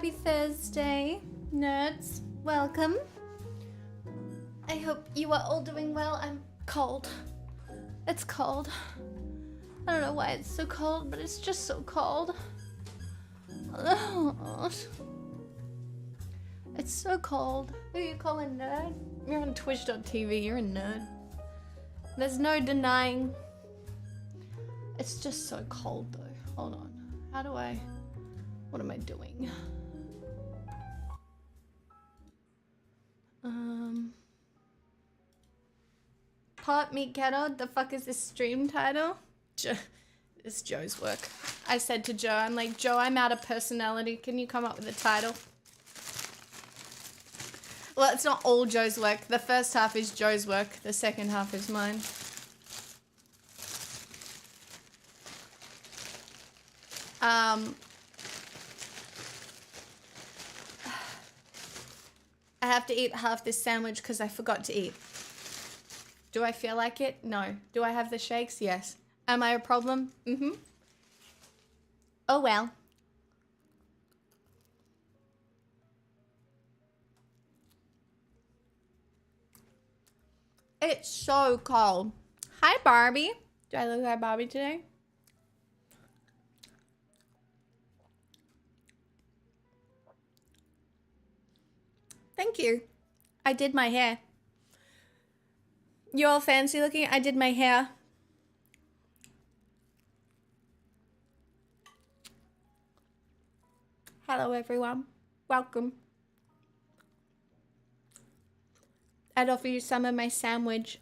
Happy Thursday, nerds. Welcome. I hope you are all doing well. I'm cold. It's cold. I don't know why it's so cold, but it's just so cold. It's so cold. Who are you calling nerd? You're on twitch.tv, you're a nerd. There's no denying. It's just so cold though. Hold on. What am I doing? Pot meat kettle, the fuck is this stream title? It's Joe's work. I said to Joe, I'm like, Joe, I'm out of personality. Can you come up with a title? Well, it's not all Joe's work. The first half is Joe's work. The second half is mine. I have to eat half this sandwich because I forgot to eat. Do I feel like it? No. Do I have the shakes? Yes. Am I a problem? Mm-hmm. Oh well. It's so cold. Hi, Barbie. Do I look like Barbie today? Thank you. I did my hair. You all fancy looking? I did my hair. Hello, everyone. Welcome. I'd offer you some of my sandwich,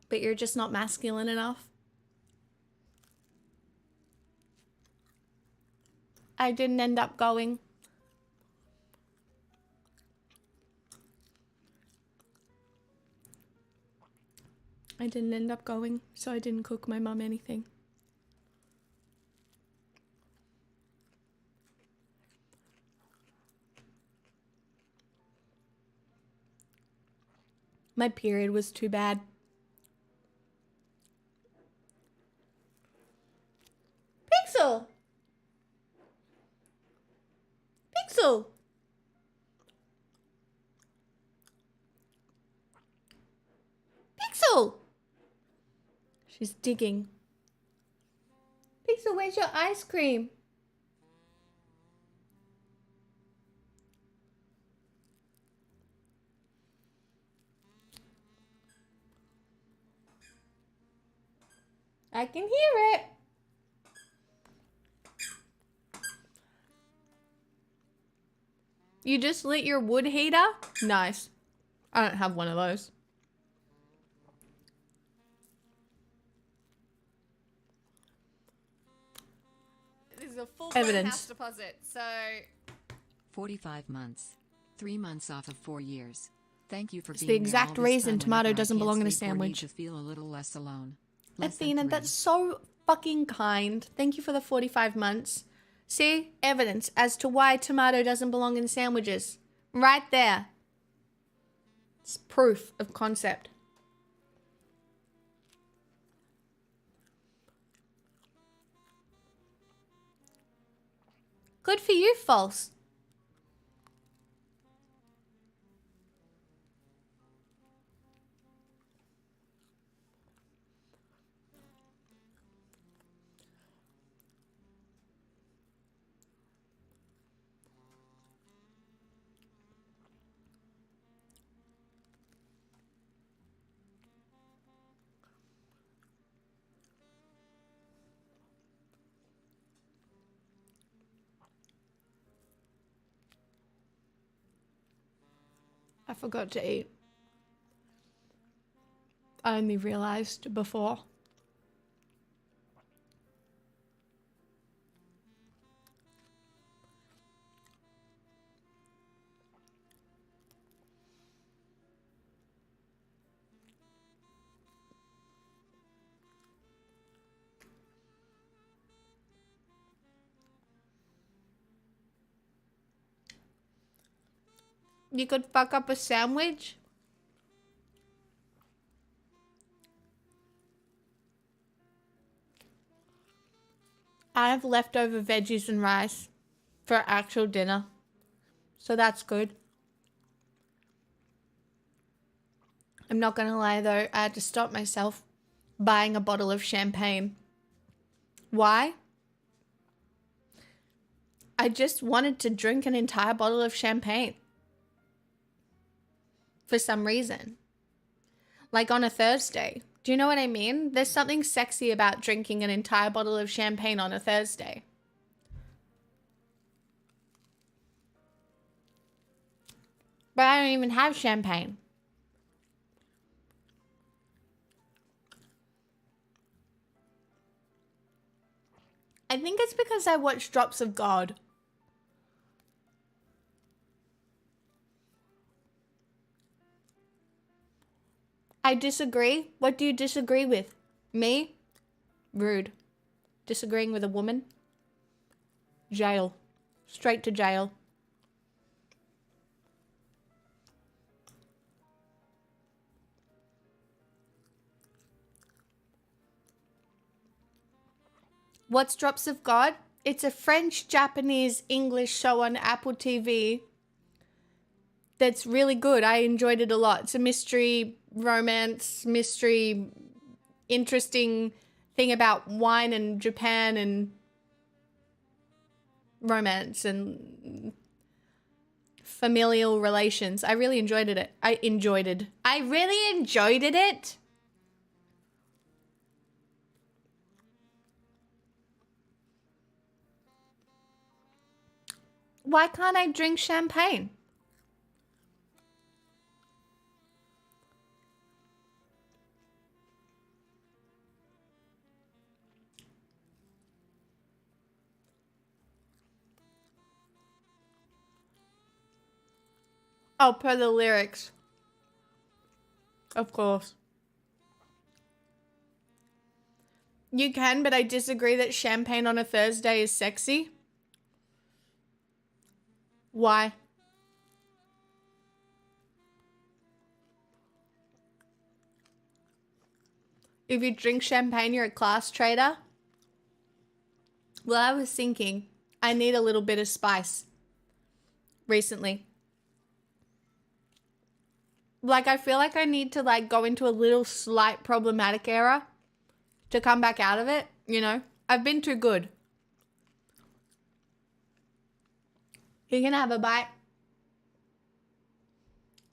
but you're just not masculine enough. I didn't end up going. So I didn't cook my mum anything. My period was too bad. Pixel! Pixel! Pixel! She's digging. Pixel, where's your ice cream? I can hear it. You just lit your wood heater? Nice. I don't have one of those. This is a full house deposit, so 45 months. 3 months off of 4 years. Thank you for being the exact reason tomato doesn't belong in a sandwich. To feel a little less alone. Athena, that's so fucking kind. Thank you for the 45 months. See? Evidence as to why tomato doesn't belong in sandwiches. Right there. It's proof of concept. Good for you, False. I forgot to eat. I only realized before. You could fuck up a sandwich? I have leftover veggies and rice. for actual dinner. So that's good. I'm not gonna lie though, I had to stop myself buying a bottle of champagne. Why? I just wanted to drink an entire bottle of champagne. For some reason. Like on a Thursday. Do you know what I mean? There's something sexy about drinking an entire bottle of champagne on a Thursday. But I don't even have champagne. I think it's because I watch Drops of God. I disagree. What do you disagree with? Me? Rude. Disagreeing with a woman? Jail. Straight to jail. What's Drops of God? It's a French, Japanese, English show on Apple TV that's really good. I enjoyed it a lot. It's a mystery, romance, interesting thing about wine and Japan and romance and familial relations. I really enjoyed it. I really enjoyed it. Why can't I drink champagne? Oh, per the lyrics. Of course. You can, but I disagree that champagne on a Thursday is sexy. Why? If you drink champagne, you're a class traitor? Well, I was thinking I need a little bit of spice recently. Like, I feel like I need to, like, go into a little slight problematic era to come back out of it, you know? I've been too good. You can have a bite.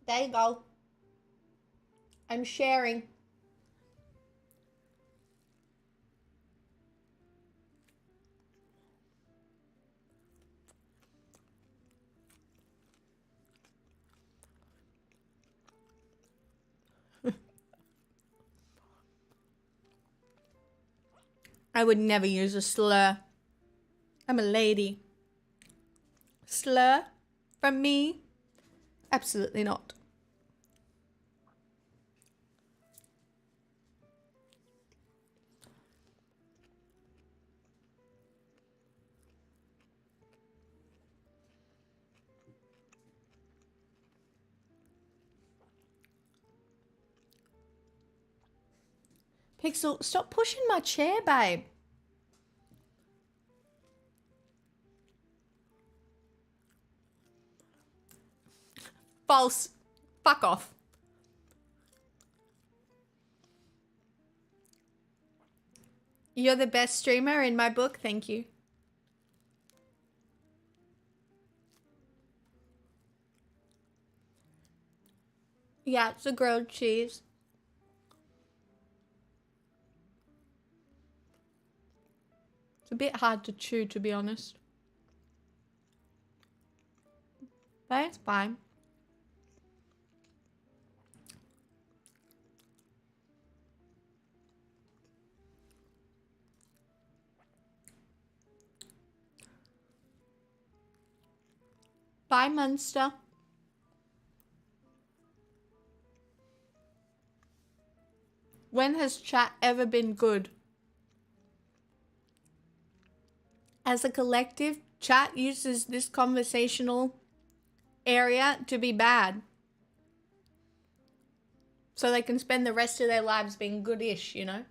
There you go. I'm sharing. I would never use a slur. I'm a lady. Slur? From me? Absolutely not. Pixel, stop pushing my chair, babe. False. Fuck off. You're the best streamer in my book, thank you. Yeah, it's a grilled cheese. It's a bit hard to chew, to be honest. But it's fine. Bye, Munster. When has chat ever been good? As a collective, chat uses this conversational area to be bad. So they can spend the rest of their lives being goodish, you know?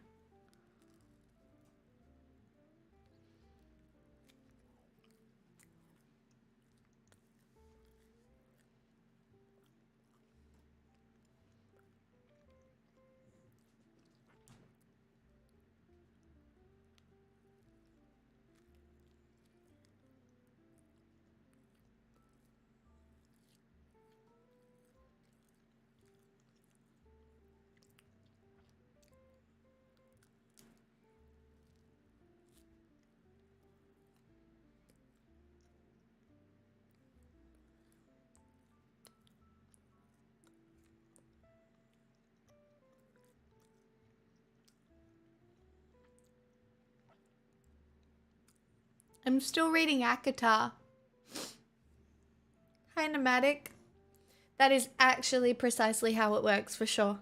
I'm still reading Akatar. Hi, Nomadic. That is actually precisely how it works, for sure.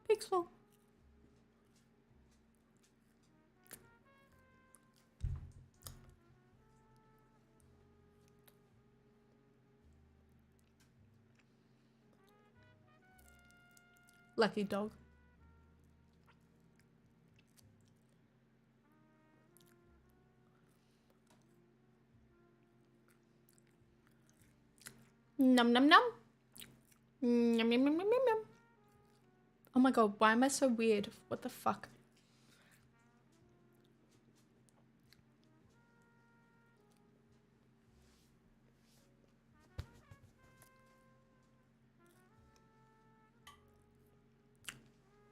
Pixel. Lucky dog. Num num num. Yum yum yum yum yum yum. Oh my god, why am I so weird? What the fuck?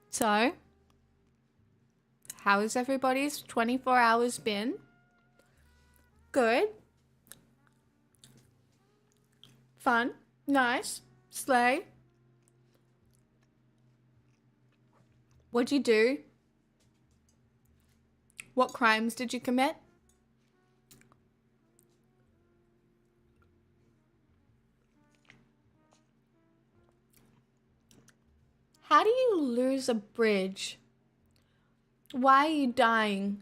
So, how has everybody's 24 hours been? Good. Fun. Nice. Slay. What'd you do? What crimes did you commit? How do you lose a bridge? Why are you dying?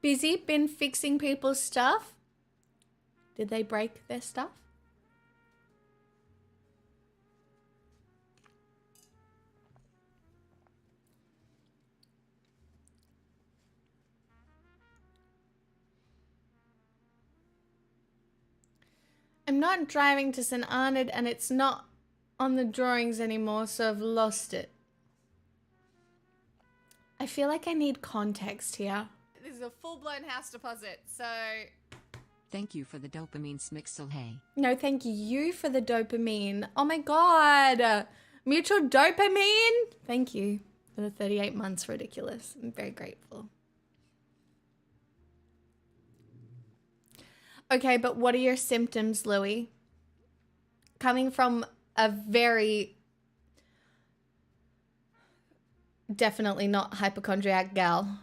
Busy been fixing people's stuff? Did they break their stuff? I'm not driving to St. Arnaud and it's not on the drawings anymore, so I've lost it. I feel like I need context here. This is a full-blown house deposit, so... Thank you for the dopamine smixel, hey. No, thank you for the dopamine. Oh my god. Mutual dopamine. Thank you for the 38 months. Ridiculous. I'm very grateful. Okay, but what are your symptoms, Louie? Coming from a very definitely not hypochondriac gal.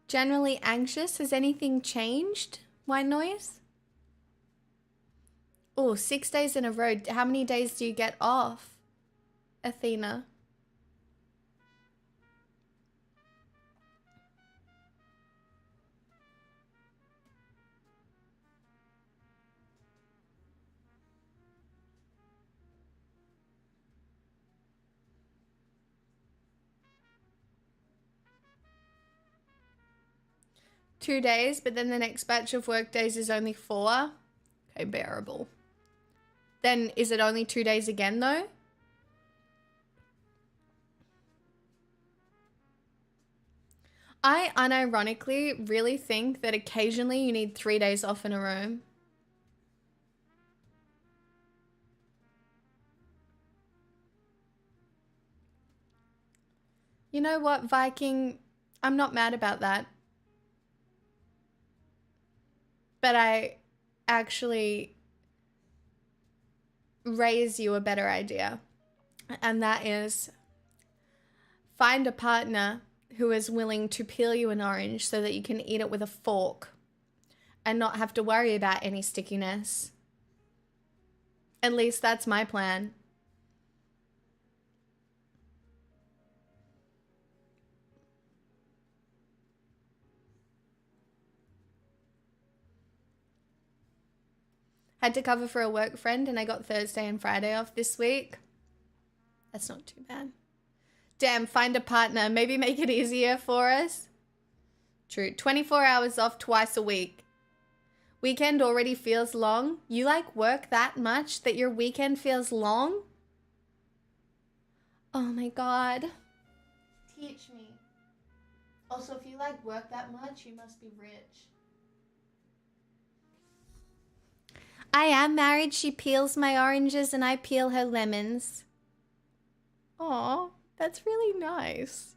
Generally anxious. Has anything changed? White noise? Oh, 6 days in a row. How many days do you get off, Athena? Two days, but then the next batch of work days is only 4. Okay, bearable. Then is it only 2 days again though? I unironically really think that occasionally you need 3 days off in a row. You know what, Viking? I'm not mad about that. But I actually raise you a better idea. And that is find a partner who is willing to peel you an orange so that you can eat it with a fork and not have to worry about any stickiness. At least that's my plan. Had to cover for a work friend and I got Thursday and Friday off this week. That's not too bad. Damn, find a partner. Maybe make it easier for us. True. 24 hours off twice a week. Weekend already feels long. You like work that much that your weekend feels long? Oh my God. Teach me. Also, if you like work that much, you must be rich. I am married. She peels my oranges and I peel her lemons. Aw, that's really nice.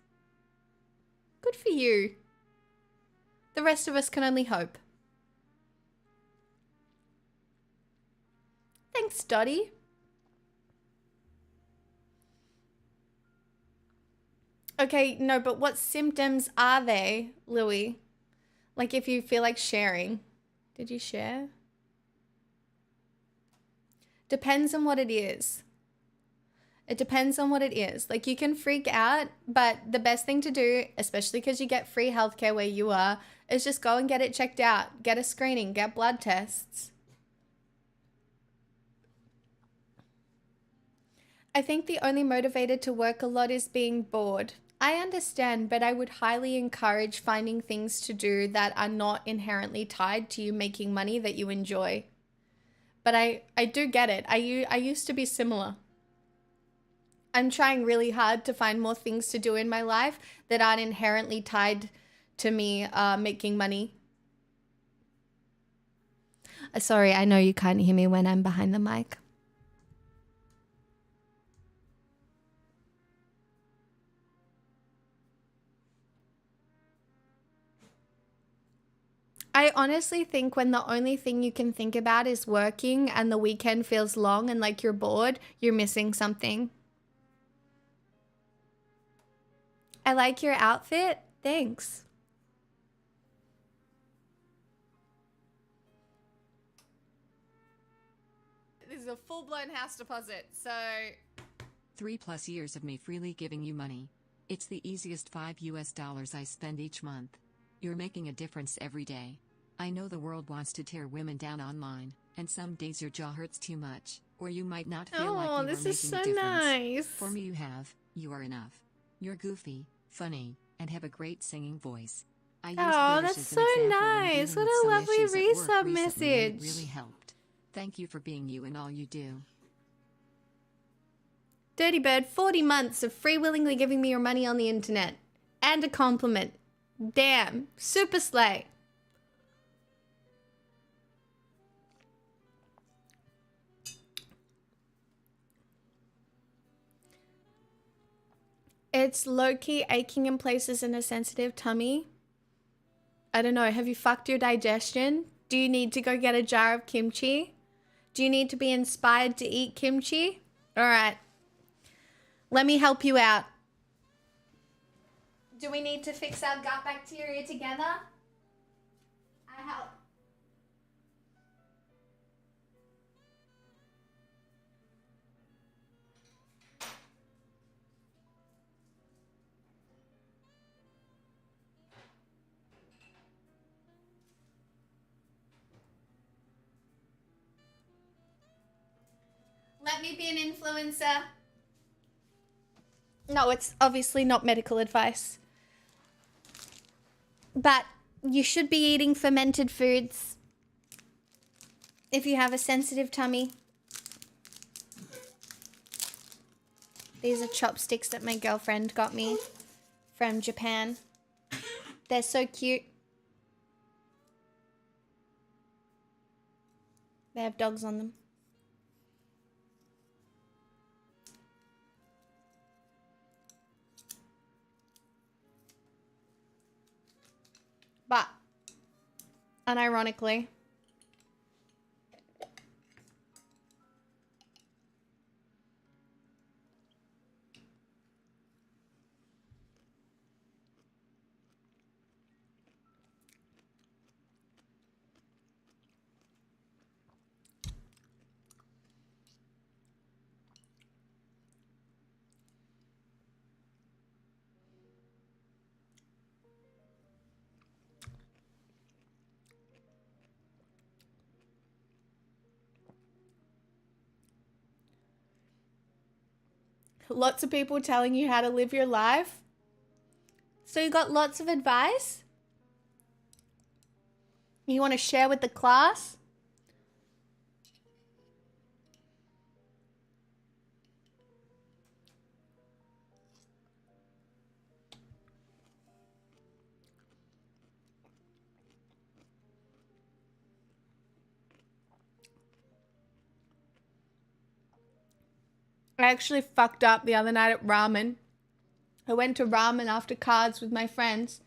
Good for you. The rest of us can only hope. Thanks, Dottie. Okay, no, but what symptoms are they, Louis? Like if you feel like sharing. Did you share? Depends on what it is. It depends on what it is. Like you can freak out, but the best thing to do, especially because you get free healthcare where you are, is just go and get it checked out. Get a screening, get blood tests. I think the only motivator to work a lot is being bored. I understand, but I would highly encourage finding things to do that are not inherently tied to you making money that you enjoy. But I do get it. I used to be similar. I'm trying really hard to find more things to do in my life that aren't inherently tied to me making money. Sorry, I know you can't hear me when I'm behind the mic. I honestly think when the only thing you can think about is working and the weekend feels long and like you're bored, you're missing something. I like your outfit. Thanks. This is a full-blown house deposit, so... 3+ years of me freely giving you money. It's the easiest $5 I spend each month. You're making a difference every day. I know the world wants to tear women down online, and some days your jaw hurts too much, or you might not feel like you are this making is so a difference. nice. For me you are enough. You're goofy, funny, and have a great singing voice. I use British that's as so an example nice. when What dealing a with some lovely issues at work resub recently, and it message. really helped. Thank you for being you and all you do. Dirty Bird, 40 months of free willingly giving me your money on the internet. And a compliment. Damn. Super slay. It's low-key aching in places and a sensitive tummy. I don't know. Have you fucked your digestion? Do you need to go get a jar of kimchi? Do you need to be inspired to eat kimchi? All right. Let me help you out. Do we need to fix our gut bacteria together? I help. Let me be an influencer. No, it's obviously not medical advice. But you should be eating fermented foods if you have a sensitive tummy. These are chopsticks that my girlfriend got me from Japan. They're so cute. They have dogs on them. But, unironically, Lots of people telling you how to live your life. So you got lots of advice? You want to share with the class? I actually fucked up the other night at ramen. I went to ramen after cards with my friends,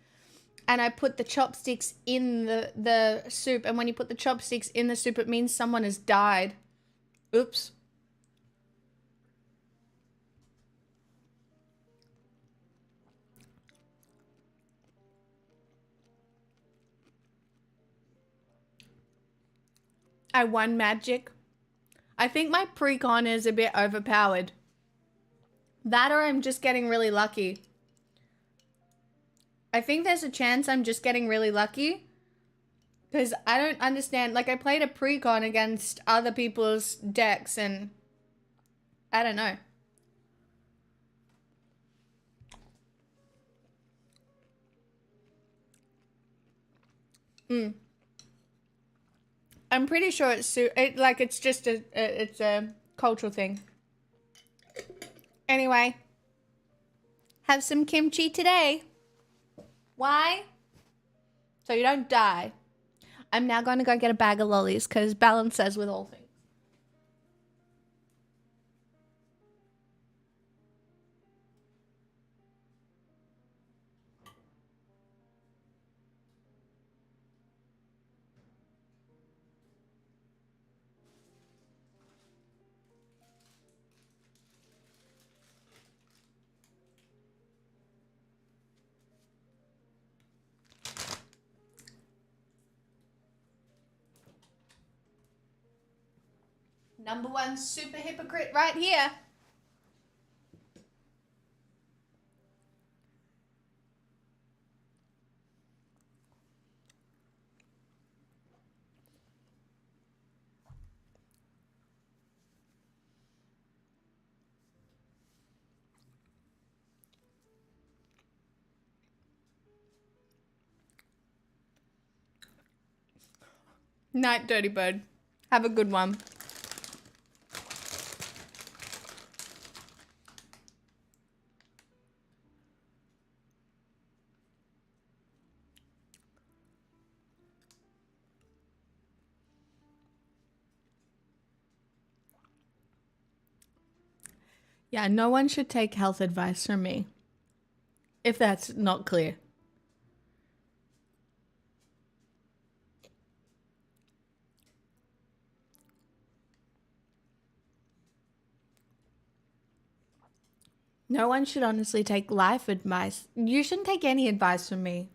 and I put the chopsticks in the soup. And when you put the chopsticks in the soup, it means someone has died. Oops. I won magic. I think my pre-con is a bit overpowered. That or I'm just getting really lucky. I think there's a chance I'm just getting really lucky. Because I don't understand. Like, I played a pre-con against other people's decks and I don't know. I'm pretty sure it's just a cultural thing. Anyway, have some kimchi today. Why? So you don't die. I'm now going to go get a bag of lollies because balance says with all things. Number one super hypocrite right here. Night, dirty bird. Have a good one. Yeah, no one should take health advice from me. If that's not clear. No one should honestly take life advice. You shouldn't take any advice from me.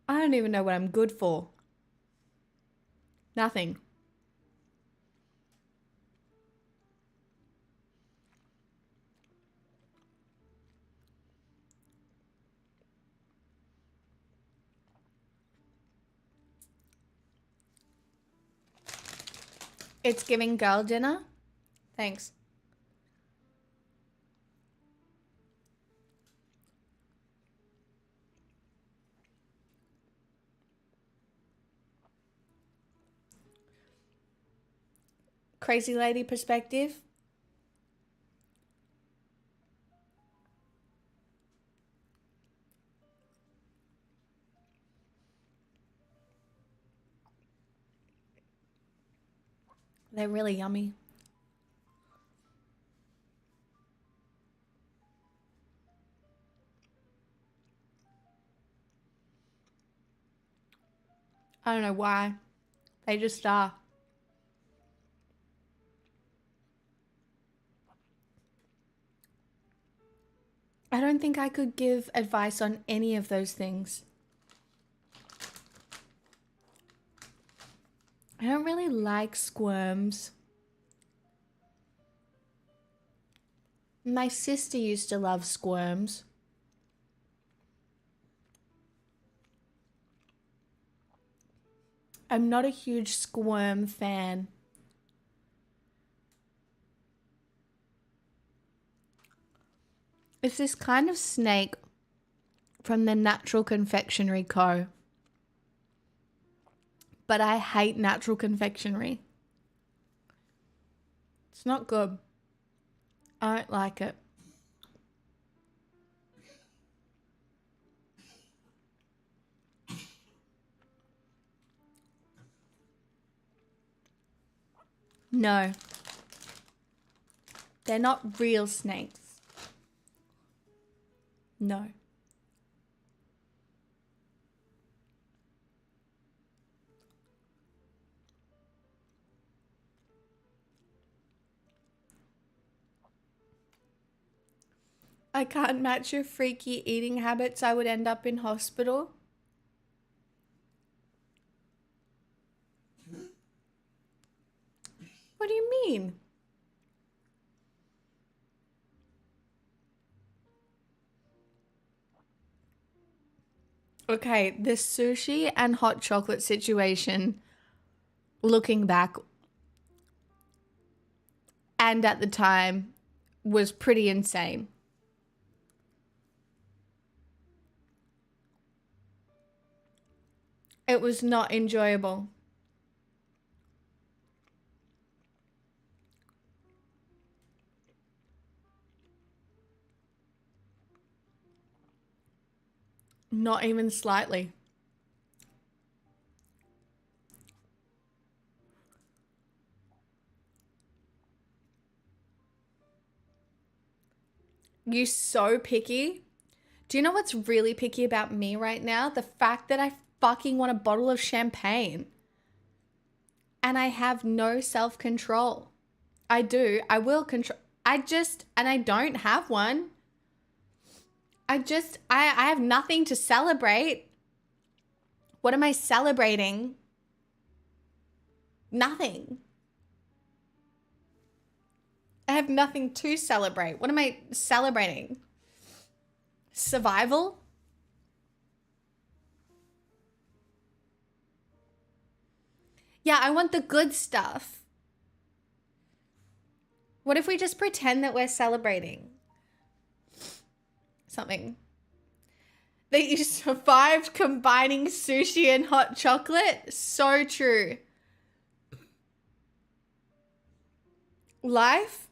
I don't even know what I'm good for. Nothing. It's giving girl dinner. Thanks. Crazy lady perspective. They're really yummy. I don't know why. They just are. I don't think I could give advice on any of those things. I don't really like squirms. My sister used to love squirms. I'm not a huge squirm fan. It's this kind of snake from the Natural Confectionery Co. But I hate natural confectionery. It's not good. I don't like it. No. They're not real snakes. No. I can't match your freaky eating habits. I would end up in hospital. What do you mean? Okay, this sushi and hot chocolate situation, looking back, and at the time, was pretty insane. It was not enjoyable. Not even slightly. You so picky. Do you know what's really picky about me right now? The fact that I fucking want a bottle of champagne. And I have no self-control. I do. I will control. And I don't have one. I have nothing to celebrate. What am I celebrating? Nothing. I have nothing to celebrate. What am I celebrating? Survival? Yeah, I want the good stuff. What if we just pretend that we're celebrating something? That you survived combining sushi and hot chocolate? So true. Life?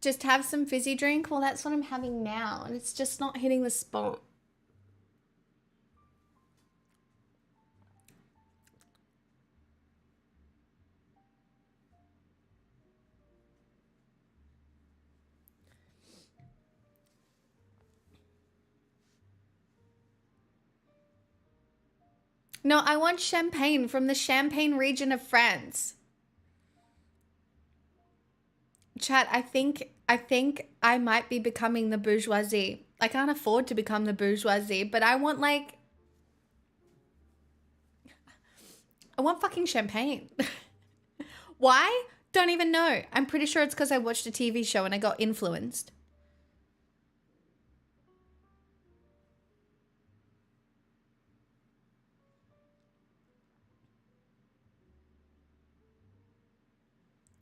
Just have some fizzy drink? Well, that's what I'm having now, and it's just not hitting the spot. No, I want champagne from the Champagne region of France. Chat, I think I might be becoming the bourgeoisie. I can't afford to become the bourgeoisie, but I want fucking champagne. Why? Don't even know. I'm pretty sure it's because I watched a TV show and I got influenced.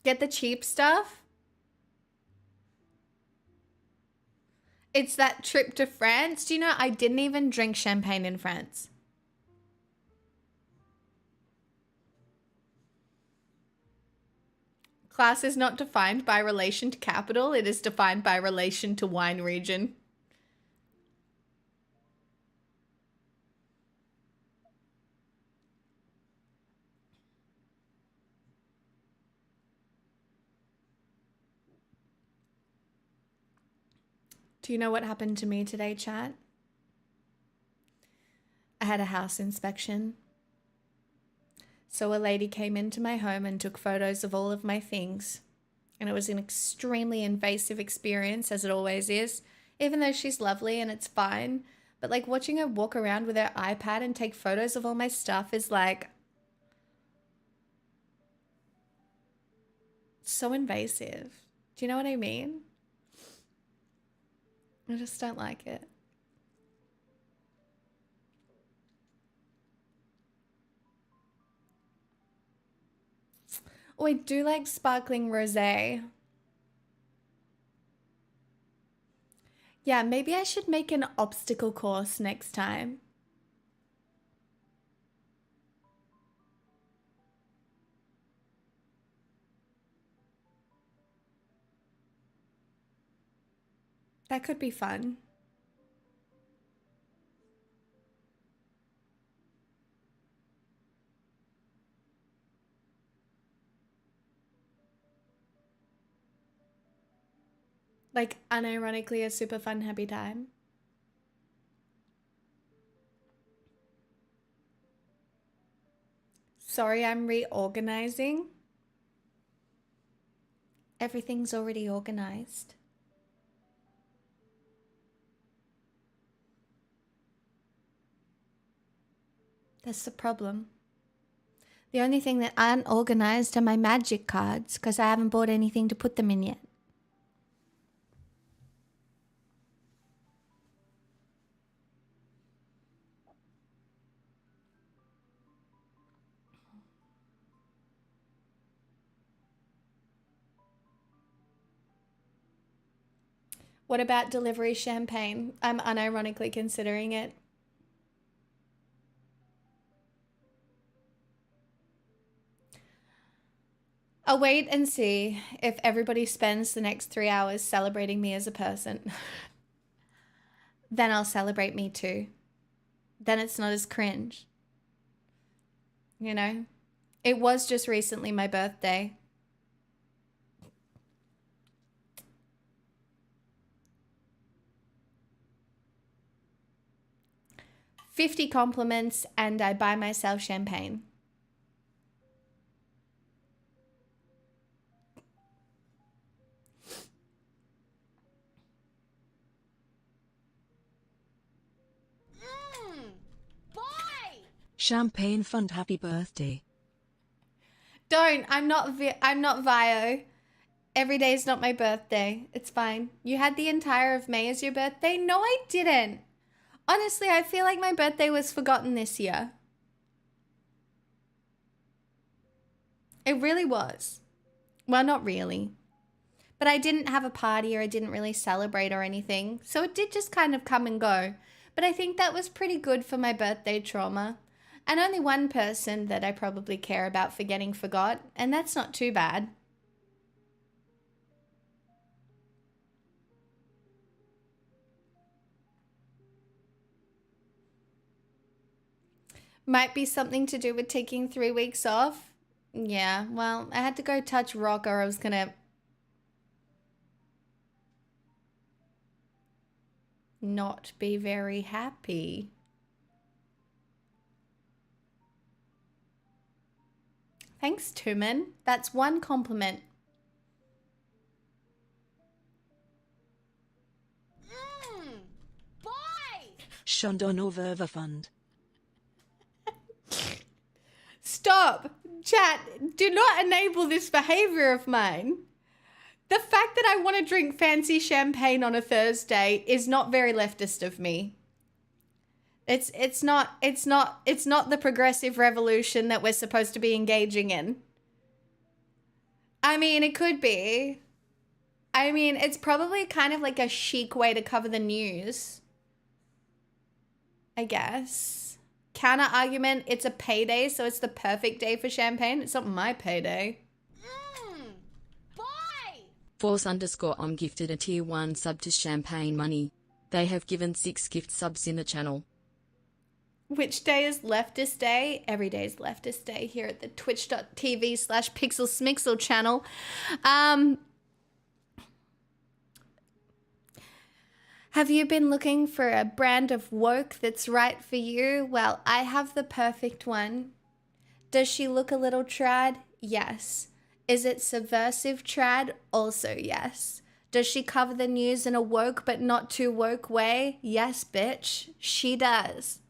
Get the cheap stuff? It's that trip to France. Do you know I didn't even drink champagne in France? Class is not defined by relation to capital. It is defined by relation to wine region. Do you know what happened to me today, chat? I had a house inspection. So a lady came into my home and took photos of all of my things. And it was an extremely invasive experience, as it always is, even though she's lovely and it's fine. But like watching her walk around with her iPad and take photos of all my stuff is like so invasive. Do you know what I mean? I just don't like it. Oh, I do like sparkling rosé. Yeah, maybe I should make an obstacle course next time. That could be fun. Like, unironically, a super fun, happy time. Sorry, I'm reorganizing. Everything's already organized. That's the problem. The only thing that aren't organized are my magic cards, because I haven't bought anything to put them in yet. What about delivery champagne? I'm unironically considering it. I'll wait and see if everybody spends the next 3 hours celebrating me as a person. Then I'll celebrate me too. Then it's not as cringe. You know? It was just recently my birthday. $50 compliments and I buy myself champagne. Champagne fund happy birthday. Don't. I'm not Vio. Every day is not my birthday. It's fine. You had the entire of May as your birthday? No, I didn't. Honestly, I feel like my birthday was forgotten this year. It really was. Well, not really. But I didn't have a party or I didn't really celebrate or anything. So it did just kind of come and go. But I think that was pretty good for my birthday trauma. And only one person that I probably care about forgetting forgot. And that's not too bad. Might be something to do with taking 3 weeks off. Yeah, well, I had to go touch rock or I was gonna not be very happy. Thanks, Tumen. That's one compliment. Boy! Shondonoverva fund. Stop! Chat, do not enable this behavior of mine. The fact that I want to drink fancy champagne on a Thursday is not very leftist of me. It's not the progressive revolution that we're supposed to be engaging in. I mean, it could be. I mean, it's probably kind of like a chic way to cover the news. I guess. Counter argument, it's a payday, so it's the perfect day for champagne. It's not my payday. Boy! Force_om gifted a tier 1 sub to Champagne Money. They have given 6 gift subs in the channel. Which day is leftist day? Every day is leftist day here at the twitch.tv/pixelsmixel channel. Have you been looking for a brand of woke that's right for you? Well, I have the perfect one. Does she look a little trad? Yes. Is it subversive trad? Also yes. Does she cover the news in a woke but not too woke way? Yes, bitch. She does.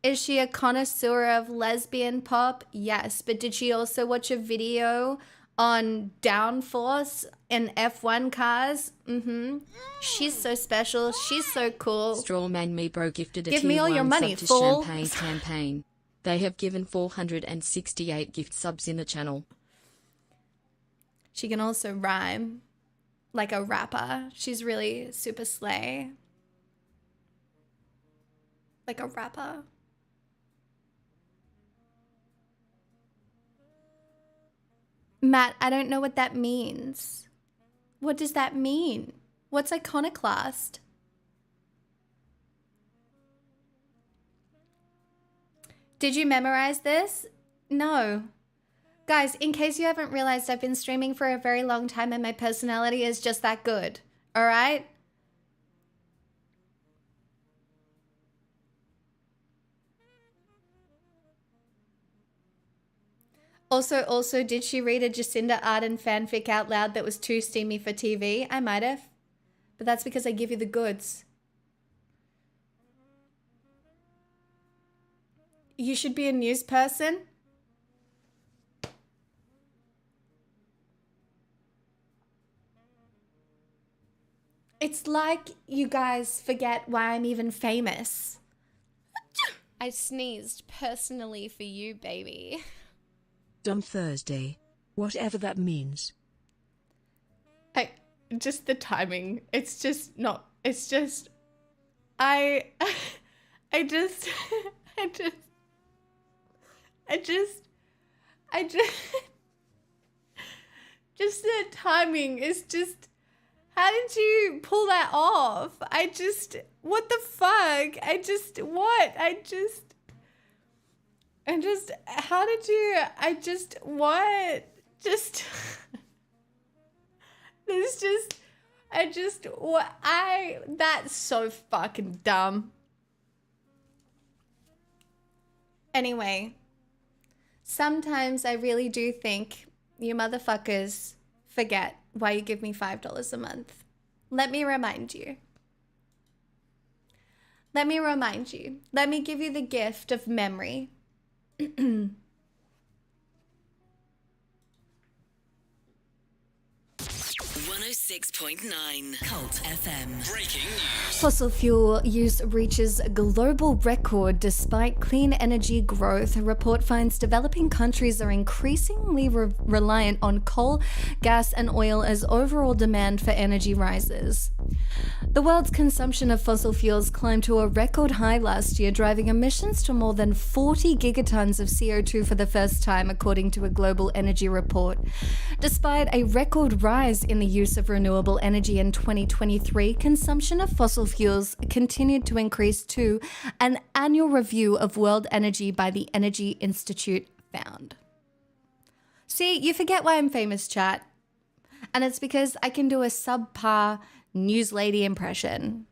Is she a connoisseur of lesbian pop? Yes. But did she also watch a video on downforce in F1 cars? She's so special. She's so cool. Strawman Me Bro gifted a Give tier me all 1 your money, sub to fool. Champagne Campaign. They have given 468 gift subs in the channel. She can also rhyme like a rapper. She's really super slay. Like a rapper. Matt, I don't know what that means. What does that mean? What's iconoclast? Did you memorize this? No. Guys, in case you haven't realized, I've been streaming for a very long time and my personality is just that good. All right? Also, did she read a Jacinda Ardern fanfic out loud that was too steamy for TV? I might have. But that's because I give you the goods. You should be a news person. It's like you guys forget why I'm even famous. I sneezed personally for you, baby. Dumb Thursday. Whatever that means. Just the timing. It's just not, it's just, I just the timing is just, how did you pull that off? What the fuck? How did you, what? Just, that's so fucking dumb. Anyway, sometimes I really do think you motherfuckers forget why you give me $5 a month. Let me remind you. Let me give you the gift of memory. 106.9 Cult FM. Breaking news. Fossil fuel use reaches global record despite clean energy growth. A report finds developing countries are increasingly reliant on coal, gas, and oil as overall demand for energy rises. The world's consumption of fossil fuels climbed to a record high last year, driving emissions to more than 40 gigatons of CO2 for the first time, according to a global energy report. Despite a record rise in the use of renewable energy in 2023, consumption of fossil fuels continued to increase too, an annual review of world energy by the Energy Institute found. See, you forget why I'm famous, chat. And it's because I can do a subpar news lady impression.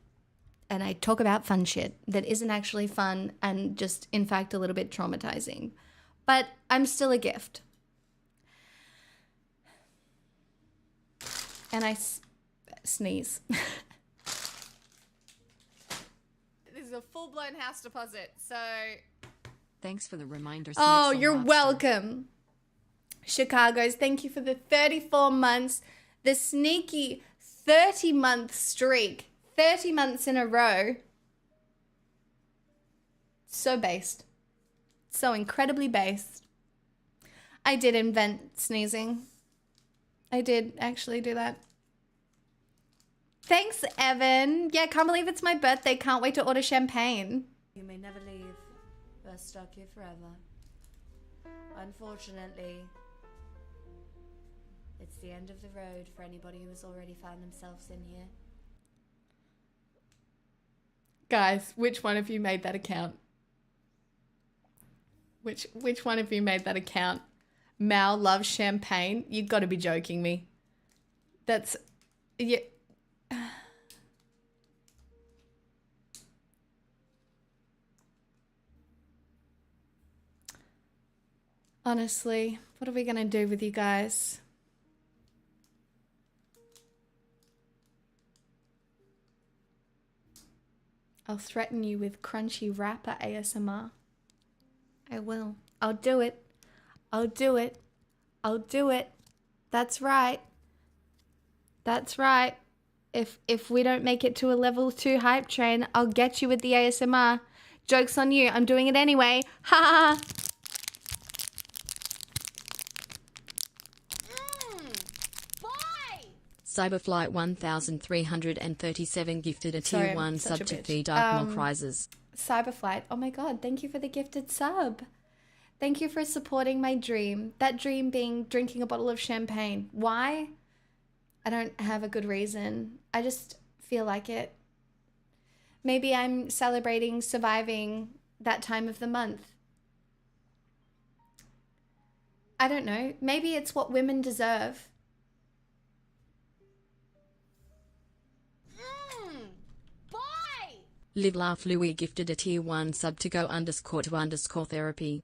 And I talk about fun shit that isn't actually fun and just, in fact, a little bit traumatizing. But I'm still a gift. And I sneeze. This is a full-blown house deposit, so... Thanks for the reminder. Oh, Snitzel you're Lobster. welcome. Chicago's, thank you for the 34 months. The sneaky 30-month streak. 30 months in a row. So based. So incredibly based. I did invent sneezing. I did actually do that. Thanks, Evan. Yeah, can't believe it's my birthday. Can't wait to order champagne. You may never leave. We're stuck here forever. Unfortunately, it's the end of the road for anybody who has already found themselves in here. Guys, which one of you made that account? Which one of you made that account? Mal loves champagne? You've got to be joking me. That's... yeah. Honestly, what are we going to do with you guys? I'll threaten you with crunchy rapper ASMR. I will. I'll do it. I'll do it. I'll do it. That's right. That's right. If we don't make it to a level 2 hype train, I'll get you with the ASMR. Joke's on you. I'm doing it anyway. Ha ha ha. Cyberflight 1337 gifted a Sorry, tier I'm 1 such sub a to bitch. feed Dark More prizes. Cyberflight, oh my god, thank you for the gifted sub. Thank you for supporting my dream. That dream being drinking a bottle of champagne. Why? I don't have a good reason. I just feel like it. Maybe I'm celebrating surviving that time of the month. I don't know. Maybe it's what women deserve. Live Laugh Louie gifted a tier 1 sub to go _to _therapy.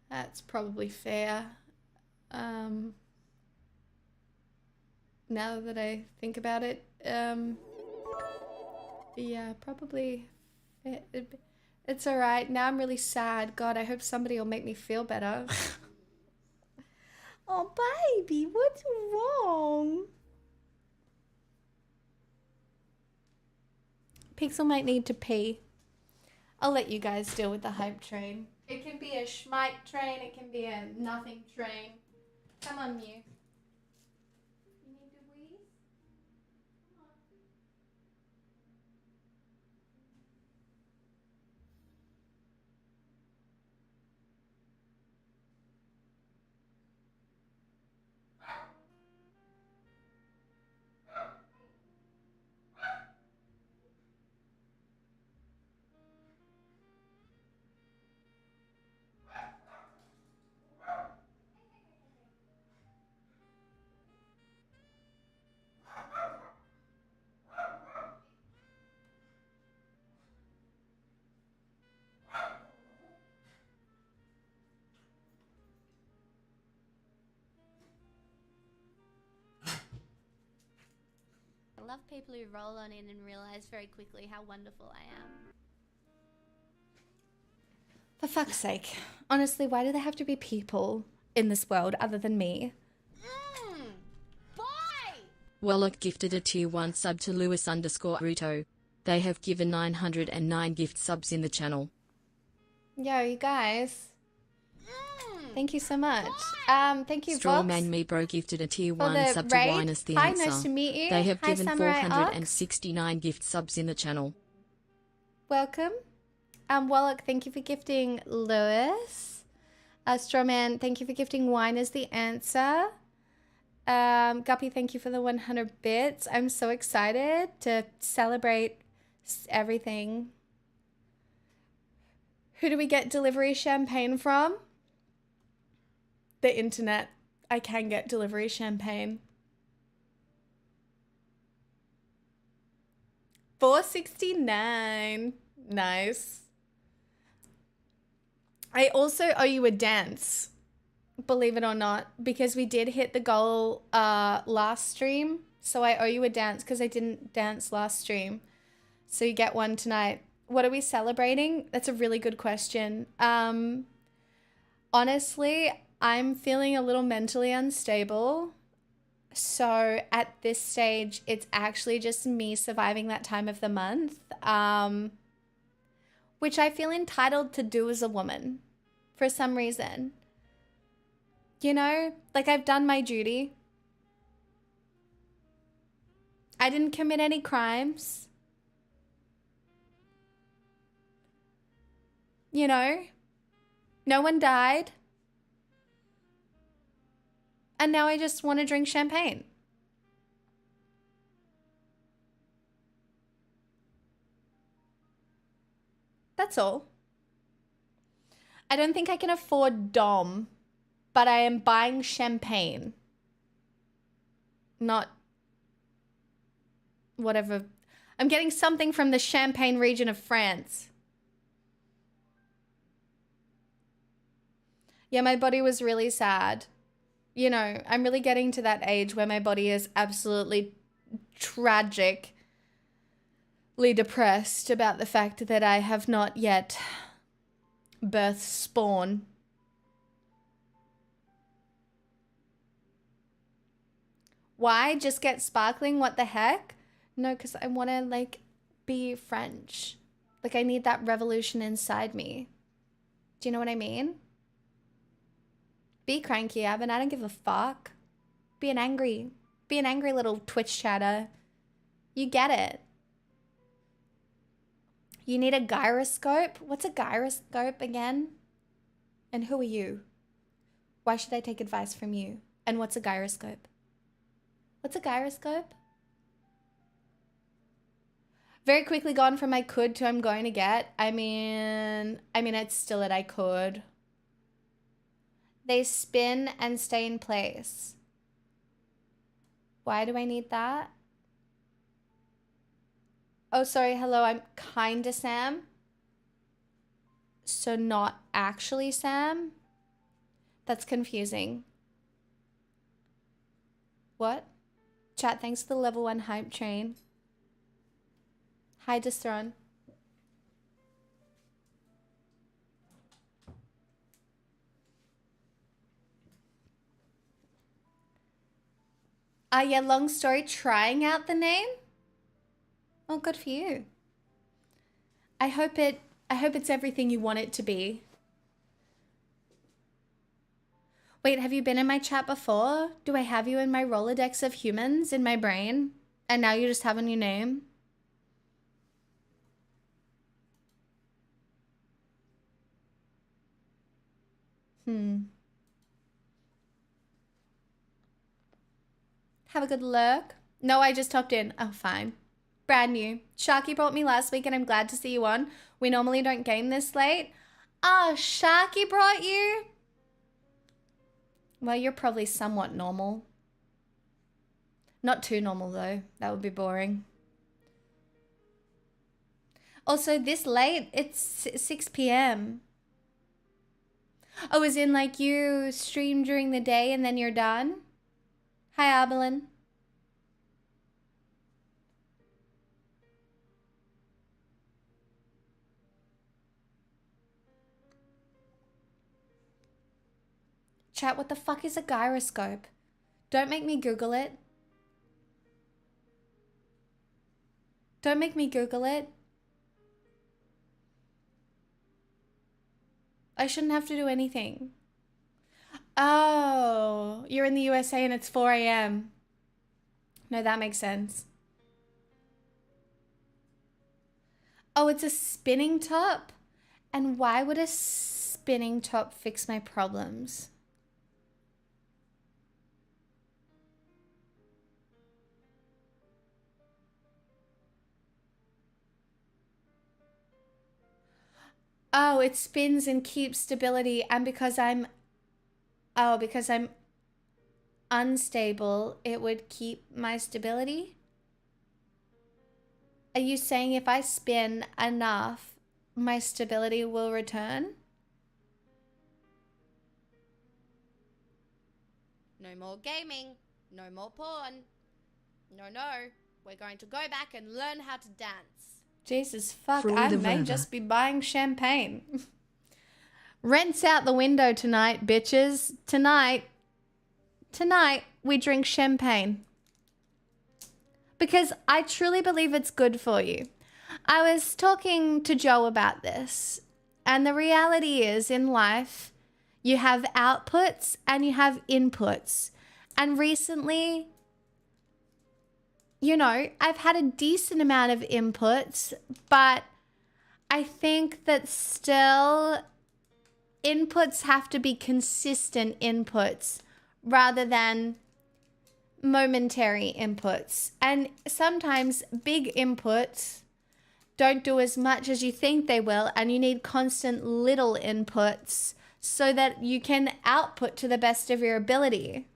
That's probably fair. Now that I think about it, yeah, probably. It's all right. Now I'm really sad. God, I hope somebody will make me feel better. Oh, baby, what's wrong? Pixel might need to pee. I'll let you guys deal with the hype train. It can be a schmite train. It can be a nothing train. Come on, Mew. You need to wheeze? Come on. I love people who roll on in and realize very quickly how wonderful I am. For fuck's sake. Honestly, why do there have to be people in this world other than me? Wellock gifted a tier 1 sub to Lewis _Ruto. They have given 909 gift subs in the channel. Yo, you guys. Thank you so much. Thank you, Vox. Strawman Me Bro gifted a tier for 1 the sub to raid. Winus the Hi, Answer. nice to meet you. They have Hi, given Samurai Ox. 469 gift subs in the channel. Welcome. Wallach, thank you for gifting Lewis. Strawman, thank you for gifting Wine is the Answer. Guppy, thank you for the 100 bits. I'm so excited to celebrate everything. Who do we get delivery champagne from? The internet. I can get delivery champagne. 469. Nice. I also owe you a dance, believe it or not, because we did hit the goal last stream. So I owe you a dance because I didn't dance last stream. So you get one tonight. What are we celebrating? That's a really good question. Honestly, I'm feeling a little mentally unstable. So at this stage, it's actually just me surviving that time of the month, which I feel entitled to do as a woman for some reason. You know, like I've done my duty. I didn't commit any crimes. You know, no one died. And now I just want to drink champagne. That's all. I don't think I can afford Dom, but I am buying champagne. Not whatever. I'm getting something from the Champagne region of France. Yeah, my body was really sad. You know, I'm really getting to that age where my body is absolutely tragically depressed about the fact that I have not yet birthed spawn. Why? Just get sparkling? What the heck? No, because I want to, like, be French. Like, I need that revolution inside me. Do you know what I mean? Be cranky, Evan. I don't give a fuck. Be an angry little Twitch chatter. You get it. You need a gyroscope? What's a gyroscope again? And who are you? Why should I take advice from you? And what's a gyroscope? What's a gyroscope? Very quickly gone from I could to I'm going to get. I mean, it's still at I could. They spin and stay in place. Why do I need that? Oh, sorry. Hello, I'm kinda Sam. So not actually Sam? That's confusing. What? Chat, thanks for the level 1 hype train. Hi, Destron. Yeah, long story, trying out the name? Oh, good for you. I hope it's everything you want it to be. Wait, have you been in my chat before? Do I have you in my Rolodex of humans in my brain? And now you just have a new name? Have a good look. No, I just hopped in. Oh, fine. Brand new. Sharky brought me last week and I'm glad to see you on. We normally don't game this late. Oh, Sharky brought you? Well, you're probably somewhat normal. Not too normal though. That would be boring. Also, this late, it's 6 p.m. Oh, as in like you stream during the day and then you're done? Hi, Abelin. Chat, what the fuck is a gyroscope? Don't make me Google it. Don't make me Google it. I shouldn't have to do anything. Oh, you're in the USA and it's 4 a.m. No, that makes sense. Oh, it's a spinning top? And why would a spinning top fix my problems? Oh, it spins and keeps stability, and because I'm unstable, it would keep my stability? Are you saying if I spin enough, my stability will return? No more gaming, no more porn. No, we're going to go back and learn how to dance. Jesus fuck, I may just be buying champagne. Rent's out the window tonight, bitches. Tonight, we drink champagne. Because I truly believe it's good for you. I was talking to Joe about this, and the reality is in life, you have outputs and you have inputs. And recently, you know, I've had a decent amount of inputs, but I think that still inputs have to be consistent inputs rather than momentary inputs. And sometimes big inputs don't do as much as you think they will, and you need constant little inputs so that you can output to the best of your ability.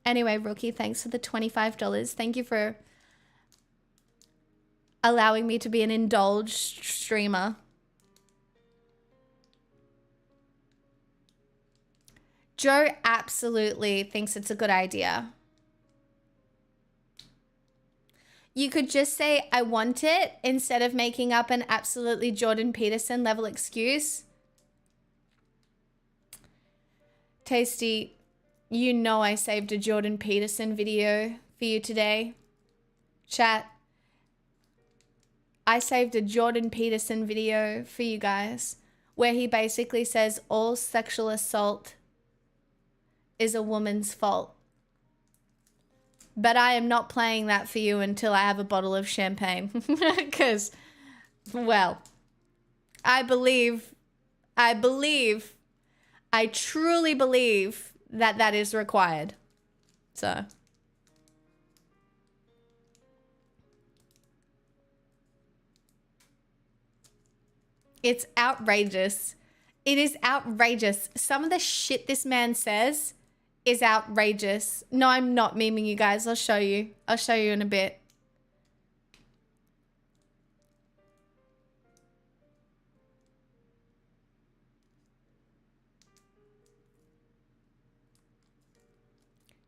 Anyway, Rookie, thanks for the $25. Thank you for allowing me to be an indulged streamer. Joe absolutely thinks it's a good idea. You could just say, I want it, instead of making up an absolutely Jordan Peterson level excuse. Tasty, you know I saved a Jordan Peterson video for you today. Chat, I saved a Jordan Peterson video for you guys where he basically says all sexual assault is a woman's fault. But I am not playing that for you until I have a bottle of champagne. Because, well, I truly believe that that is required. So. It's outrageous. It is outrageous. Some of the shit this man says is outrageous. No, I'm not memeing you guys. I'll show you. I'll show you in a bit.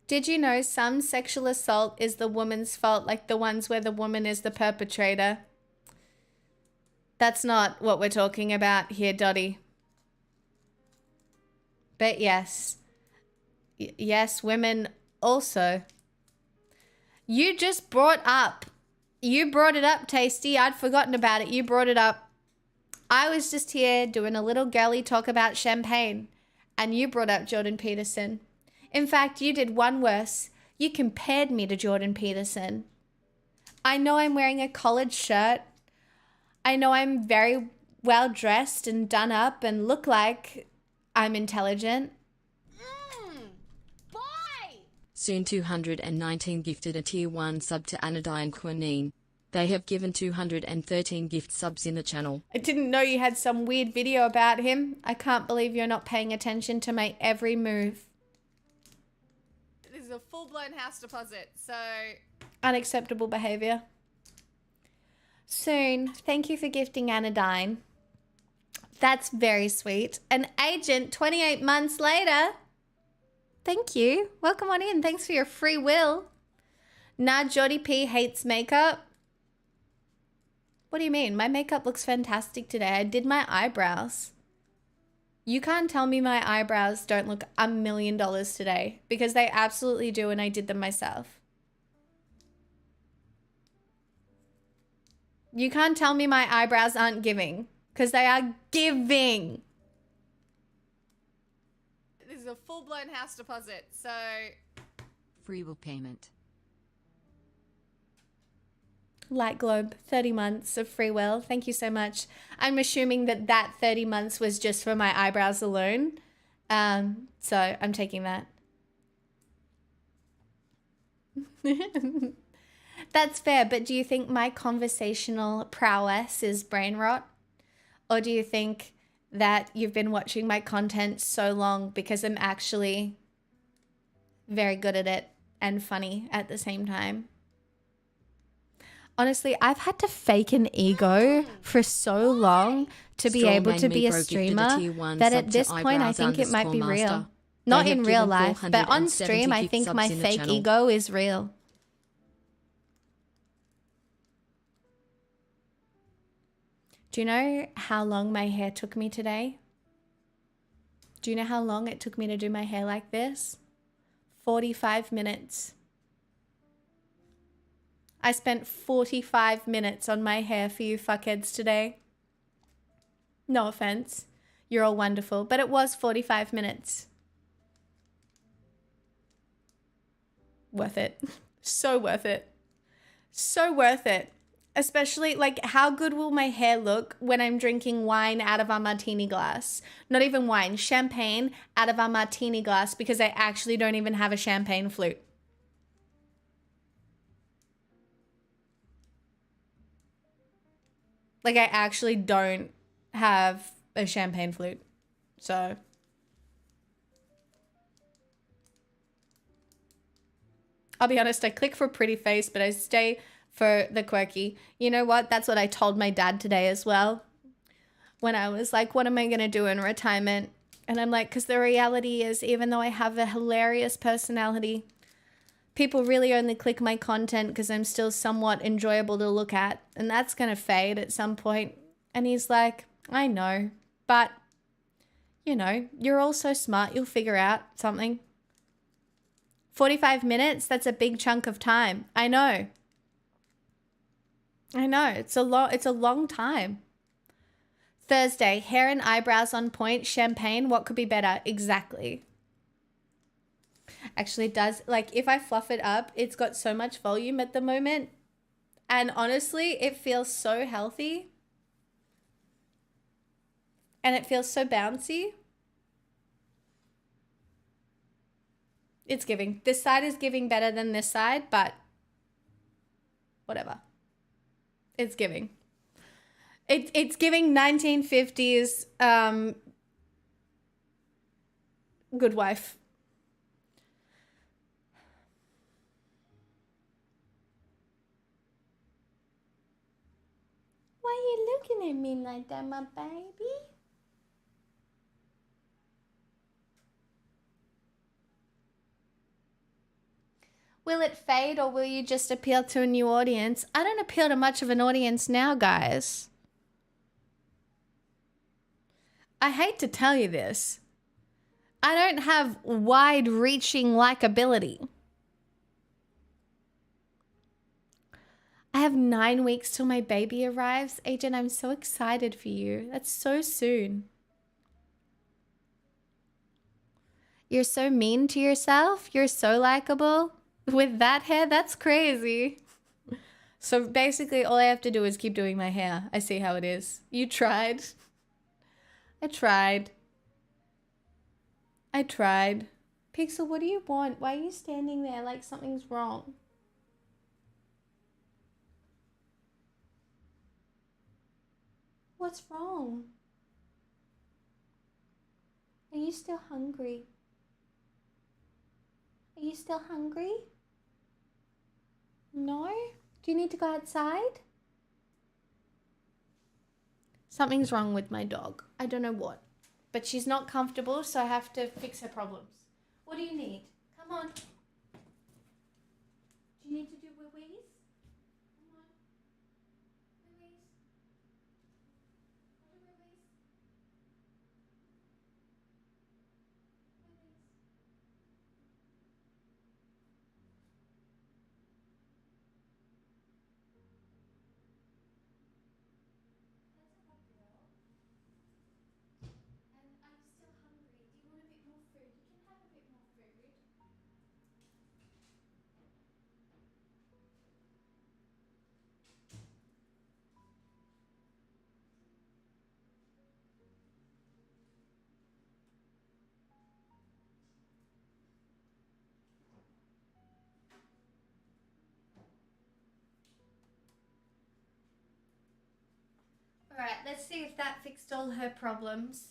Did you know some sexual assault is the woman's fault, like the ones where the woman is the perpetrator? That's not what we're talking about here, Dottie. But yes. Yes, women also. You just brought it up, Tasty. I'd forgotten about it. You brought it up. I was just here doing a little girly talk about champagne. And you brought up Jordan Peterson. In fact, you did one worse. You compared me to Jordan Peterson. I know I'm wearing a collared shirt. I know I'm very well dressed and done up and look like I'm intelligent. Boy! Soon 219 gifted a tier 1 sub to Anodyne Quinine. They have given 213 gift subs in the channel. I didn't know you had some weird video about him. I can't believe you're not paying attention to my every move. This is a full-blown house deposit, so... Unacceptable behavior. Soon. Thank you for gifting Anodyne. That's very sweet. An agent 28 months later. Thank you. Welcome on in. Thanks for your free will. Nah, Jody P hates makeup. What do you mean? My makeup looks fantastic today. I did my eyebrows. You can't tell me my eyebrows don't look $1 million today, because they absolutely do, and I did them myself. You can't tell me my eyebrows aren't giving, because they are giving. This is a full-blown house deposit, so... Free will payment. Light Globe, 30 months of free will. Thank you so much. I'm assuming that that 30 months was just for my eyebrows alone. So I'm taking that. That's fair, but do you think my conversational prowess is brain rot? Or do you think that you've been watching my content so long because I'm actually very good at it and funny at the same time? Honestly, I've had to fake an ego for so long to be able to be a streamer that at this point I think it might be real. Not in real life, but on stream I think my fake ego is real. Do you know how long my hair took me today? Do you know how long it took me to do my hair like this? 45 minutes. I spent 45 minutes on my hair for you fuckheads today. No offense. You're all wonderful, but it was 45 minutes. Worth it. So worth it. So worth it. Especially, like, how good will my hair look when I'm drinking wine out of a martini glass? Not even wine, champagne out of a martini glass, because I actually don't even have a champagne flute. Like, I actually don't have a champagne flute. So. I'll be honest, I click for pretty face, but I stay for the quirky. You know what? That's what I told my dad today as well. When I was like, what am I going to do in retirement? And I'm like, because the reality is, even though I have a hilarious personality, people really only click my content because I'm still somewhat enjoyable to look at. And that's going to fade at some point. And he's like, I know, but, you know, you're all so smart. You'll figure out something. 45 minutes, that's a big chunk of time. I know. It's a long time. Thursday, hair and eyebrows on point, champagne. What could be better? Exactly. Actually, it does. Like, if I fluff it up, it's got so much volume at the moment. And honestly, it feels so healthy. And it feels so bouncy. It's giving. This side is giving better than this side, but whatever. It's giving. It's giving 1950s good wife. Why are you looking at me like that, my baby? Will it fade or will you just appeal to a new audience? I don't appeal to much of an audience now, guys. I hate to tell you this. I don't have wide-reaching likability. I have 9 weeks till my baby arrives. Agent, I'm so excited for you. That's so soon. You're so mean to yourself. You're so likable. With that hair, that's crazy. So basically, all I have to do is keep doing my hair. I see how it is. You tried. I tried. Pixel, what do you want? Why are you standing there like something's wrong? What's wrong? Are you still hungry? Are you still hungry? No? Do you need to go outside? Something's wrong with my dog. I don't know what. But she's not comfortable, so I have to fix her problems. What do you need? Come on. Do you need to do wee-wees? Come on. Wee-wees. What are wee-wees? Wee-wees. That's a hot girl. And are you still hungry? Do you want a bit more food? You can have a bit more food. Alright, let's see if that fixed all her problems.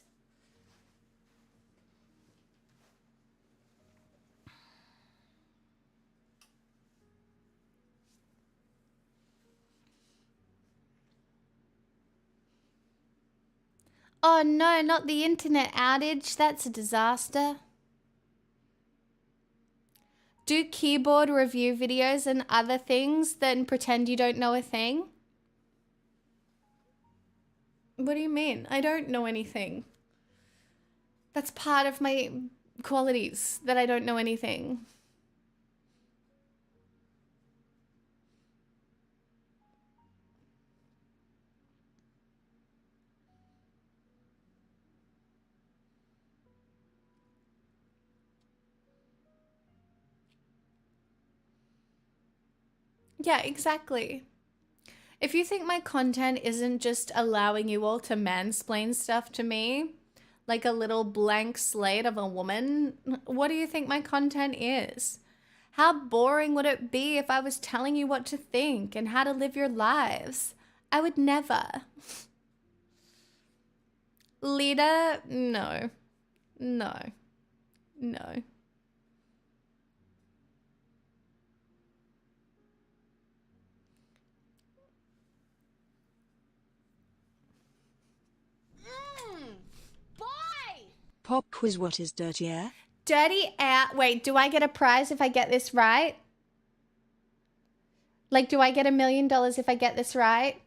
Oh no, not the internet outage. That's a disaster. Do keyboard review videos and other things, then pretend you don't know a thing? What do you mean? I don't know anything. That's part of my qualities, that I don't know anything. Yeah, exactly. If you think my content isn't just allowing you all to mansplain stuff to me, like a little blank slate of a woman, what do you think my content is? How boring would it be if I was telling you what to think and how to live your lives? I would never. Leader? No. No. No. Pop quiz. What is dirty air? Dirty air. Wait, do I get a prize if I get this right? Like, do I get $1 million if I get this right?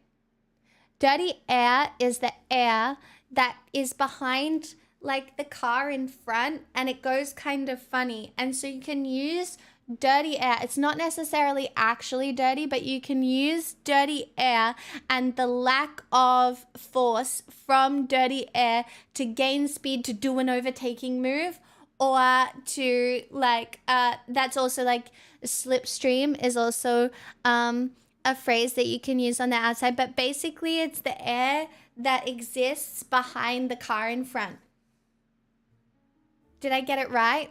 Dirty air is the air that is behind, like, the car in front, and it goes kind of funny. And so you can use dirty air. It's not necessarily actually dirty, but you can use dirty air and the lack of force from dirty air to gain speed to do an overtaking move, or to like that's also like slipstream is also a phrase that you can use on the outside, but basically it's the air that exists behind the car in front. Did I get it right?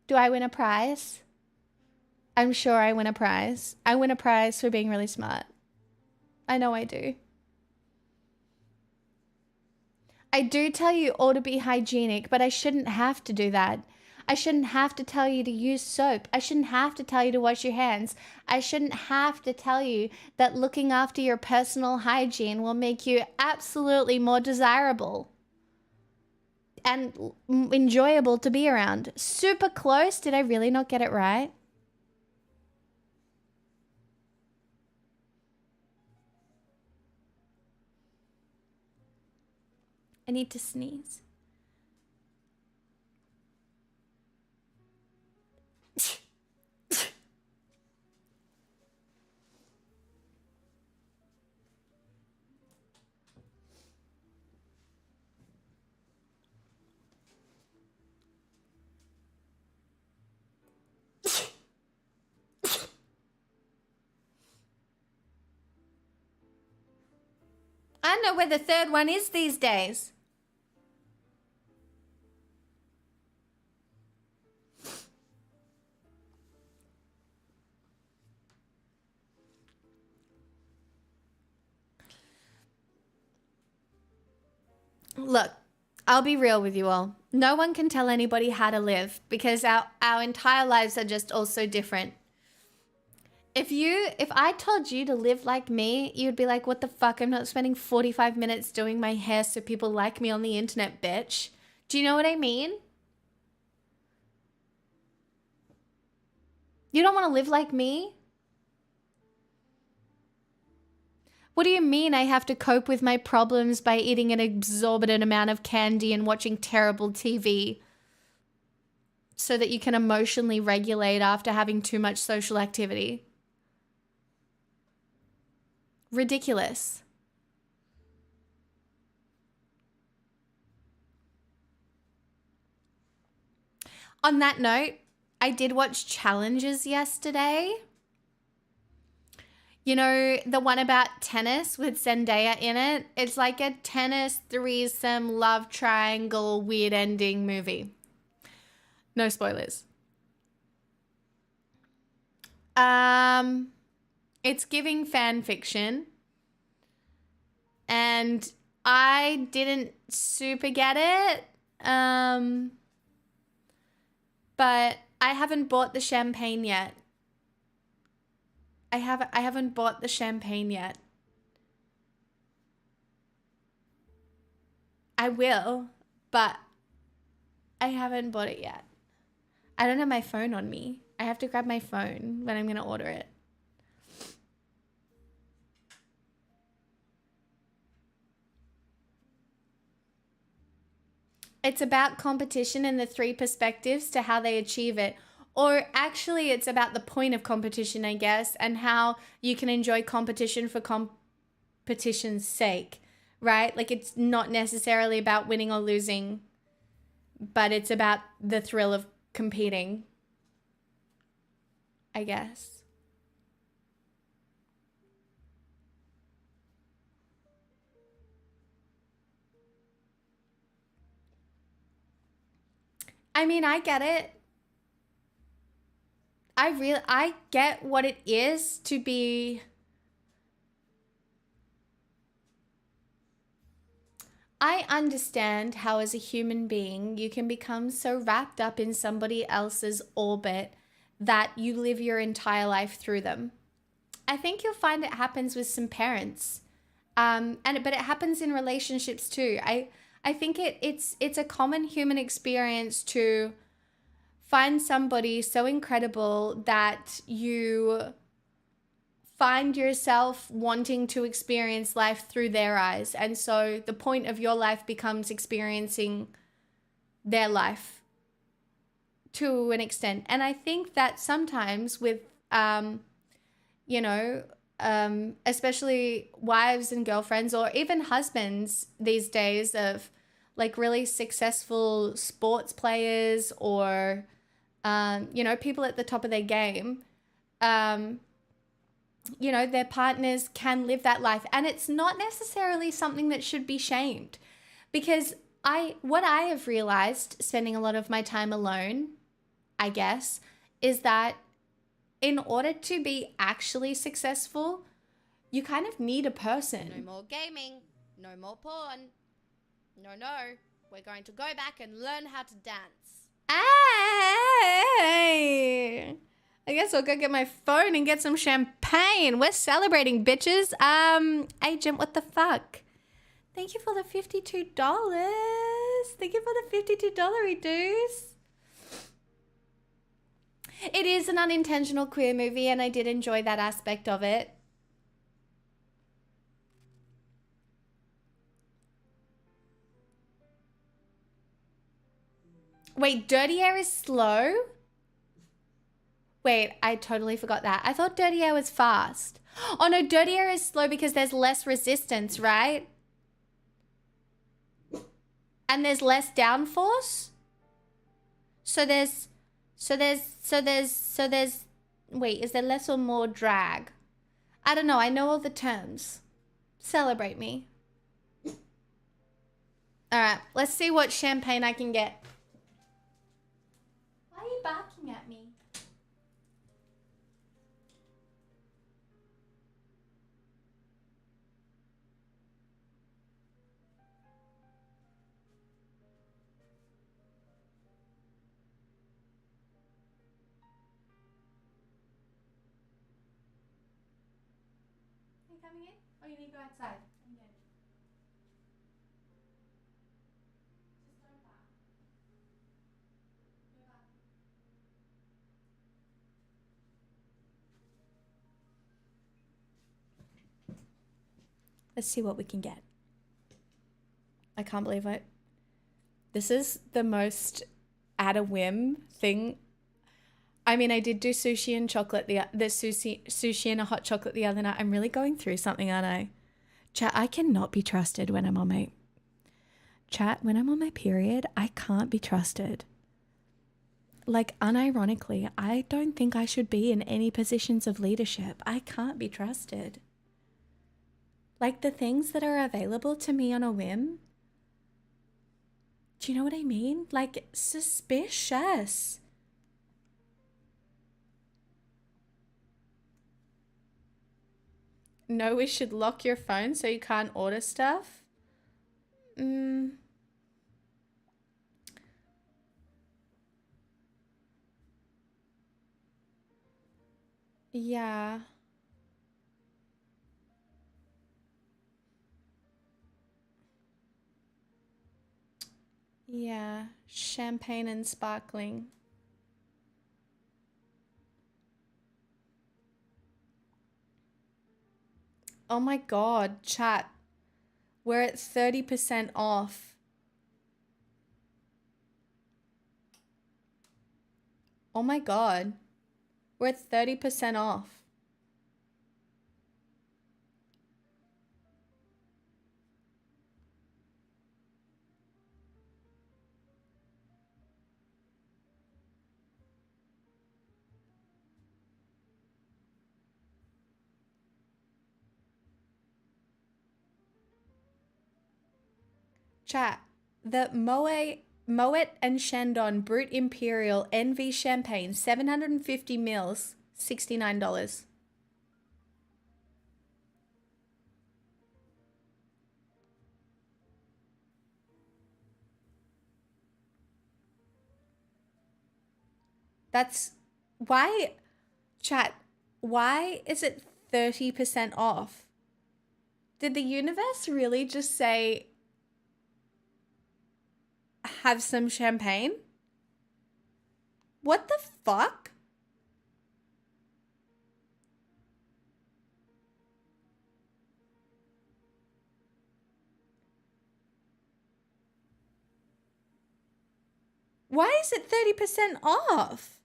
Do I win a prize? I'm sure I win a prize. I win a prize for being really smart. I know I do. I do tell you all to be hygienic, but I shouldn't have to do that. I shouldn't have to tell you to use soap. I shouldn't have to tell you to wash your hands. I shouldn't have to tell you that looking after your personal hygiene will make you absolutely more desirable and enjoyable to be around. Super close. Did I really not get it right? I need to sneeze. I don't know where the third one is these days. Look, I'll be real with you all. No one can tell anybody how to live because our entire lives are just all so different. If I told you to live like me, you'd be like, what the fuck? I'm not spending 45 minutes doing my hair so people like me on the internet, bitch. Do you know what I mean? You don't want to live like me? What do you mean I have to cope with my problems by eating an exorbitant amount of candy and watching terrible TV so that you can emotionally regulate after having too much social activity? Ridiculous. On that note, I did watch Challenges yesterday. You know, the one about tennis with Zendaya in it? It's like a tennis threesome love triangle weird ending movie. No spoilers. It's giving fan fiction. And I didn't super get it. But I haven't bought the champagne yet. I haven't bought the champagne yet. I will, but I haven't bought it yet. I don't have my phone on me. I have to grab my phone when I'm going to order it. It's about competition and the three perspectives to how they achieve it. Or actually, it's about the point of competition, I guess, and how you can enjoy competition for competition's sake, right? Like, it's not necessarily about winning or losing, but it's about the thrill of competing, I guess. I mean, I get it. I get what it is to be. I understand how as a human being you can become so wrapped up in somebody else's orbit that you live your entire life through them. I think you'll find it happens with some parents. But it happens in relationships too. I think it's a common human experience to find somebody so incredible that you find yourself wanting to experience life through their eyes. And so the point of your life becomes experiencing their life to an extent. And I think that sometimes with, especially wives and girlfriends or even husbands these days of like really successful sports players or, you know, people at the top of their game, you know, their partners can live that life. And it's not necessarily something that should be shamed, because what I have realized spending a lot of my time alone, I guess, is that in order to be actually successful, you kind of need a person. No more gaming, no more porn. No, we're going to go back and learn how to dance. Hey, I guess I'll go get my phone and get some champagne. We're celebrating, bitches. Agent, what the fuck? Thank you for the $52. Thank you for the $52 dues. It is an unintentional queer movie, and I did enjoy that aspect of it. Wait, Dirty Air is slow? Wait, I totally forgot that. I thought Dirty Air was fast. Oh no, Dirty Air is slow because there's less resistance, right? And there's less downforce? Wait, is there less or more drag? I don't know, I know all the terms. Celebrate me. Alright, let's see what champagne I can get. Why are you barking at me? Are you coming in? Or you need to go outside? Let's see what we can get. I can't believe it. This is the most at a whim thing. I mean, I did do sushi and chocolate, the sushi and a hot chocolate the other night. I'm really going through something, aren't I? Chat, I cannot be trusted when I'm on my... Chat, when I'm on my period, I can't be trusted. Like, unironically, I don't think I should be in any positions of leadership. I can't be trusted. Like, the things that are available to me on a whim, do you know what I mean? Like, suspicious. No, we should lock your phone so you can't order stuff. Yeah. Yeah, champagne and sparkling. Oh my God, chat. We're at 30% off. Oh my God. We're at 30% off. Chat, the Moet and Chandon Brut Imperial NV Champagne, 750 mils, $69. That's why, chat, why is it 30% off? Did the universe really just say, have some champagne? What the fuck? Why is it 30% off?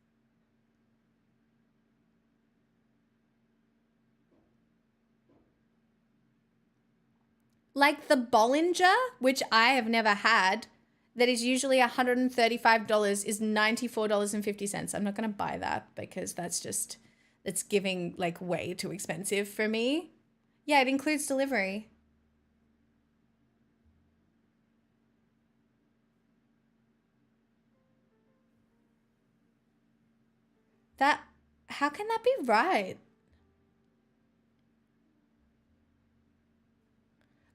Like the Bollinger, which I have never had, that is usually $135 is $94.50. I'm not going to buy that because it's giving like way too expensive for me. Yeah, it includes delivery. How can that be right?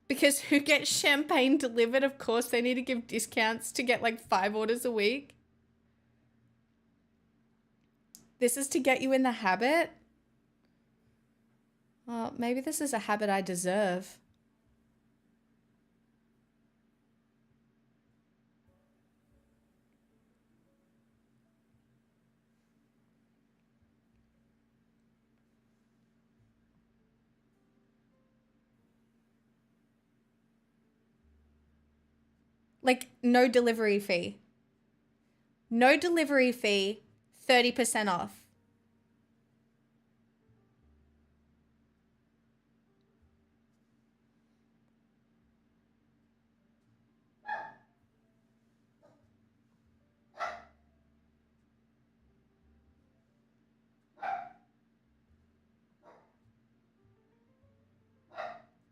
Because who gets champagne delivered? Of course, they need to give discounts to get like 5 orders a week. This is to get you in the habit. Well, maybe this is a habit I deserve. Like, no delivery fee. No delivery fee, 30% off.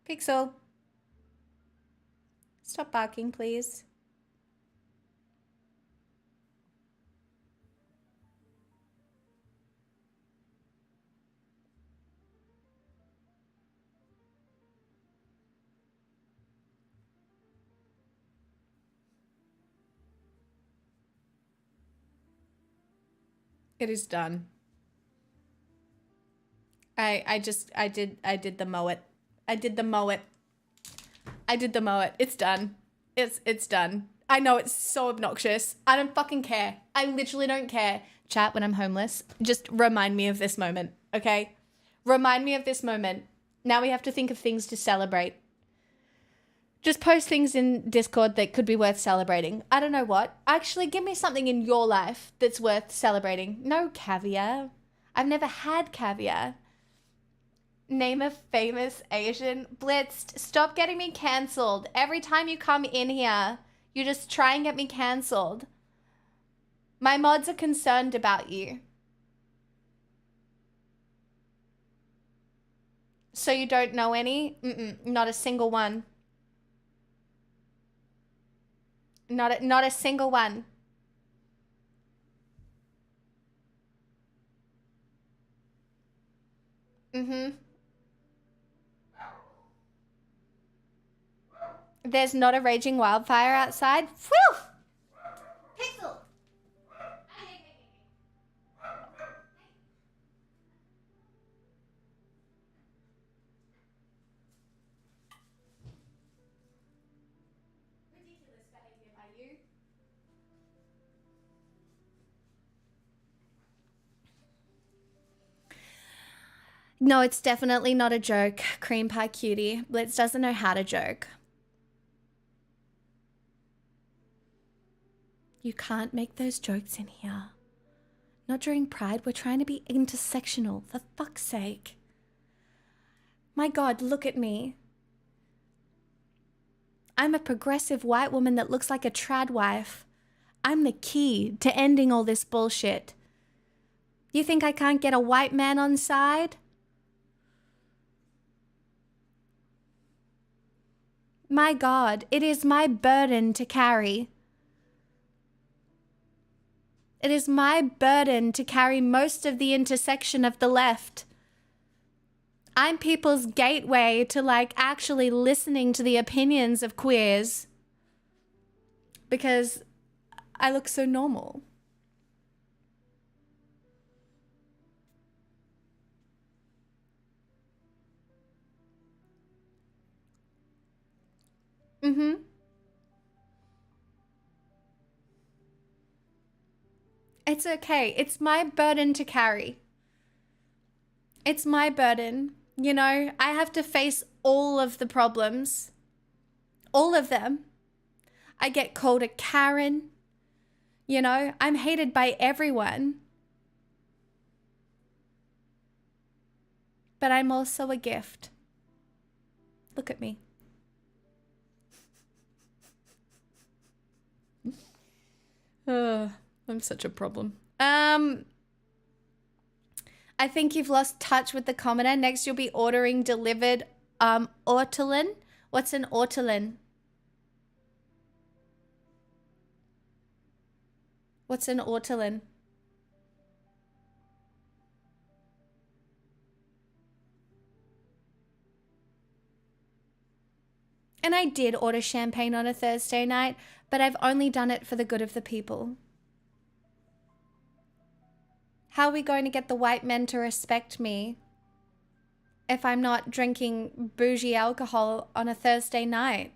Pixel. Stop barking, please. It is done. I did the mow it. I did the mow it. It's done. It's done. I know it's so obnoxious. I don't fucking care. I literally don't care. Chat, when I'm homeless, just remind me of this moment, okay? Remind me of this moment. Now we have to think of things to celebrate. Just post things in Discord that could be worth celebrating. I don't know what. Actually, give me something in your life that's worth celebrating. No caviar. I've never had caviar. Name a famous Asian. Blitzed, stop getting me cancelled. Every time you come in here, you just try and get me cancelled. My mods are concerned about you. So you don't know any? Not a single one. Not a single one. There's not a raging wildfire outside. Phew! Pixel! Ridiculous behavior by you. No, it's definitely not a joke. Cream pie cutie. Blitz doesn't know how to joke. You can't make those jokes in here. Not during Pride. We're trying to be intersectional, for fuck's sake. My God, look at me. I'm a progressive white woman that looks like a trad wife. I'm the key to ending all this bullshit. You think I can't get a white man on side? My God, it is my burden to carry. It is my burden to carry most of the intersection of the left. I'm people's gateway to like actually listening to the opinions of queers because I look so normal. It's okay. It's my burden to carry. It's my burden. You know, I have to face all of the problems. All of them. I get called a Karen. You know, I'm hated by everyone. But I'm also a gift. Look at me. I'm such a problem. I think you've lost touch with the commoner. Next, you'll be ordering delivered ortolan. What's an ortolan? What's an ortolan? And I did order champagne on a Thursday night, but I've only done it for the good of the people. How are we going to get the white men to respect me if I'm not drinking bougie alcohol on a Thursday night?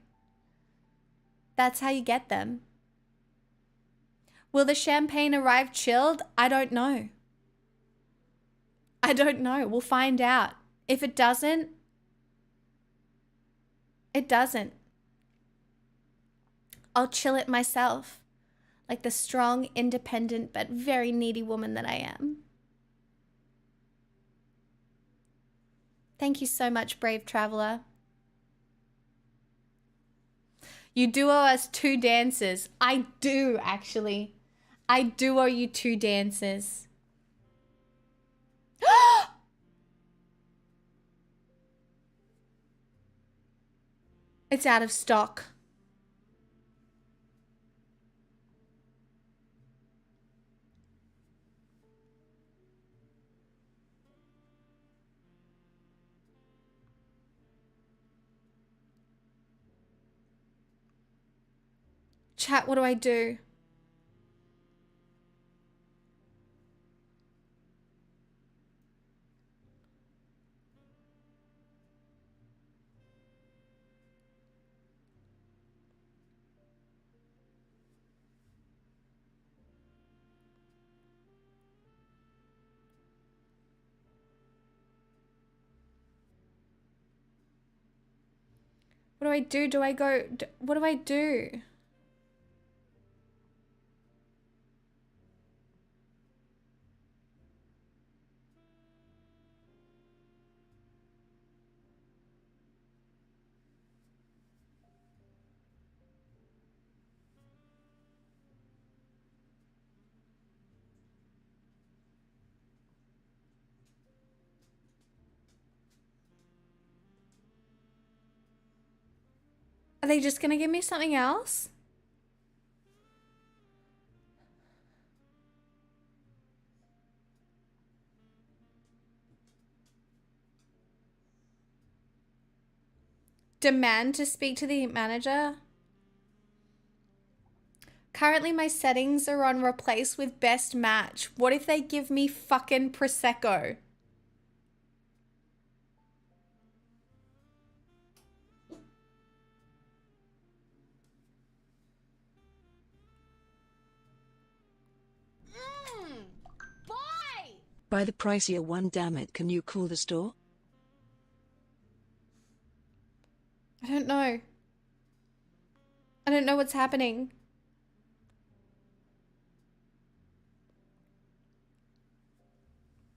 That's how you get them. Will the champagne arrive chilled? I don't know. I don't know. We'll find out. If it doesn't, it doesn't. I'll chill it myself, like the strong, independent, but very needy woman that I am. Thank you so much, brave traveler. You do owe us 2 dances. I do, actually. I do owe you 2 dances. It's out of stock. Chat, what do I do? What do I do? Do I go? What do I do? Are they just gonna give me something else? Demand to speak to the manager? Currently my settings are on replace with best match. What if they give me fucking Prosecco? Buy the pricier one, damn it. Can you call the store? I don't know. I don't know what's happening.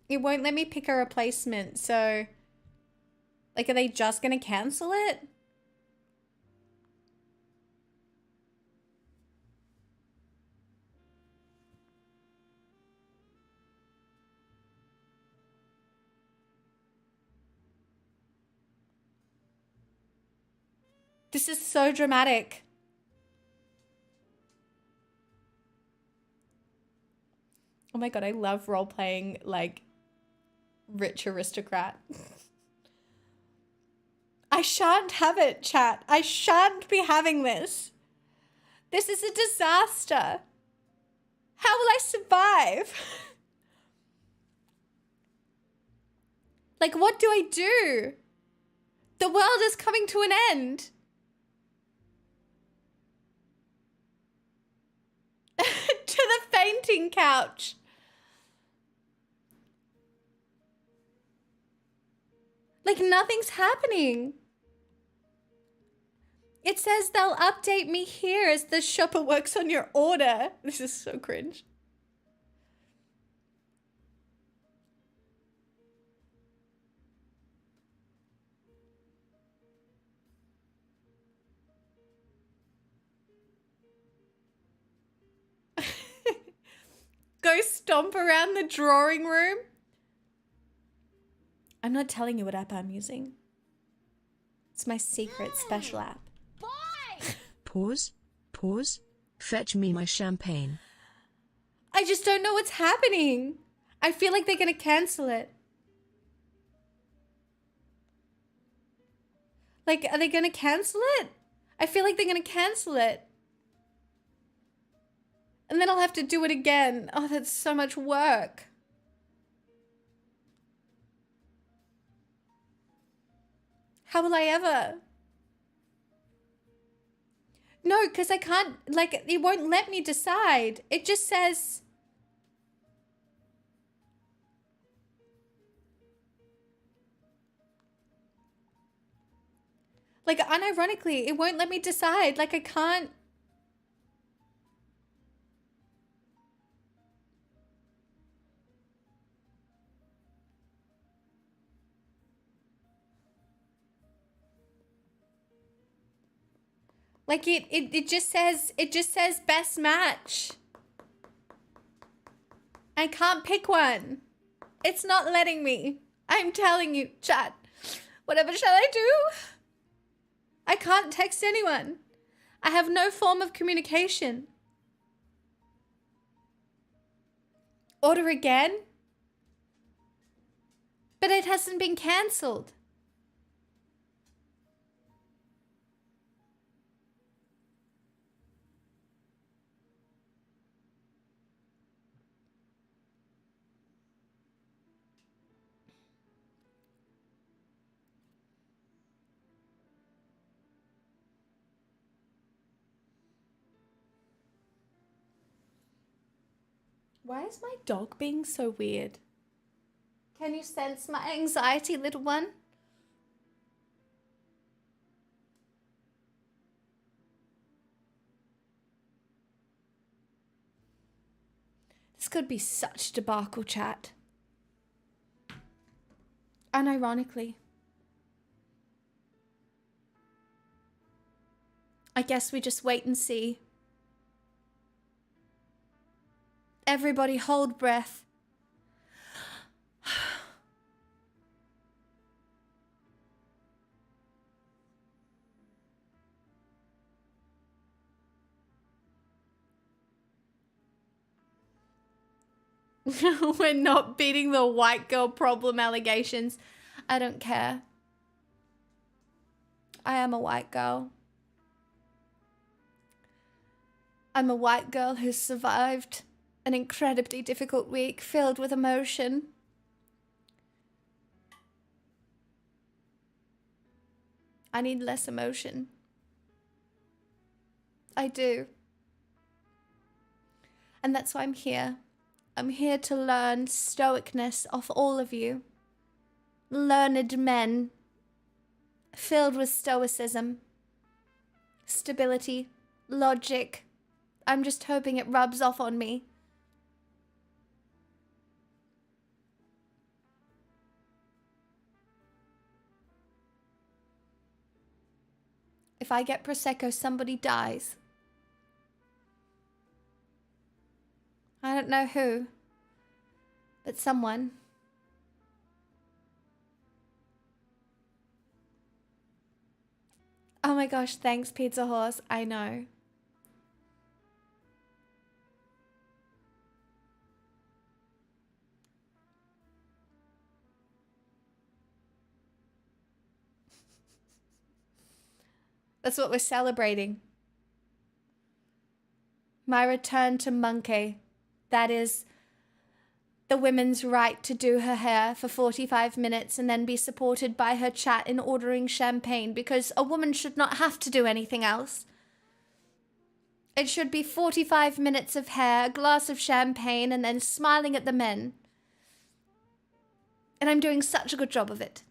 It won't let me pick a replacement, so... Like, are they just gonna cancel it? This is so dramatic. Oh my god, I love role-playing, like, rich aristocrat. I shan't have it, chat. I shan't be having this. This is a disaster. How will I survive? Like, what do I do? The world is coming to an end. To the fainting couch. Like, nothing's happening. It says they'll update me here as the shopper works on your order. This is so cringe. go stomp around the drawing room. I'm not telling you what app I'm using. It's my secret special app. Pause. Fetch me my champagne. I just don't know what's happening. I feel like they're going to cancel it. Like, are they going to cancel it? I feel like they're going to cancel it. And then I'll have to do it again. Oh, that's so much work. How will I ever? No, because I can't, like, it won't let me decide. It just says... Like, unironically, it won't let me decide. Like, I can't... Like, it just says best match. I can't pick one. It's not letting me. I'm telling you, chat. Whatever shall I do? I can't text anyone. I have no form of communication. Order again? But it hasn't been cancelled. Why is my dog being so weird? Can you sense my anxiety, little one? This could be such debacle, chat. Unironically. I guess we just wait and see. Everybody hold breath. We're not beating the white girl problem allegations. I don't care. I am a white girl. I'm a white girl who's survived an incredibly difficult week filled with emotion. I need less emotion. I do. And that's why I'm here. I'm here to learn stoicness off all of you. Learned men, filled with stoicism, stability, logic. I'm just hoping it rubs off on me. If I get Prosecco, somebody dies. I don't know who, but someone. Oh my gosh, thanks, Pizza Horse. I know. That's what we're celebrating. My return to Monkey. That is the women's right to do her hair for 45 minutes and then be supported by her chat in ordering champagne, because a woman should not have to do anything else. It should be 45 minutes of hair, a glass of champagne, and then smiling at the men. And I'm doing such a good job of it.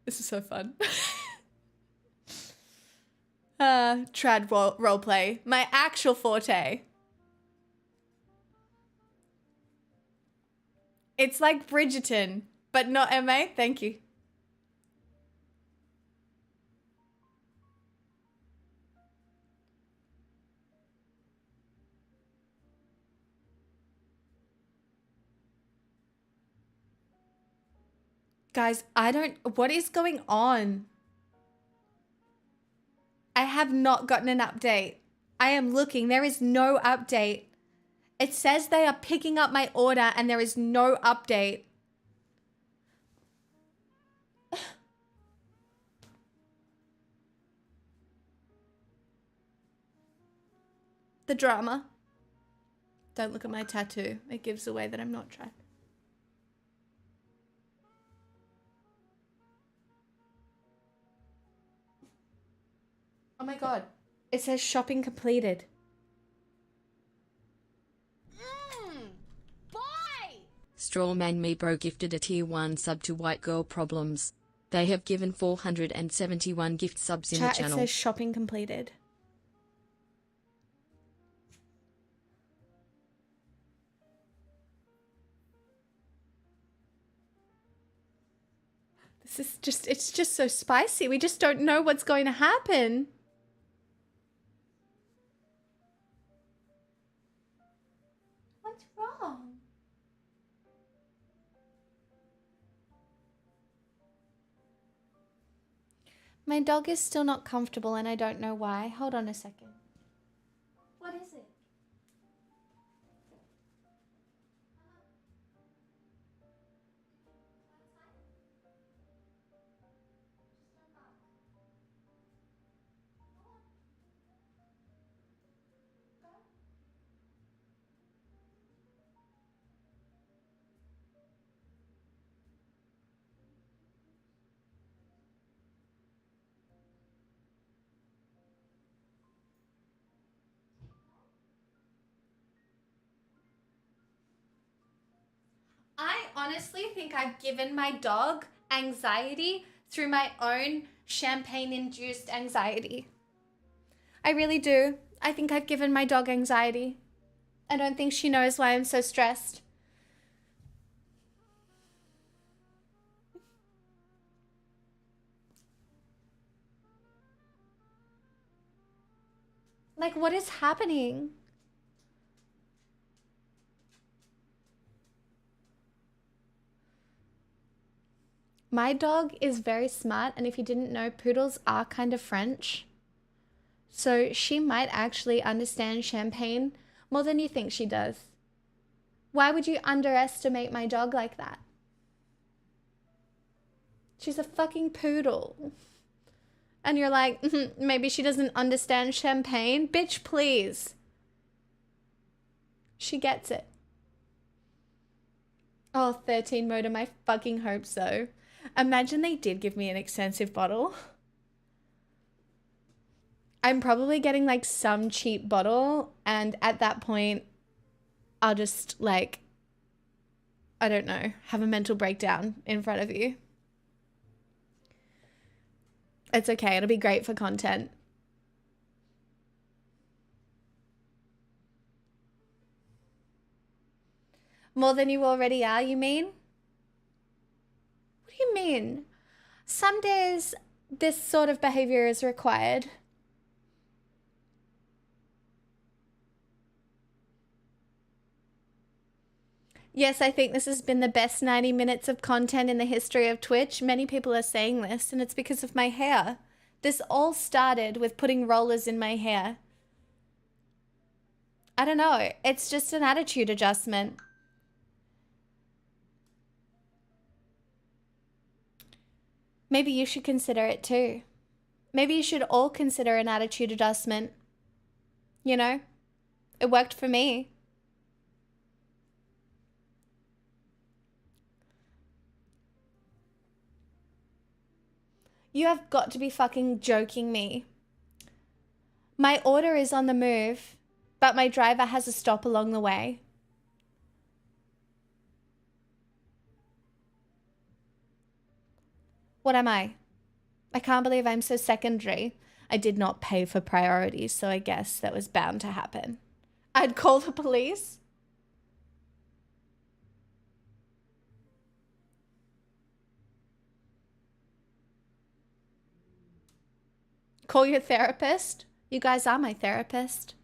This is so fun. Trad roleplay. My actual forte. It's like Bridgerton, but not MA. Thank you. Guys, what is going on? I have not gotten an update. I am looking. There is no update. It says they are picking up my order and there is no update. The drama. Don't look at my tattoo. It gives away that I'm not trapped. Oh my god. It says shopping completed. Boy! Strawman Mebro gifted a tier 1 sub to White Girl Problems. They have given 471 gift subs in the Chat, it channel. says shopping completed. It's just so spicy. We just don't know what's going to happen. What's wrong? My dog is still not comfortable and I don't know why. Hold on a second. What is it? I honestly think I've given my dog anxiety through my own champagne-induced anxiety. I really do. I think I've given my dog anxiety. I don't think she knows why I'm so stressed. Like, what is happening? My dog is very smart, and if you didn't know, poodles are kind of French. So she might actually understand champagne more than you think she does. Why would you underestimate my dog like that? She's a fucking poodle. And you're like, maybe she doesn't understand champagne? Bitch, please. She gets it. Oh, 13 modem, I fucking hope so. Imagine they did give me an expensive bottle. I'm probably getting like some cheap bottle, and at that point, I'll just like, I don't know, have a mental breakdown in front of you. It's okay, it'll be great for content. More than you already are, you mean? What do you mean? Some days this sort of behavior is required. Yes, I think this has been the best 90 minutes of content in the history of Twitch. Many people are saying this, and it's because of my hair. This all started with putting rollers in my hair. I don't know. It's just an attitude adjustment. Maybe you should consider it too. Maybe you should all consider an attitude adjustment. You know? It worked for me. You have got to be fucking joking me. My order is on the move, but my driver has a stop along the way. What am I? I can't believe I'm so secondary. I did not pay for priorities, so I guess that was bound to happen. I'd call the police. Call your therapist. You guys are my therapist.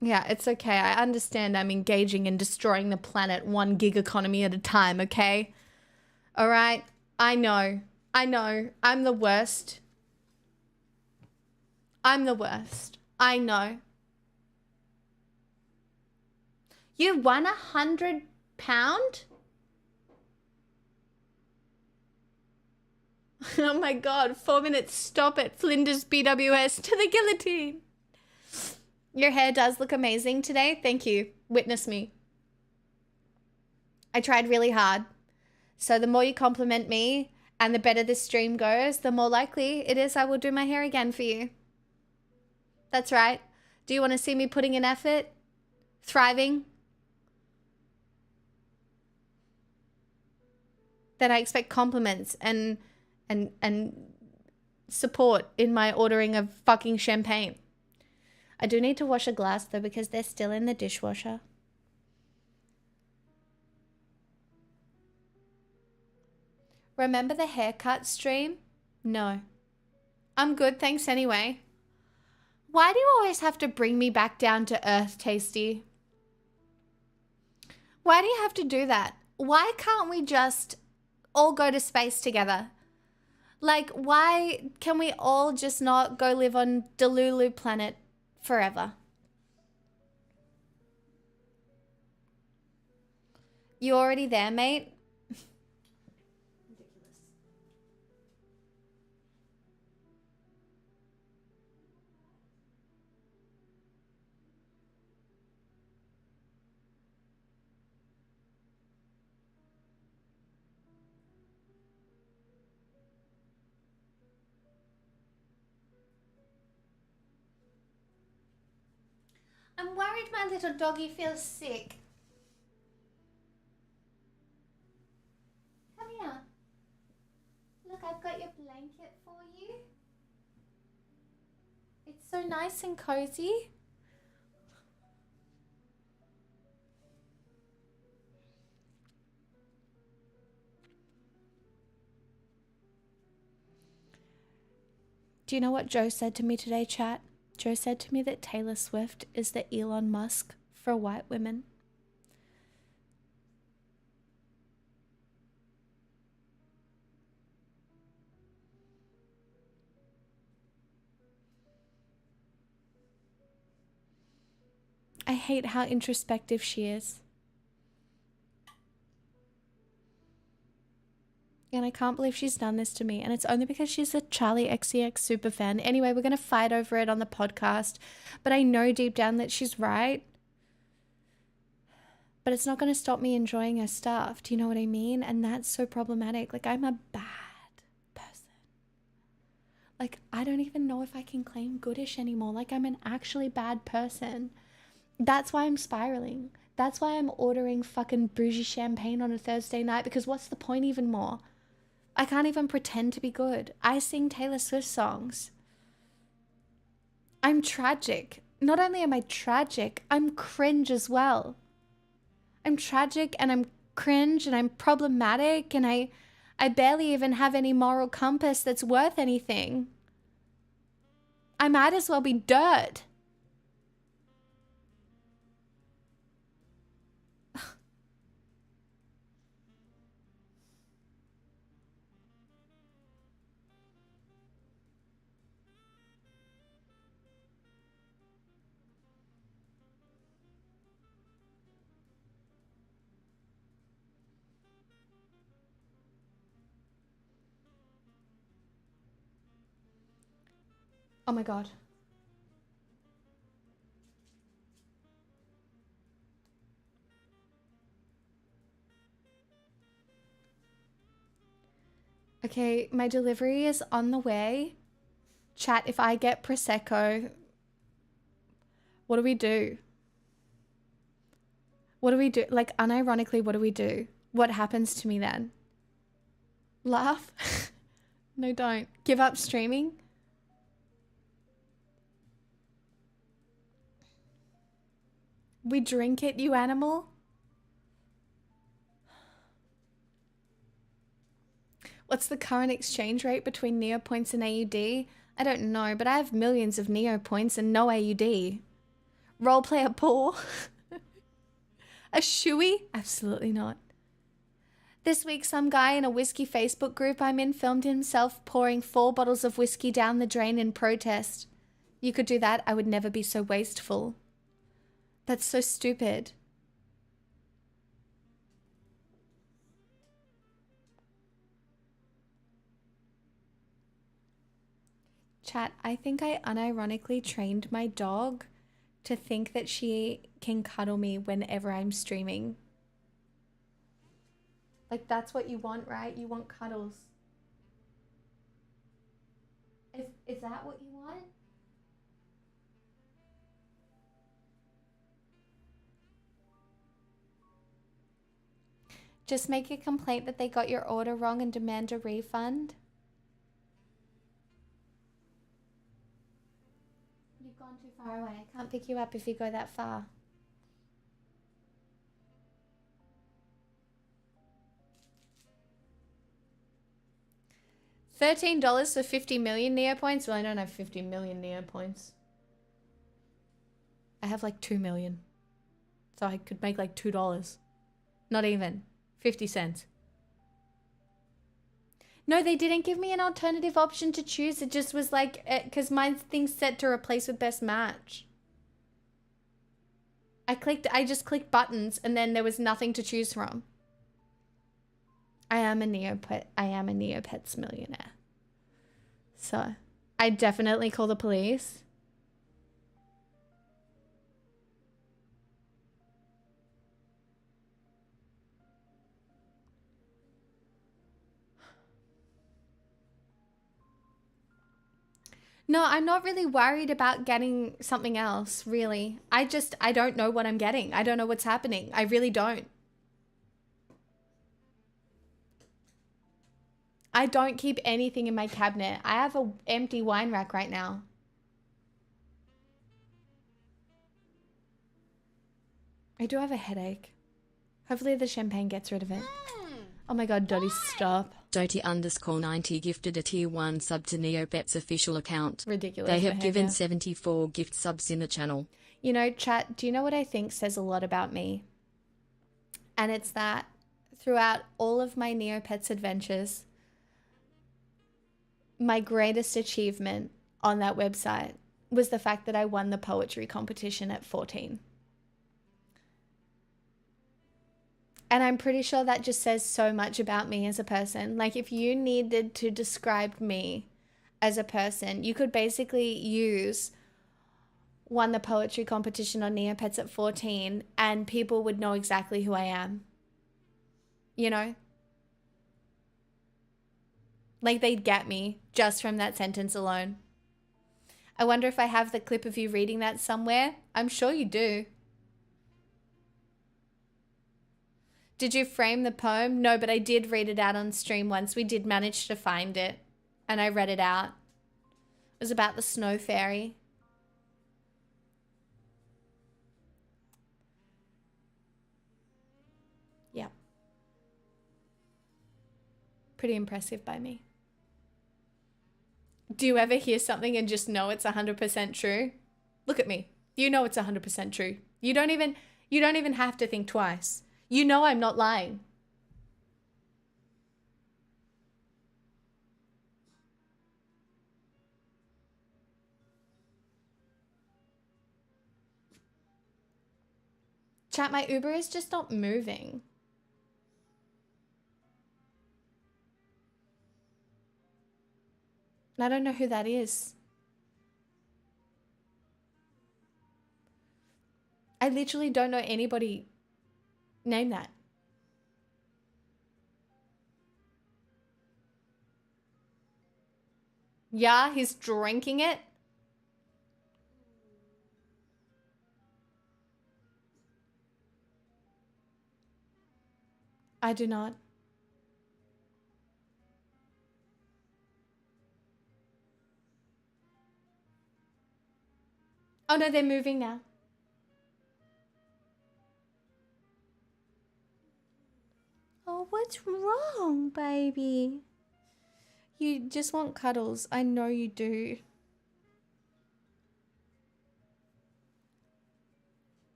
Yeah, it's okay. I understand I'm engaging in destroying the planet 1 gig economy at a time, okay? All right? I know. I'm the worst. I know. You won £100? Oh my god, 4 minutes, stop it. Flinders BWS to the guillotine. Your hair does look amazing today. Thank you. Witness me. I tried really hard. So the more you compliment me and the better this stream goes, the more likely it is I will do my hair again for you. That's right. Do you want to see me putting in effort? Thriving? Then I expect compliments and support in my ordering of fucking champagne. I do need to wash a glass though because they're still in the dishwasher. Remember the haircut stream? No. I'm good, thanks anyway. Why do you always have to bring me back down to earth, Tasty? Why do you have to do that? Why can't we just all go to space together? Like, why can we all just not go live on Delulu planet forever? You already there, mate? I'm worried my little doggy feels sick. Come here. Look, I've got your blanket for you. It's so nice and cozy. Do you know what Joe said to me today, chat? Joe said to me that Taylor Swift is the Elon Musk for white women. I hate how introspective she is. And I can't believe she's done this to me. And it's only because she's a Charlie XCX super fan. Anyway, we're going to fight over it on the podcast. But I know deep down that she's right. But it's not going to stop me enjoying her stuff. Do you know what I mean? And that's so problematic. Like, I'm a bad person. Like, I don't even know if I can claim goodish anymore. Like, I'm an actually bad person. That's why I'm spiraling. That's why I'm ordering fucking bougie champagne on a Thursday night. Because what's the point even more? I can't even pretend to be good. I sing Taylor Swift songs. I'm tragic. Not only am I tragic, I'm cringe as well. I'm tragic and I'm cringe and I'm problematic and I barely even have any moral compass that's worth anything. I might as well be dirt. Oh my God. Okay, my delivery is on the way. Chat, if I get Prosecco, what do we do? What do we do? Like, unironically, what do we do? What happens to me then? Laugh? No, don't. Give up streaming? We drink it, you animal? What's the current exchange rate between Neo points and AUD? I don't know, but I have millions of Neo points and no AUD. Role play a paw. A shoey? Absolutely not. This week, some guy in a whiskey Facebook group I'm in filmed himself pouring 4 bottles of whiskey down the drain in protest. You could do that. I would never be so wasteful. That's so stupid. Chat, I think I unironically trained my dog to think that she can cuddle me whenever I'm streaming. Like, that's what you want, right? You want cuddles. Is that what you want? Just make a complaint that they got your order wrong and demand a refund. You've gone too far away. I can't pick you up if you go that far. $13 for 50 million Neo points? Well, I don't have 50 million Neo points. I have like 2 million. So I could make like $2. Not even. 50 cents. No, they didn't give me an alternative option to choose. It just was like, because my thing's set to replace with best match. I just clicked buttons and then there was nothing to choose from. I am a Neopets millionaire. So, I definitely call the police. No, I'm not really worried about getting something else, really. I don't know what I'm getting. I don't know what's happening. I really don't. I don't keep anything in my cabinet. I have an empty wine rack right now. I do have a headache. Hopefully the champagne gets rid of it. Oh my god, Dottie, stop. Doty_90 gifted a tier 1 sub to Neopets official account. Ridiculous They have behavior. given 74 gift subs in the channel. You know, chat, do you know what I think says a lot about me? And it's that throughout all of my Neopets adventures, my greatest achievement on that website was the fact that I won the poetry competition at 14. And I'm pretty sure that just says so much about me as a person. Like, if you needed to describe me as a person, you could basically use won the poetry competition on Neopets at 14 and people would know exactly who I am. You know? Like, they'd get me just from that sentence alone. I wonder if I have the clip of you reading that somewhere. I'm sure you do. Did you frame the poem? No, but I did read it out on stream once. We did manage to find it. And I read it out. It was about the snow fairy. Yeah. Pretty impressive by me. Do you ever hear something and just know it's 100% true? Look at me. You know it's 100% true. You don't even have to think twice. You know I'm not lying. Chat, my Uber is just not moving. I don't know who that is. I literally don't know anybody named that. Yeah, he's drinking it. I do not. Oh no, they're moving now. Oh, what's wrong, baby? You just want cuddles. I know you do.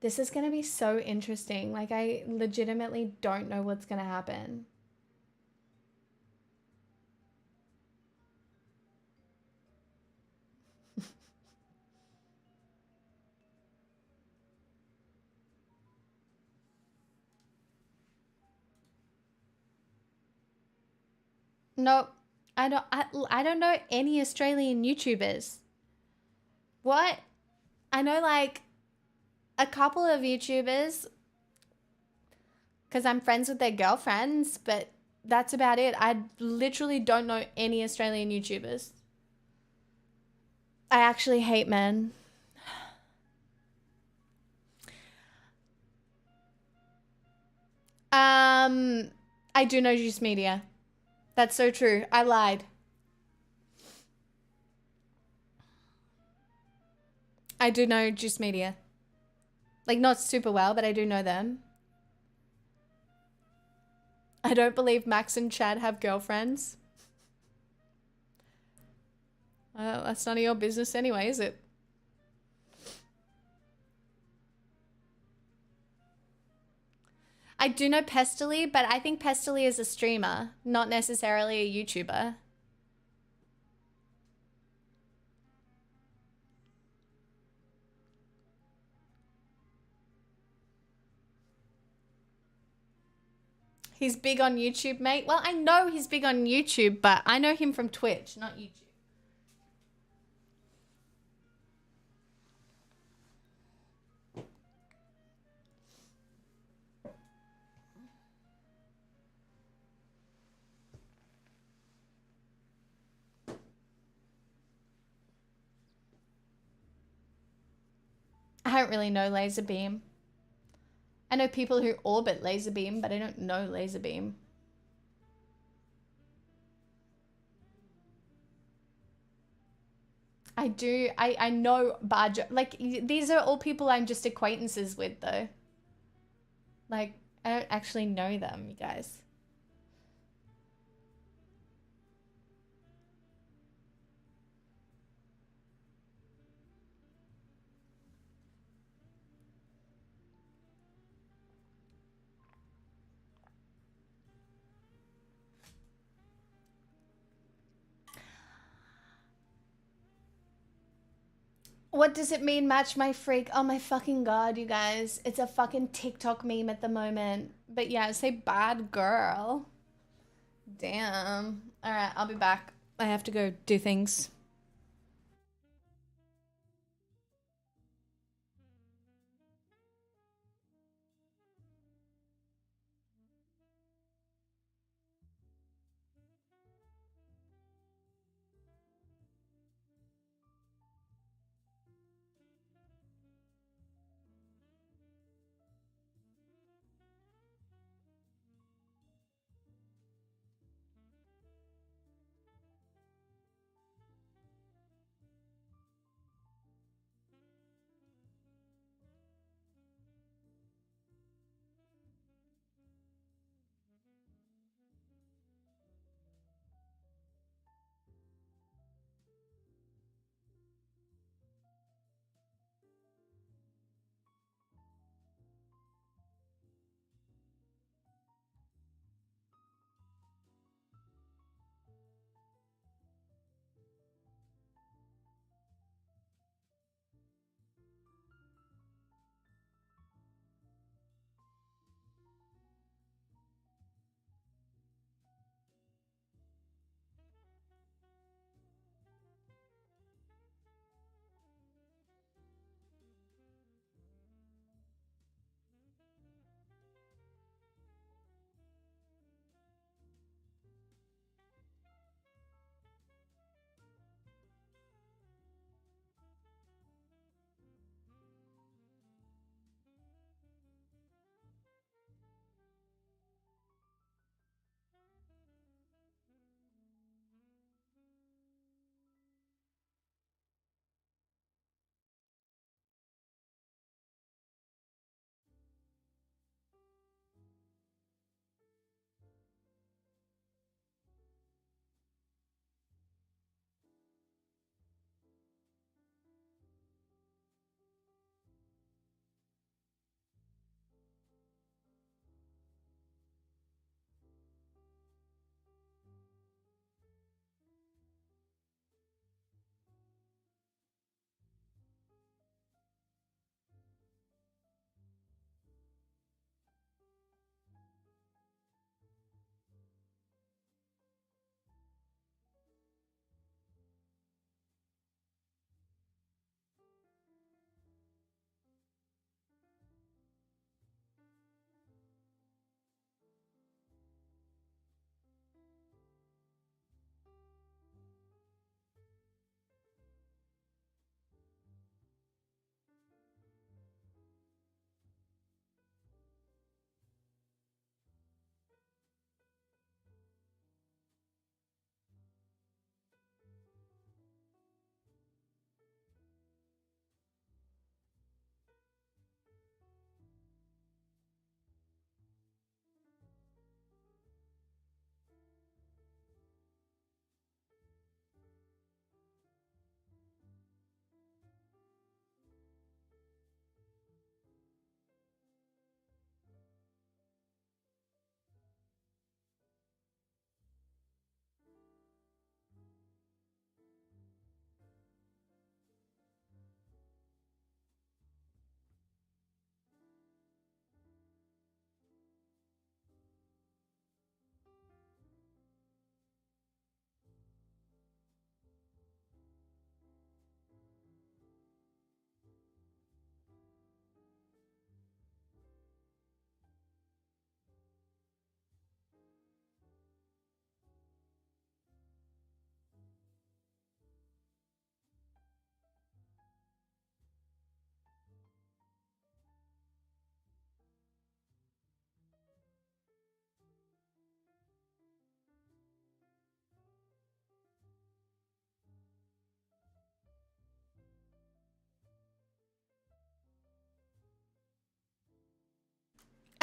This is going to be so interesting. Like, I legitimately don't know what's going to happen. Nope. I don't know any Australian YouTubers. What? I know like a couple of YouTubers because I'm friends with their girlfriends, but that's about it. I literally don't know any Australian YouTubers. I actually hate men. I do know Juice Media. That's so true. I lied. I do know Juice Media. Like, not super well, but I do know them. I don't believe Max and Chad have girlfriends. That's none of your business anyway, is it? I do know Pestily, but I think Pestily is a streamer, not necessarily a YouTuber. He's big on YouTube, mate. Well, I know he's big on YouTube, but I know him from Twitch, not YouTube. I don't really know Laserbeam. I know people who orbit Laserbeam, but I don't know Laserbeam. I do. I know Barjo. Like, these are all people I'm just acquaintances with, though. Like, I don't actually know them, you guys. What does it mean, match my freak? Oh my fucking god, you guys. It's a fucking TikTok meme at the moment. But yeah, say bad girl. Damn. Alright, I'll be back. I have to go do things.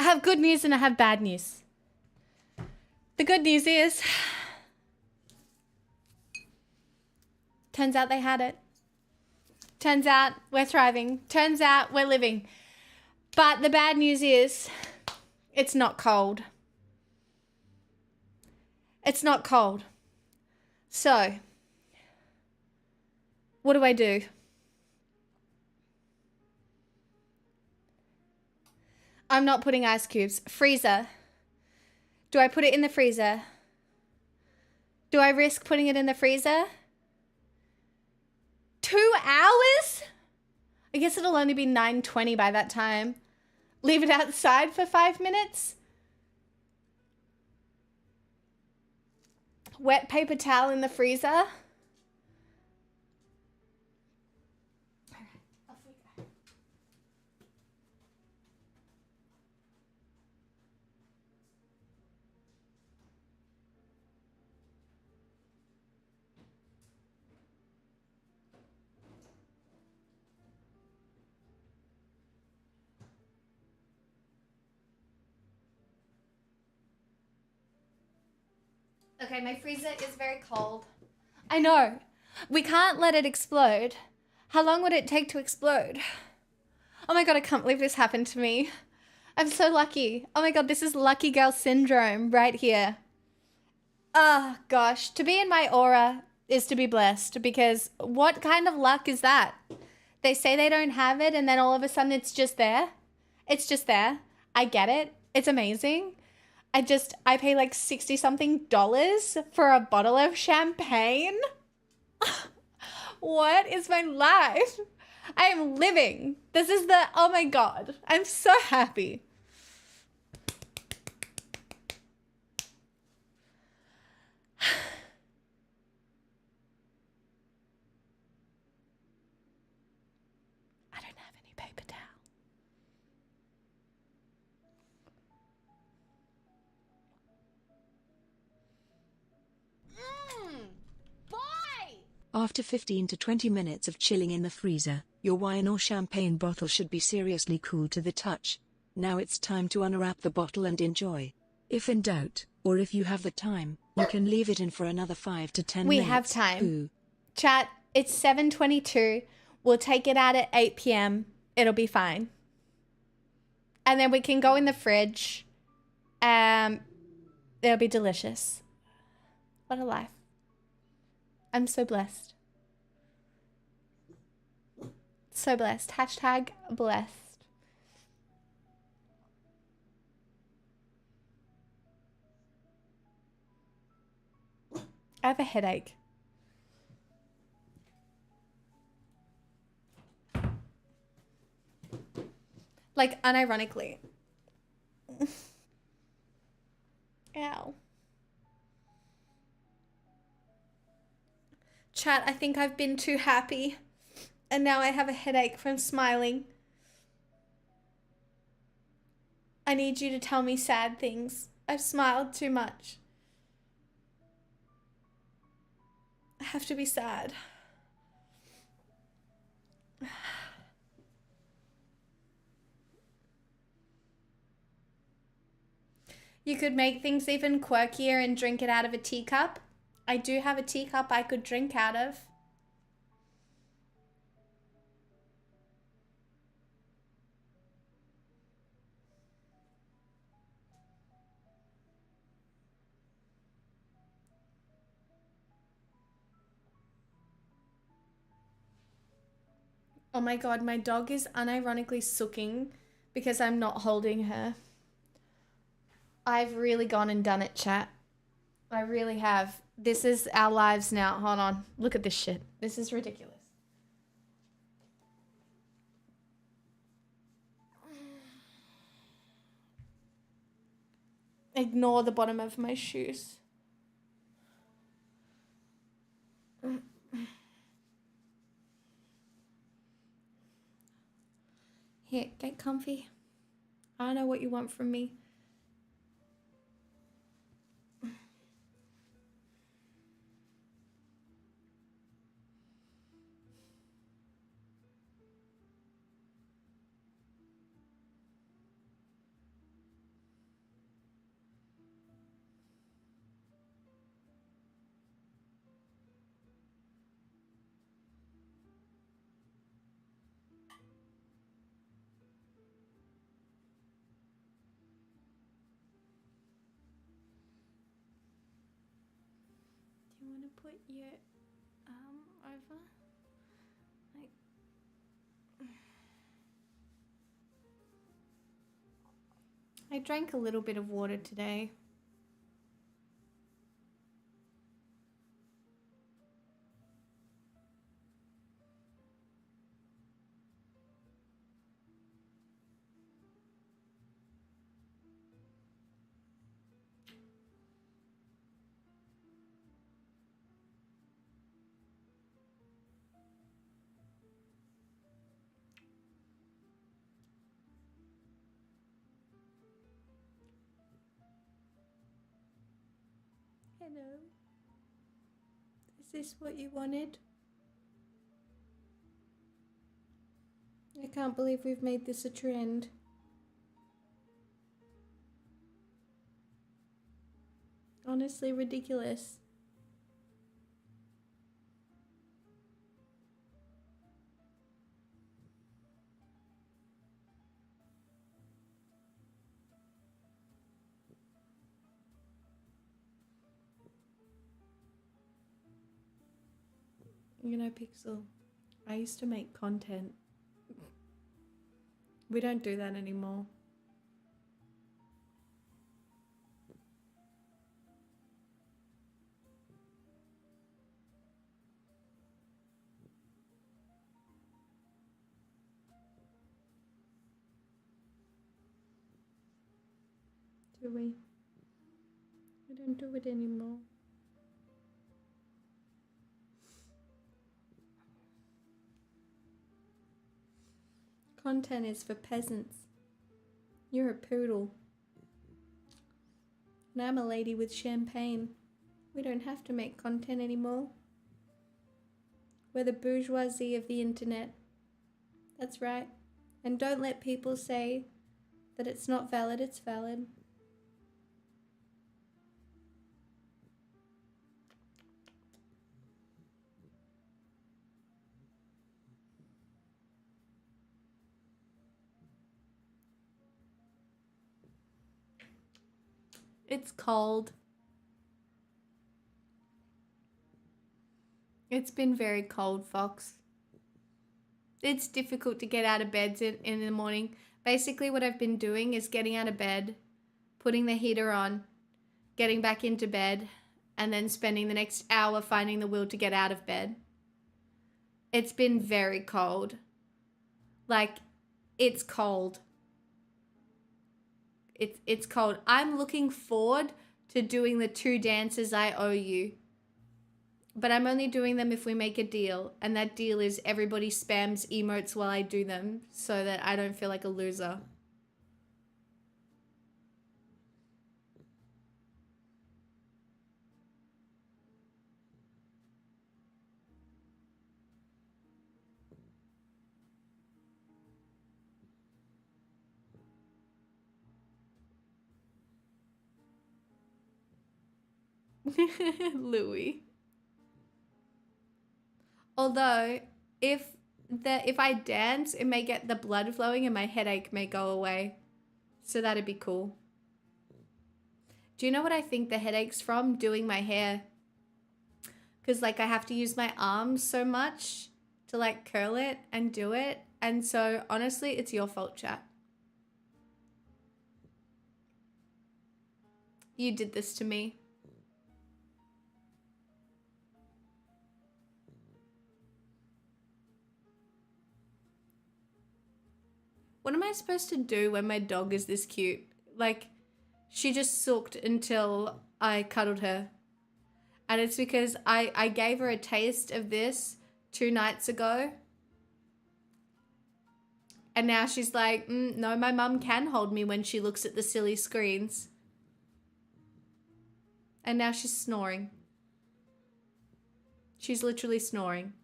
I have good news and I have bad news. The good news is, turns out they had it. Turns out we're thriving. Turns out we're living. But the bad news is, it's not cold. It's not cold. So, what do I do? I'm not putting ice cubes. Freezer. Do I put it in the freezer? Do I risk putting it in the freezer? 2 hours? I guess it'll only be 9:20 by that time. Leave it outside for 5 minutes? Wet paper towel in the freezer? Okay, my freezer is very cold. I know. We can't let it explode. How long would it take to explode? Oh my god, I can't believe this happened to me. I'm so lucky. Oh my god, this is lucky girl syndrome right here. Oh gosh, to be in my aura is to be blessed, because what kind of luck is that? They say they don't have it and then all of a sudden it's just there. It's just there. I get it. It's amazing. I pay like $60 something for a bottle of champagne. What is my life? I am living. This is oh my god. I'm so happy. I don't have any paper towel. After 15 to 20 minutes of chilling in the freezer, your wine or champagne bottle should be seriously cool to the touch. Now it's time to unwrap the bottle and enjoy. If in doubt, or if you have the time, you can leave it in for another 5 to 10 minutes. We have time. Ooh. Chat, it's 7:22. We'll take it out at 8 p.m. It'll be fine. And then we can go in the fridge. It'll be delicious. What a life. I'm so blessed. So blessed. Hashtag blessed. I have a headache. Like, unironically. Ow. Chat, I think I've been too happy. And now I have a headache from smiling. I need you to tell me sad things. I've smiled too much. I have to be sad. You could make things even quirkier and drink it out of a teacup. I do have a teacup I could drink out of. Oh my god, my dog is unironically sooking because I'm not holding her. I've really gone and done it, chat. I really have. This is our lives now. Hold on. Look at this shit. This is ridiculous. Ignore the bottom of my shoes. Here, get comfy. I don't know what you want from me. put your arm over? Like, I drank a little bit of water today. Hello. Is this what you wanted? I can't believe we've made this a trend. Honestly, ridiculous. You know, Pixel, I used to make content. We don't do that anymore. Do we? We don't do it anymore. Content is for peasants. You're a poodle. And I'm a lady with champagne. We don't have to make content anymore. We're the bourgeoisie of the internet. That's right. And don't let people say that it's not valid, it's valid. It's cold. It's been very cold, Fox. It's difficult to get out of bed in the morning. Basically, what I've been doing is getting out of bed, putting the heater on, getting back into bed, and then spending the next hour finding the will to get out of bed. It's been very cold. Like, it's cold. It's cold. I'm looking forward to doing the 2 dances I owe you. But I'm only doing them if we make a deal. And that deal is everybody spams emotes while I do them so that I don't feel like a loser. Louis. Although, if I dance, it may get the blood flowing and my headache may go away. So that'd be cool. Do you know what I think the headache's from? Doing my hair. Because, like, I have to use my arms so much to, like, curl it and do it. And so, honestly, it's your fault, chat. You did this to me. What am I supposed to do when my dog is this cute? Like, she just sulked until I cuddled her. And it's because I gave her a taste of this 2 nights ago. And now she's like, no, my mum can hold me when she looks at the silly screens. And now she's snoring. She's literally snoring.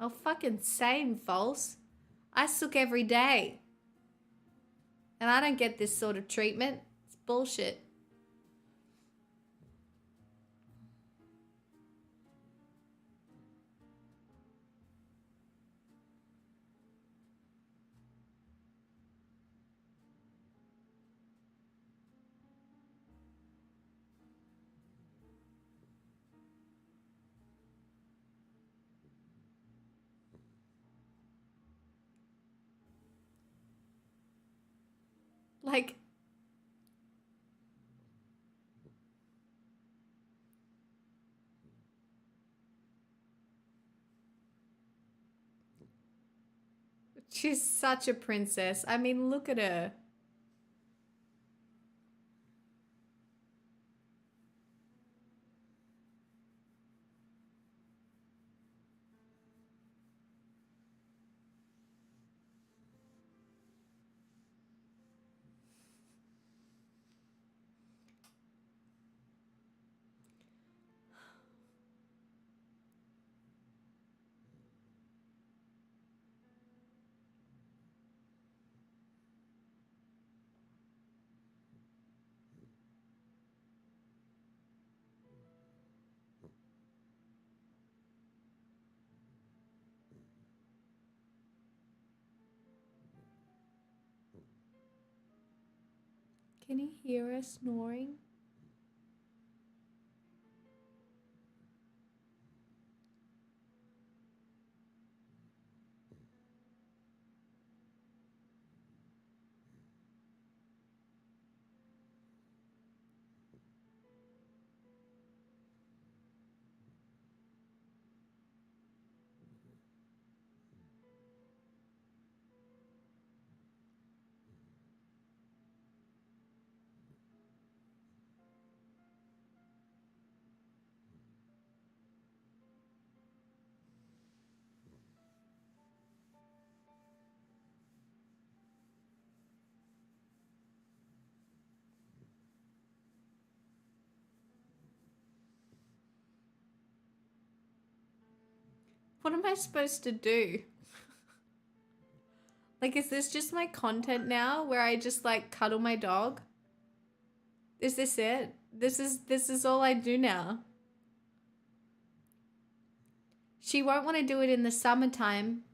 Oh, fucking same, false. I sook every day. And I don't get this sort of treatment. It's bullshit. Like, she's such a princess. I mean, look at her. Can you hear her snoring? What am I supposed to do? Like, is this just my content now where I just like cuddle my dog? Is this it? This is all I do now. She won't want to do it in the summertime.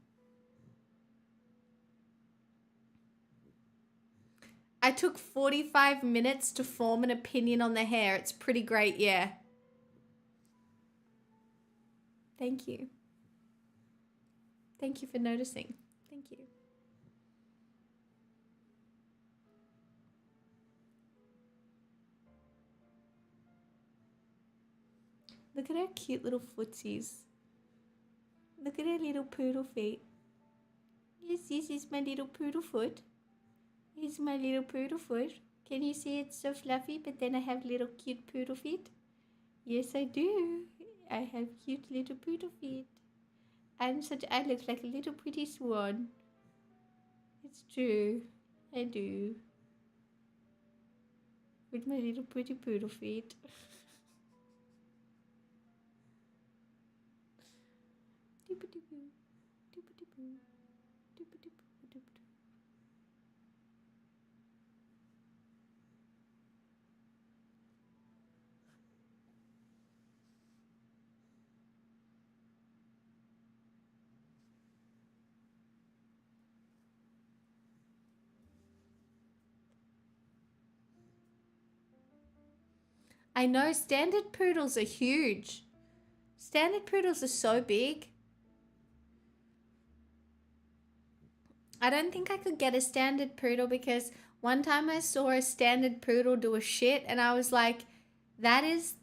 I took 45 minutes to form an opinion on the hair. It's pretty great, yeah. Thank you. Thank you for noticing. Thank you. Look at her cute little footsies. Look at her little poodle feet. Yes, this is my little poodle foot. Here's my little poodle foot. Can you see it's so fluffy, but then I have little cute poodle feet? Yes, I do. I have cute little poodle feet. I look like a little pretty swan. It's true. I do. With my little pretty poodle feet. I know, standard poodles are huge. Standard poodles are so big. I don't think I could get a standard poodle because one time I saw a standard poodle do a shit and I was like, that is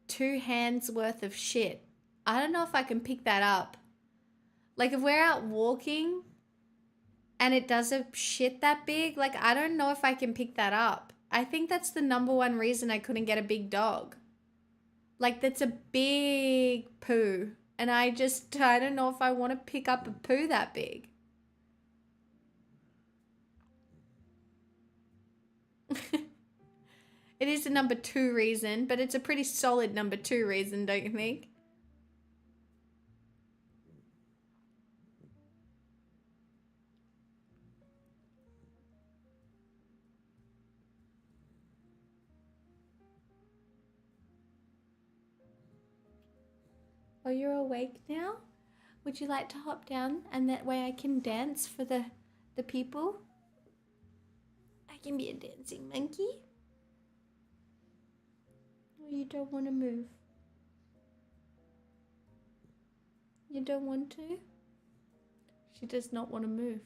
2 hands worth of shit. I don't know if I can pick that up. Like if we're out walking and it does a shit that big, like I don't know if I can pick that up. I think that's the #1 reason I couldn't get a big dog. Like that's a big poo. And I don't know if I want to pick up a poo that big. It is a #2 reason, but it's a pretty solid #2 reason, don't you think? Oh, you're awake now? Would you like to hop down and that way I can dance for the people? I can be a dancing monkey. Or you don't want to move? You don't want to? She does not want to move.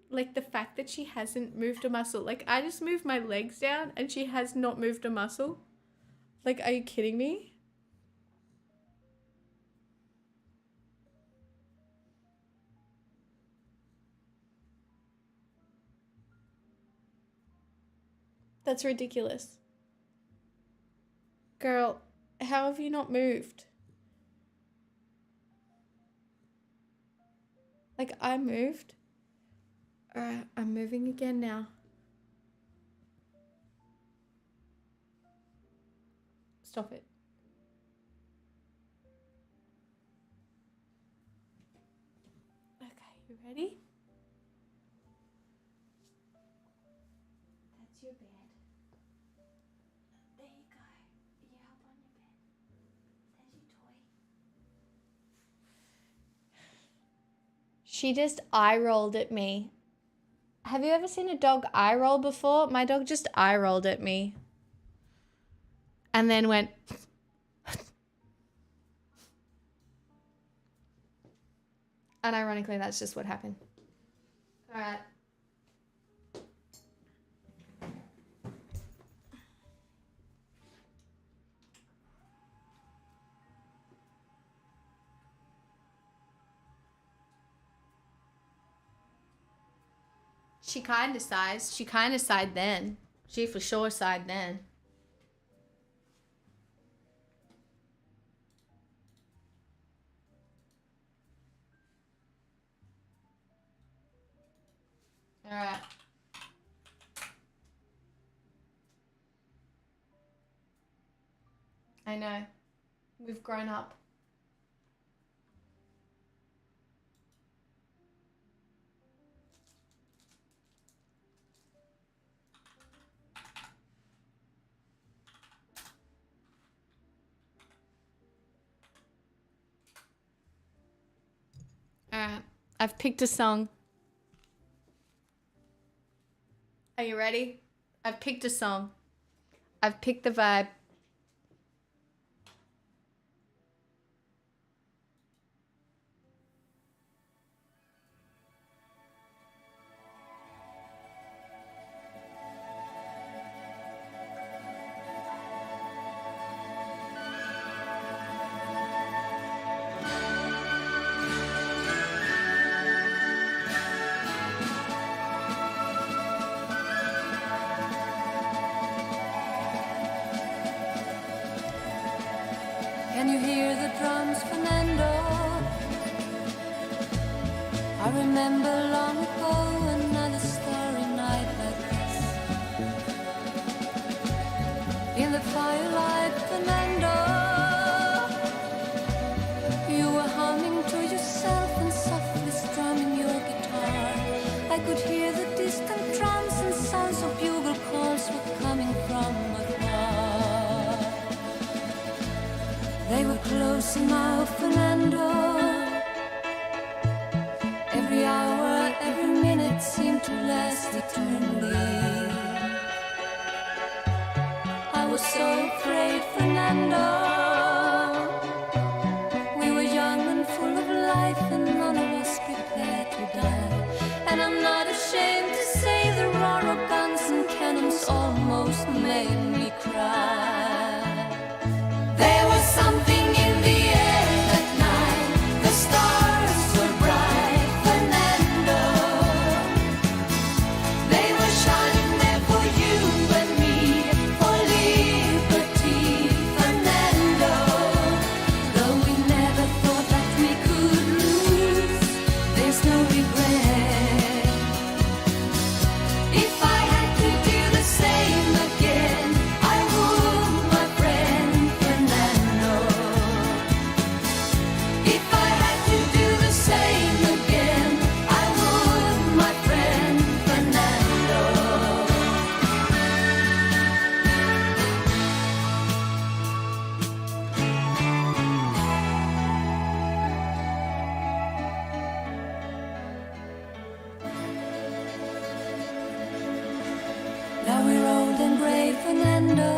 Like the fact that she hasn't moved a muscle. Like I just moved my legs down and she has not moved a muscle. Like, are you kidding me? That's ridiculous. Girl, how have you not moved? Like, I moved. Alright, I'm moving again now. Stop it. Okay, you ready? That's your bed. There you go. You hop on your bed. There's your toy. She just eye rolled at me. Have you ever seen a dog eye roll before? My dog just eye rolled at me. And then went... And ironically, that's just what happened. All right. She kind of sighs. She kind of sighed then. She for sure sighed then. All right. I know. We've grown up. All right. I've picked a song. Are you ready? I've picked a song. I've picked the vibe. Can you hear the drums, Fernando? I remember long ago another starry night like this. In the firelight, Fernando, you were humming to yourself and softly strumming your guitar. I could hear the distant drums and sounds of bugle calls were coming from afar. They were closer now, Fernando. Every hour, every minute seemed to last eternally. I was so afraid, Fernando. We were young and full of life, and none of us prepared to die. And I'm not ashamed to say the roar of guns and cannons almost made me cry. There was something in the air that night. The stars were bright, Fernando. They were shining there for you and me, for liberty, Fernando. Though we never thought that we could lose, there's no regret. If I had to do the same again, I would. Fernando.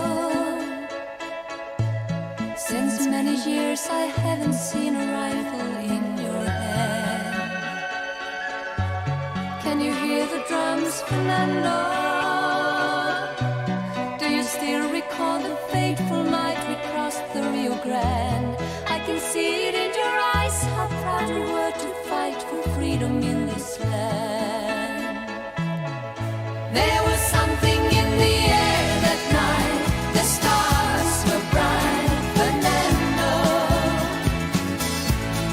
Since many years I haven't seen a rifle in your hand. Can you hear the drums, Fernando? Do you still recall the fateful night we crossed the Rio Grande? I can see it in your eyes, how proud you were to fight for freedom in this land. There was something in the air that night, the stars were bright, Fernando.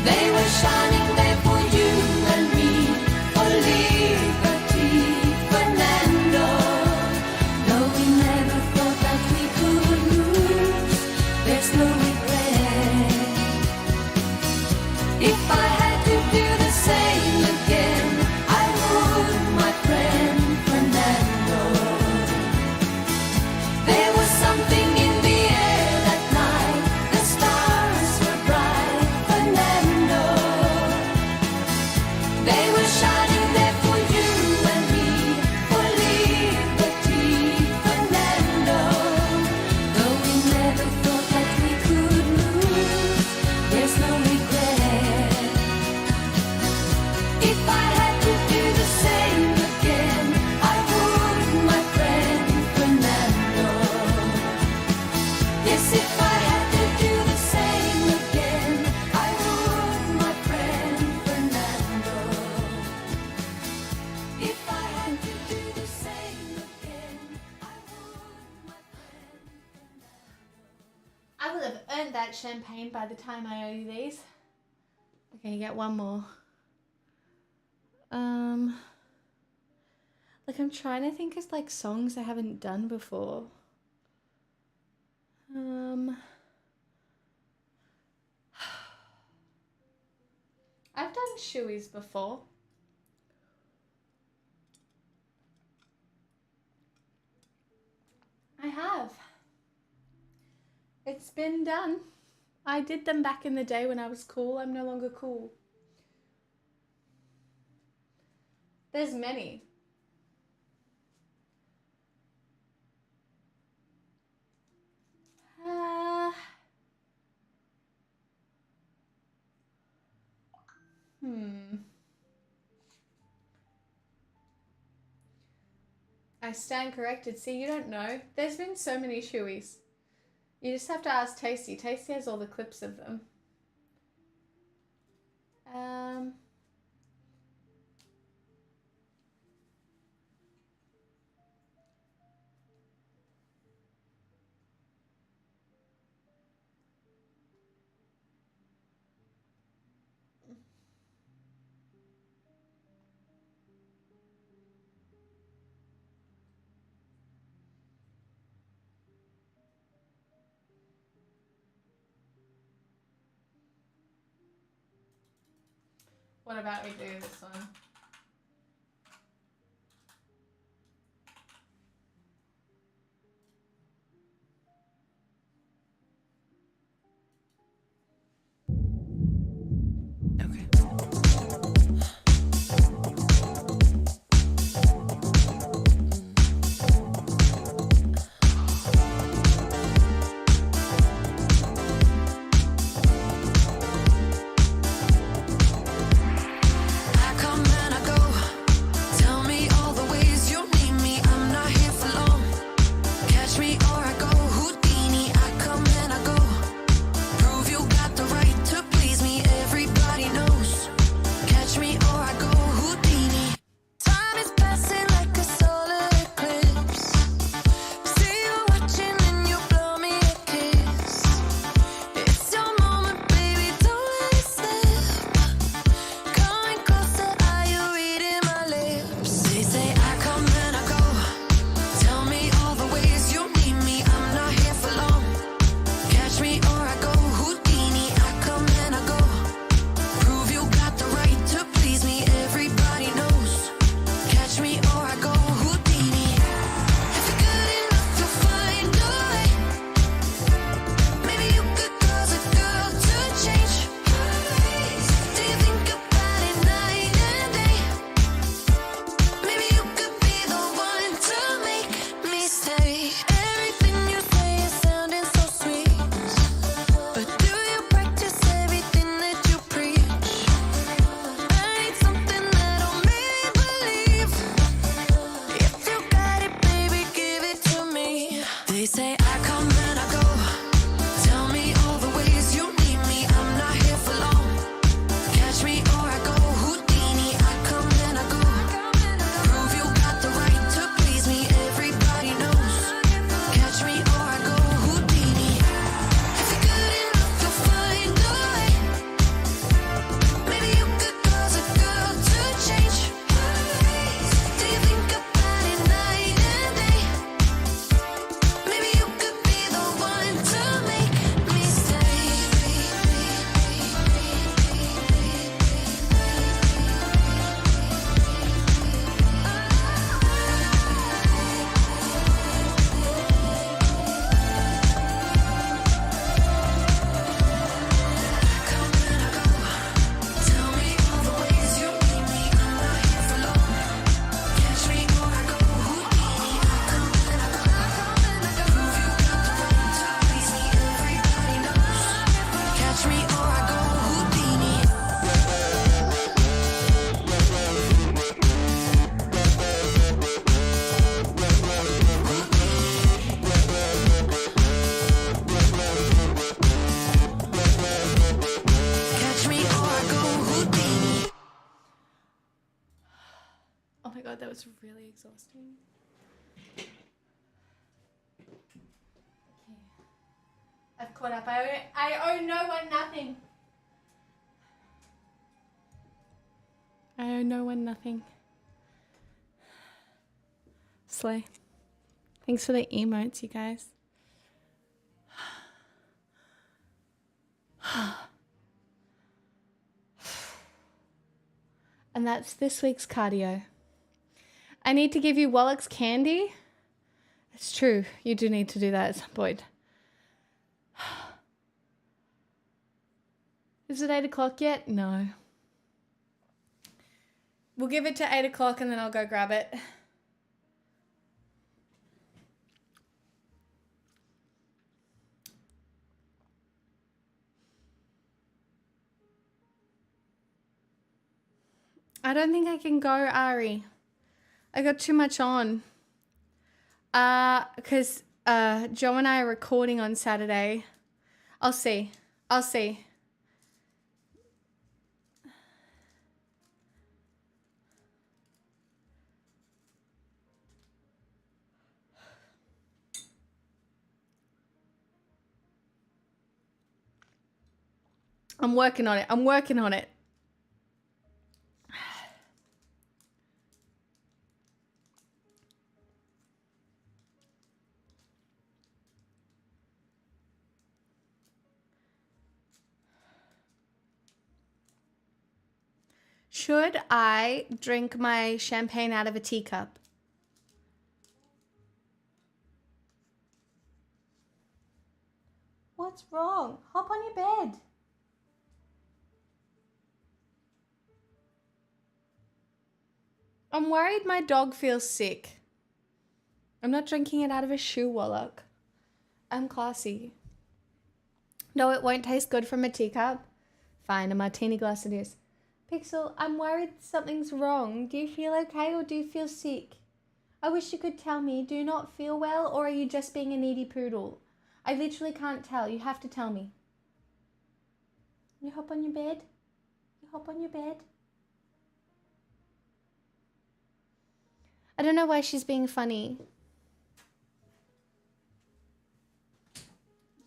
They were shining there for you and me, for liberty, Fernando. No, we never thought that we could lose, there's no regret. If I had to do the same again, I would, my friend Fernando. There was something in the air that night, the stars were bright, Fernando. They were shining there for you and me, for liberty, Fernando. Though we never thought that we could lose, there's no regret. If I had to do the same again, I would, my friend Fernando. Yes, if I had to do the same again, I would, my friend Fernando. If I had to do the same again, I would, my friend Fernando. I will have earned that champagne by the time I owe you these. Okay, you get one more. Like I'm trying to think of like songs I haven't done before. I've done shoeies before. I have. It's been done. I did them back in the day when I was cool. I'm no longer cool. There's many. I stand corrected. See, you don't know. There's been so many shoeies. You just have to ask Tasty. Tasty has all the clips of them. What about we do this one? I come out You say I come and I go. Tell me all the ways you need me. I'm not here for long. Catch me or I go. Houdini, I come and I go. Prove you got the right to please me. Everybody knows. Catch me or I go. Houdini. If you're good enough, you'll find a way. Maybe you could cause a girl to change. Do you think about it night and day? Maybe you could be the one to make me stay. Come and I go. Tell me all the ways you need me. I'm not here for long. Catch me or I go. Houdini, I come and I go. Prove you got the right to please me. Everybody knows. Catch me or I go. Houdini. Catch me or I go. Houdini. Oh my god, that was really exhausting. I've caught up. I owe no one nothing. I owe no one nothing. Slay. Thanks for the emotes, you guys. And that's this week's cardio. I need to give you Wallach's candy. It's true. You do need to do that at some point. Is it 8 o'clock yet? No. We'll give it to 8 o'clock and then I'll go grab it. I don't think I can go, Ari. I got too much on. Because Joe and I are recording on Saturday. I'll see. I'm working on it. Should I drink my champagne out of a teacup? What's wrong? Hop on your bed. I'm worried my dog feels sick. I'm not drinking it out of a shoe wallock. I'm classy. No, it won't taste good from a teacup. Fine, a martini glass it is. Pixel, I'm worried something's wrong. Do you feel okay or do you feel sick? I wish you could tell me. Do you not feel well or are you just being a needy poodle? I literally can't tell. You have to tell me. You hop on your bed? You hop on your bed? I don't know why she's being funny. Do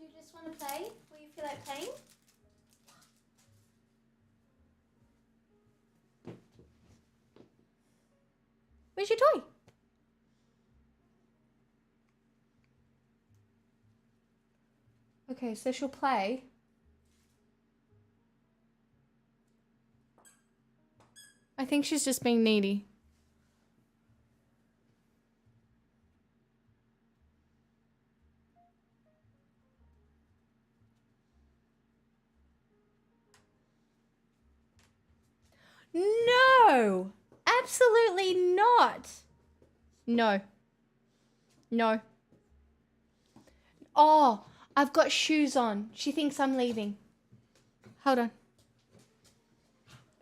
you just want to play? Will you feel like playing? Where's your toy? Okay, so she'll play. I think she's just being needy. No! Absolutely not! No. No. Oh, I've got shoes on. She thinks I'm leaving. Hold on.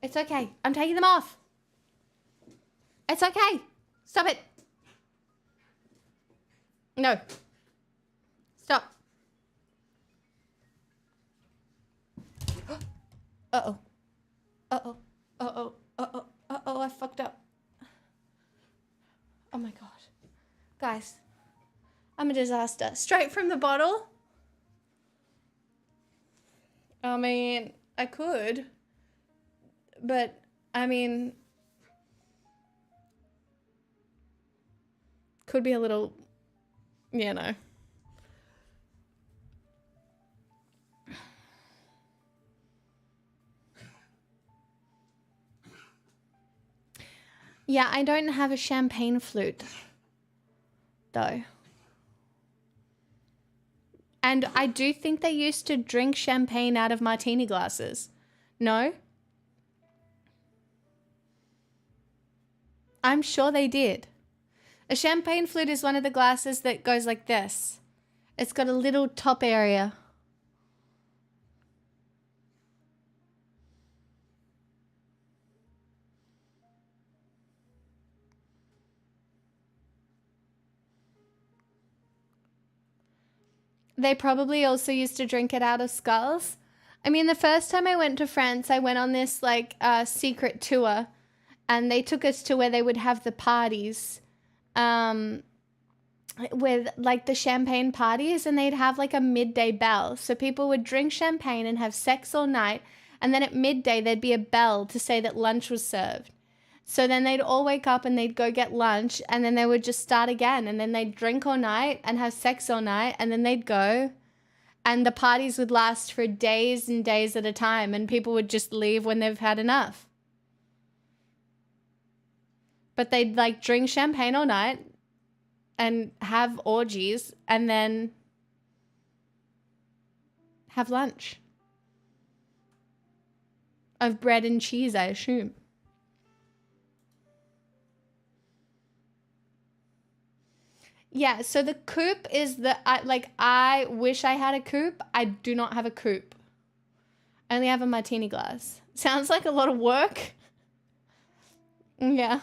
It's okay. I'm taking them off. It's okay. Stop it. No. Stop. Uh-oh. Uh-oh. Uh-oh. Uh-oh. Uh-oh, I fucked up. Oh my god. Guys, I'm a disaster. Straight from the bottle? I mean, I could. But, I mean, could be a little, you know. Yeah, I don't have a champagne flute, though. And I do think they used to drink champagne out of martini glasses. No? I'm sure they did. A champagne flute is one of the glasses that goes like this. It's got a little top area. They probably also used to drink it out of skulls. I mean, the first time I went to France, I went on this like secret tour, and they took us to where they would have the parties, with like the champagne parties, and they'd have like a midday bell. So people would drink champagne and have sex all night, and then at midday there'd be a bell to say that lunch was served. So then they'd all wake up and they'd go get lunch, and then they would just start again, and then they'd drink all night and have sex all night, and then they'd go. And the parties would last for days and days at a time, and people would just leave when they've had enough. But they'd like drink champagne all night and have orgies and then have lunch. Of bread and cheese, I assume. Yeah, so the coupe is I wish I had a coupe. I do not have a coupe. I only have a martini glass. Sounds like a lot of work. Yeah.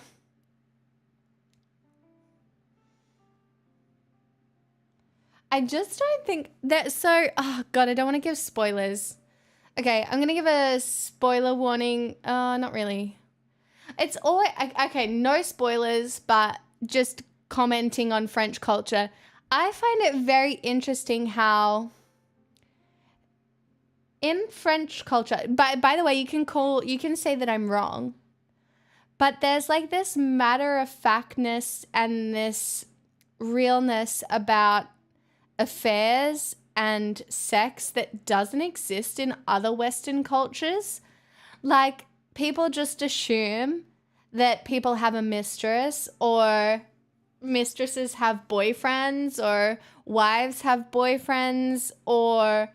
I just don't think that, so, oh god, I don't want to give spoilers. Okay, I'm going to give a spoiler warning. Not really. It's always, okay, no spoilers, but just commenting on French culture. I find it very interesting how in French culture, by the way, you can say that I'm wrong, but there's like this matter-of-factness and this realness about affairs and sex that doesn't exist in other Western cultures. Like, people just assume that people have a mistress, or mistresses have boyfriends, or wives have boyfriends, or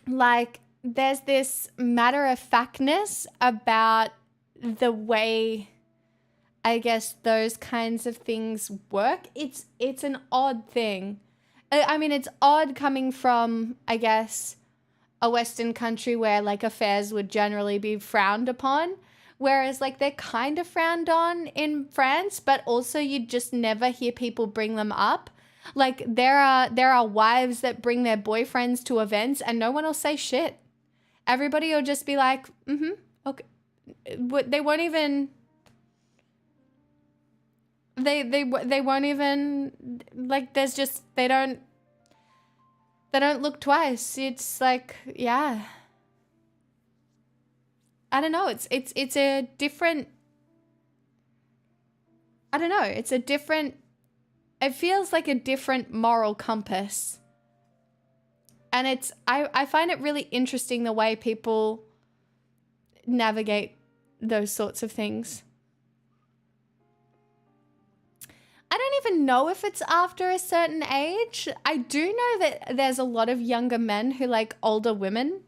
like there's this matter-of-factness about the way, I guess, those kinds of things work. It's an odd thing. I mean, it's odd coming from, I guess, a Western country where like affairs would generally be frowned upon. Whereas, like, they're kind of frowned on in France, but also you just never hear people bring them up. Like, there are wives that bring their boyfriends to events and no one will say shit. Everybody will just be like, okay. They won't even... They won't even, like, there's just, they don't look twice. It's like, yeah. I don't know. It's a different, I don't know. It's a different, it feels like a different moral compass. And it's, I find it really interesting the way people navigate those sorts of things. I don't even know if it's after a certain age. I do know that there's a lot of younger men who like older women.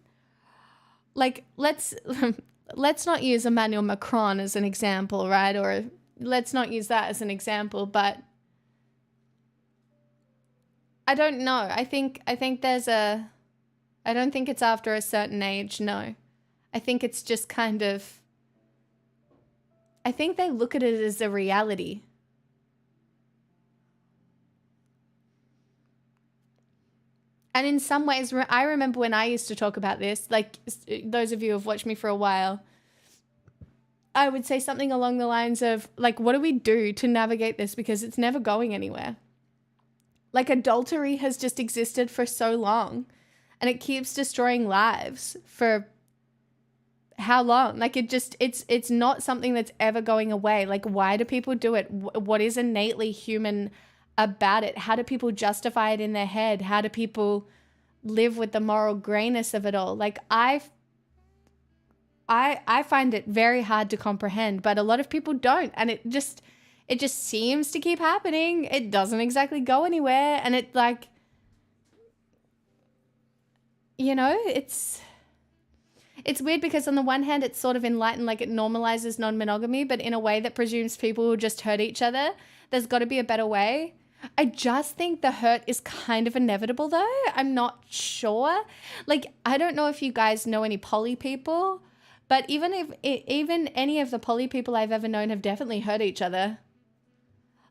Like, let's not use Emmanuel Macron as an example, right? Or let's not use that as an example, but I don't know. I think there's a, I don't think it's after a certain age, no. I think it's just kind of, I think they look at it as a reality. And in some ways, I remember when I used to talk about this, like those of you who have watched me for a while, I would say something along the lines of, like, what do we do to navigate this? Because it's never going anywhere. Like, adultery has just existed for so long, and it keeps destroying lives for how long? Like, it's not something that's ever going away. Like, why do people do it? What is innately human about it? How do people justify it in their head? How do people live with the moral grayness of it all? Like, I find it very hard to comprehend, but a lot of people don't, and it just seems to keep happening. It doesn't exactly go anywhere, and it, like, you know, it's weird because on the one hand it's sort of enlightened, like it normalizes non-monogamy, but in a way that presumes people will just hurt each other. There's got to be a better way. I just think the hurt is kind of inevitable, though. I'm not sure. Like, I don't know if you guys know any poly people, but even any of the poly people I've ever known have definitely hurt each other.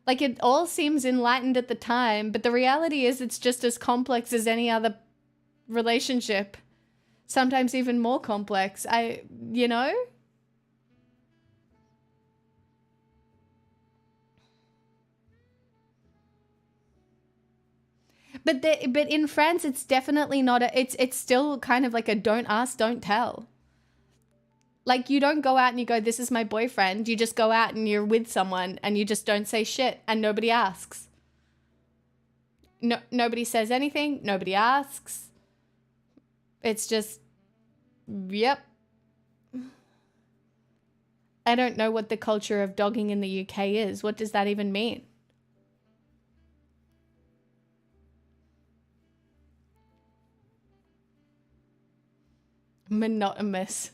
Like, it all seems enlightened at the time, but the reality is it's just as complex as any other relationship. Sometimes even more complex. You know? But in France, it's definitely not it's still kind of like a don't ask, don't tell. Like, you don't go out and you go, this is my boyfriend. You just go out and you're with someone and you just don't say shit and nobody asks. No, nobody says anything. Nobody asks. It's just, yep. I don't know what the culture of dogging in the UK is. What does that even mean? Monotonous.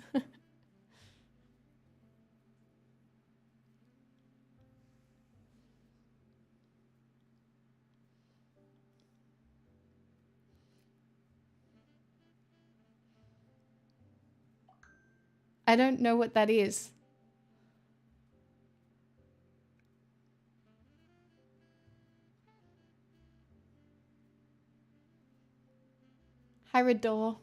I don't know what that is. Hi, Rador.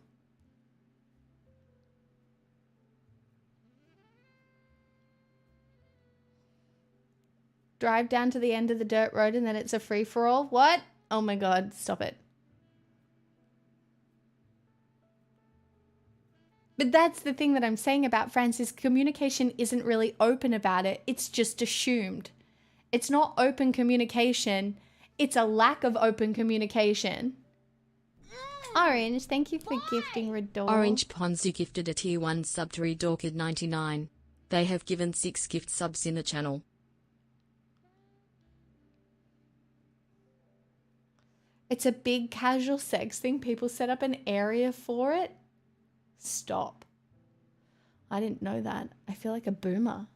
Drive down to the end of the dirt road and then it's a free-for-all? What? Oh my god, stop it. But that's the thing that I'm saying about France is communication isn't really open about it. It's just assumed. It's not open communication. It's a lack of open communication. Orange, thank you for gifting Rador. Orange Ponzu gifted a tier 1 sub to Redorkid 99. They have given 6 gift subs in the channel. It's a big casual sex thing. People set up an area for it. Stop. I didn't know that. I feel like a boomer.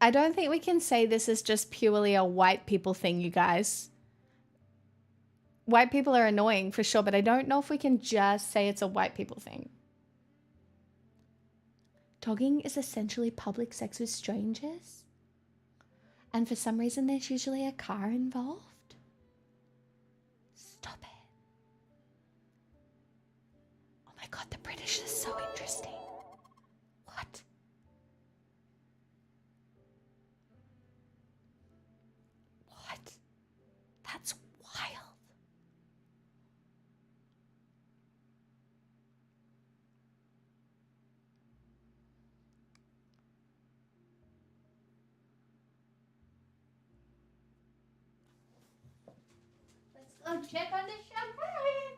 I don't think we can say this is just purely a white people thing, you guys. White people are annoying for sure, but I don't know if we can just say it's a white people thing. Dogging is essentially public sex with strangers. And for some reason, there's usually a car involved. Stop it. Oh my god, the British is so interesting. What? What? That's wild. Let's go check on the champagne.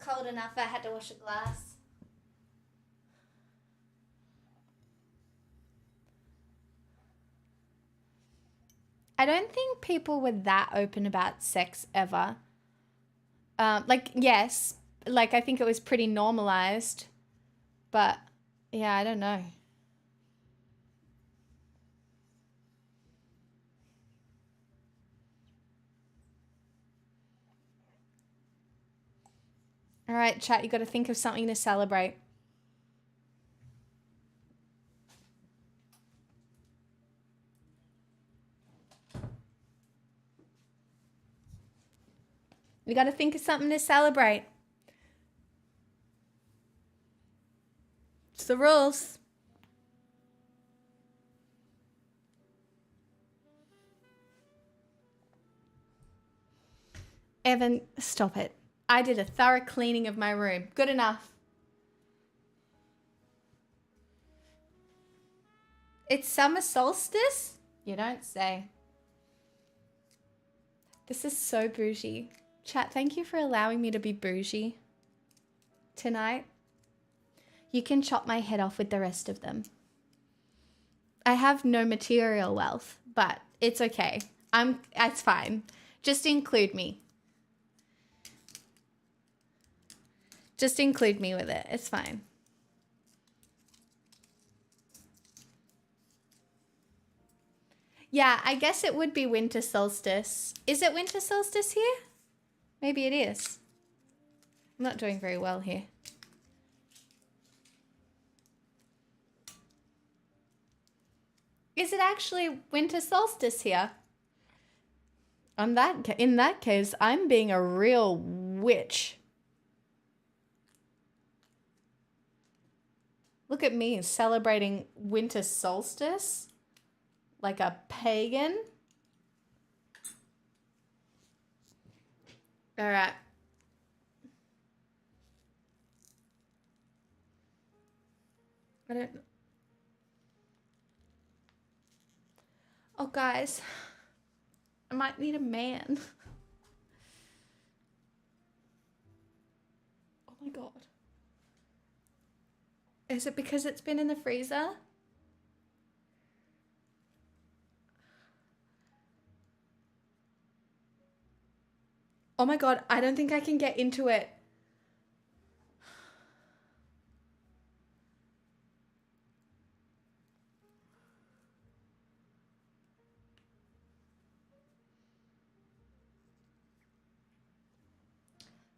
cold enough. I had to wash a glass. I don't think people were that open about sex ever. Like, yes, like I think it was pretty normalized, but yeah, I don't know. All right, chat, you got to think of something to celebrate. You got to think of something to celebrate. It's the rules. Evan, stop it. I did a thorough cleaning of my room. Good enough. It's summer solstice? You don't say. This is so bougie. Chat, thank you for allowing me to be bougie tonight. You can chop my head off with the rest of them. I have no material wealth, but it's okay. It's fine. Just include me. Just include me with it. It's fine. Yeah, I guess it would be winter solstice. Is it winter solstice here? Maybe it is. I'm not doing very well here. Is it actually winter solstice here? In that case, I'm being a real witch. Look at me celebrating winter solstice like a pagan. All right. I don't know. Oh, guys, I might need a man. Oh my God. Is it because it's been in the freezer? Oh my God, I don't think I can get into it.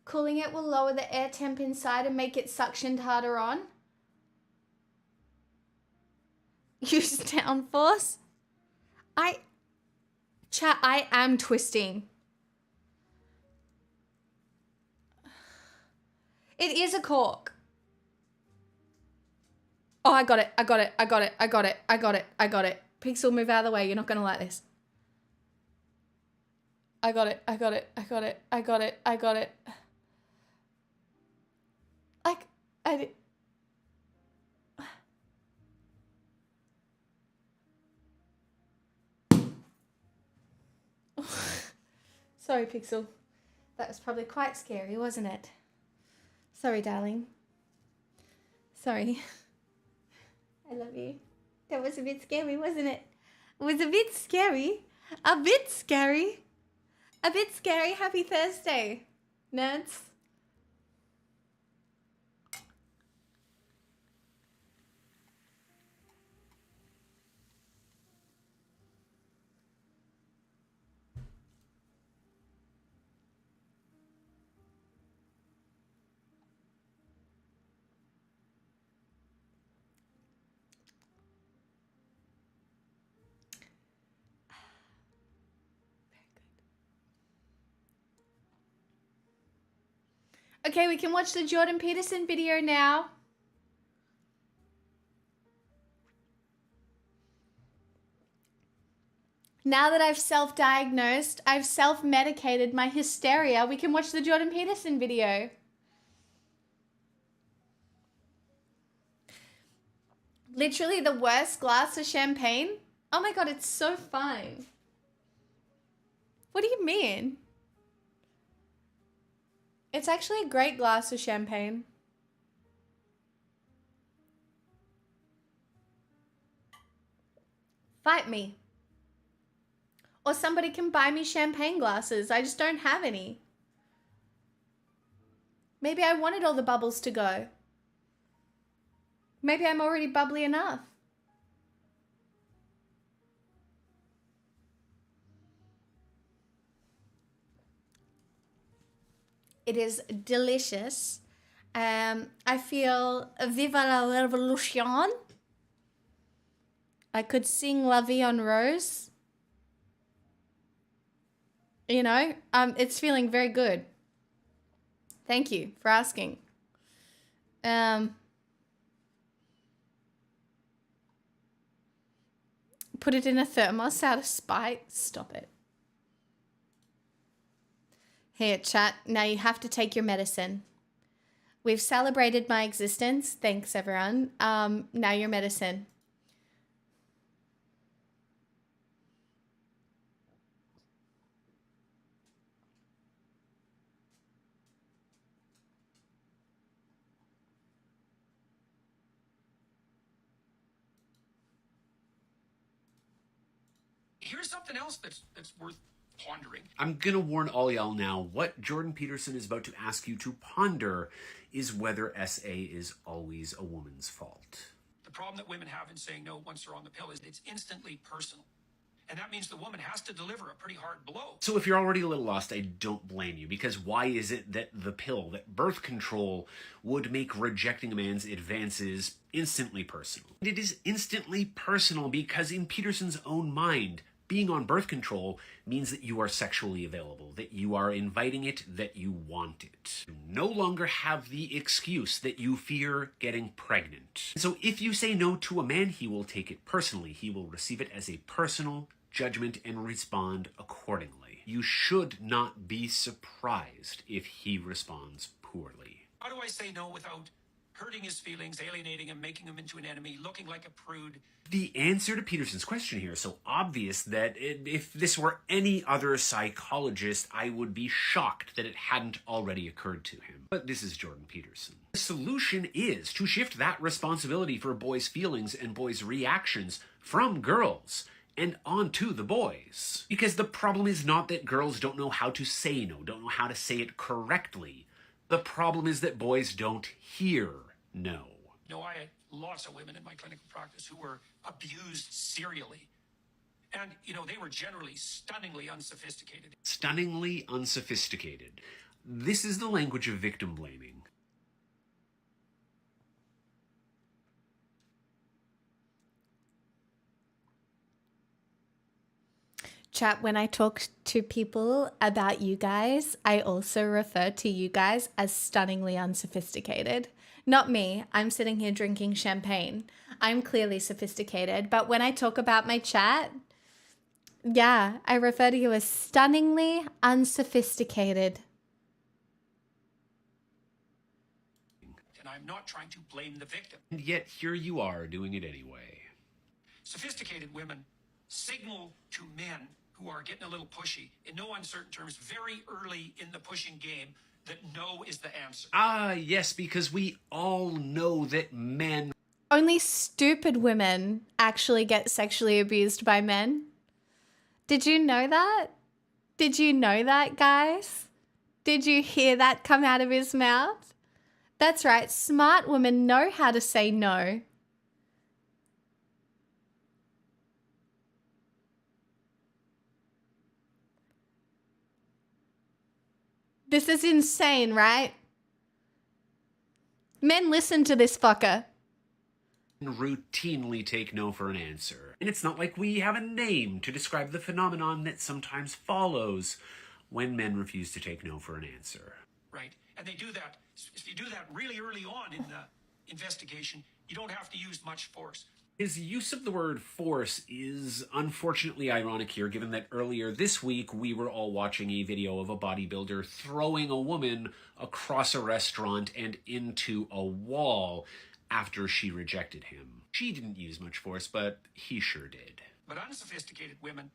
Cooling it will lower the air temp inside and make it suctioned harder on. Use downforce. Chat, I am twisting. It is a cork. Oh, I got it. I got it. I got it. I got it. I got it. I got it. Pixel, move out of the way. You're not going to like this. I got it. I got it. I got it. I got it. I got it. Like, I did. Sorry, Pixel. That was probably quite scary, wasn't it? Sorry, darling. Sorry. I love you. That was a bit scary, wasn't it? It was a bit scary. A bit scary. A bit scary. Happy Thursday, nerds. Okay, we can watch the Jordan Peterson video now. Now that I've self-diagnosed, I've self-medicated my hysteria, we can watch the Jordan Peterson video. Literally the worst glass of champagne. Oh my God, it's so fine. What do you mean? It's actually a great glass of champagne. Fight me. Or somebody can buy me champagne glasses. I just don't have any. Maybe I wanted all the bubbles to go. Maybe I'm already bubbly enough. It is delicious. I feel viva la revolution. I could sing La Vie en Rose. You know, it's feeling very good. Thank you for asking. Put it in a thermos out of spite. Stop it. Here, chat. Now you have to take your medicine. We've celebrated my existence. Thanks, everyone. Now your medicine. Here's something else that's worth pondering. I'm gonna warn all y'all now, what Jordan Peterson is about to ask you to ponder is whether SA is always a woman's fault. The problem that women have in saying no once they're on the pill is it's instantly personal. And that means the woman has to deliver a pretty hard blow. So if you're already a little lost, I don't blame you, because why is it that the pill, that birth control, would make rejecting a man's advances instantly personal? It is instantly personal because in Peterson's own mind, being on birth control means that you are sexually available, that you are inviting it, that you want it. You no longer have the excuse that you fear getting pregnant. So if you say no to a man, he will take it personally. He will receive it as a personal judgment and respond accordingly. You should not be surprised if he responds poorly. How do I say no without hurting his feelings, alienating him, making him into an enemy, looking like a prude? The answer to Peterson's question here is so obvious that if this were any other psychologist, I would be shocked that it hadn't already occurred to him. But this is Jordan Peterson. The solution is to shift that responsibility for boys' feelings and boys' reactions from girls and onto the boys. Because the problem is not that girls don't know how to say no, don't know how to say it correctly. The problem is that boys don't hear no. No, I had lots of women in my clinical practice who were abused serially. And, they were generally stunningly unsophisticated. Stunningly unsophisticated. This is the language of victim blaming. Chat, when I talk to people about you guys, I also refer to you guys as stunningly unsophisticated. Not me. I'm sitting here drinking champagne. I'm clearly sophisticated. But when I talk about my chat, yeah, I refer to you as stunningly unsophisticated. And I'm not trying to blame the victim. And yet here you are doing it anyway. Sophisticated women signal to men who are getting a little pushy, in no uncertain terms, very early in the pushing game, that no is the answer. Ah, yes, because we all know that men... Only stupid women actually get sexually abused by men. Did you know that? Did you know that, guys? Did you hear that come out of his mouth? That's right, smart women know how to say no. This is insane, right? Men, listen to this fucker. Routinely take no for an answer. And it's not like we have a name to describe the phenomenon that sometimes follows when men refuse to take no for an answer. Right. And they do that. If you do that really early on in the investigation, you don't have to use much force. His use of the word force is unfortunately ironic here, given that earlier this week we were all watching a video of a bodybuilder throwing a woman across a restaurant and into a wall after she rejected him. She didn't use much force, but he sure did. But unsophisticated women,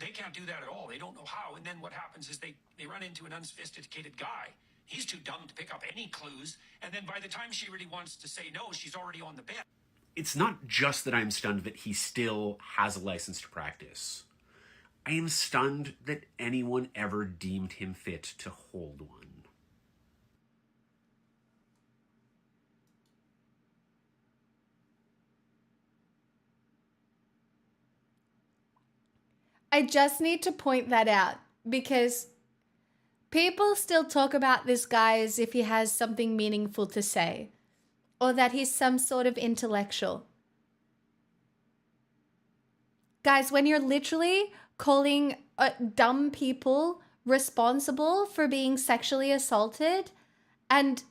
they can't do that at all. They don't know how. And then what happens is they run into an unsophisticated guy He's too dumb to pick up any clues. And then by the time she really wants to say no, she's already on the bed. It's not just that I'm stunned that he still has a license to practice. I am stunned that anyone ever deemed him fit to hold one. I just need to point that out because people still talk about this guy as if he has something meaningful to say or that he's some sort of intellectual. Guys, when you're literally calling dumb people responsible for being sexually assaulted and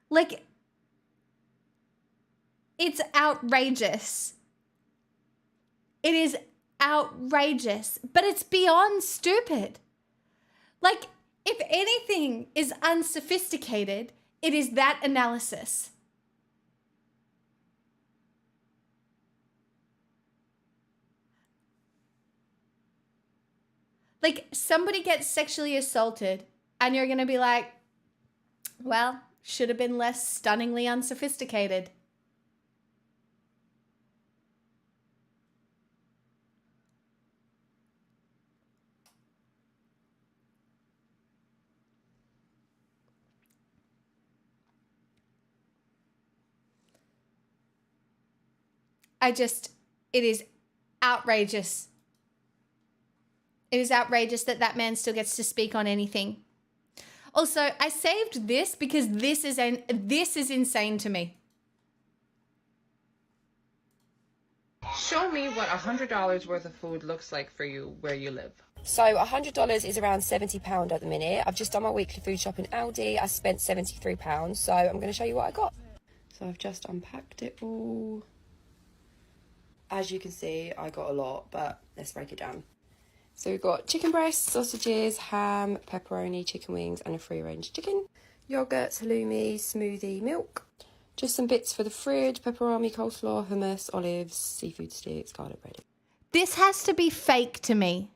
like, it's outrageous. It is outrageous, but it's beyond stupid. Like, if anything is unsophisticated, it is that analysis. Like, somebody gets sexually assaulted and you're going to be like, well, should have been less stunningly unsophisticated. It is outrageous. It is outrageous that that man still gets to speak on anything. Also, I saved this because this is insane to me. Show me what $100 worth of food looks like for you where you live. So $100 is around £70 at the minute. I've just done my weekly food shop in Aldi. I spent £73, so I'm going to show you what I got. So I've just unpacked it all. As you can see, I got a lot, but let's break it down. So we've got chicken breasts, sausages, ham, pepperoni, chicken wings, and a free-range chicken. Yogurt, halloumi, smoothie, milk. Just some bits for the fridge, pepperoni, coleslaw, hummus, olives, seafood sticks, garlic bread. This has to be fake to me.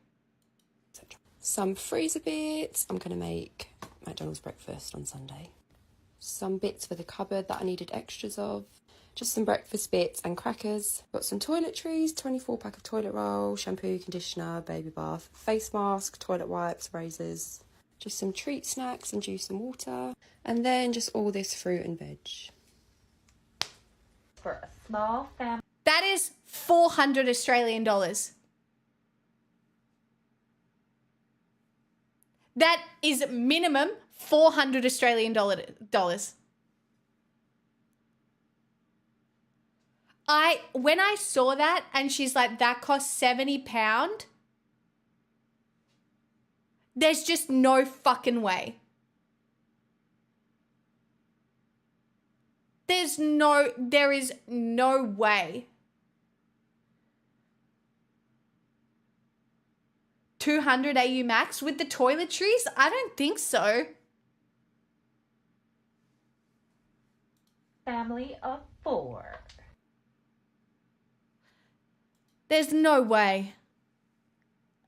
Some freezer bits. I'm going to make McDonald's breakfast on Sunday. Some bits for the cupboard that I needed extras of. Just some breakfast bits and crackers. Got some toiletries, 24-pack of toilet roll, shampoo, conditioner, baby bath, face mask, toilet wipes, razors. Just some treat snacks and juice and water. And then just all this fruit and veg. For a small family. That is 400 Australian dollars. That is minimum 400 Australian dollars. When I saw that and she's like, that cost £70, there's just no fucking way. There is no way. 200 AU max with the toiletries? I don't think so. Family of 4. There's no way.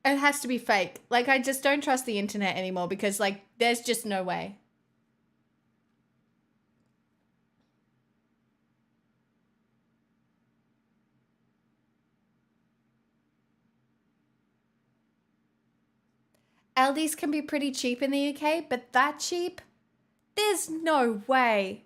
It has to be fake. Like, I just don't trust the internet anymore because, like, there's just no way. Aldi's can be pretty cheap in the UK, but that cheap? There's no way.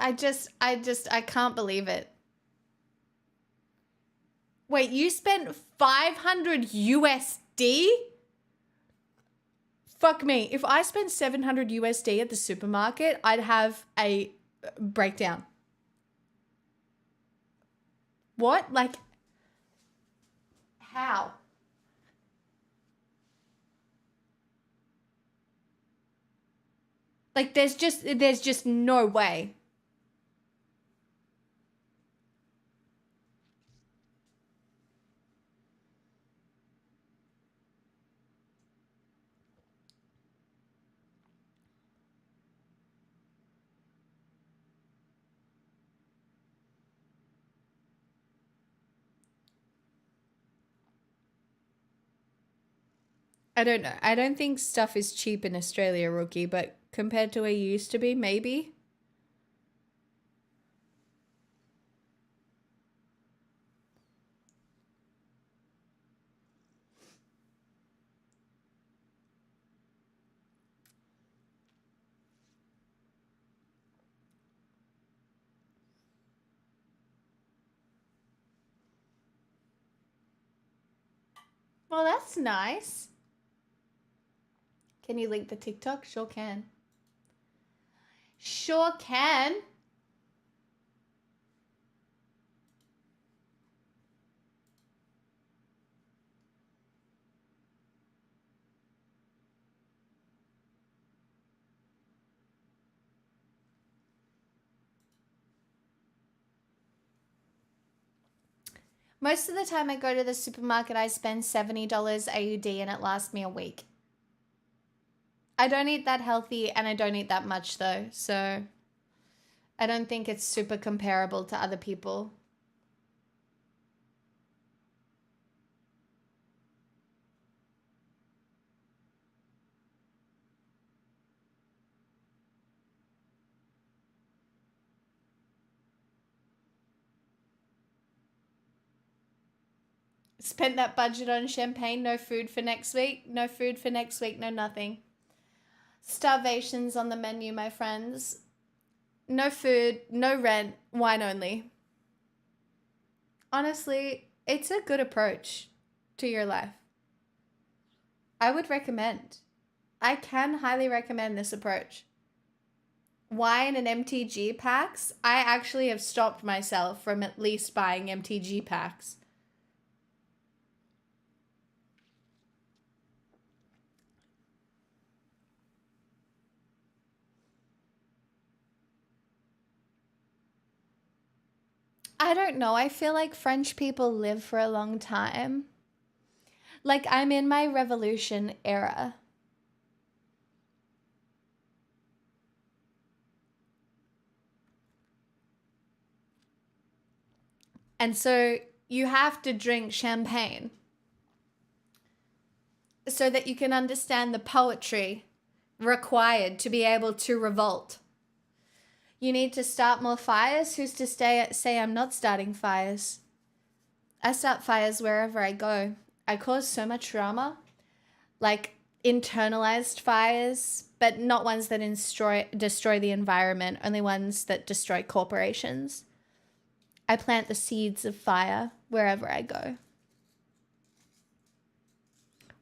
I can't believe it. Wait, you spent 500 USD? Fuck me. If I spent 700 USD at the supermarket, I'd have a breakdown. What? Like, how? Like, there's just no way. I don't know. I don't think stuff is cheap in Australia, Rookie, but compared to where you used to be, maybe. Well, that's nice. Can you link the TikTok? Sure can. Sure can. Most of the time I go to the supermarket, I spend $70 AUD and it lasts me a week. I don't eat that healthy and I don't eat that much though, so I don't think it's super comparable to other people. Spent that budget on champagne, no food for next week, no food for next week, no nothing. Starvation's on the menu, my friends. No food, no rent, wine only. Honestly, it's a good approach to your life. I would recommend. I can highly recommend this approach. Wine and MTG packs, I actually have stopped myself from at least buying MTG packs. I don't know. I feel like French people live for a long time. Like, I'm in my revolution era. And so you have to drink champagne so that you can understand the poetry required to be able to revolt. You need to start more fires. Who's to say I'm not starting fires? I start fires wherever I go. I cause so much drama, like internalized fires, but not ones that destroy the environment, only ones that destroy corporations. I plant the seeds of fire wherever I go.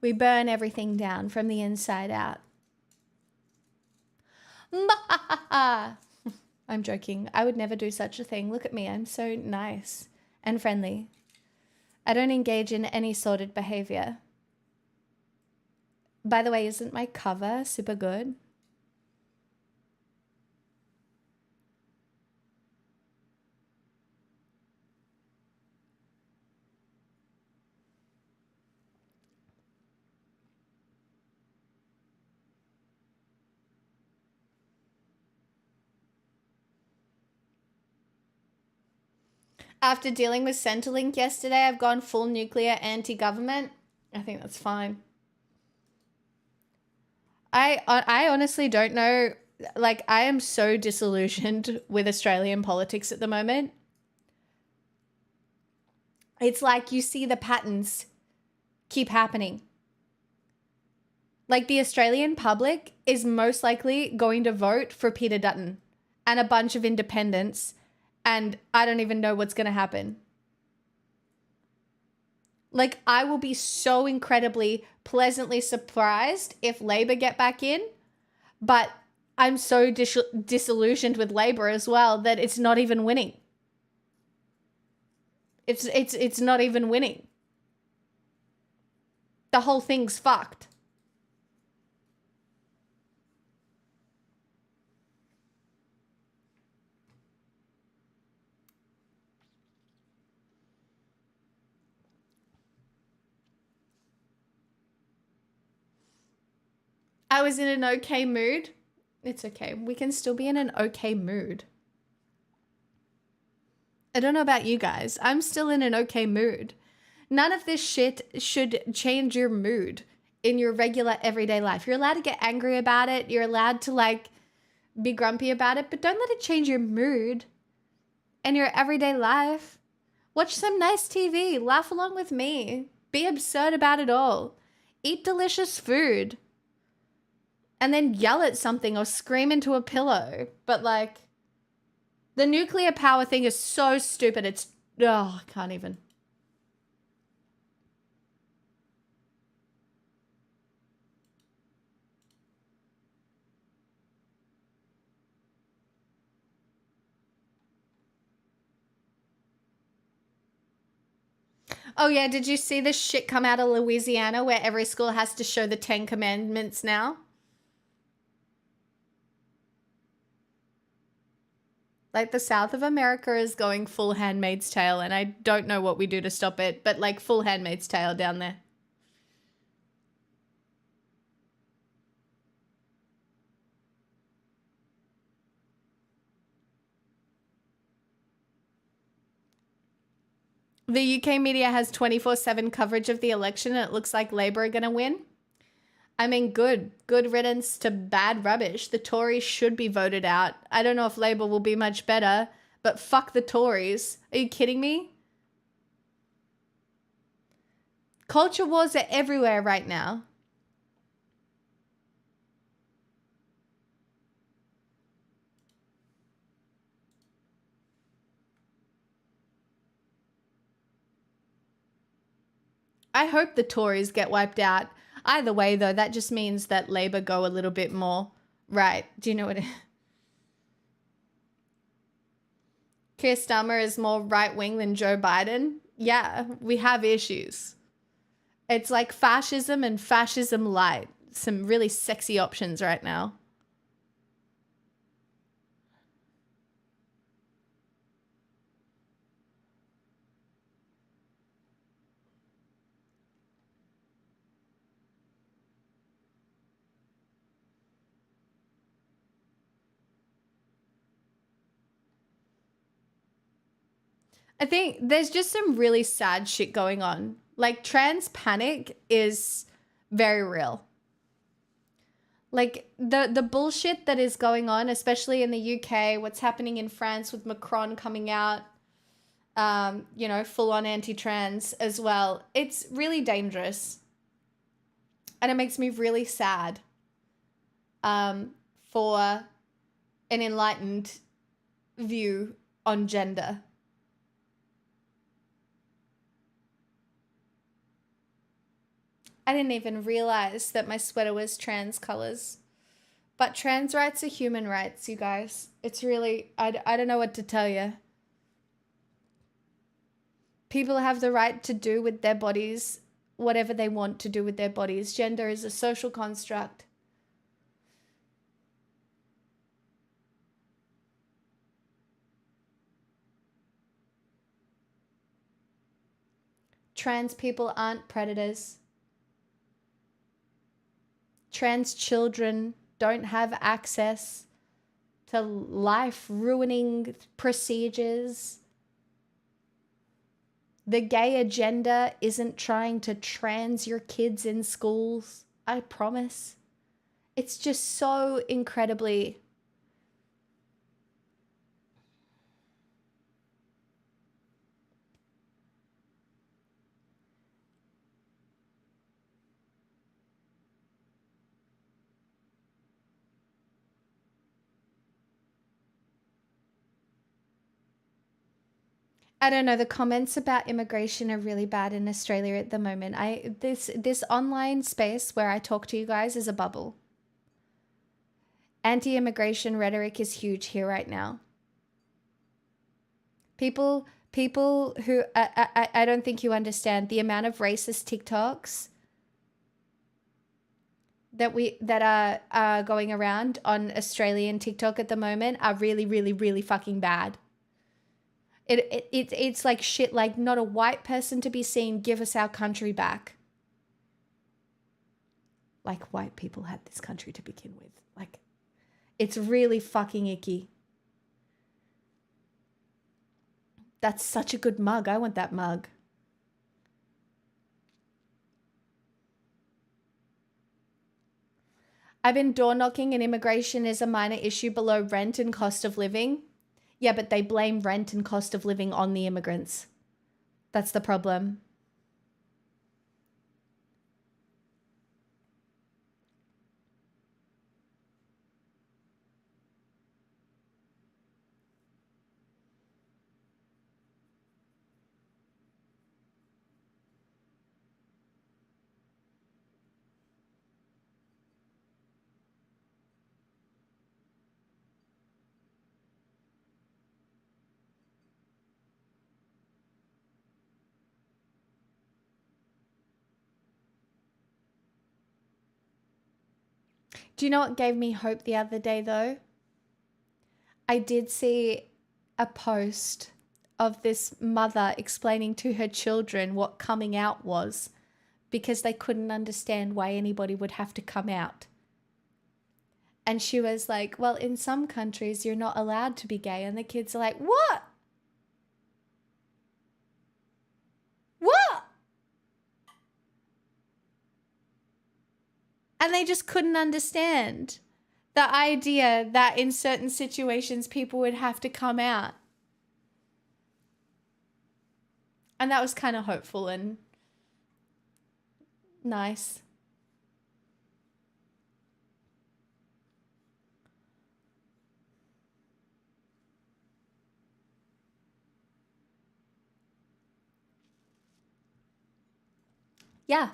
We burn everything down from the inside out. I'm joking. I would never do such a thing. Look at me. I'm so nice and friendly. I don't engage in any sordid behavior. By the way, isn't my cover super good? After dealing with Centrelink yesterday, I've gone full nuclear anti-government. I think that's fine. I honestly don't know. Like, I am so disillusioned with Australian politics at the moment. It's like you see the patterns keep happening. Like, the Australian public is most likely going to vote for Peter Dutton and a bunch of independents, and I don't even know what's going to happen. Like, I will be so incredibly pleasantly surprised if Labor get back in, but I'm so disillusioned with Labor as well that it's not even winning. It's not even winning. The whole thing's fucked. I was in an okay mood. It's okay. We can still be in an okay mood. I don't know about you guys. I'm still in an okay mood. None of this shit should change your mood. in your regular everyday life. You're allowed to get angry about it. You're allowed to like be grumpy about it, but don't let it change your mood and your everyday life. Watch some nice TV. Laugh along with me. Be absurd about it all. Eat delicious food. And then yell at something or scream into a pillow. But like, the nuclear power thing is so stupid. It's, oh, I can't even. Oh yeah, did you see this shit come out of Louisiana where every school has to show the 10 Commandments now? Like the South of America is going full Handmaid's Tale, and I don't know what we do to stop it, but like full Handmaid's Tale down there. The UK media has 24/7 coverage of the election, and it looks like Labour are going to win. I mean, good riddance to bad rubbish. The Tories should be voted out. I don't know if Labour will be much better, but fuck the Tories. Are you kidding me? Culture wars are everywhere right now. I hope the Tories get wiped out. Either way, though, that just means that Labour go a little bit more right. Do you know what it is? Keir Starmer is more right-wing than Joe Biden? Yeah, we have issues. It's like fascism and fascism light. Some really sexy options right now. I think there's just some really sad shit going on. Like, trans panic is very real. Like, the bullshit that is going on, especially in the UK, what's happening in France with Macron coming out, you know, full-on anti-trans as well. It's really dangerous. And it makes me really sad for an enlightened view on gender. I didn't even realize that my sweater was trans colors. But trans rights are human rights, you guys. It's really, I don't know what to tell you. People have the right to do with their bodies whatever they want to do with their bodies. Gender is a social construct. Trans people aren't predators. Trans children don't have access to life-ruining procedures. The gay agenda isn't trying to trans your kids in schools, I promise. It's just so incredibly... I don't know, the comments about immigration are really bad in Australia at the moment. This online space where I talk to you guys is a bubble. Anti-immigration rhetoric is huge here right now. People who I don't think you understand the amount of racist TikToks that are going around on Australian TikTok at the moment are really, really, really fucking bad. It's like shit, like not a white person to be seen, give us our country back. Like white people had this country to begin with. Like, it's really fucking icky. That's such a good mug. I want that mug. I've been door knocking and immigration is a minor issue below rent and cost of living. Yeah, but they blame rent and cost of living on the immigrants. That's the problem. Do you know what gave me hope the other day, though? I did see a post of this mother explaining to her children what coming out was because they couldn't understand why anybody would have to come out. And she was like, well, in some countries, you're not allowed to be gay. And the kids are like, what? What? And they just couldn't understand the idea that in certain situations people would have to come out. And that was kind of hopeful and nice. Yeah.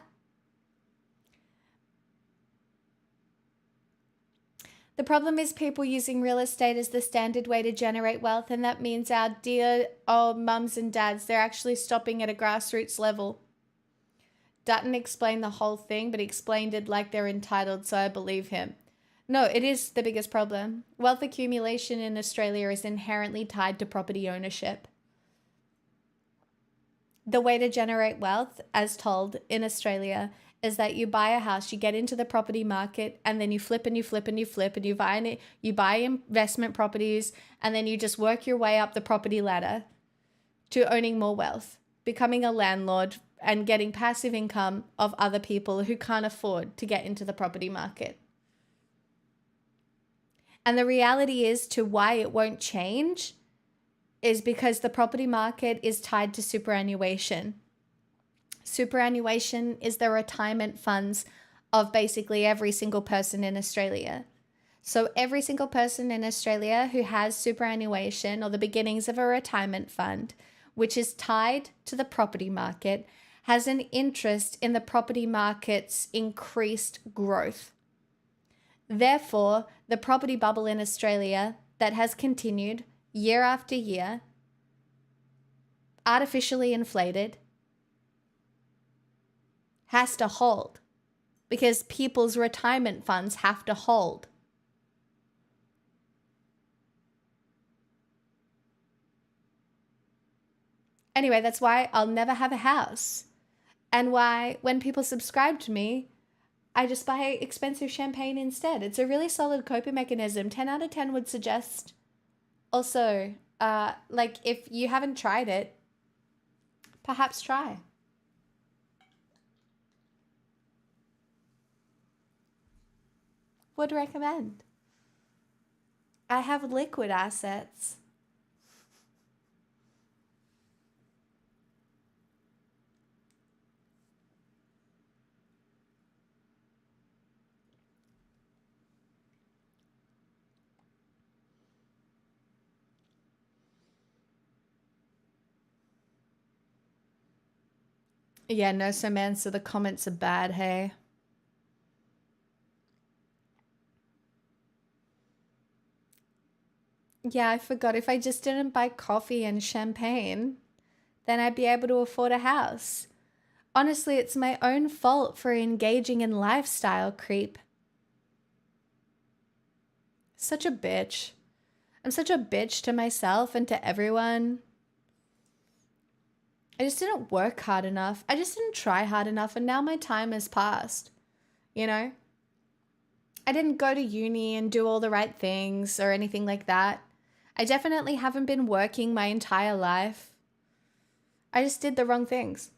The problem is people using real estate as the standard way to generate wealth, and that means our dear old mums and dads, they're actually stopping at a grassroots level. Dutton explained the whole thing, but he explained it like they're entitled, so I believe him. No, it is the biggest problem. Wealth accumulation in Australia is inherently tied to property ownership. The way to generate wealth, as told in Australia, is that you buy a house, you get into the property market, and then you flip and you flip and you flip and you buy investment properties, and then you just work your way up the property ladder to owning more wealth, becoming a landlord and getting passive income of other people who can't afford to get into the property market. And the reality is to why it won't change is because the property market is tied to superannuation. Superannuation is the retirement funds of basically every single person in Australia. So every single person in Australia who has superannuation or the beginnings of a retirement fund, which is tied to the property market, has an interest in the property market's increased growth. Therefore, the property bubble in Australia that has continued year after year, artificially inflated, has to hold because people's retirement funds have to hold. Anyway, that's why I'll never have a house. And why when people subscribe to me, I just buy expensive champagne instead. It's a really solid coping mechanism. 10 out of 10 would suggest. Also, like if you haven't tried it, perhaps try. Would recommend. I have liquid assets. Yeah, no, so man, so the comments are bad, hey? Yeah, I forgot. If I just didn't buy coffee and champagne, then I'd be able to afford a house. Honestly, it's my own fault for engaging in lifestyle creep. Such a bitch. I'm such a bitch to myself and to everyone. I just didn't work hard enough. I just didn't try hard enough, and now my time has passed. You know? I didn't go to uni and do all the right things or anything like that. I definitely haven't been working my entire life. I just did the wrong things.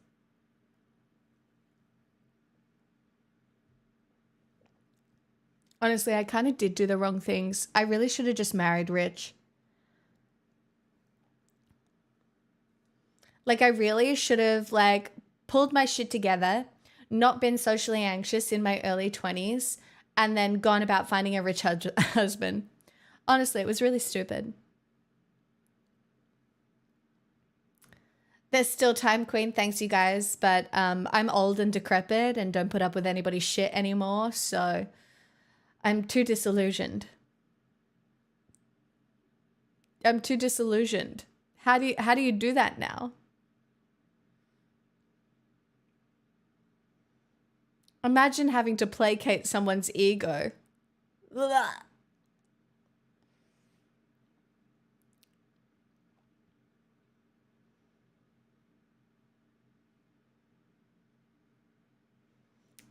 Honestly, I kind of did do the wrong things. I really should have just married rich. Like, I really should have, like, pulled my shit together, not been socially anxious in my early 20s, and then gone about finding a rich husband. Honestly, it was really stupid. There's still time, Queen. Thanks, you guys. But I'm old and decrepit and don't put up with anybody's shit anymore, so I'm too disillusioned. I'm too disillusioned. How do you do that now? Imagine having to placate someone's ego. Ugh.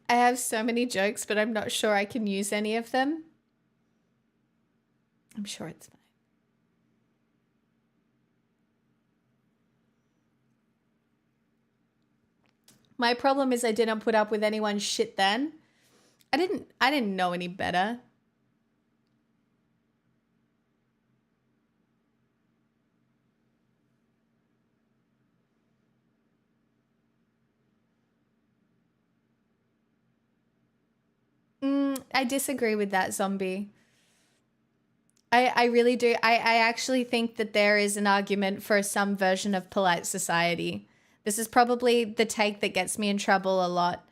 I have so many jokes, but I'm not sure I can use any of them. I'm sure it's fine. My problem is I didn't put up with anyone's shit then. I didn't know any better. I disagree with that, zombie. I really do. I actually think that there is an argument for some version of polite society. This is probably the take that gets me in trouble a lot.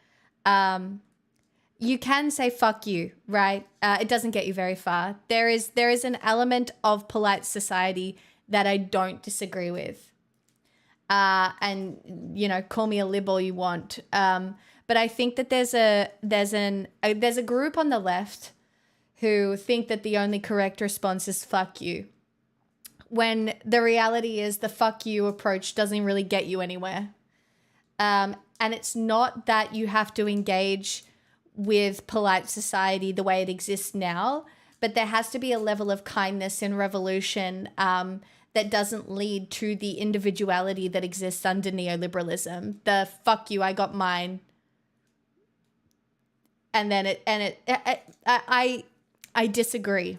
You can say fuck you, right? It doesn't get you very far. There is an element of polite society that I don't disagree with. And you know, call me a lib all you want. But I think that there's a group on the left who think that the only correct response is fuck you, when the reality is the fuck you approach doesn't really get you anywhere. And it's not that you have to engage with polite society the way it exists now, but there has to be a level of kindness and revolution that doesn't lead to the individuality that exists under neoliberalism. The fuck you, I got mine. And then I disagree.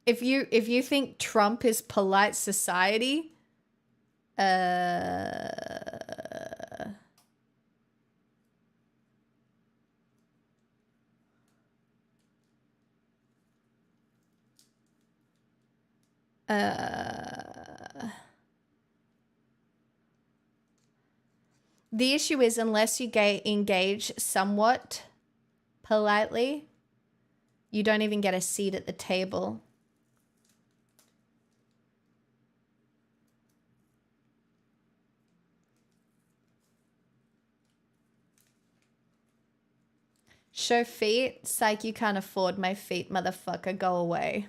If you think Trump is polite society, the issue is, unless you engage somewhat politely, you don't even get a seat at the table. Show feet? Psych, you can't afford my feet, motherfucker. Go away.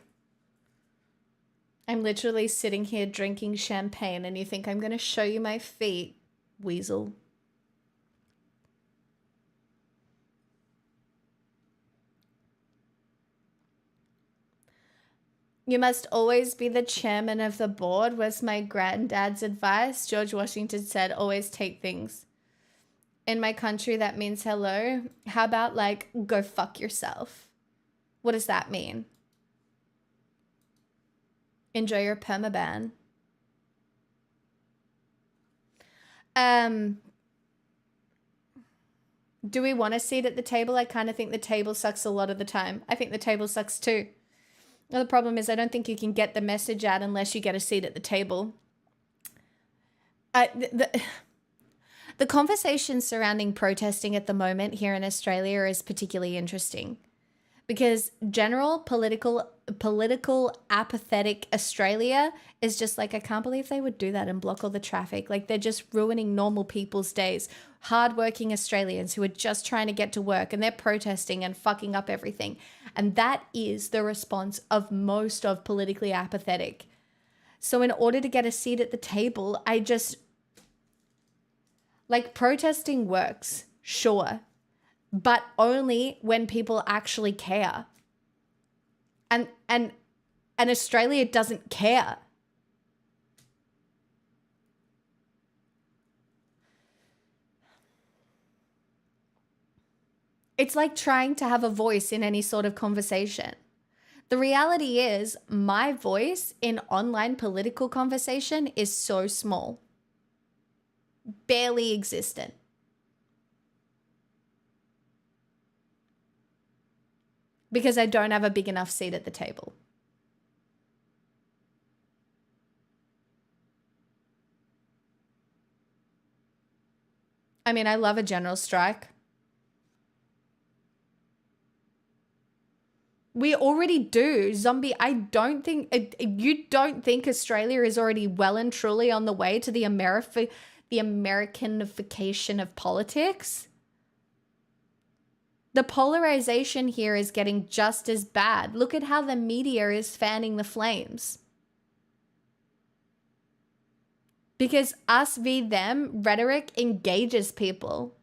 I'm literally sitting here drinking champagne and you think I'm going to show you my feet, weasel. You must always be the chairman of the board was my granddad's advice. George Washington said, always take things. In my country, that means hello. How about, like, go fuck yourself? What does that mean? Enjoy your permaban. Do we want a seat at the table? I kind of think the table sucks a lot of the time. I think the table sucks too. The problem is I don't think you can get the message out unless you get a seat at the table. The conversation surrounding protesting at the moment here in Australia is particularly interesting because general political apathetic Australia is just like, I can't believe they would do that and block all the traffic. Like, they're just ruining normal people's days. Hardworking Australians who are just trying to get to work and they're protesting and fucking up everything. And that is the response of most of politically apathetic. So in order to get a seat at the table, like, protesting works, sure, but only when people actually care. And Australia doesn't care. It's like trying to have a voice in any sort of conversation. The reality is, my voice in online political conversation is so small. Barely existent. Because I don't have a big enough seat at the table. I mean, I love a general strike. We already do. Zombie, I don't think, you don't think Australia is already well and truly on the way to the Americanification of politics? The polarization here is getting just as bad. Look at how the media is fanning the flames. Because us v them rhetoric engages people.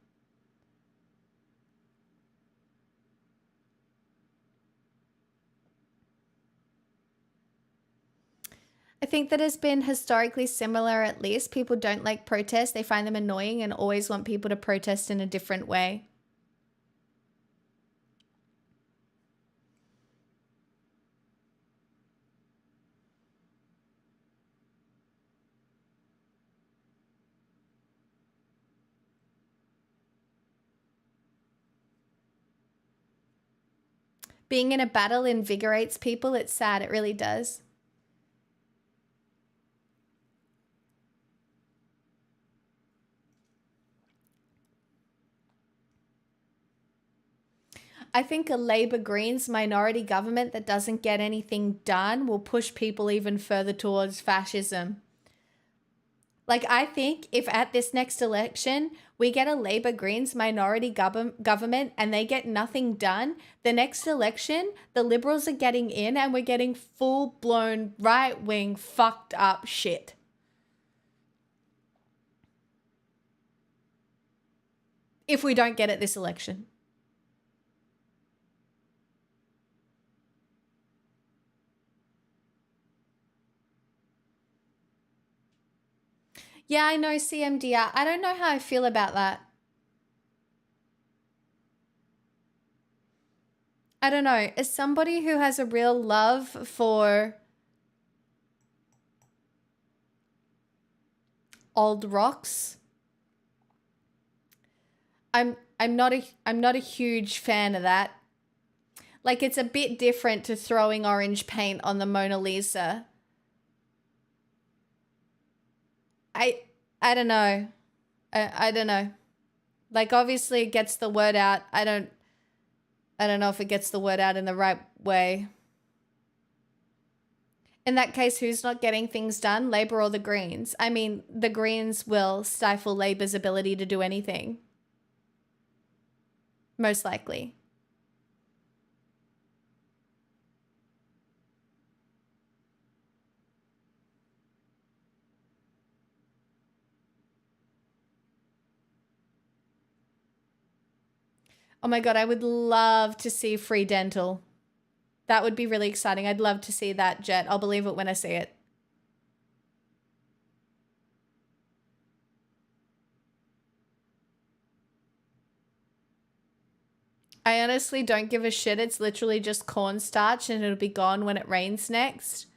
I think that has been historically similar, at least. People don't like protests. They find them annoying and always want people to protest in a different way. Being in a battle invigorates people. It's sad. It really does. I think a Labour Greens minority government that doesn't get anything done will push people even further towards fascism. Like, I think if at this next election we get a Labour Greens minority government and they get nothing done, the next election the Liberals are getting in and we're getting full-blown right-wing fucked up shit. If we don't get it this election. Yeah, I know, CMDR. I don't know how I feel about that. I don't know. As somebody who has a real love for old rocks, I'm not a huge fan of that. Like, it's a bit different to throwing orange paint on the Mona Lisa. I don't know. I don't know. Like, obviously it gets the word out. I don't know if it gets the word out in the right way. In that case, who's not getting things done? Labour or the Greens? I mean, the Greens will stifle Labour's ability to do anything. Most likely. Oh my God, I would love to see free dental. That would be really exciting. I'd love to see that, Jet. I'll believe it when I see it. I honestly don't give a shit. It's literally just cornstarch and it'll be gone when it rains next.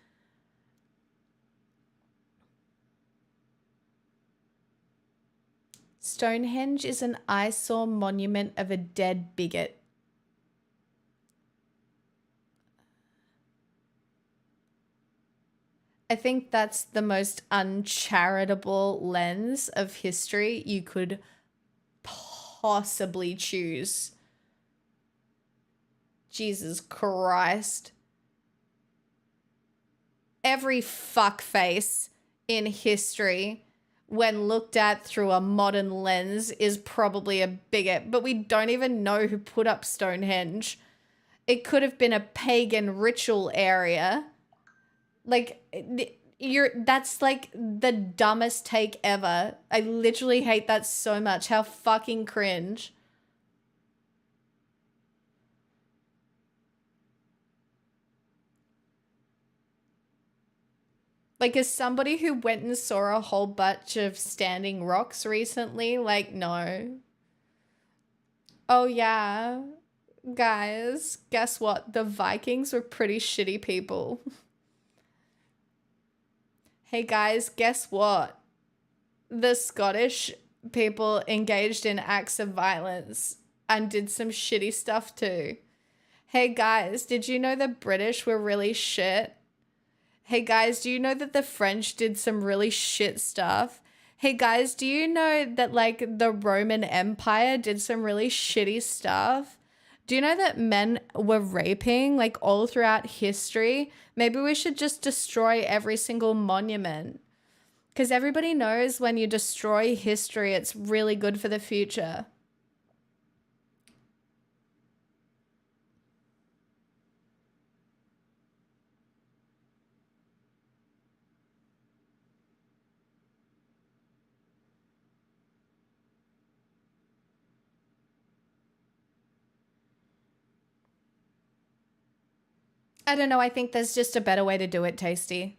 Stonehenge is an eyesore monument of a dead bigot. I think that's the most uncharitable lens of history you could possibly choose. Jesus Christ. Every fuckface in history, when looked at through a modern lens, is probably a bigot, but we don't even know who put up Stonehenge. It could have been a pagan ritual area. Like, that's like the dumbest take ever. I literally hate that so much. How fucking cringe. Like, as somebody who went and saw a whole bunch of standing rocks recently, like, no. Oh yeah. Guys, guess what? The Vikings were pretty shitty people. Hey guys, guess what? The Scottish people engaged in acts of violence and did some shitty stuff too. Hey guys, did you know the British were really shit? Hey guys, do you know that the French did some really shit stuff? Hey guys, do you know that like the Roman Empire did some really shitty stuff? Do you know that men were raping like all throughout history? Maybe we should just destroy every single monument. Because everybody knows when you destroy history, it's really good for the future. I don't know. I think there's just a better way to do it, Tasty.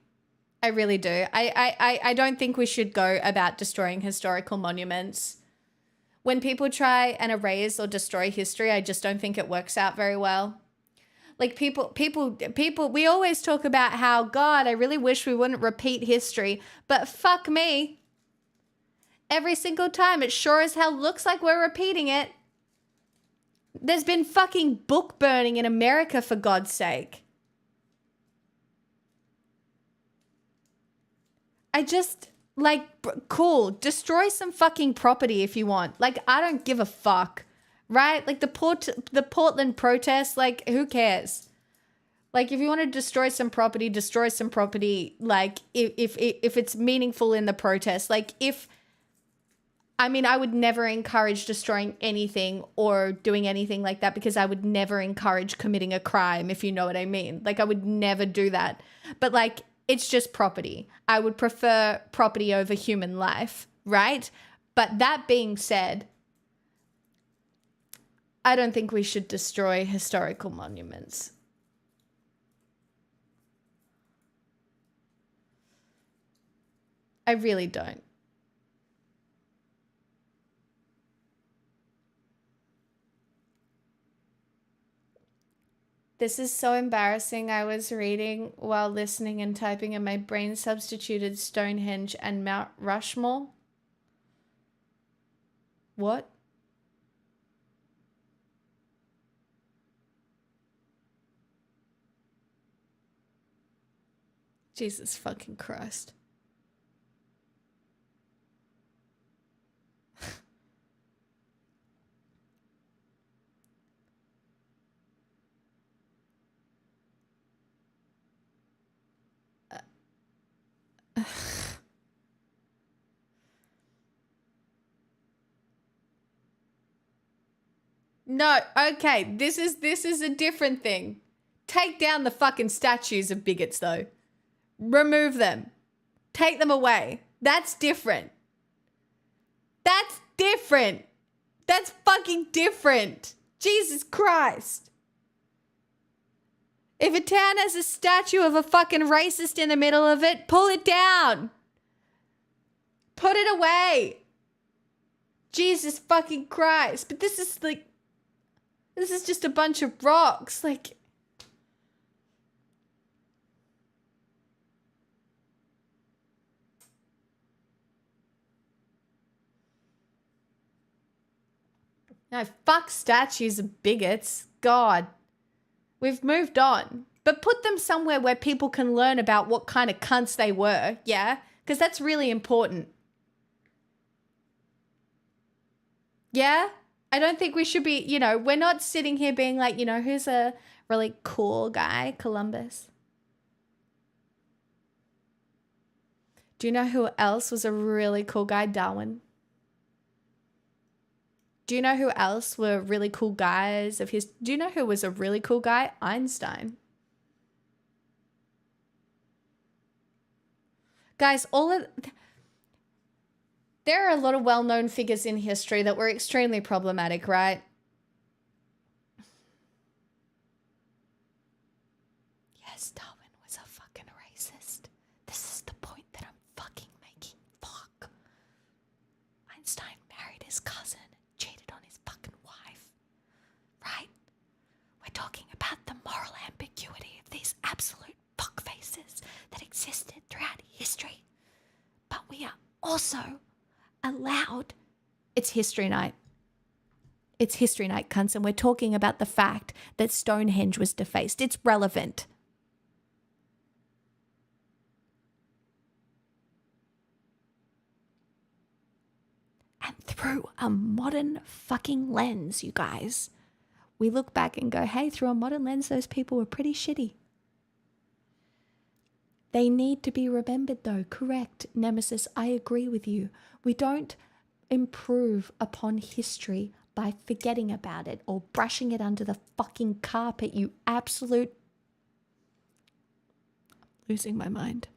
I really do. I don't think we should go about destroying historical monuments. When people try and erase or destroy history, I just don't think it works out very well. Like people, we always talk about how, God, I really wish we wouldn't repeat history. But fuck me. Every single time, it sure as hell looks like we're repeating it. There's been fucking book burning in America, for God's sake. I just, like, cool, destroy some fucking property if you want. Like, I don't give a fuck, right? Like, the Portland protests, like, who cares? Like, if you want to destroy some property, like, if it's meaningful in the protest. Like, I would never encourage destroying anything or doing anything like that because I would never encourage committing a crime, if you know what I mean. Like, I would never do that. But, like, it's just property. I would prefer property over human life, right? But that being said, I don't think we should destroy historical monuments. I really don't. This is so embarrassing. I was reading while listening and typing, and my brain substituted Stonehenge and Mount Rushmore. What? Jesus fucking Christ. No, okay, this is a different thing. Take down the fucking statues of bigots, though. Remove them. Take them away. That's different. That's different. That's fucking different. Jesus Christ. If a town has a statue of a fucking racist in the middle of it, pull it down. Put it away. Jesus fucking Christ. But this is like, this is just a bunch of rocks. Like, no, fuck statues of bigots. God. We've moved on. But put them somewhere where people can learn about what kind of cunts they were, yeah? Because that's really important. Yeah? I don't think we should be, we're not sitting here being like, who's a really cool guy? Columbus. Do you know who else was a really cool guy? Darwin. Do you know who else were really cool guys of his? Do you know who was a really cool guy? Einstein. Guys, there are a lot of well-known figures in history that were extremely problematic, right? Yes, Darwin was a fucking racist. This is the point that I'm fucking making. Fuck. Einstein married his cousin, cheated on his fucking wife. also allowed. It's history night. It's history night, cunts, and we're talking about the fact that Stonehenge was defaced. It's relevant. And through a modern fucking lens, you guys, we look back and go, hey, through a modern lens, those people were pretty shitty. They need to be remembered though. Correct, Nemesis, I agree with you. We don't improve upon history by forgetting about it or brushing it under the fucking carpet, you absolute... Losing my mind.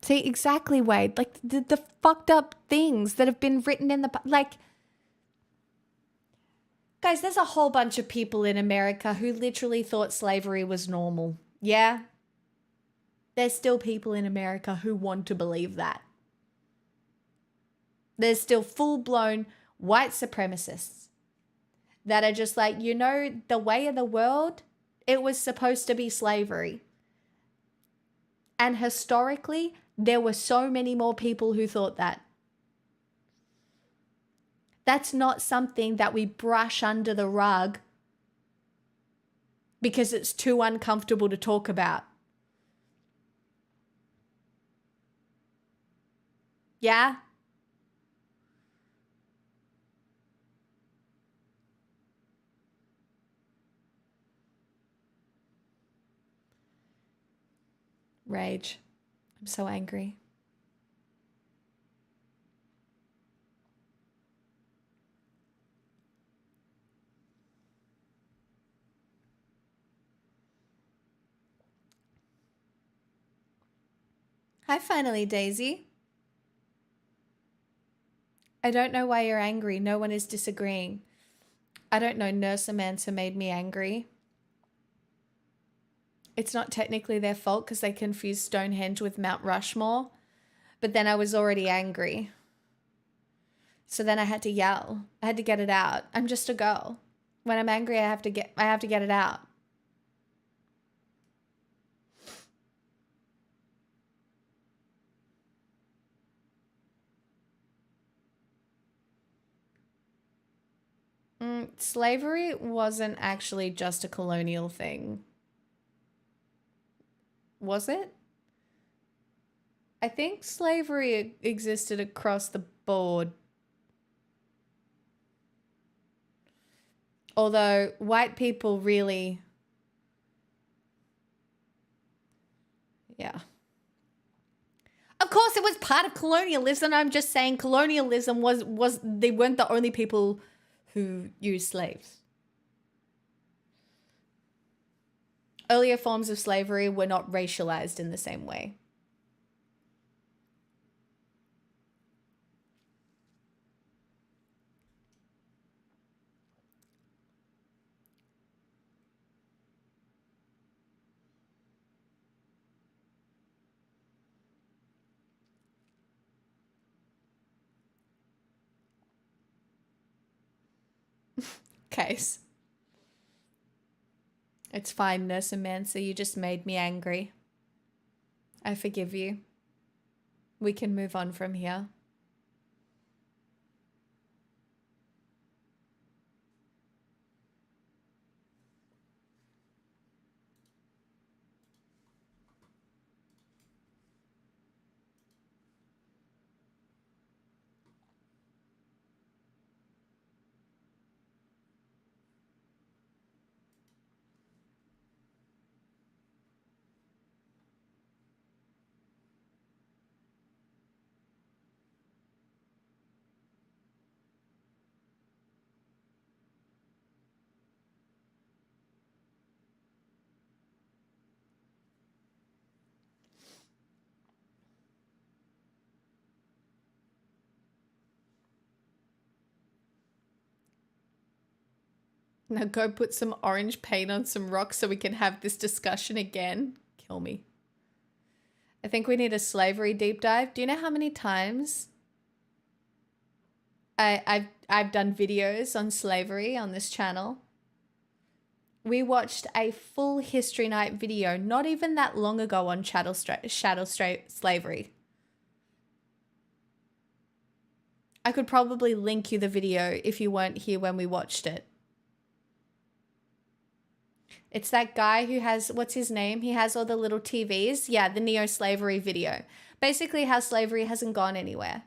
See, exactly, Wade. Like, the fucked up things that have been written in the... Like, guys, there's a whole bunch of people in America who literally thought slavery was normal. Yeah? There's still people in America who want to believe that. There's still full-blown white supremacists that are just like, you know, the way of the world, it was supposed to be slavery. And historically, there were so many more people who thought that. That's not something that we brush under the rug because it's too uncomfortable to talk about. Yeah? Rage. I'm so angry. Hi, finally, Daisy. I don't know why you're angry. No one is disagreeing. I don't know. Nursemancer made me angry. It's not technically their fault because they confused Stonehenge with Mount Rushmore. But then I was already angry. So then I had to yell. I had to get it out. I'm just a girl. When I'm angry, I have to get it out. Slavery wasn't actually just a colonial thing. Was it? I think slavery existed across the board. Although white people really... Yeah. Of course it was part of colonialism. I'm just saying colonialism was they weren't the only people who used slaves. Earlier forms of slavery were not racialized in the same way. Case. It's fine, Nursemancer. You just made me angry. I forgive you. We can move on from here. Now go put some orange paint on some rocks so we can have this discussion again. Kill me. I think we need a slavery deep dive. Do you know how many times I've done videos on slavery on this channel? We watched a full History Night video not even that long ago on chattel slavery. I could probably link you the video if you weren't here when we watched it. It's that guy who has, what's his name? He has all the little TVs. Yeah, the neo-slavery video. Basically how slavery hasn't gone anywhere.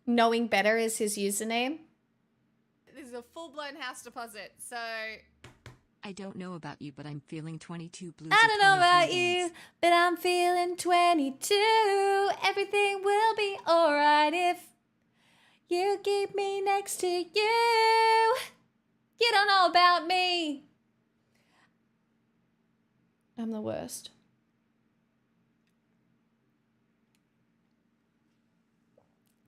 Knowing Better is his username. This is a full-blown house deposit, so... I don't know about you, but I'm feeling 22 blues. I don't know about days. you, but I'm feeling 22. Everything will be alright if you keep me next to you. You don't know about me. I'm the worst.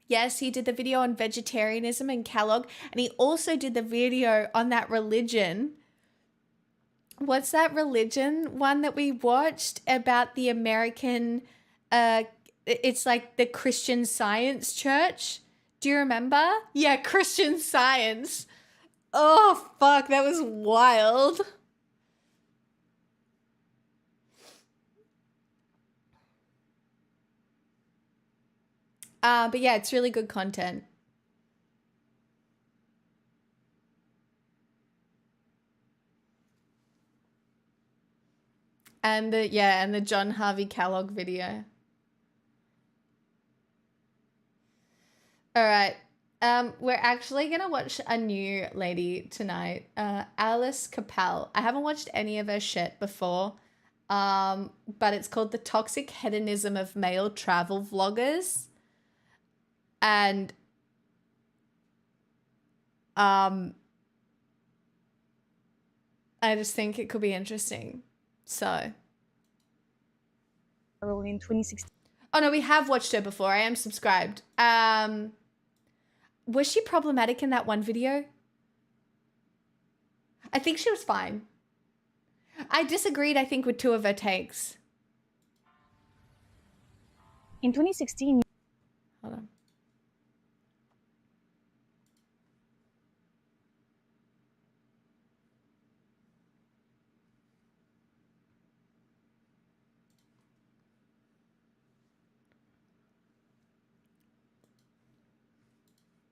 Yes, he did the video on vegetarianism and Kellogg, and he also did the video on that religion. What's that religion one that we watched about the American, it's like the Christian Science Church. Do you remember? Yeah, Christian Science. Oh, fuck, that was wild. But yeah, it's really good content. And the John Harvey Kellogg video. All right. We're actually going to watch a new lady tonight, Alice Capel. I haven't watched any of her shit before, but it's called The Toxic Hedonism of Male Travel Vloggers. And I just think it could be interesting. So. In 2016. Oh no, we have watched her before. I am subscribed. Was she problematic in that one video? I think she was fine. I disagreed, I think, with two of her takes. In 2016. Hold on.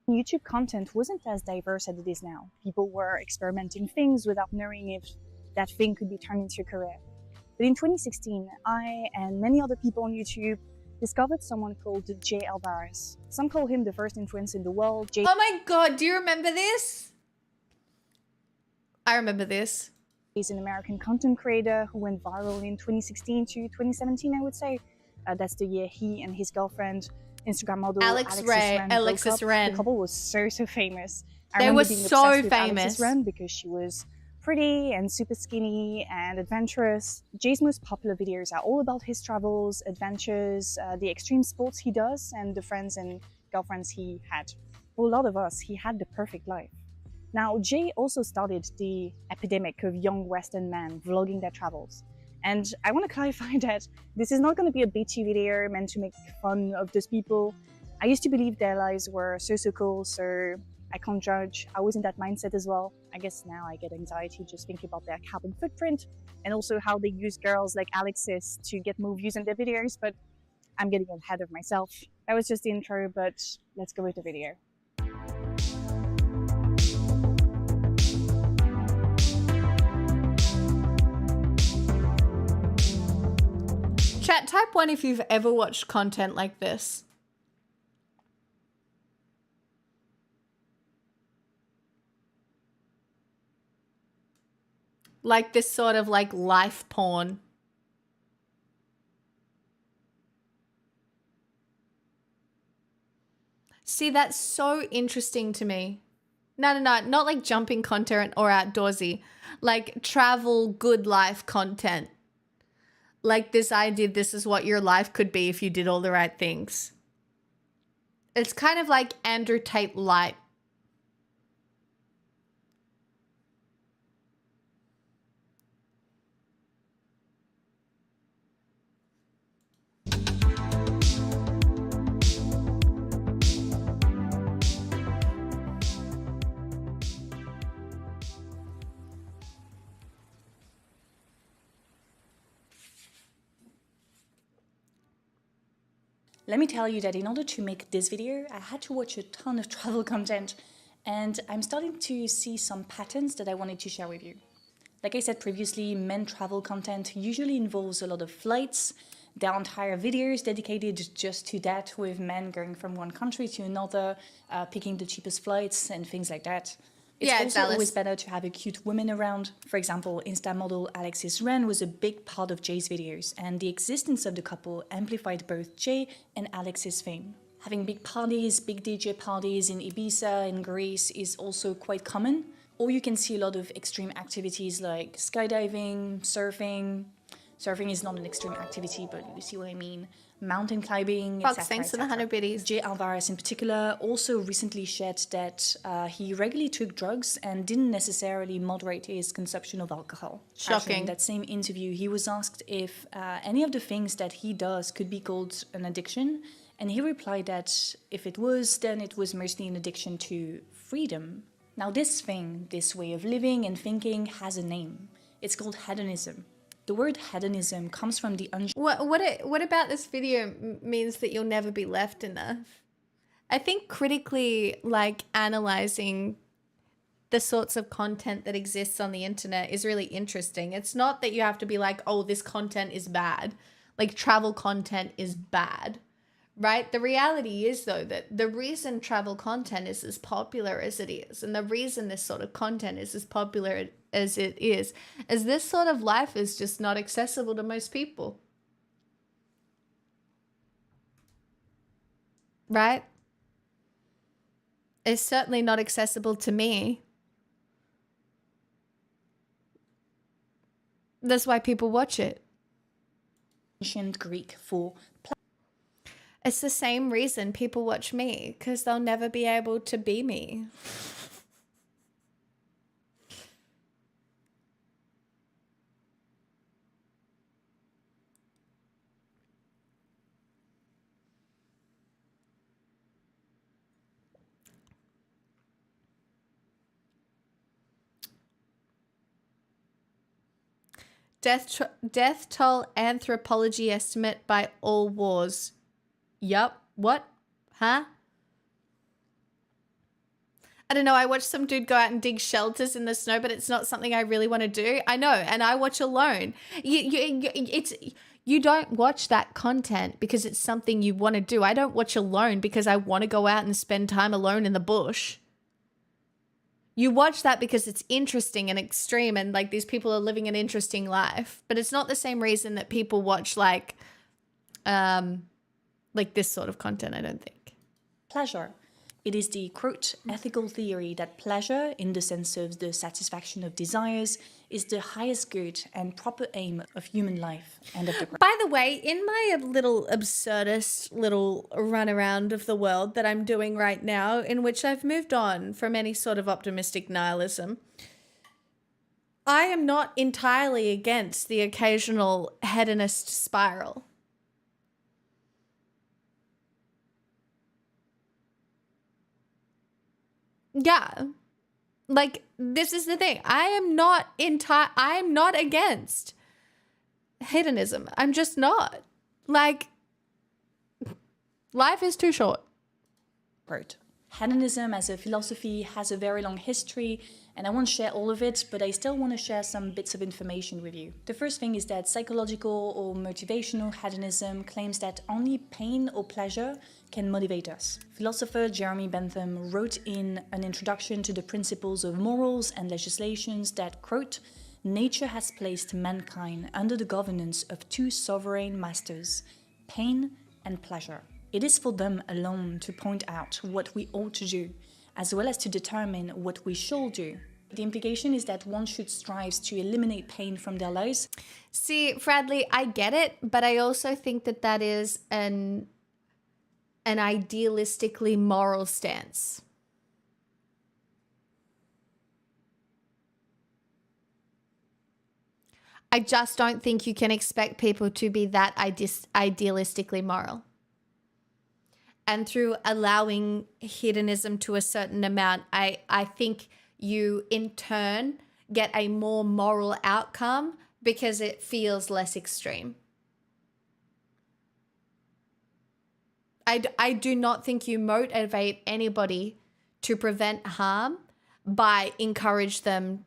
YouTube content wasn't as diverse as it is now. People were experimenting things without knowing if that thing could be turned into a career. But in 2016, I and many other people on YouTube discovered someone called Jay Alvarez. Some call him the first influencer in the world. Oh my god, do you remember this? I remember this. He's an American content creator who went viral in 2016 to 2017, I would say. That's the year he and his girlfriend, Instagram model Alexis Ren. The couple was so famous. They were so famous. Alexis Ren because she was pretty and super skinny and adventurous. Jay's most popular videos are all about his travels, adventures, the extreme sports he does, and the friends and girlfriends he had. For a lot of us, he had the perfect life. Now, Jay also started the epidemic of young Western men vlogging their travels. And I want to clarify that this is not going to be a bitchy video meant to make fun of those people. I used to believe their lives were so cool, so I can't judge. I was in that mindset as well. I guess now I get anxiety just thinking about their carbon footprint and also how they use girls like Alexis to get more views on their videos, but I'm getting ahead of myself. That was just the intro, but let's go with the video. Chat, type 1 if you've ever watched content like this. Like this sort of like life porn. See, that's so interesting to me. No, not like jumping content or outdoorsy. Like travel, good life content. Like this idea, this is what your life could be if you did all the right things. It's kind of like Andrew Tate light. Let me tell you that in order to make this video, I had to watch a ton of travel content, and I'm starting to see some patterns that I wanted to share with you. Like I said previously, men travel content usually involves a lot of flights. There are entire videos dedicated just to that, with men going from one country to another, picking the cheapest flights and things like that. It's also always better to have a cute woman around. For example, Insta model Alexis Ren was a big part of Jay's videos, and the existence of the couple amplified both Jay and Alexis' fame. Having big parties, big DJ parties in Ibiza and Greece is also quite common. Or you can see a lot of extreme activities like skydiving, surfing. Surfing is not an extreme activity, but you see what I mean. Mountain climbing, Fox, etc. thanks for the 100 biddies. Jay Alvarez in particular also recently shared that he regularly took drugs and didn't necessarily moderate his consumption of alcohol. Shocking. Actually, in that same interview, he was asked if any of the things that he does could be called an addiction, and he replied that if it was, then it was mostly an addiction to freedom. Now this thing, this way of living and thinking has a name. It's called hedonism. The word hedonism comes from the What about this video means that you'll never be left enough? I think critically, like, analyzing the sorts of content that exists on the internet is really interesting. It's not that you have to be like, oh, this content is bad. Like, travel content is bad, right? The reality is, though, that the reason travel content is as popular as it is, and the reason this sort of content is as popular as it is this sort of life is just not accessible to most people. Right? It's certainly not accessible to me. That's why people watch it. ancient Greek for It's the same reason people watch me, because they'll never be able to be me. Death toll anthropology estimate by all wars. Yup. What? Huh? I don't know. I watched some dude go out and dig shelters in the snow, but it's not something I really want to do. I know, and I watch alone. You don't watch that content because it's something you want to do. I don't watch alone because I want to go out and spend time alone in the bush. You watch that because it's interesting and extreme, and like these people are living an interesting life. But it's not the same reason that people watch like this sort of content, I don't think. Pleasure. It is the, quote, ethical theory that pleasure, in the sense of the satisfaction of desires, is the highest good and proper aim of human life. End of the quote. By the way, in my little absurdist little run around of the world that I'm doing right now, in which I've moved on from any sort of optimistic nihilism, I am not entirely against the occasional hedonist spiral. Yeah. Like, this is the thing. I am not against hedonism. I'm just not. Like, life is too short. Right. Hedonism as a philosophy has a very long history, and I won't share all of it, but I still want to share some bits of information with you. The first thing is that psychological or motivational hedonism claims that only pain or pleasure can motivate us. Philosopher Jeremy Bentham wrote in an introduction to the principles of morals and legislations that, quote, nature has placed mankind under the governance of two sovereign masters, pain and pleasure. It is for them alone to point out what we ought to do, as well as to determine what we shall do. The implication is that one should strive to eliminate pain from their lives. See, Bradley, I get it, but I also think that that is an idealistically moral stance. I just don't think you can expect people to be that idealistically moral. And through allowing hedonism to a certain amount, I think you in turn get a more moral outcome because it feels less extreme. I do not think you motivate anybody to prevent harm by encouraging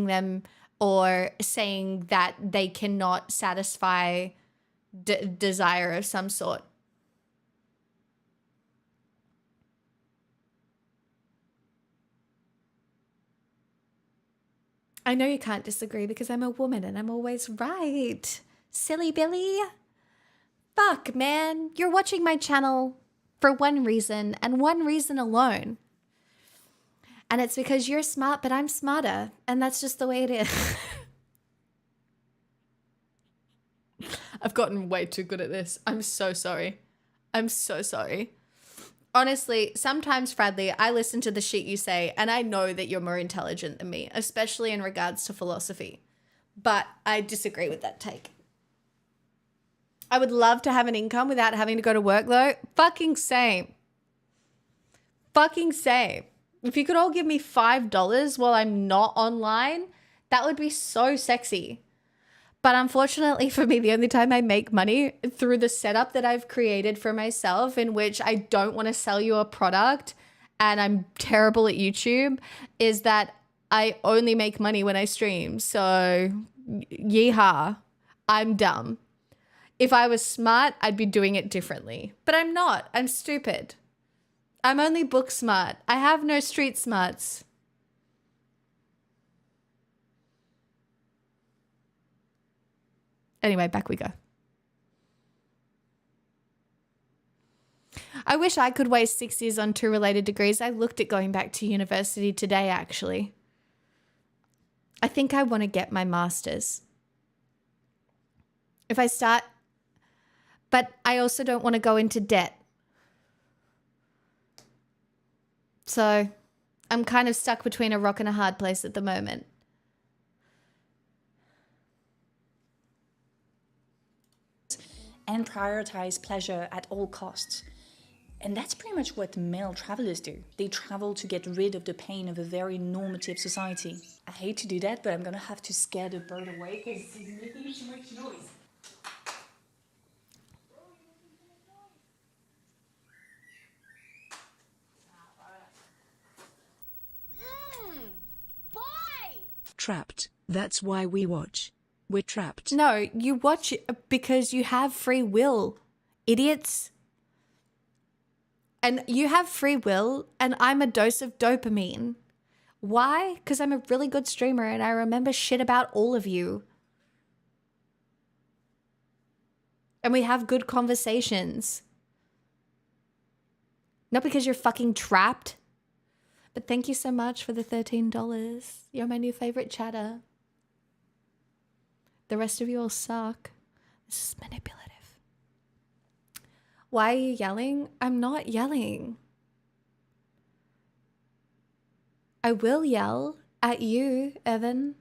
them or saying that they cannot satisfy desire of some sort. I know you can't disagree because I'm a woman and I'm always right. Silly Billy. Fuck, man. You're watching my channel for one reason and one reason alone. And it's because you're smart, but I'm smarter. And that's just the way it is. I've gotten way too good at this. I'm so sorry. I'm so sorry. Honestly, sometimes, Bradley, I listen to the shit you say and I know that you're more intelligent than me, especially in regards to philosophy. But I disagree with that take. I would love to have an income without having to go to work though. Fucking same. Fucking same. If you could all give me $5 while I'm not online, that would be so sexy. But unfortunately for me, the only time I make money through the setup that I've created for myself, in which I don't want to sell you a product and I'm terrible at YouTube, is that I only make money when I stream. So yeehaw, I'm dumb. If I was smart, I'd be doing it differently. But I'm not. I'm stupid. I'm only book smart. I have no street smarts. Anyway, back we go. I wish I could waste 6 years on 2 related degrees. I looked at going back to university today, actually. I think I want to get my master's. If I start... But I also don't want to go into debt. So I'm kind of stuck between a rock and a hard place at the moment. And prioritize pleasure at all costs. And that's pretty much what male travelers do. They travel to get rid of the pain of a very normative society. I hate to do that, but I'm gonna have to scare the bird away because he's making too much noise. Trapped. That's why we watch. We're trapped. No, you watch it because you have free will, idiots. And you have free will, and I'm a dose of dopamine. Why? Because I'm a really good streamer and I remember shit about all of you. And we have good conversations. Not because you're fucking trapped. But thank you so much for the $13. You're my new favorite chatter. The rest of you all suck. This is manipulative. Why are you yelling? I'm not yelling. I will yell at you, Evan.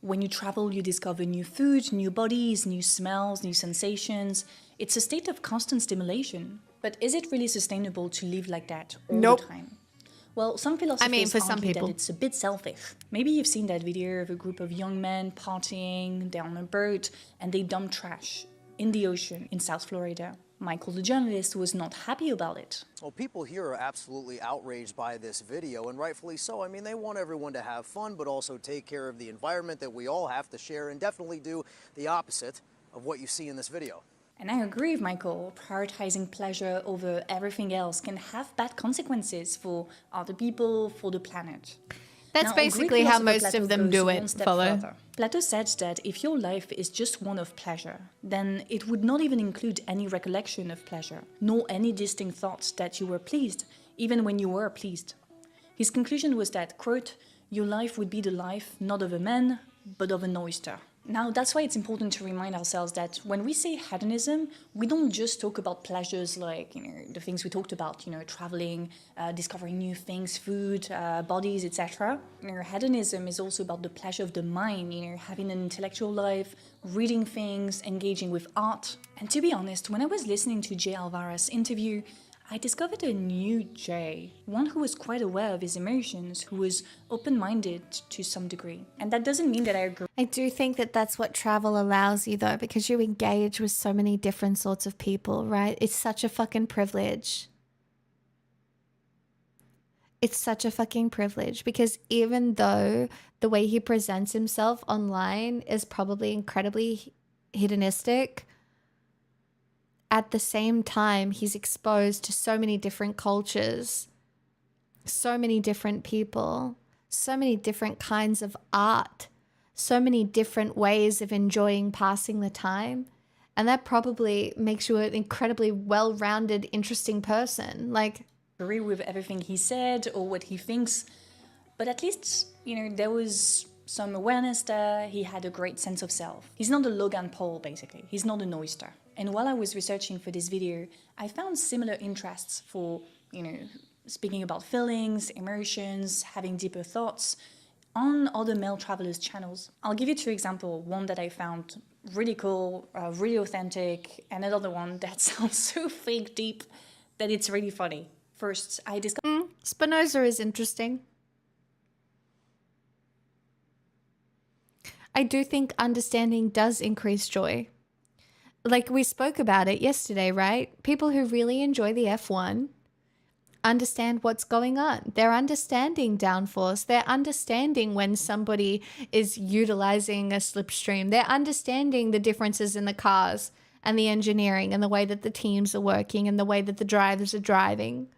When you travel, you discover new food, new bodies, new smells, new sensations. It's a state of constant stimulation. But is it really sustainable to live like that all the time? Well, some philosophers argue that it's a bit selfish. Maybe you've seen that video of a group of young men partying, they're on a boat, and they dump trash in the ocean in South Florida. Michael, the journalist, was not happy about it. Well, people here are absolutely outraged by this video, and rightfully so. I mean, they want everyone to have fun, but also take care of the environment that we all have to share, and definitely do the opposite of what you see in this video. And I agree with Michael, prioritizing pleasure over everything else can have bad consequences for other people, for the planet. That's basically how most of them do it, follow. Plato said that if your life is just one of pleasure, then it would not even include any recollection of pleasure, nor any distinct thoughts that you were pleased, even when you were pleased. His conclusion was that, quote, your life would be the life not of a man, but of an oyster. Now, that's why it's important to remind ourselves that when we say hedonism, we don't just talk about pleasures like, the things we talked about, traveling, discovering new things, food, bodies, etc. Hedonism is also about the pleasure of the mind, having an intellectual life, reading things, engaging with art. And to be honest, when I was listening to Jay Alvarez's interview, I discovered a new Jay, one who was quite aware of his emotions, who was open-minded to some degree. And that doesn't mean that I agree. I do think that that's what travel allows you, though, because you engage with so many different sorts of people, right? It's such a fucking privilege. It's such a fucking privilege, because even though the way he presents himself online is probably incredibly hedonistic, at the same time, he's exposed to so many different cultures, so many different people, so many different kinds of art, so many different ways of enjoying passing the time. And that probably makes you an incredibly well-rounded, interesting person. Like, agree with everything he said or what he thinks, but at least, there was some awareness there. He had a great sense of self. He's not a Logan Paul, basically. He's not an oyster. And while I was researching for this video, I found similar interests for, speaking about feelings, emotions, having deeper thoughts on other male travelers' channels. I'll give you 2 examples. One that I found really cool, really authentic, and another one that sounds so fake deep that it's really funny. First, I discovered... Spinoza is interesting. I do think understanding does increase joy. Like we spoke about it yesterday, right? People who really enjoy the F1 understand what's going on. They're understanding downforce. They're understanding when somebody is utilizing a slipstream. They're understanding the differences in the cars and the engineering and the way that the teams are working and the way that the drivers are driving.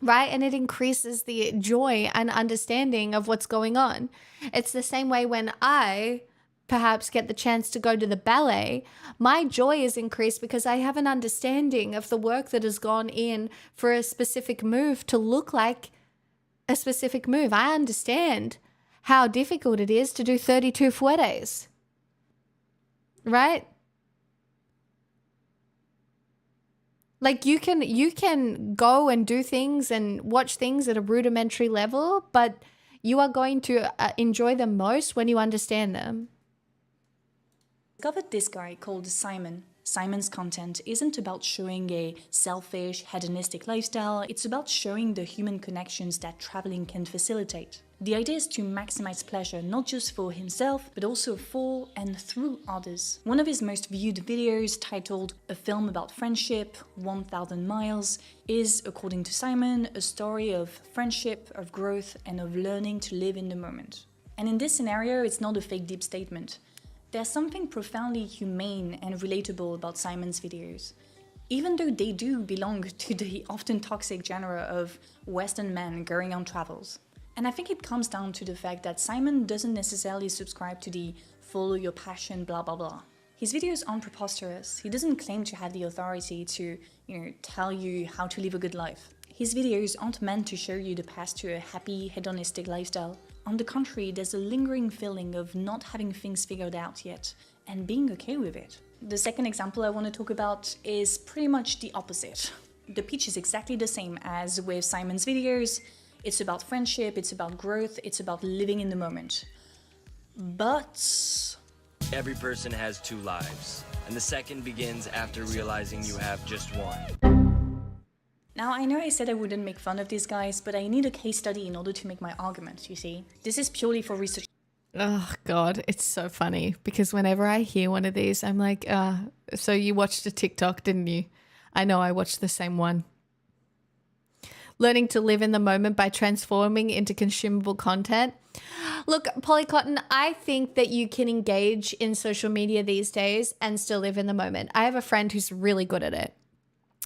Right? And it increases the joy and understanding of what's going on. It's the same way when I perhaps get the chance to go to the ballet, my joy is increased because I have an understanding of the work that has gone in for a specific move to look like a specific move. I understand how difficult it is to do 32 fouettes. Right? Like you can go and do things and watch things at a rudimentary level, but you are going to enjoy them most when you understand them. Discovered this guy called Simon. Simon's content isn't about showing a selfish, hedonistic lifestyle, it's about showing the human connections that traveling can facilitate. The idea is to maximize pleasure not just for himself, but also for and through others. One of his most viewed videos, titled A Film About Friendship, 1000 Miles, is, according to Simon, a story of friendship, of growth, and of learning to live in the moment. And in this scenario, it's not a fake deep statement. There's something profoundly humane and relatable about Simon's videos, even though they do belong to the often toxic genre of Western men going on travels. And I think it comes down to the fact that Simon doesn't necessarily subscribe to the follow your passion blah blah blah. His videos aren't preposterous. He doesn't claim to have the authority to, tell you how to live a good life. His videos aren't meant to show you the path to a happy, hedonistic lifestyle. On the contrary, there's a lingering feeling of not having things figured out yet, and being okay with it. The second example I want to talk about is pretty much the opposite. The pitch is exactly the same as with Simon's videos. It's about friendship, it's about growth, it's about living in the moment. But... every person has 2 lives, and the second begins after realizing you have just one. Now, I know I said I wouldn't make fun of these guys, but I need a case study in order to make my argument, you see. This is purely for research. Oh, God, it's so funny because whenever I hear one of these, I'm like, so you watched a TikTok, didn't you? I know, I watched the same one. Learning to live in the moment by transforming into consumable content. Look, Polycotton, I think that you can engage in social media these days and still live in the moment. I have a friend who's really good at it.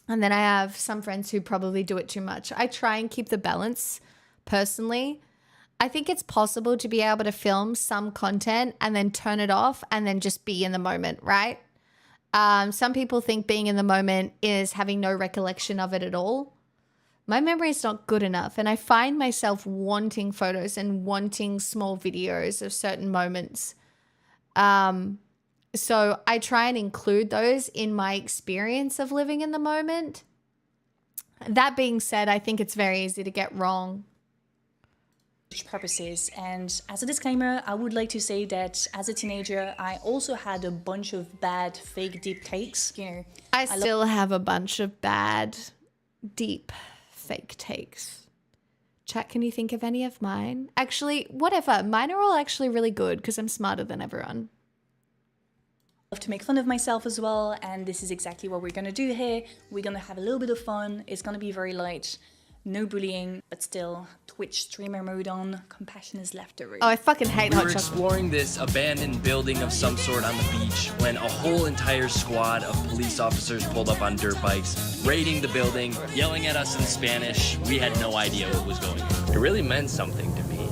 And then I have some friends who probably do it too much. I try and keep the balance personally. I think it's possible to be able to film some content and then turn it off and then just be in the moment, right? Some people think being in the moment is having no recollection of it at all. My memory is not good enough, and I find myself wanting photos and wanting small videos of certain moments. So I try and include those in my experience of living in the moment. That being said, I think it's very easy to get wrong. Purposes. And as a disclaimer, I would like to say that as a teenager, I also had a bunch of bad fake deep takes. I still have a bunch of bad deep fake takes. Chat, can you think of any of mine? Actually, whatever. Mine are all actually really good because I'm smarter than everyone. Love to make fun of myself as well, and this is exactly what we're gonna do here. We're gonna have a little bit of fun. It's gonna be very light, no bullying, but still Twitch streamer mode on. Compassion is left to room. Oh, I fucking hate We hot were chocolate. exploring this abandoned building of some sort on the beach when a whole entire squad of police officers pulled up on dirt bikes, raiding the building, yelling at us in Spanish. We had no idea what was going on. It really meant something to me.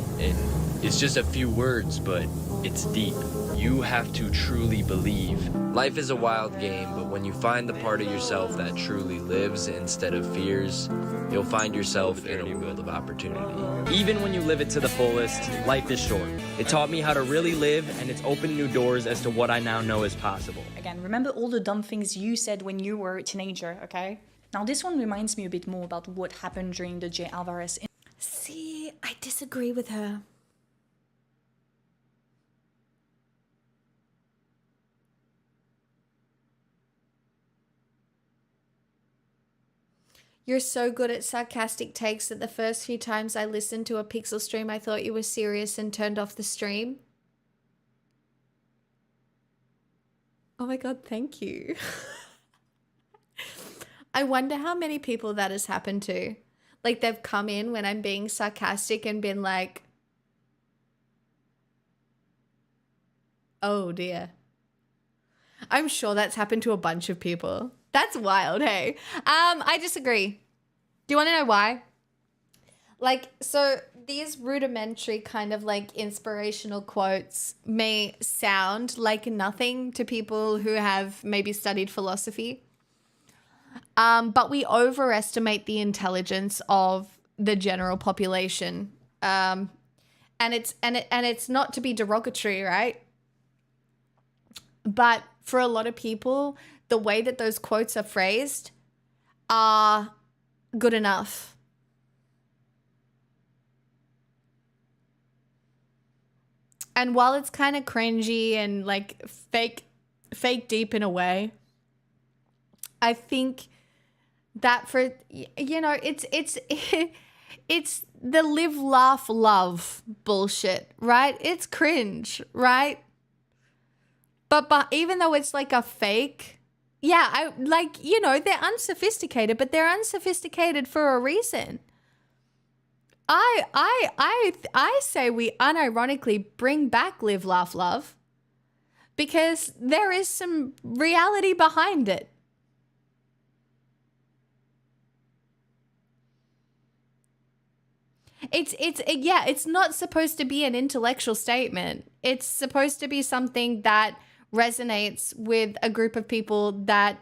It's just a few words, but it's deep. You have to truly believe. Life is a wild game, but when you find the part of yourself that truly lives instead of fears, you'll find yourself in a world of opportunity. Even when you live it to the fullest, life is short. It taught me how to really live, and it's opened new doors as to what I now know is possible. Again, remember all the dumb things you said when you were a teenager, okay? Now this one reminds me a bit more about what happened during the J. Alvarez. See, I disagree with her. You're so good at sarcastic takes that the first few times I listened to a Pixel stream, I thought you were serious and turned off the stream. Oh my god, thank you. I wonder how many people that has happened to. Like, they've come in when I'm being sarcastic and been like, oh dear. I'm sure that's happened to a bunch of people. That's wild, hey? I disagree. Do you want to know why? Like, so these rudimentary kind of like inspirational quotes may sound like nothing to people who have maybe studied philosophy. But we overestimate the intelligence of the general population. And it's not to be derogatory, right? But for a lot of people, the way that those quotes are phrased are good enough. And while it's kind of cringy and like fake deep in a way, I think that for, you know, it's it's the live, laugh, love bullshit, right? It's cringe, right? But even though it's like a fake, yeah, I like, you know, they're unsophisticated, but they're unsophisticated for a reason. I say we unironically bring back live, laugh, love because there is some reality behind it. It's not supposed to be an intellectual statement. It's supposed to be something that resonates with a group of people that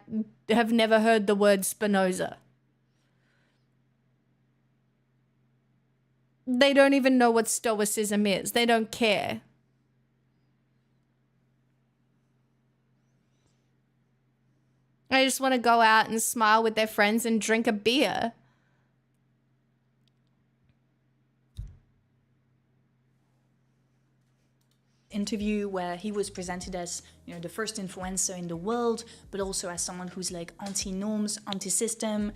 have never heard the word Spinoza. They don't even know what Stoicism is. They don't care. They just want to go out and smile with their friends and drink a beer. Interview where he was presented as, you know, the first influencer in the world, but also as someone who's like anti-norms, anti-system.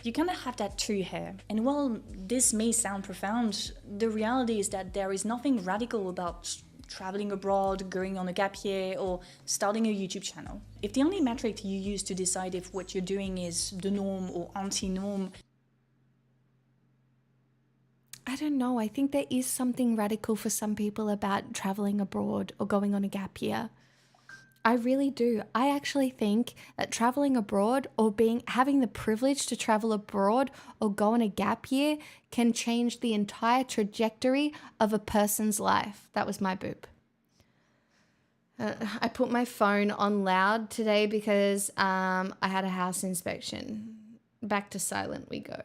You kind of have that true here. And while this may sound profound, the reality is that there is nothing radical about traveling abroad, going on a gap year, or starting a YouTube channel. If the only metric you use to decide if what you're doing is the norm or anti-norm, I don't know. I think there is something radical for some people about traveling abroad or going on a gap year. I really do. I actually think that traveling abroad or having the privilege to travel abroad or go on a gap year can change the entire trajectory of a person's life. That was my boop. I put my phone on loud today because I had a house inspection. Back to silent we go.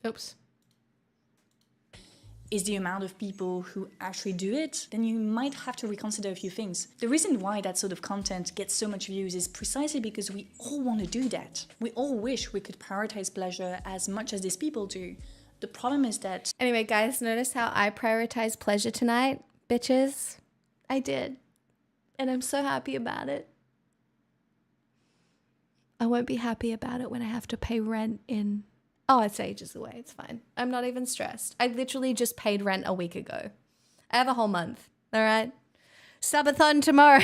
Oops. is the amount of people who actually do it, then you might have to reconsider a few things. The reason why that sort of content gets so much views is precisely because we all want to do that. We all wish we could prioritize pleasure as much as these people do. The problem is that... Anyway, guys, notice how I prioritize pleasure tonight? Bitches, I did. And I'm so happy about it. I won't be happy about it when I have to pay rent in... Oh, it's ages away. It's fine. I'm not even stressed. I literally just paid rent a week ago. I have a whole month. All right? Subathon tomorrow.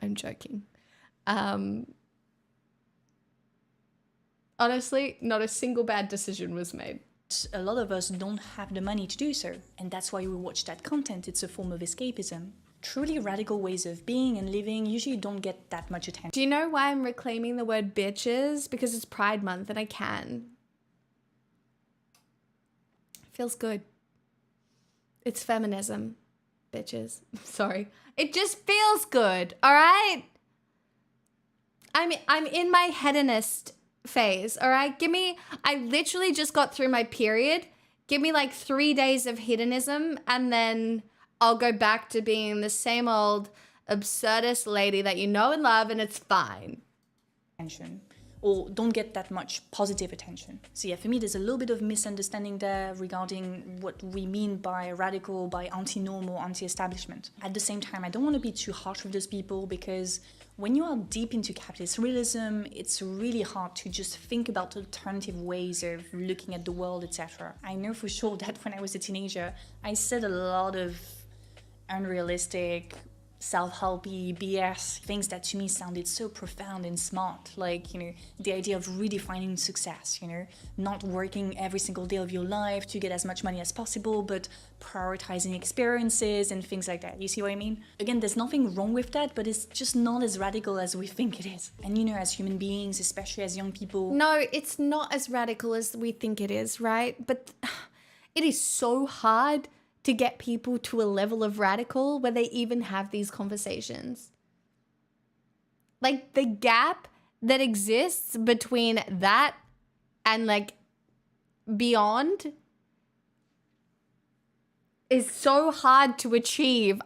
I'm joking. Honestly, not a single bad decision was made. A lot of us don't have the money to do so. And that's why we watch that content. It's a form of escapism. Truly radical ways of being and living usually don't get that much attention. Do you know why I'm reclaiming the word bitches? Because it's Pride Month and I can. Feels good. It's feminism, bitches. Sorry. It just feels good, all right? I'm in my hedonist phase, all right? I literally just got through my period. Give me like 3 days of hedonism and then I'll go back to being the same old absurdist lady that you know and love, and it's fine. Or don't get that much positive attention. So yeah, for me, there's a little bit of misunderstanding there regarding what we mean by radical, by anti-normal, anti-establishment. At the same time, I don't want to be too harsh with those people because when you are deep into capitalist realism, it's really hard to just think about alternative ways of looking at the world, etc. I know for sure that when I was a teenager, I said a lot of unrealistic, self-helpy BS, things that to me sounded so profound and smart, like, you know, the idea of redefining success, you know, not working every single day of your life to get as much money as possible, but prioritizing experiences and things like that. You see what I mean? Again, there's nothing wrong with that, but it's just not as radical as we think it is. And you know, as human beings, especially as young people... No, it's not as radical as we think it is, right? But it is so hard to get people to a level of radical where they even have these conversations. Like, the gap that exists between that and, like, beyond is so hard to achieve.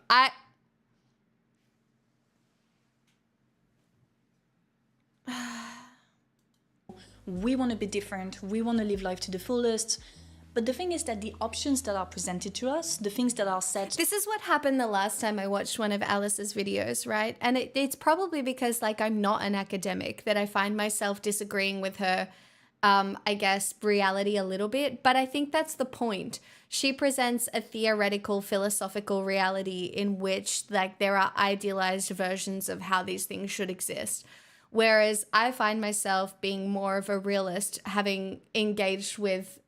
We want to be different. We want to live life to the fullest. But the thing is that the options that are presented to us, the things that are said... This is what happened the last time I watched one of Alice's videos, right? And it's probably because, like, I'm not an academic that I find myself disagreeing with her, I guess, reality a little bit. But I think that's the point. She presents a theoretical, philosophical reality in which, like, there are idealized versions of how these things should exist. Whereas I find myself being more of a realist, having engaged with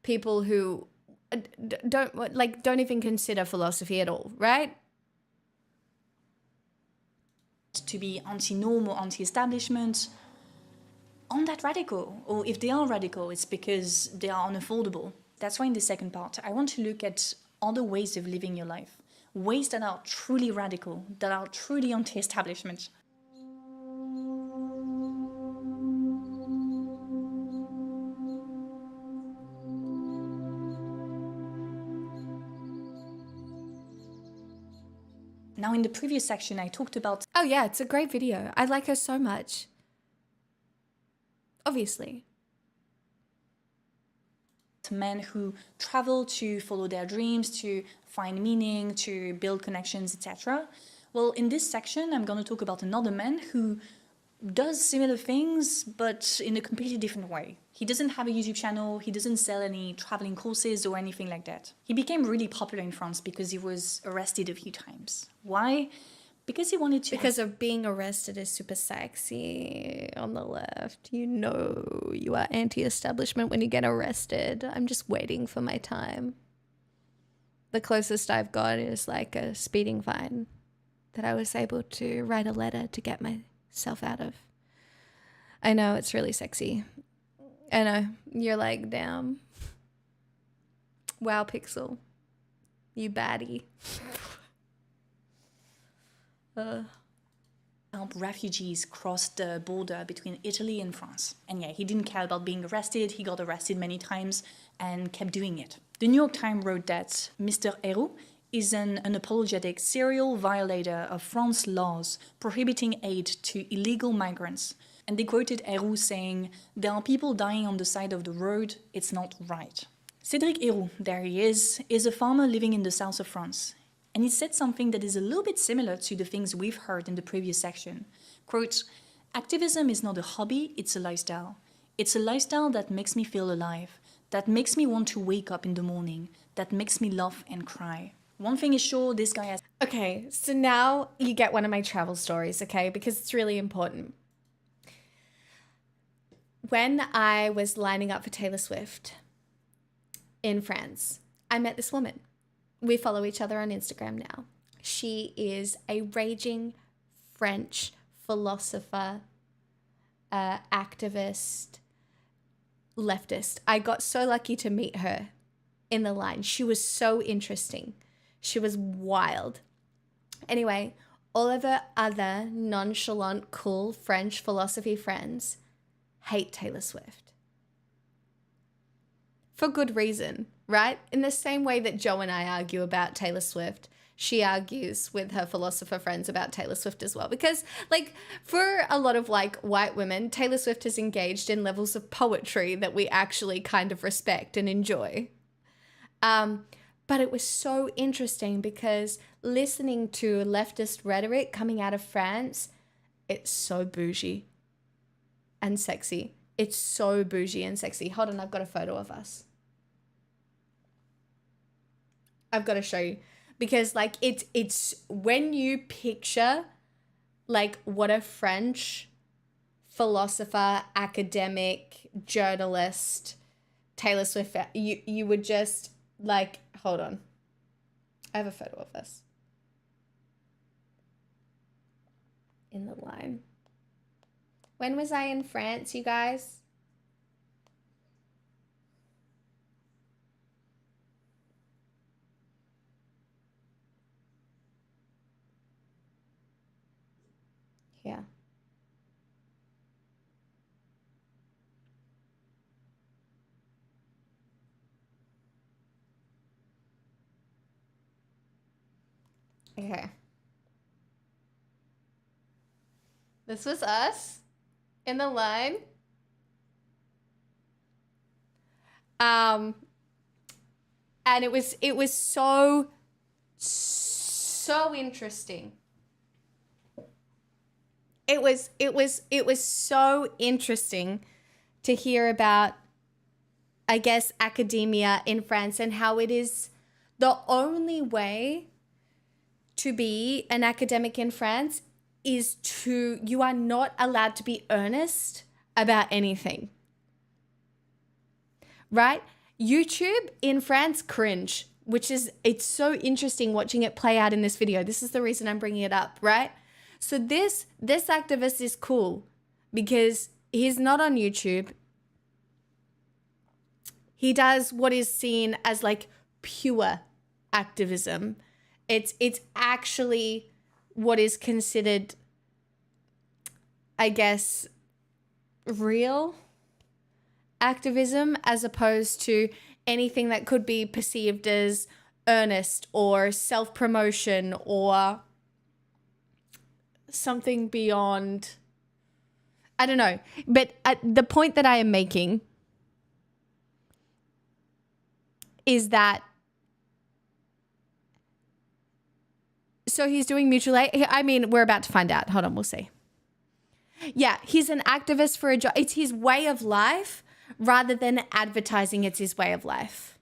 people who don't even consider philosophy at all, right? To be anti-normal, anti-establishment, aren't that radical? Or if they are radical, it's because they are unaffordable. That's why in the second part, I want to look at other ways of living your life. Ways that are truly radical, that are truly anti-establishment. Now, in the previous section, I talked about... Oh yeah, it's a great video. I like her so much. Obviously. Men who travel to follow their dreams, to find meaning, to build connections, etc. Well, in this section, I'm going to talk about another man who does similar things, but in a completely different way. He doesn't have a YouTube channel, he doesn't sell any traveling courses or anything like that. He became really popular in France because he was arrested a few times. Why? Because he wanted to... Because of being arrested is super sexy on the left. You know you are anti-establishment when you get arrested. I'm just waiting for my time. The closest I've got is like a speeding fine that I was able to write a letter to get myself out of. I know, it's really sexy. I know, you're like, damn. Wow, Pixel. You baddie. help refugees cross the border between Italy and France. And yeah, he didn't care about being arrested. He got arrested many times and kept doing it. The New York Times wrote that Mr. Héroux is an unapologetic serial violator of France's laws prohibiting aid to illegal migrants. And they quoted Héroux saying, "There are people dying on the side of the road, it's not right." Cédric Héroux, there he is a farmer living in the south of France. And he said something that is a little bit similar to the things we've heard in the previous section. Quote, "Activism is not a hobby, it's a lifestyle. It's a lifestyle that makes me feel alive, that makes me want to wake up in the morning, that makes me laugh and cry." One thing is sure, this guy has... Okay, so now you get one of my travel stories, okay? Because it's really important. When I was lining up for Taylor Swift in France, I met this woman. We follow each other on Instagram now. She is a raging French philosopher, activist, leftist. I got so lucky to meet her in the line. She was so interesting. She was wild. Anyway, all of her other nonchalant, cool French philosophy friends hate Taylor Swift. For good reason, right? In the same way that Joe and I argue about Taylor Swift, she argues with her philosopher friends about Taylor Swift as well. Because, like, for a lot of, like, white women, Taylor Swift is engaged in levels of poetry that we actually kind of respect and enjoy. But it was so interesting because listening to leftist rhetoric coming out of France, it's so bougie and sexy. It's so bougie and sexy. Hold on, I've got a photo of us. I've got to show you. Because, like, it's when you picture, like, what a French philosopher, academic, journalist, Taylor Swift, you would just, like, hold on. I have a photo of us. In the line. When was I in France, you guys? Yeah. Okay. This was us in the line. And it was so interesting. It was so interesting to hear about, I guess, academia in France and how it is the only way to be an academic in France is you are not allowed to be earnest about anything. Right? YouTube in France, cringe, it's so interesting watching it play out in this video. This is the reason I'm bringing it up, right? So this activist is cool because he's not on YouTube. He does what is seen as like pure activism. It's actually what is considered, I guess, real activism as opposed to anything that could be perceived as earnest or self-promotion or something beyond, I don't know. But the point that I am making is that so he's doing mutual aid. I mean, we're about to find out. Hold on, we'll see. Yeah, he's an activist for a job. It's his way of life rather than advertising it's his way of life.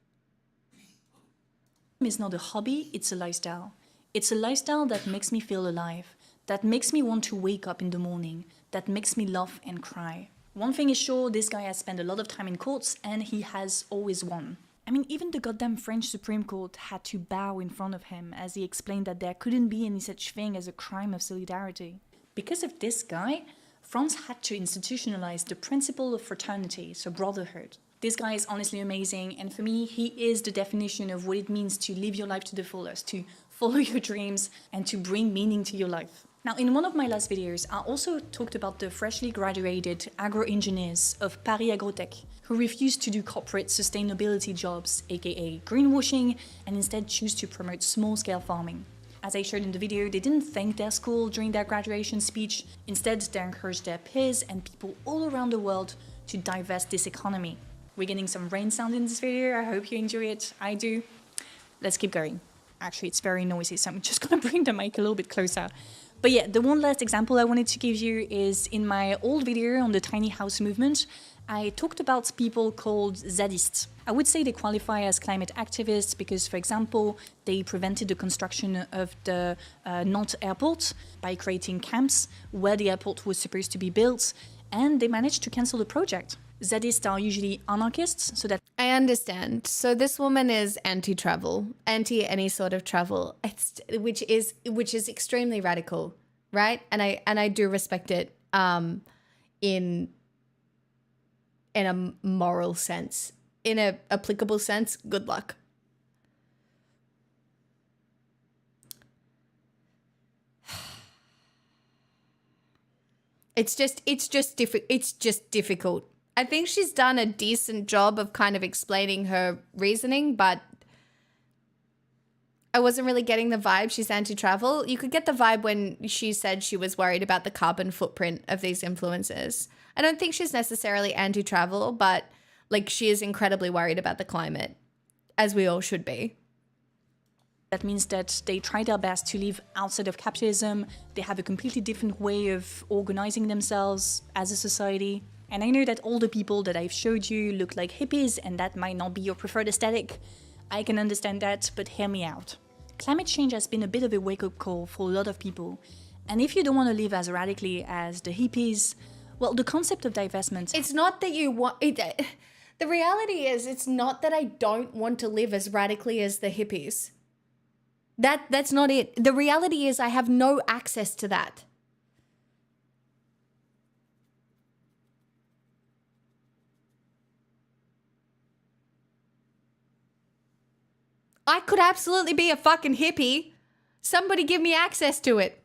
It's not a hobby, it's a lifestyle. It's a lifestyle that makes me feel alive, that makes me want to wake up in the morning, that makes me laugh and cry. One thing is sure, this guy has spent a lot of time in courts and he has always won. I mean, even the goddamn French Supreme Court had to bow in front of him as he explained that there couldn't be any such thing as a crime of solidarity. Because of this guy, France had to institutionalize the principle of fraternity, so brotherhood. This guy is honestly amazing, and for me, he is the definition of what it means to live your life to the fullest, to follow your dreams, and to bring meaning to your life. Now, in one of my last videos, I also talked about the freshly graduated agro-engineers of Paris Agrotech, who refuse to do corporate sustainability jobs, aka greenwashing, and instead choose to promote small-scale farming. As I showed in the video, they didn't thank their school during their graduation speech. Instead, they encouraged their peers and people all around the world to divest this economy. We're getting some rain sound in this video. I hope you enjoy it. I do. Let's keep going. Actually, it's very noisy, so I'm just gonna bring the mic a little bit closer. But yeah, the one last example I wanted to give you is in my old video on the tiny house movement, I talked about people called Zadists. I would say they qualify as climate activists because, for example, they prevented the construction of the Nantes airport by creating camps where the airport was supposed to be built, and they managed to cancel the project. Zadists are usually anarchists, so that... I understand. So this woman is anti-travel, anti any sort of travel, which is extremely radical, right? And I do respect it in a moral sense. In a applicable sense, good luck. It's just difficult. I think she's done a decent job of kind of explaining her reasoning, but I wasn't really getting the vibe she's anti-travel. You could get the vibe when she said she was worried about the carbon footprint of these influencers. I don't think she's necessarily anti-travel, but like she is incredibly worried about the climate, as we all should be. That means that they try their best to live outside of capitalism. They have a completely different way of organizing themselves as a society. And I know that all the people that I've showed you look like hippies, and that might not be your preferred aesthetic. I can understand that, but hear me out. Climate change has been a bit of a wake-up call for a lot of people. And if you don't want to live as radically as the hippies, well, the concept of divestment... It's not that you want... The reality is, it's not that I don't want to live as radically as the hippies. That's not it. The reality is I have no access to that. I could absolutely be a fucking hippie. Somebody give me access to it.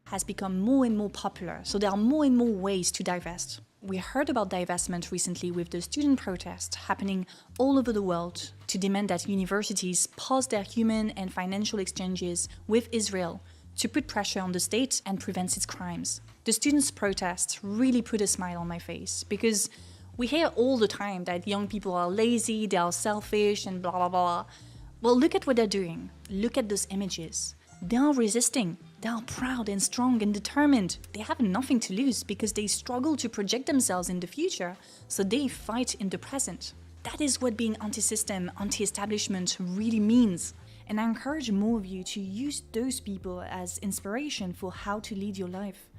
Has become more and more popular, so there are more and more ways to divest. We heard about divestment recently with the student protests happening all over the world to demand that universities pause their human and financial exchanges with Israel to put pressure on the state and prevent its crimes. The students' protests really put a smile on my face because we hear all the time that young people are lazy, they are selfish, and blah, blah, blah. Well, look at what they're doing. Look at those images. They are resisting. They are proud and strong and determined. They have nothing to lose because they struggle to project themselves in the future, so they fight in the present. That is what being anti-system, anti-establishment really means. And I encourage more of you to use those people as inspiration for how to lead your life.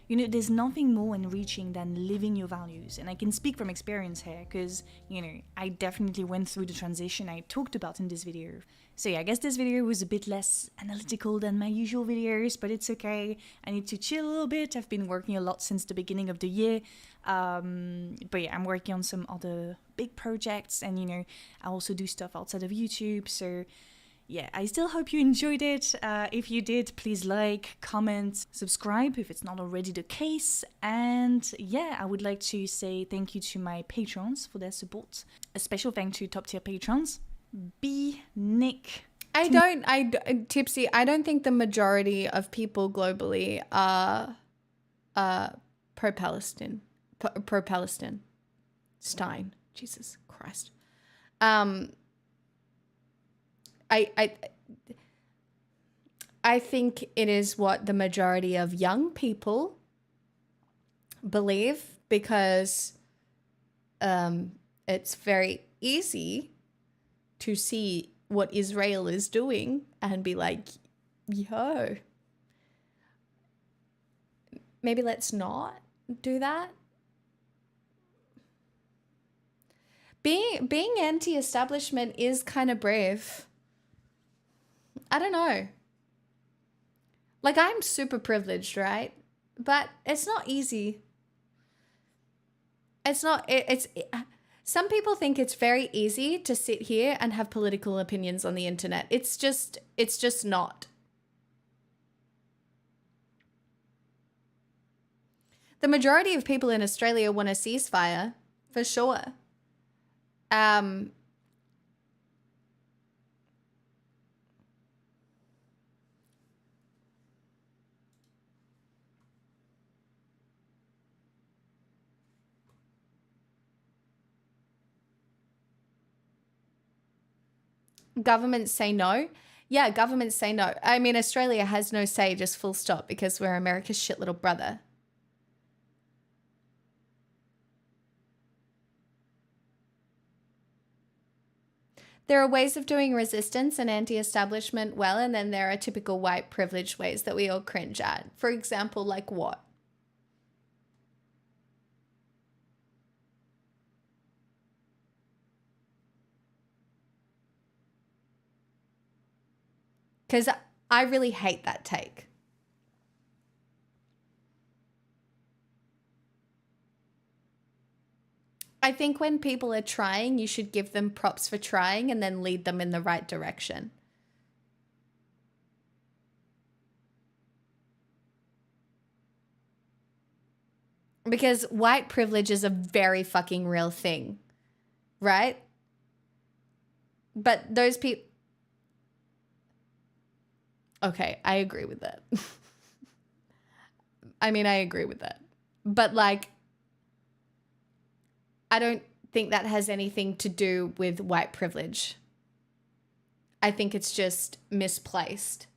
You know, there's nothing more enriching than living your values. And I can speak from experience here because, you know, I definitely went through the transition I talked about in this video. So yeah, I guess this video was a bit less analytical than my usual videos, but it's okay. I need to chill a little bit. I've been working a lot since the beginning of the year. But yeah, I'm working on some other big projects and, you know, I also do stuff outside of YouTube. So yeah, I still hope you enjoyed it. If you did, please like, comment, subscribe if it's not already the case. And yeah, I would like to say thank you to my patrons for their support. A special thank to top tier patrons, B, Nick. Tipsy, I don't think the majority of people globally are pro-Palestine. Pro-Palestine. Stein. Jesus Christ. I think it is what the majority of young people believe because it's very easy to see what Israel is doing and be like, yo, maybe let's not do that. Being anti-establishment is kind of brave. I don't know. Like, I'm super privileged, right? But it's not easy. Some people think it's very easy to sit here and have political opinions on the internet. It's just not. The majority of people in Australia want a ceasefire, for sure. Governments say no. Yeah, governments say no. I mean, Australia has no say, just full stop, because we're America's shit little brother. There are ways of doing resistance and anti-establishment well, and then there are typical white privileged ways that we all cringe at. For example, like what? Because I really hate that take. I think when people are trying, you should give them props for trying and then lead them in the right direction. Because white privilege is a very fucking real thing, right? But those people... Okay, I agree with that. I mean, I agree with that. But like, I don't think that has anything to do with white privilege. I think it's just misplaced.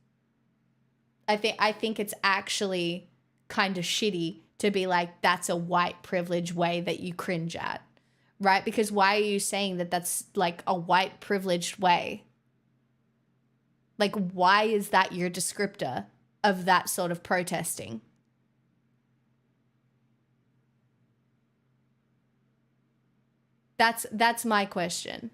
I think it's actually kind of shitty to be like, that's a white privilege way that you cringe at, right? Because why are you saying that that's like a white privileged way? Like, why is that your descriptor of that sort of protesting? That's my question.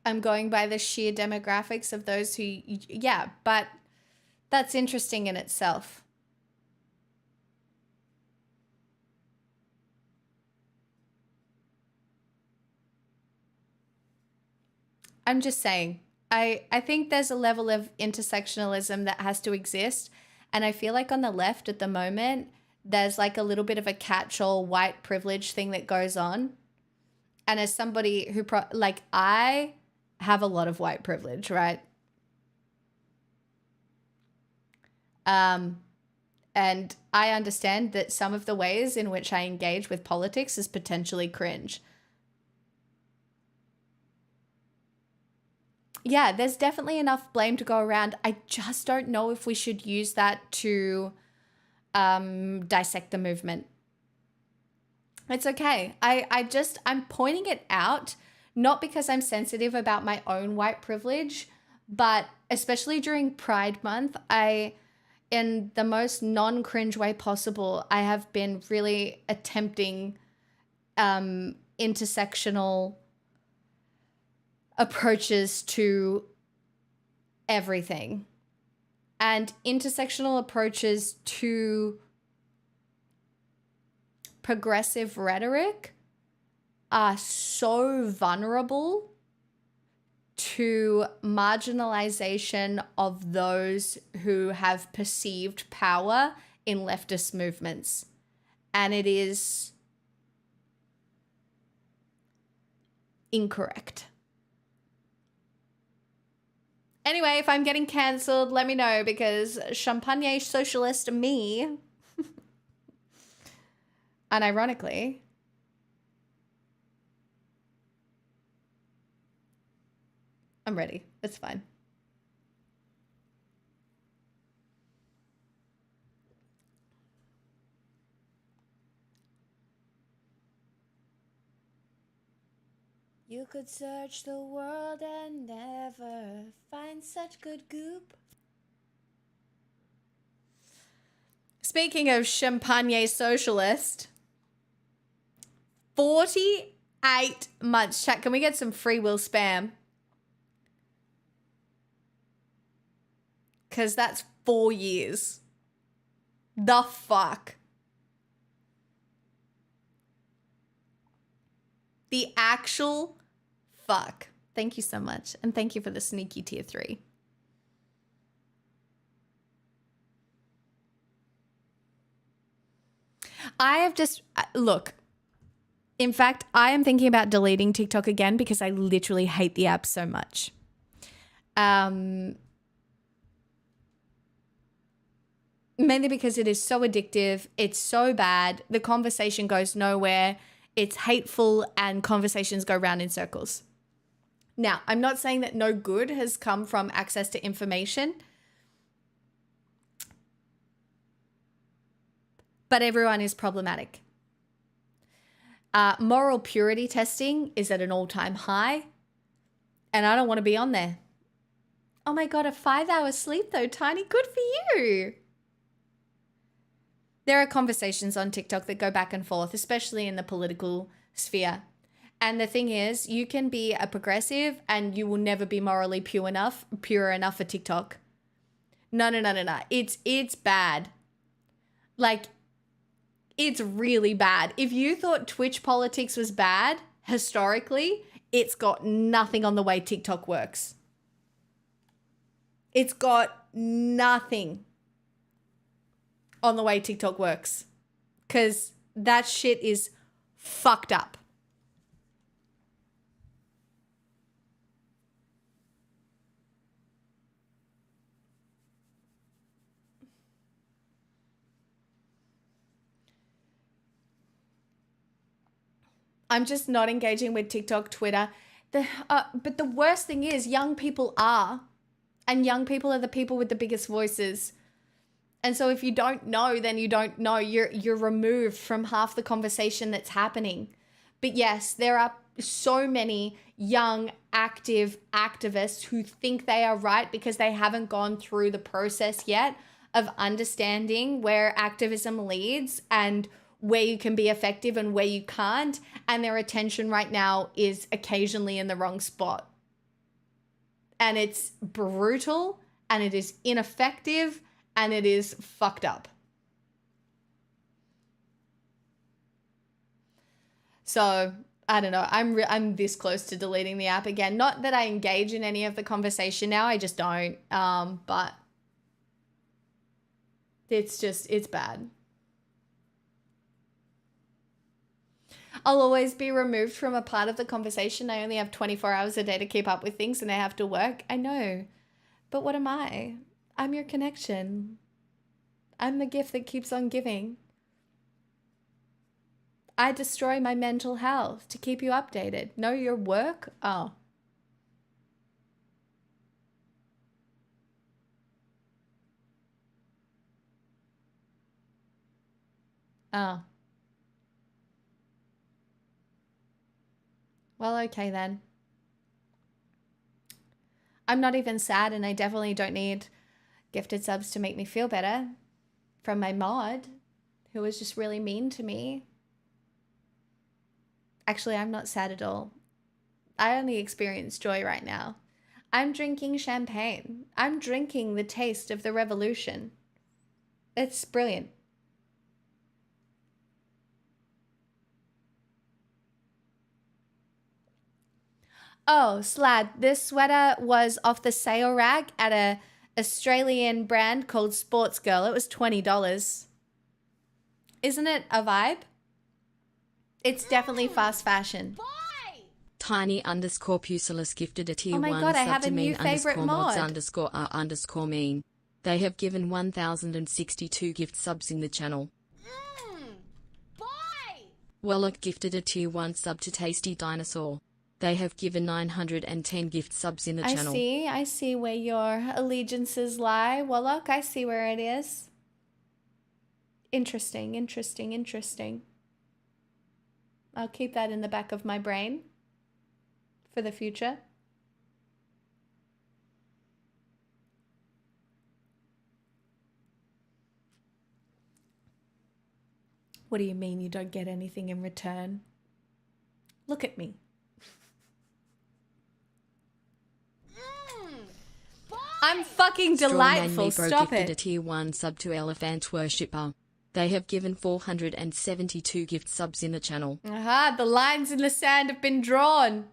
I'm going by the sheer demographics of those who, yeah, but that's interesting in itself. I'm just saying, I think there's a level of intersectionalism that has to exist. And I feel like on the left at the moment, there's like a little bit of a catch-all white privilege thing that goes on. And as somebody who, I have a lot of white privilege, right? And I understand that some of the ways in which I engage with politics is potentially cringe. Yeah, there's definitely enough blame to go around. I just don't know if we should use that to dissect the movement. It's okay. I'm pointing it out, not because I'm sensitive about my own white privilege, but especially during Pride Month, in the most non-cringe way possible, I have been really attempting intersectional approaches to everything. And intersectional approaches to progressive rhetoric are so vulnerable to marginalization of those who have perceived power in leftist movements. And it is incorrect. Anyway, if I'm getting cancelled, let me know, because champagne socialist me, unironically, I'm ready. It's fine. You could search the world and never find such good goop. Speaking of champagne socialist, 40 8 months. Chat, can we get some free will spam? Because that's 4 years. The fuck? The actual fuck. Thank you so much. And thank you for the sneaky tier 3. I have just, look, in fact, I am thinking about deleting TikTok again because I literally hate the app so much. Mainly because it is so addictive. It's so bad. The conversation goes nowhere. It's hateful and conversations go round in circles. Now, I'm not saying that no good has come from access to information, but everyone is problematic. Moral purity testing is at an all-time high, and I don't want to be on there. Oh my God, a 5-hour sleep though, Tiny. Good for you. There are conversations on TikTok that go back and forth, especially in the political sphere. And the thing is, you can be a progressive and you will never be morally pure enough for TikTok. No. It's bad. Like, it's really bad. If you thought Twitch politics was bad, historically, it's got nothing on the way TikTok works. It's got nothing on the way TikTok works. Because that shit is fucked up. I'm just not engaging with TikTok, Twitter. But the worst thing is young people are. And young people are the people with the biggest voices. And so if you don't know, then you don't know. You're removed from half the conversation that's happening. But yes, there are so many young, active activists who think they are right because they haven't gone through the process yet of understanding where activism leads and where you can be effective and where you can't. And their attention right now is occasionally in the wrong spot. And it's brutal and it is ineffective and it is fucked up. So, I don't know. I'm this close to deleting the app again. Not that I engage in any of the conversation now. I just don't. But it's bad. I'll always be removed from a part of the conversation. I only have 24 hours a day to keep up with things and I have to work. I know. But what am I? I'm your connection. I'm the gift that keeps on giving. I destroy my mental health to keep you updated. Know your work? Oh. Oh. Well, okay then. I'm not even sad and I definitely don't need gifted subs to make me feel better from my mod, who was just really mean to me. Actually, I'm not sad at all. I only experience joy right now. I'm drinking champagne. I'm drinking the taste of the revolution. It's brilliant. Oh, Slad, this sweater was off the sale rack at a Australian brand called Sports Girl. It was $20. Isn't it a vibe? It's definitely fast fashion. Tiny_Pusilus gifted a tier 1 God, I sub have to a new favorite mean_mods_r_mean. They have given 1,062 gift subs in the channel. Wellock gifted a tier 1 sub to Tasty Dinosaur. They have given 910 gift subs in the channel. I see where your allegiances lie, Warlock. I see where it is. Interesting. I'll keep that in the back of my brain for the future. What do you mean you don't get anything in return? Look at me. I'm fucking delightful. Stop gifted it. a tier 1 sub to Elephant Worshipper. They have given 472 gift subs in the channel. Aha, the lines in the sand have been drawn.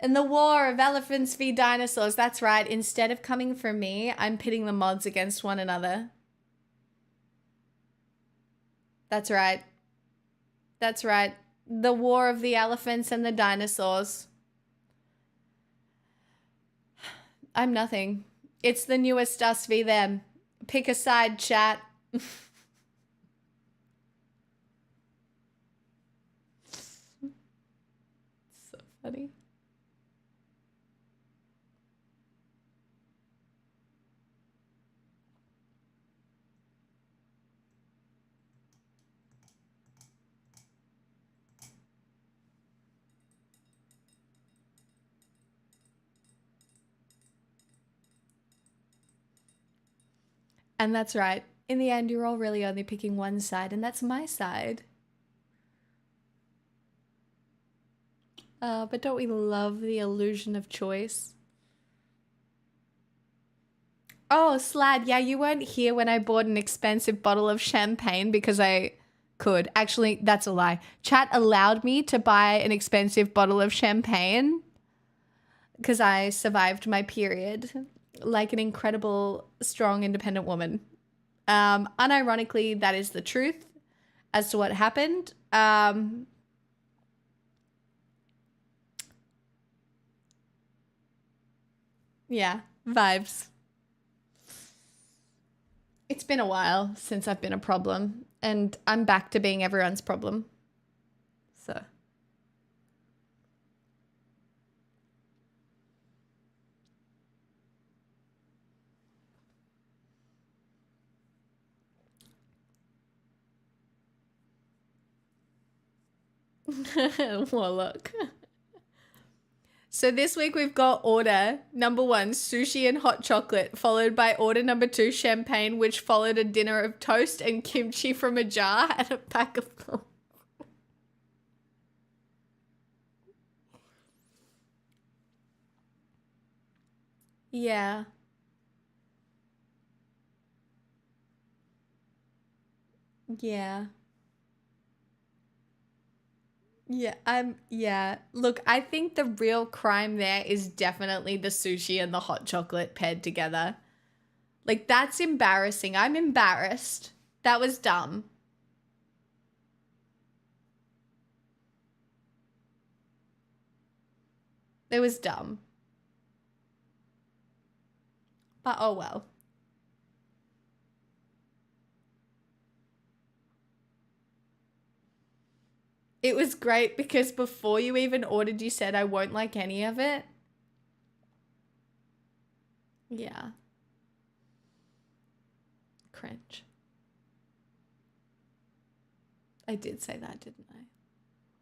In the war of elephants v dinosaurs. That's right. Instead of coming for me, I'm pitting the mods against one another. That's right. That's right. The war of the elephants and the dinosaurs. I'm nothing. It's the newest us v them. Pick a side, chat. So funny. And that's right. In the end, you're all really only picking one side, and that's my side. But don't we love the illusion of choice? Oh, Slad, yeah, you weren't here when I bought an expensive bottle of champagne because I could. Actually, that's a lie. Chat allowed me to buy an expensive bottle of champagne because I survived my period like an incredible, strong, independent woman. Unironically, that is the truth as to what happened. Yeah, vibes. It's been a while since I've been a problem, and I'm back to being everyone's problem. So. Warlock. So this week we've got order number 1, sushi and hot chocolate, followed by order number 2, champagne, which followed a dinner of toast and kimchi from a jar and a pack of... Yeah. Yeah. Yeah. Look, I think the real crime there is definitely the sushi and the hot chocolate paired together. Like, that's embarrassing. I'm embarrassed. That was dumb. It was dumb. But oh well. It was great because before you even ordered, you said, I won't like any of it. Yeah. Cringe. I did say that, didn't I?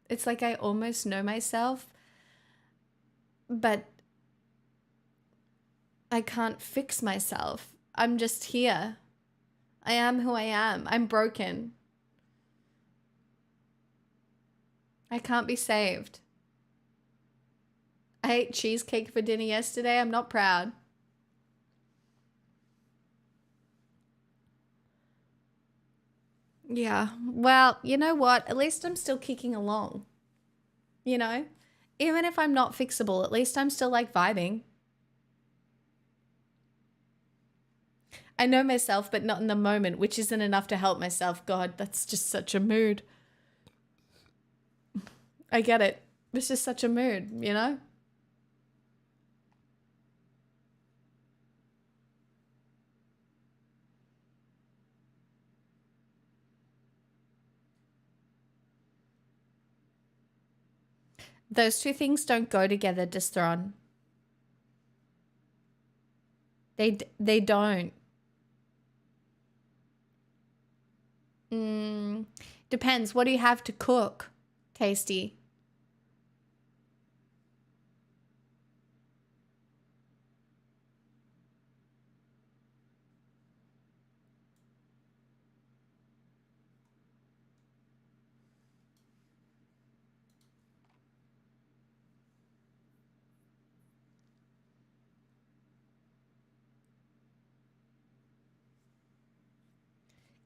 It's like I almost know myself, but I can't fix myself. I'm just here. I am who I am. I'm broken. I can't be saved. I ate cheesecake for dinner yesterday. I'm not proud. Yeah. Well, you know what? At least I'm still kicking along. You know? Even if I'm not fixable, at least I'm still like vibing. I know myself, but not in the moment, which isn't enough to help myself. God, that's just such a mood. I get it. It's just such a mood, you know? Those two things don't go together, Destron. They don't. Depends. What do you have to cook? Tasty.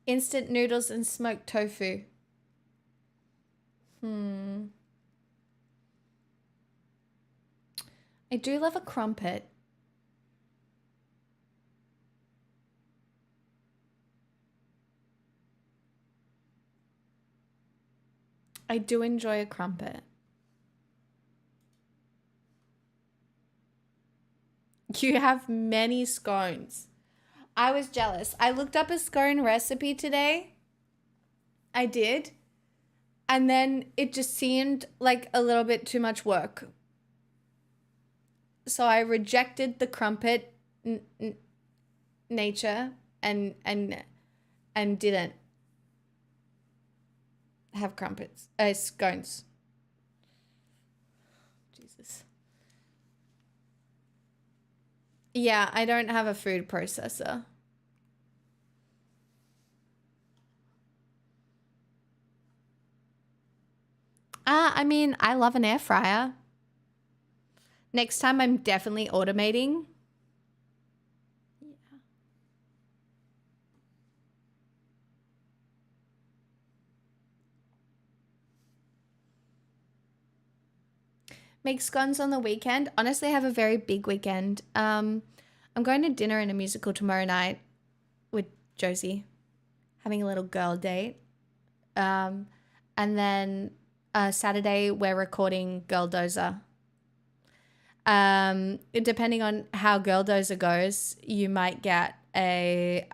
Instant noodles and smoked tofu. I do love a crumpet. I do enjoy a crumpet. You have many scones. I was jealous. I looked up a scone recipe today. I did. And then it just seemed like a little bit too much work. So I rejected the crumpet nature and didn't have crumpets, scones. Jesus. Yeah, I don't have a food processor. I mean, I love an air fryer. Next time I'm definitely automating. Yeah. Make scones on the weekend. Honestly, I have a very big weekend. I'm going to dinner and a musical tomorrow night with Josie. Having a little girl date. And then Saturday we're recording Girl Dozer. Depending on how Girl Dozer goes, you might get a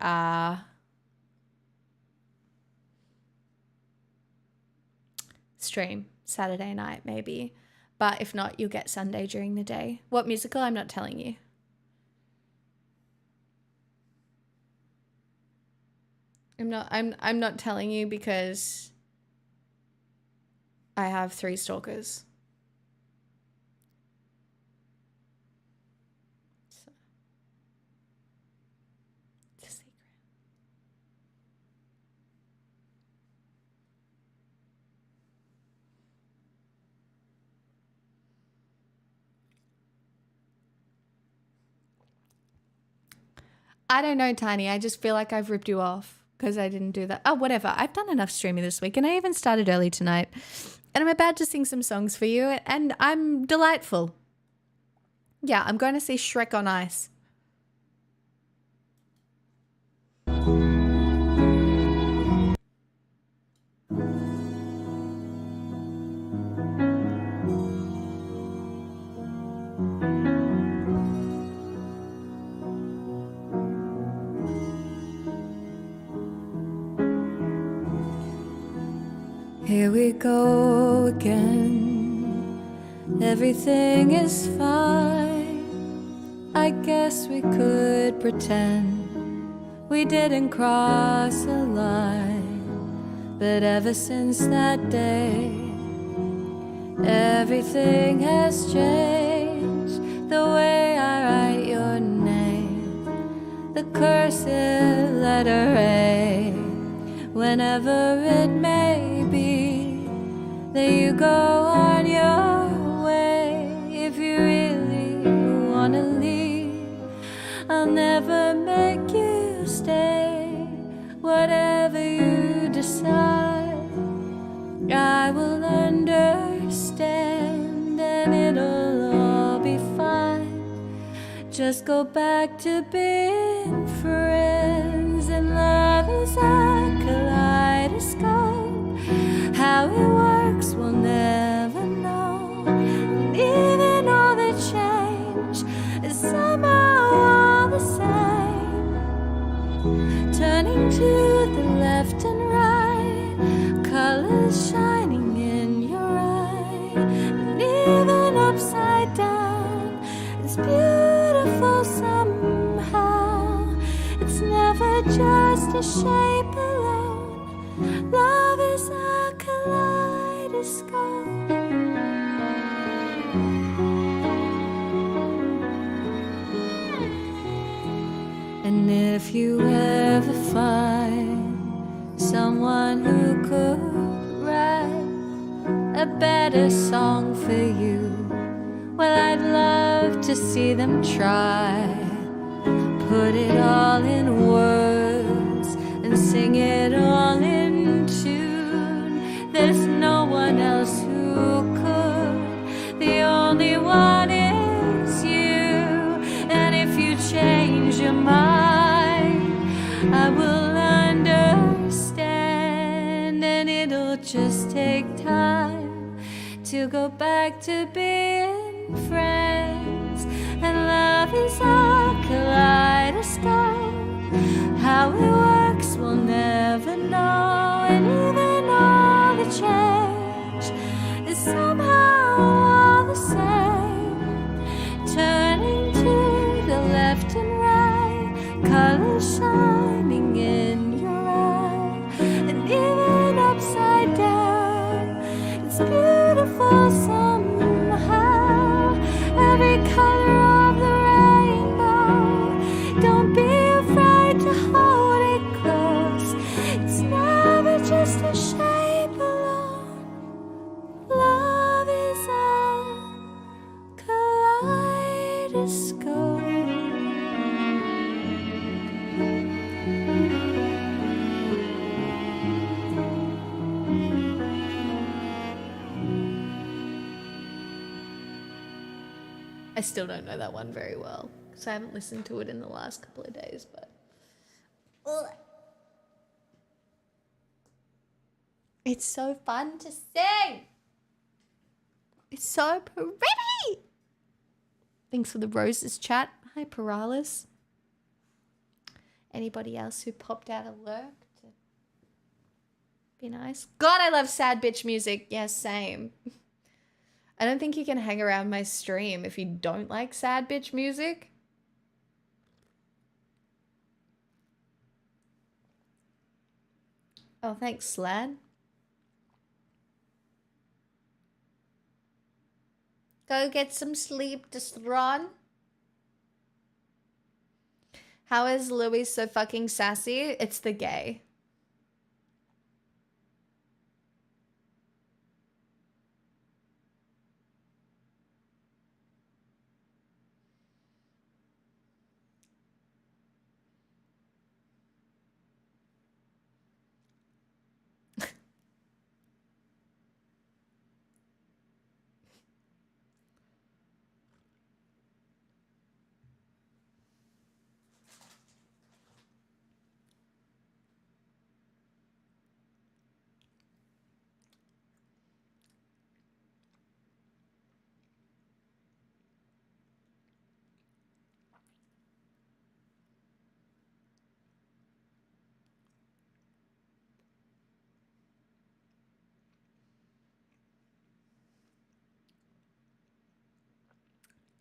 stream Saturday night maybe, but if not, you'll get Sunday during the day. What musical? I'm not telling you. I'm not telling you because I have 3 stalkers. So, it's a secret. I don't know, Tiny. I just feel like I've ripped you off because I didn't do that. Oh, whatever. I've done enough streaming this week and I even started early tonight. And I'm about to sing some songs for you and I'm delightful. Yeah, I'm going to see Shrek on Ice. Here we go again. Everything is fine. I guess we could pretend we didn't cross a line. But ever since that day, everything has changed. The way I write your name, the cursive letter A, whenever it may be that you go on your way. If you really wanna leave, I'll never make you stay. Whatever you decide, I will understand, and it'll all be fine. Just go back to being friends, and love is a kaleidoscope. How it works we'll never know, and even all the change is somehow all the same. Turning to the left and right, colors shining in your eye, and even upside down, it's beautiful somehow. It's never just a shape alone. Love is a kaleidoscope. And if you ever find someone who could write a better song for you, well, I'd love to see them try. Put it all in words and sing keeping it all in tune. There's no one else who could. The only one is you. And if you change your mind, I will understand. And it'll just take time to go back to being friends. And love is a kaleidoscope. How it works we'll never know. And even all the change is somehow all the same. Turning to the left and right, colors shining in your eye. And even upside down, it's beautiful somehow. Every color of the rainbow, don't be afraid to hold it close. It's never just a shape alone. Love is a kaleidoscope. I still don't know that one very well because I haven't listened to it in the last couple of days, but it's so fun to sing. It's so pretty. Thanks for the roses chat. Hi, Paralis. Anybody else who popped out of lurk to be nice? God, I love sad bitch music. Yes, same. I don't think you can hang around my stream if you don't like sad bitch music. Oh, thanks, Slad. Go get some sleep, Destron. How is Louis so fucking sassy? It's the gay.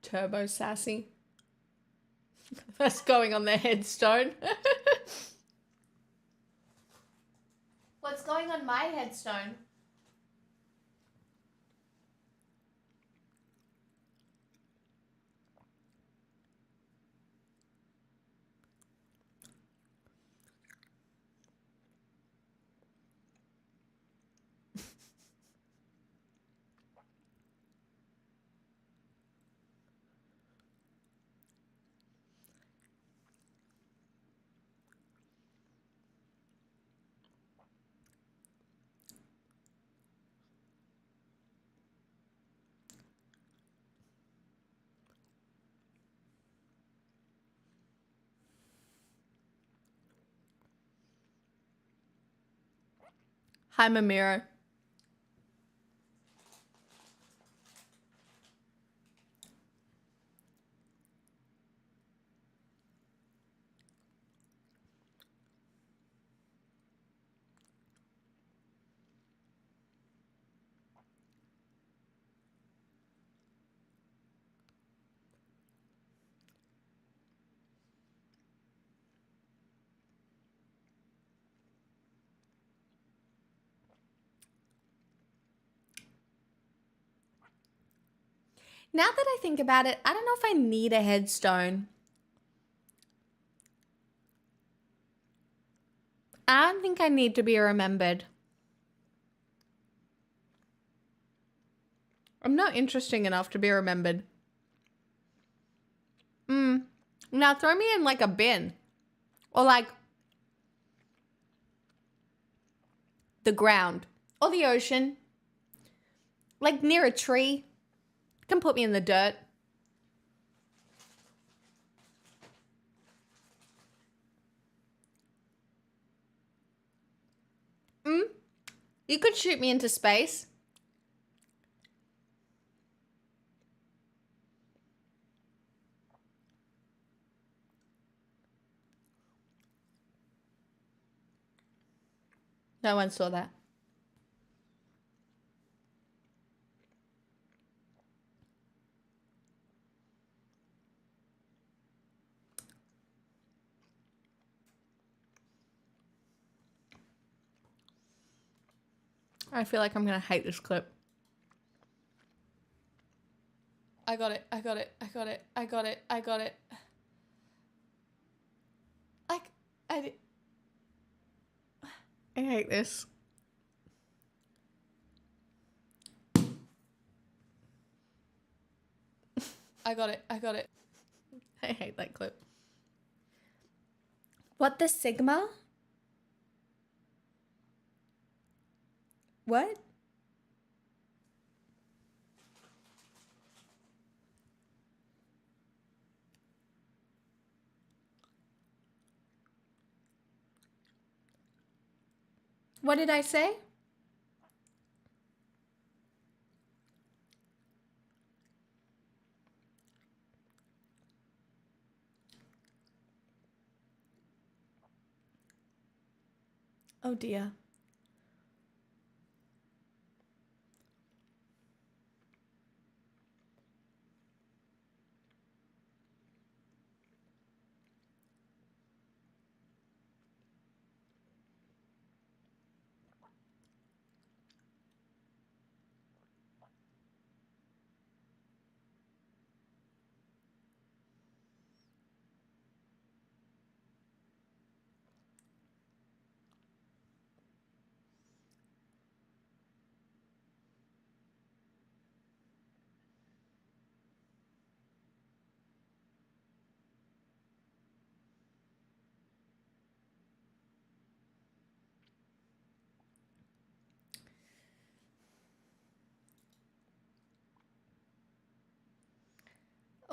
Turbo sassy. That's going on their headstone. What's going on my headstone? Hi, Mamiro. Now that I think about it, I don't know if I need a headstone. I don't think I need to be remembered. I'm not interesting enough to be remembered. Now throw me in like a bin. Or like the ground or the ocean, like near a tree. You can put me in the dirt. You could shoot me into space. No one saw that. I feel like I'm gonna hate this clip. I got it. I got it. I got it. I got it. I got it. I hate this. I got it. I got it. I hate that clip. What the Sigma? What? What did I say? Oh dear.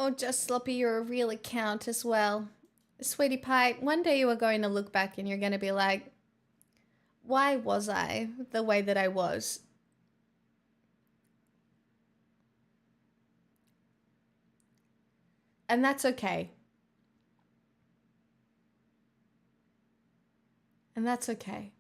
Oh, Just Sloppy, you're a real account as well. Sweetie Pie, one day you are going to look back and you're going to be like, why was I the way that I was? And that's okay. And that's okay.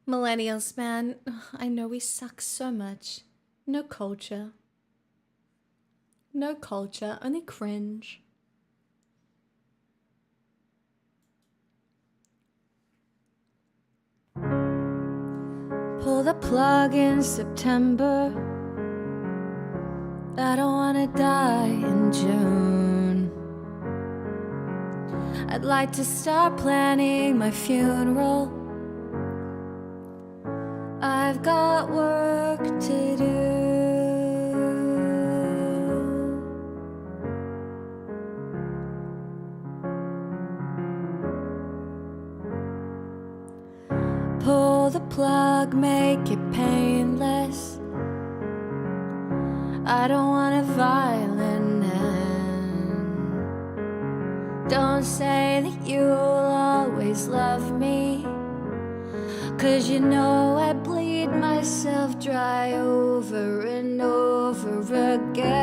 Millennials, man, I know we suck so much. No culture. No culture, only cringe. Pull the plug in September. I don't wanna die in June. I'd like to start planning my funeral. I've got work to do. Pull the plug, make it painless. I don't want a violent end. Don't say that you'll always love me, 'cause you know I bleed myself dry over and over again.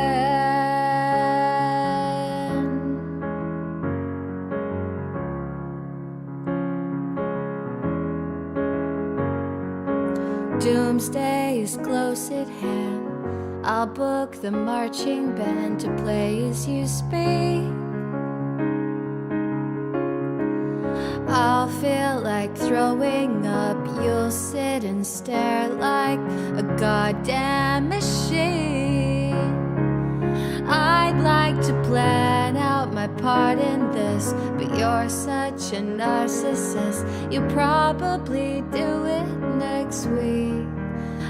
Doomsday is close at hand. I'll book the marching band to play as you speak. I'll feel like throwing up you'll sit and stare like a goddamn machine. I'd like to plan out my part in this, but you're such a narcissist. You probably do it next week.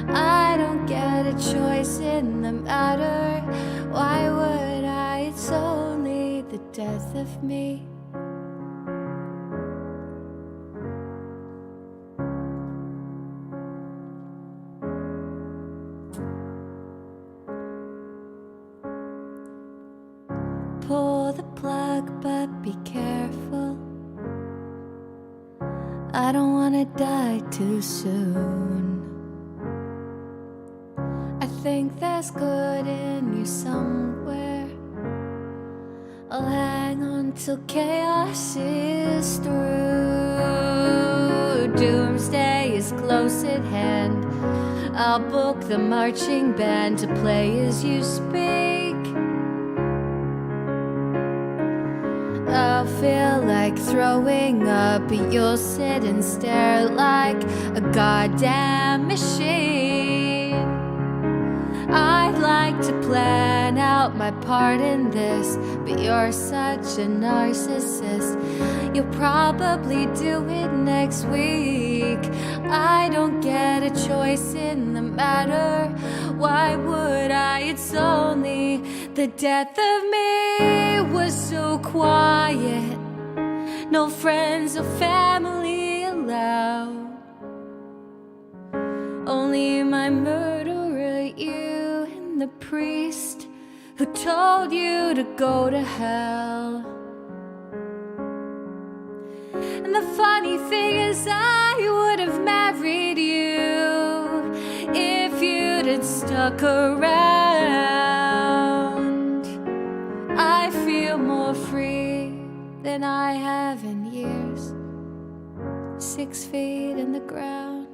I don't get a choice in the matter. Why would I? It's only the death of me. Pull the plug, but be careful. I don't wanna die too soon. I think there's good in you somewhere. I'll hang on till chaos is through. Doomsday is close at hand. I'll book the marching band to play as you speak. I'll feel like throwing up, but you'll sit and stare like a goddamn machine. I'd like to plan out my part in this, but you're such a narcissist. You'll probably do it next week. I don't get a choice in the matter. Why would I? It's only the death of me. Was so quiet, no friends or family allowed. Only my murderer, you, and the priest who told you to go to hell. And the funny thing is, I would have married you if you'd have stuck around. I feel more free than I have in years. 6 feet in the ground.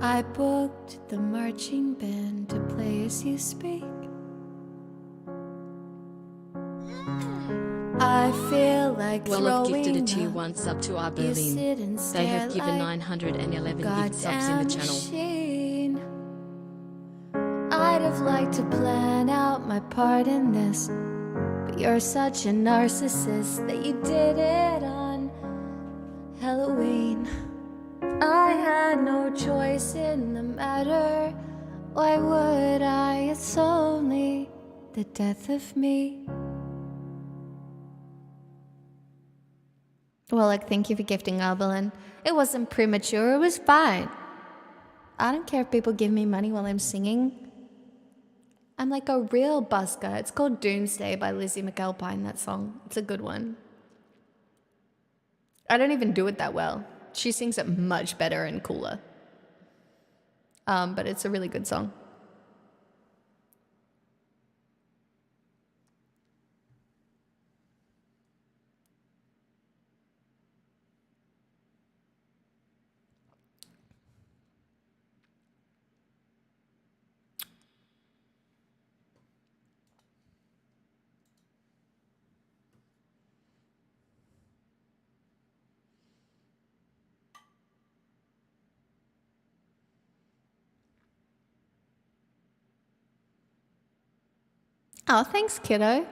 I booked the marching band to play as you speak. I feel like Well, I've gifted a throwing tier up. 1 sub to our You Berlin. sit and They have stare given like 911 gift subs in goddamn the channel. machine. I'd have liked to plan out my part in this, but you're such a narcissist that you did it on Halloween. I had no choice in the matter. Why would I? It's only the death of me. Well, like, thank you for gifting Arbelin. It wasn't premature, it was fine. I don't care if people give me money while I'm singing. I'm like a real busker. It's called Doomsday by Lizzie McAlpine, that song. It's a good one. I don't even do it that well. She sings it much better and cooler. But it's a really good song. Oh, thanks, kiddo.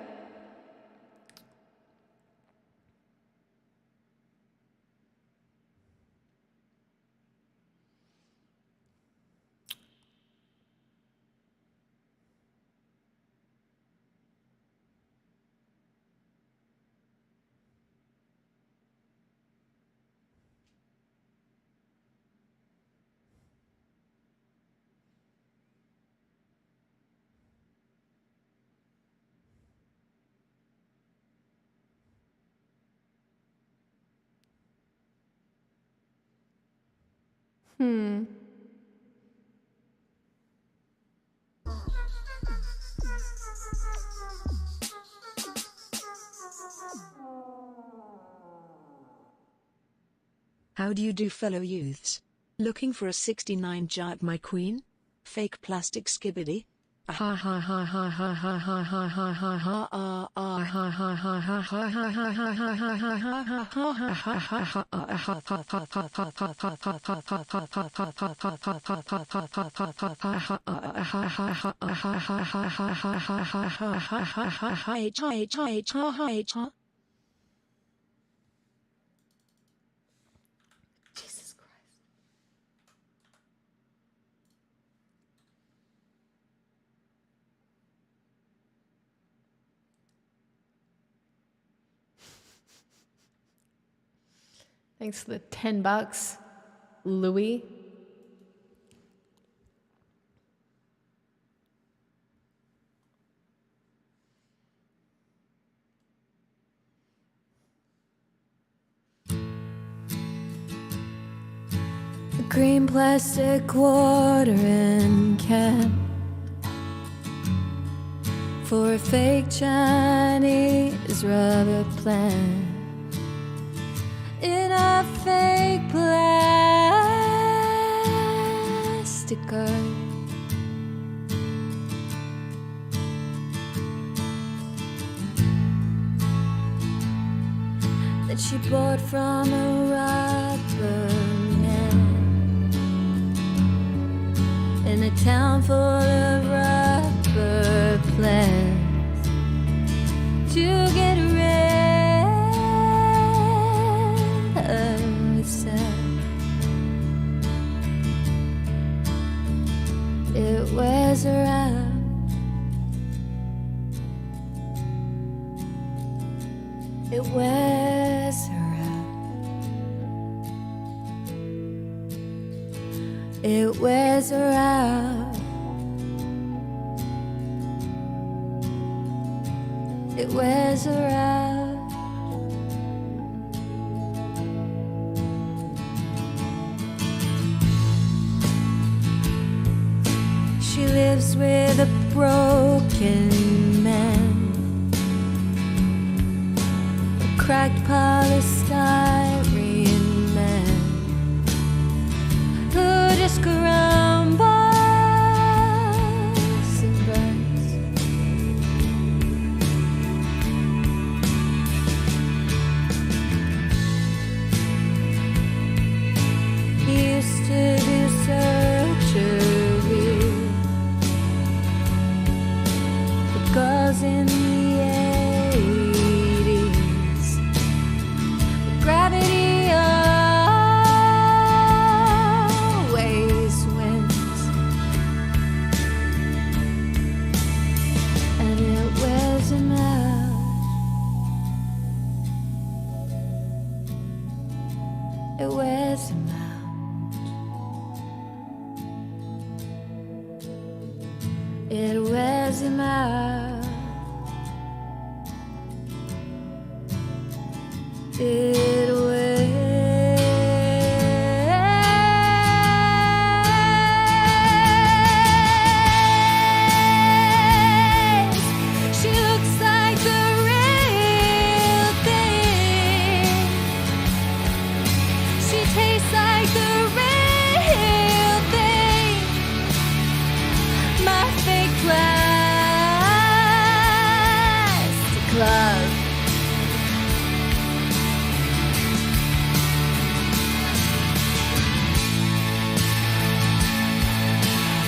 How do you do, fellow youths? Looking for a 69 jive, my queen? Fake plastic skibbity? Ha ha ha ha ha ha ha ha ha ha ha ha ha ha ha ha ha ha. Jesus Christ. Thanks for the $10, Louis. A green plastic watering can for a fake Chinese rubber plant in a fake plastic garden. That she bought from a rubber man in a town full of rubber plants to get rid of itself. It wears her out. It wears her out. It wears her out. It wears her out. She lives with a broken man, cracked polystyrene man who just grumbles and burns. He used to do surgery for girls in the gravity always wins, and it wears him out. It wears him out. It wears him out. It She looks like the real thing. She tastes like the real thing. My fake plastic love.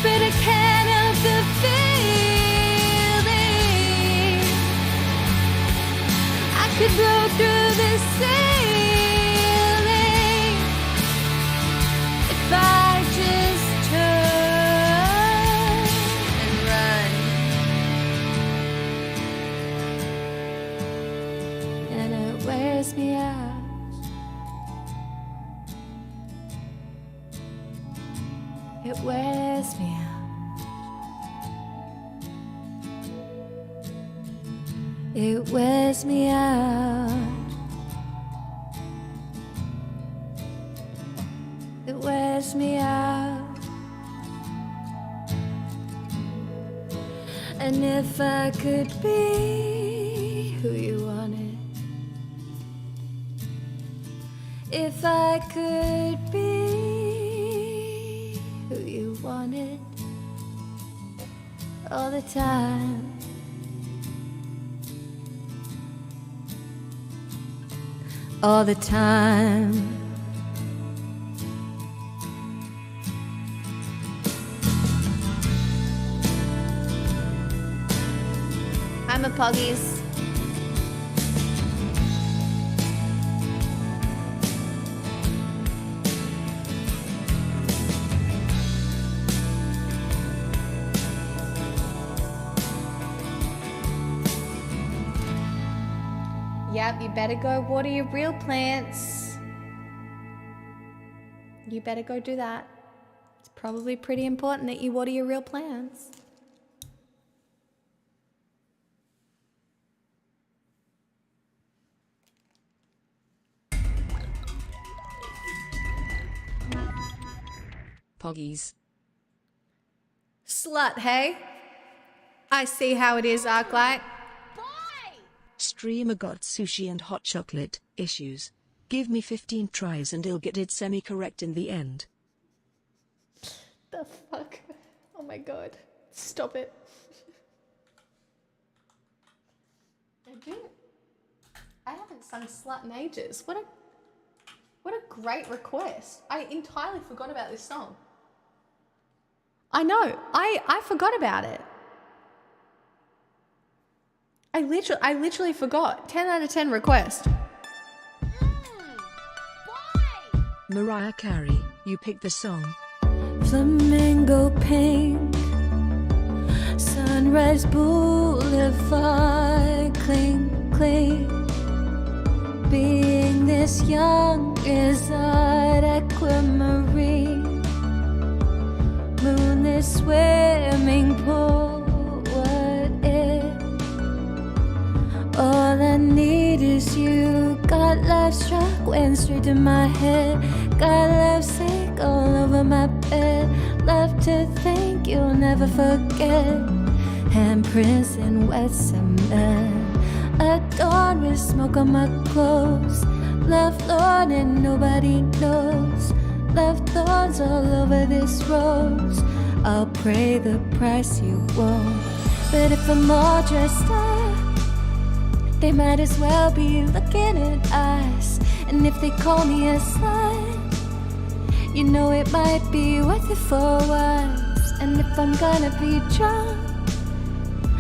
But I can't help the feeling I could blow through the ceiling if I just turn and run. And it wears me out. It wears me out. It wears me out. It wears me out. And if I could be who you wanted, if I could be who you wanted all the time. All the time. I'm a Puggies. Yep, you better go water your real plants. You better go do that. It's probably pretty important that you water your real plants. Poggies. Slut, hey? I see how it is, Arclight. Streamer got sushi and hot chocolate issues. Give me 15 tries and he'll get it semi-correct in the end. The fuck? Oh my god. Stop it. I haven't sung Slut in ages. What a great request. I entirely forgot about this song. I know. I forgot about it. I literally forgot. 10 out of 10 request. Mariah Carey, you picked the song. Flamingo pink, Sunrise Boulevard, cling, cling. Being this young is art, aquamarine. Moonlit swimming pool, what if? All I need is you. Got love struck, went straight to my head. Got love sick all over my bed. Love to think you'll never forget. Handprints in wet cement. Adorned with smoke on my clothes. Love Lord and nobody knows. Love thorns all over this rose. I'll pay the price you won't. But if I'm all dressed up, they might as well be looking at us. And if they call me a slut, you know it might be worth it for once. And if I'm gonna be drunk,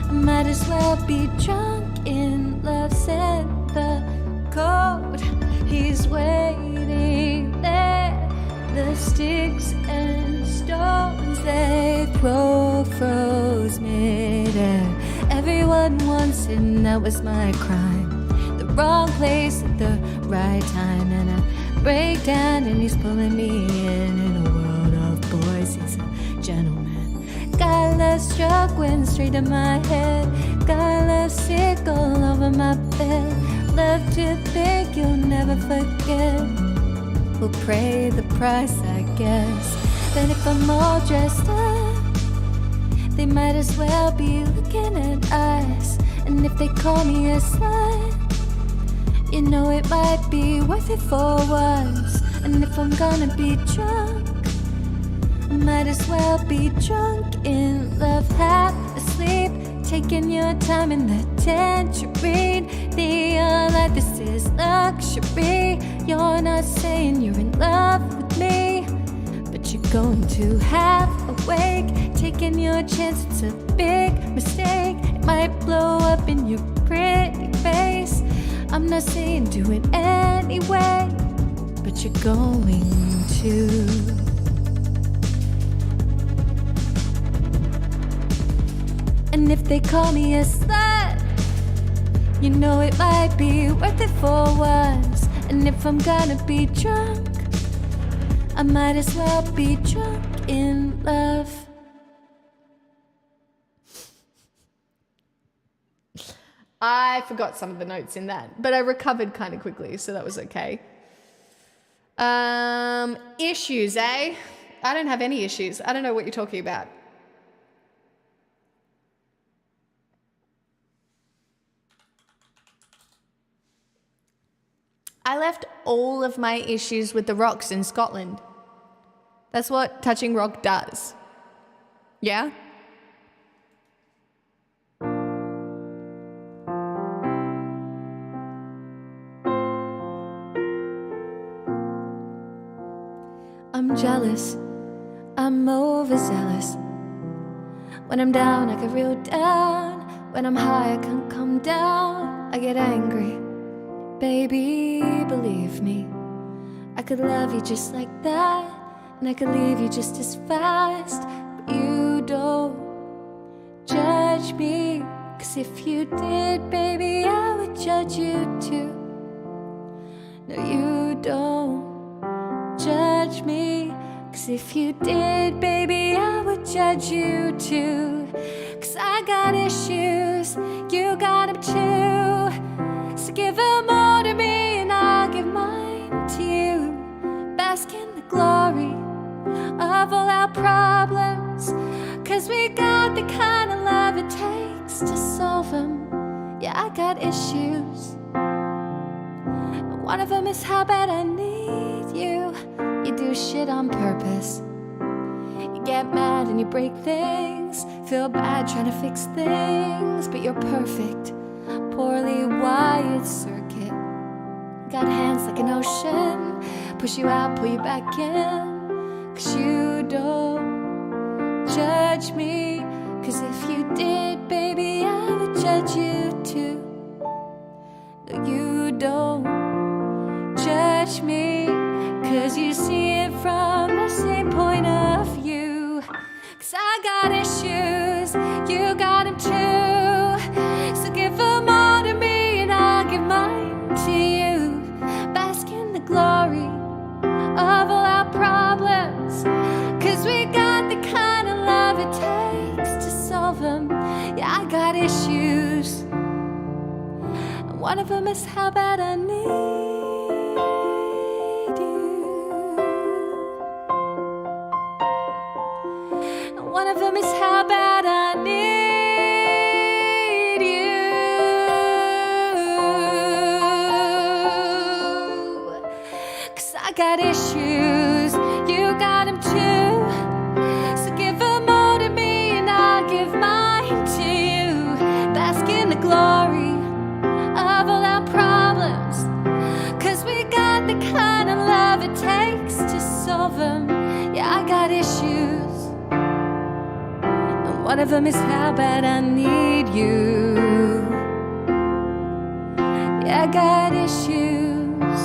I might as well be drunk in love. Set the code, he's waiting there. The sticks and stones they throw froze midair. Everyone wants it, and that was my crime. The wrong place at the right time, and I break down and he's pulling me in a world of boys. He's a gentleman. Got love struck, went straight to my head. Got love sick all over my bed. Love to think you'll never forget. We'll pay the price, I guess. But if I'm all dressed up, they might as well be looking at us. And if they call me a slut, you know it might be worth it for once. And if I'm gonna be drunk, I might as well be drunk in love. Half asleep, taking your time in the tangerine. Neon light, this is luxury. You're not saying you're in love with me, but you're going to half awake. Taking your chance, it's a big mistake. It might blow up in your pretty face. I'm not saying do it anyway, but you're going to. And if they call me a slut, you know it might be worth it for once. And if I'm gonna be drunk, I might as well be drunk in love. I forgot some of the notes in that, but I recovered kind of quickly, so that was okay. Issues, eh? I don't have any issues. I don't know what you're talking about. I left all of my issues with the rocks in Scotland. That's what touching rock does. Yeah? I'm jealous, I'm overzealous. When I'm down, I get real down. When I'm high, I can't come down. I get angry, baby, believe me. I could love you just like that, and I could leave you just as fast. But you don't judge me, 'cause if you did, baby, I would judge you too. No, you don't judge me, 'cause if you did, baby, I would judge you too. 'Cause I got issues, you got them too. So give them all to me and I'll give mine to you. Bask in the glory of all our problems, 'cause we got the kind of love it takes to solve them. Yeah, I got issues, and one of them is how bad I need you. You do shit on purpose. You get mad and you break things. Feel bad trying to fix things, but you're perfect. Poorly wired circuit. Got hands like an ocean. Push you out, pull you back in. 'Cause you don't judge me. 'Cause if you did, baby, I would judge you too. No, you don't judge me, 'cause you see it from the same point of view. 'Cause I got issues, you got them too. So give them all to me and I'll give mine to you. Bask in the glory of all our problems, 'cause we got the kind of love it takes to solve them. Yeah, I got issues, and one of them is how bad I need. One of them is how bad I need you. 'Cause I got issues, you got them too. So give them all to me and I'll give mine to you. Bask in the glory of all our problems, 'cause we got the kind of love it takes to solve them. Yeah, I got issues, one of them is how bad I need you. Yeah, I got issues.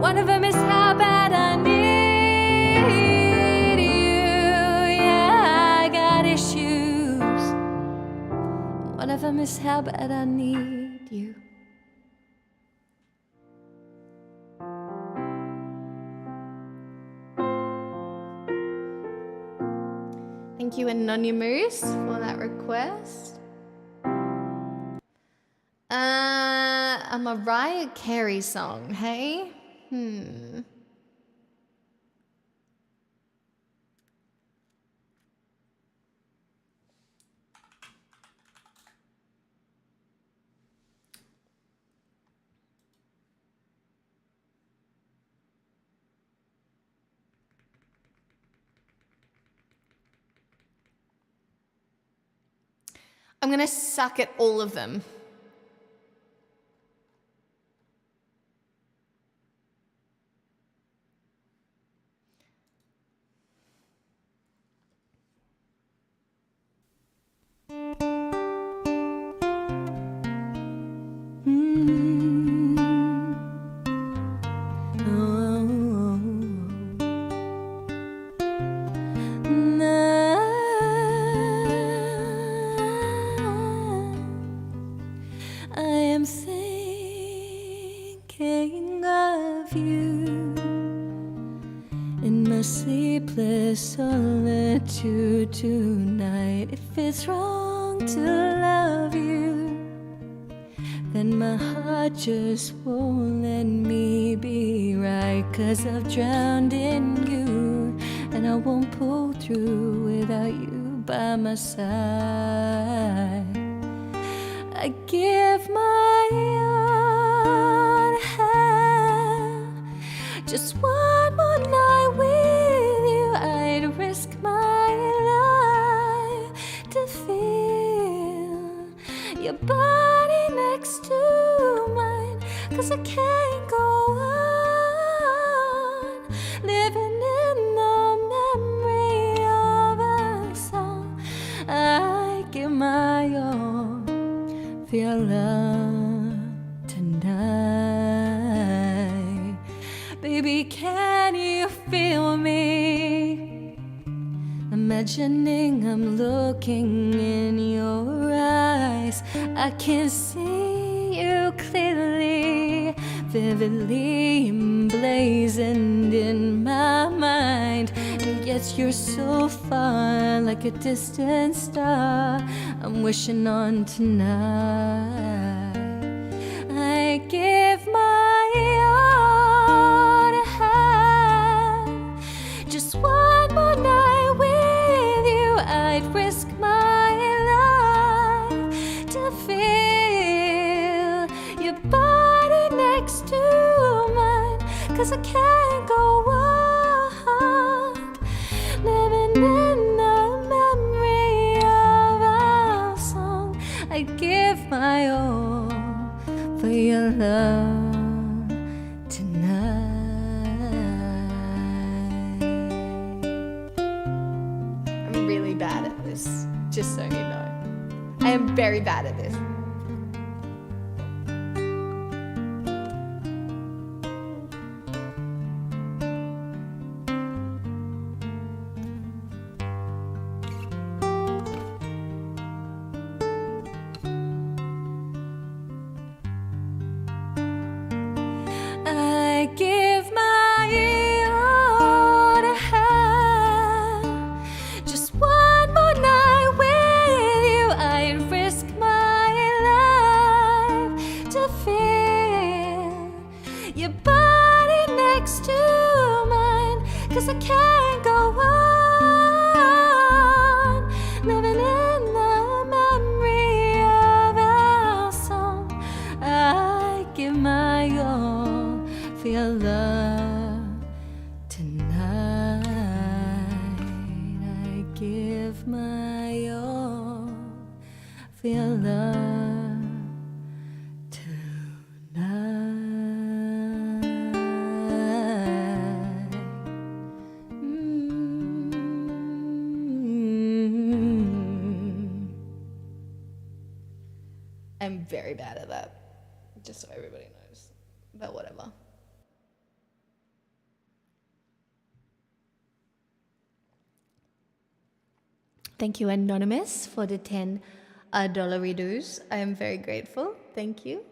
One of them is how bad I need you. Yeah, I got issues. One of them is how bad I need you. Thank you, Anonymous, for that request. A Mariah Carey song, hey? I'm gonna suck at all of them. Solitude tonight. If it's wrong to love you, then my heart just won't let me be right. 'Cause I've drowned in you, and I won't pull through without you by my side. I give my unheld just one more night with Baby, can you feel me? Imagining I'm looking in your eyes. I can see you clearly, vividly emblazoned in my mind. And yet you're so far, like a distant star I'm wishing on tonight. I give my all to have just one more night with you. I'd risk my life to feel your body next to mine. 'Cause I can't go on living in the memory of our song. I'd give my all for your love tonight. I'm really bad at this, just so you know. I am very bad at this. I give my all to have just one more night with you. I'd risk my life to feel your body next to mine. 'Cause I can't go on living in the memory of our song. I give my all for your love tonight. I give my all for your love tonight. I'm very bad at that, just so everybody knows. But whatever. Thank you, Anonymous, for the $10 redos. I am very grateful. Thank you.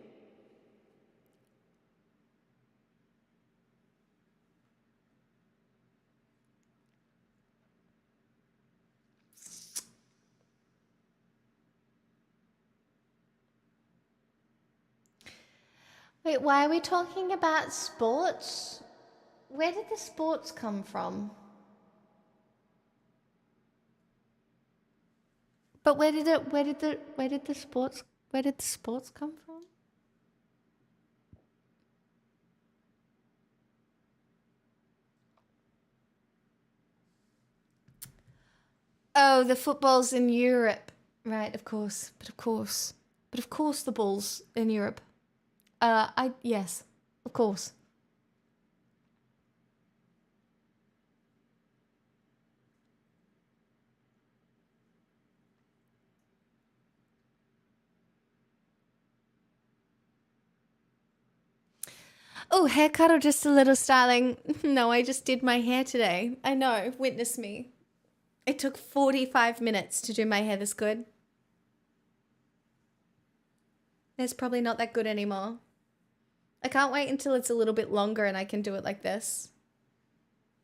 Wait, why are we talking about sports? Where did the sports come from? But where did the sports come from? Oh, the football's in Europe. Right, of course. But of course the ball's in Europe. Yes, of course. Oh, haircut or just a little styling? No, I just did my hair today. I know, witness me. It took 45 minutes to do my hair this good. It's probably not that good anymore. I can't wait until it's a little bit longer and I can do it like this.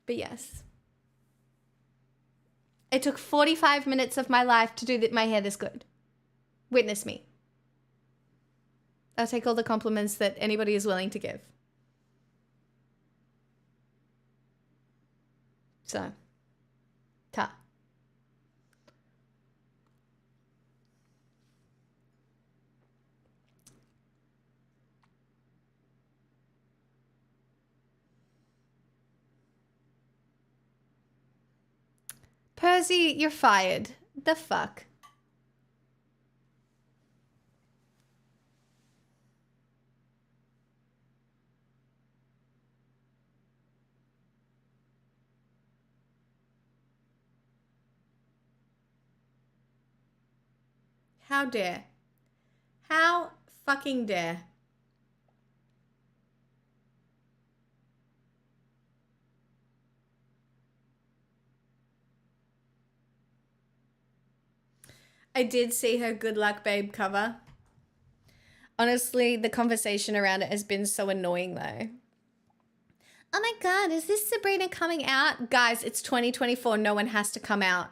But yes. It took 45 minutes of my life to do my hair this good. Witness me. I'll take all the compliments that anybody is willing to give. So, ta. Percy, you're fired. The fuck? How dare? How fucking dare? I did see her Good Luck Babe cover. Honestly, the conversation around it has been so annoying though. Oh my god, is this Sabrina coming out? Guys, it's 2024. No one has to come out.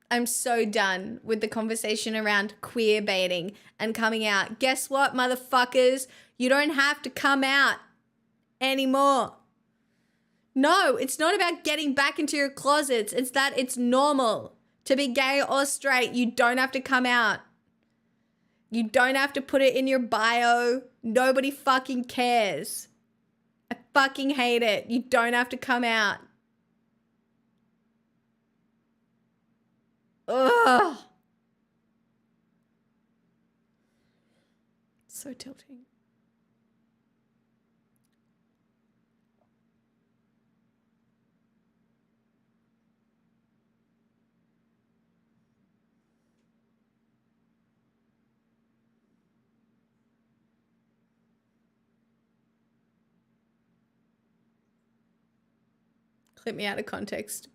I'm so done with the conversation around queer baiting and coming out. Guess what, motherfuckers? You don't have to come out anymore. No, it's not about getting back into your closets. It's that it's normal to be gay or straight. You don't have to come out. You don't have to put it in your bio. Nobody fucking cares. I fucking hate it. You don't have to come out. Ugh. So tilting. Clip me out of context.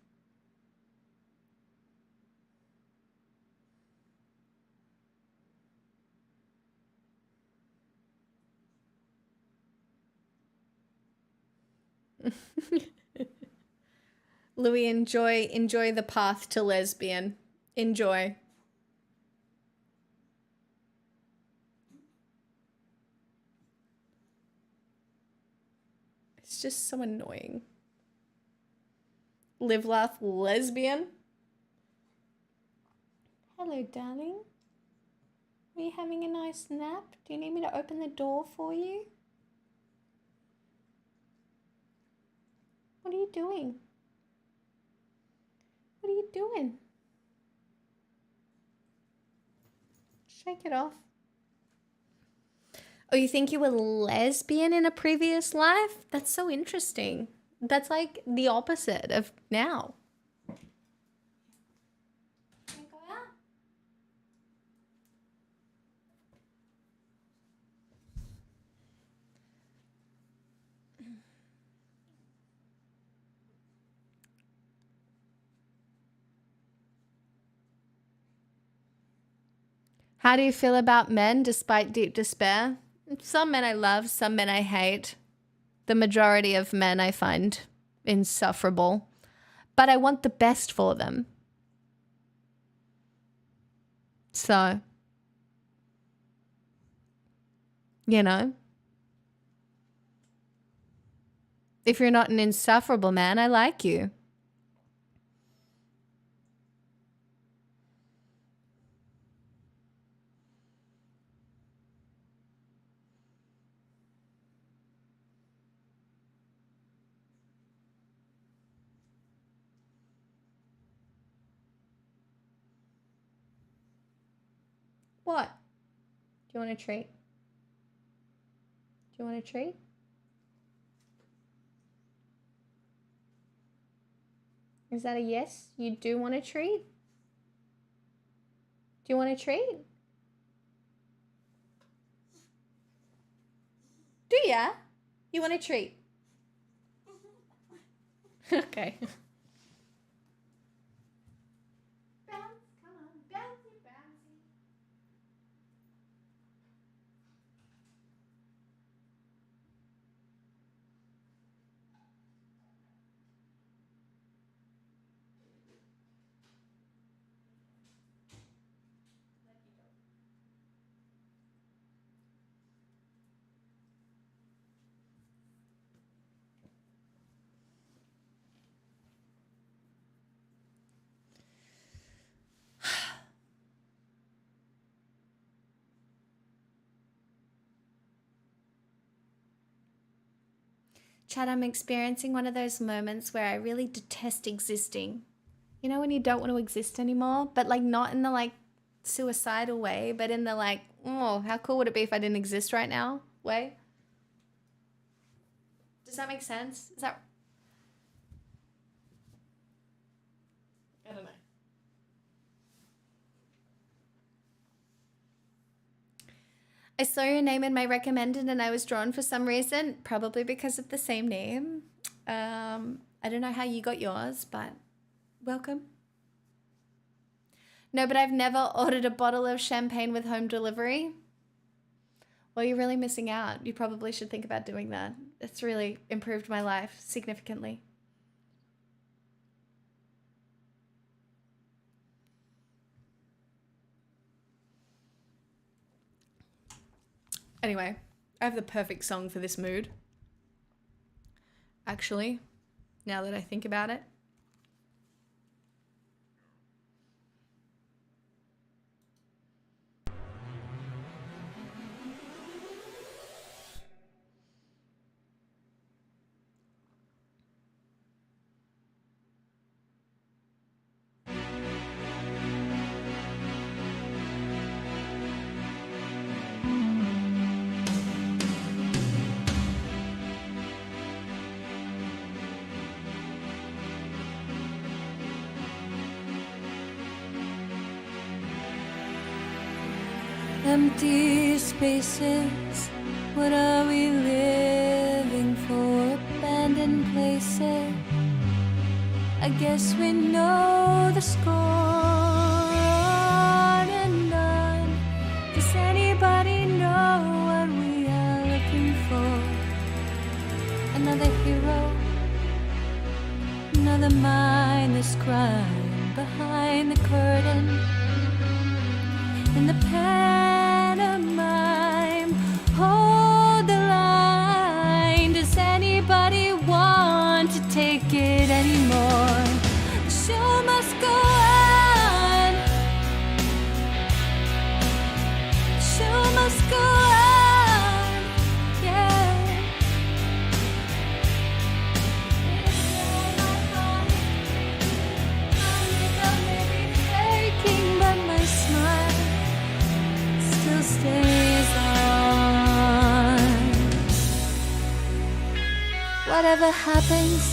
Louis, enjoy the path to lesbian. Enjoy. It's just so annoying. Live, laugh, lesbian. Hello, darling. Are you having a nice nap? Do you need me to open the door for you? What are you doing? What are you doing? Shake it off. Oh, you think you were lesbian in a previous life? That's so interesting. That's like the opposite of now. How do you feel about men despite deep despair? Some men I love, some men I hate. The majority of men I find insufferable. But I want the best for them. So, you know, if you're not an insufferable man, I like you. What? Do you want a treat? Do you want a treat? Is that a yes? You do want a treat? Do you want a treat? Do ya? You want a treat? Okay. Chad, I'm experiencing one of those moments where I really detest existing. You know when you don't want to exist anymore, but like not in the like suicidal way, but in the like, oh, how cool would it be if I didn't exist right now way? Does that make sense? Is that... I don't know. I saw your name in my recommended and I was drawn for some reason, probably because of the same name. I don't know how you got yours, but welcome. No, but I've never ordered a bottle of champagne with home delivery. Well, you're really missing out. You probably should think about doing that. It's really improved my life significantly. Anyway, I have the perfect song for this mood. Actually, now that I think about it. Empty spaces, what are we living for? Abandoned places, I guess we know the score. On and on, does anybody know what we are looking for? Another hero, another mindless crime behind the curtain. In the pantomime, hold the line. Does anybody want to take it anymore? The show must go on. The show must go on. Yeah. My may be faking, but my smile still stays on. Whatever happens,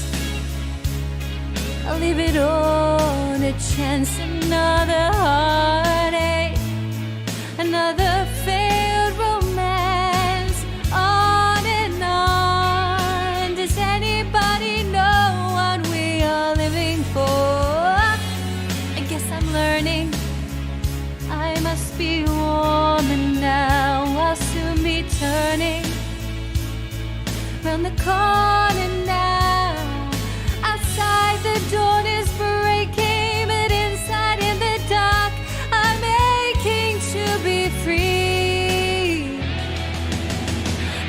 I'll leave it on a chance. Another heartache, another failed romance. On and on. Does anybody know what we are living for? I guess I'm learning I must be warmer now. I'll soon be turning round the corner now. Outside the dawn is breaking, but inside in the dark I'm aching to be free.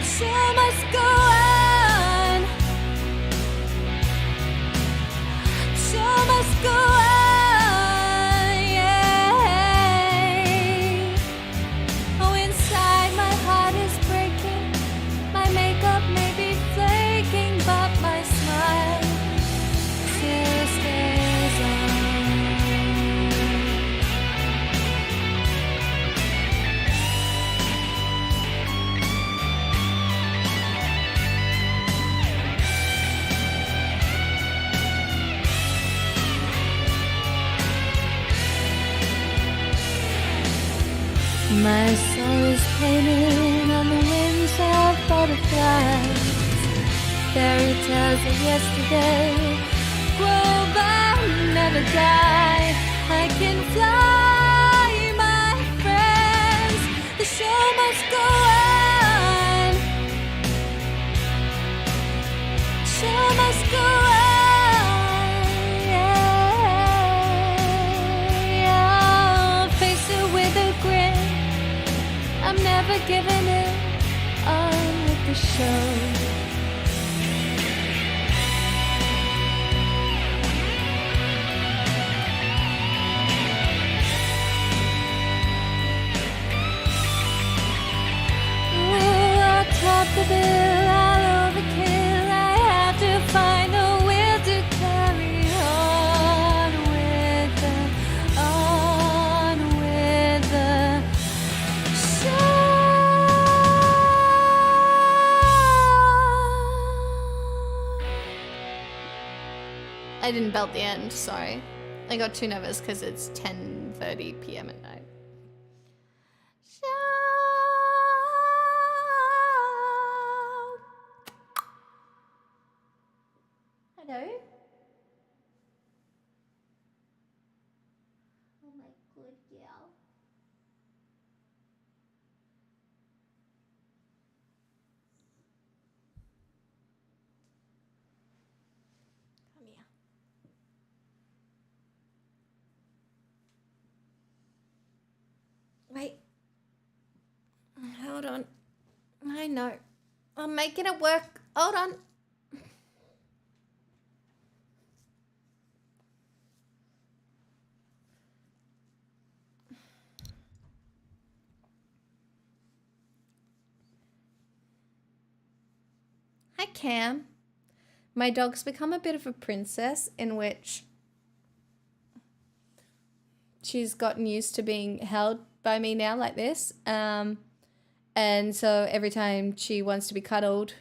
Show must go on. Show must go on. My soul is painted on the wings of butterflies. Fairy tales of yesterday grow but never die. I can fly, my friends. The show must go on. Show must go on. Yeah. Face it with a grin. I'm never giving it on with the show. I'll top the bill, I'll overkill. I have to find the will to carry on with the show. I didn't belt the end, sorry. I got too nervous because it's 10:30 p.m. at night. Hello? Hold on. I know. I'm making it work. Hold on. Hi, Cam. My dog's become a bit of a princess in which she's gotten used to being held by me now like this. And so every time she wants to be cuddled,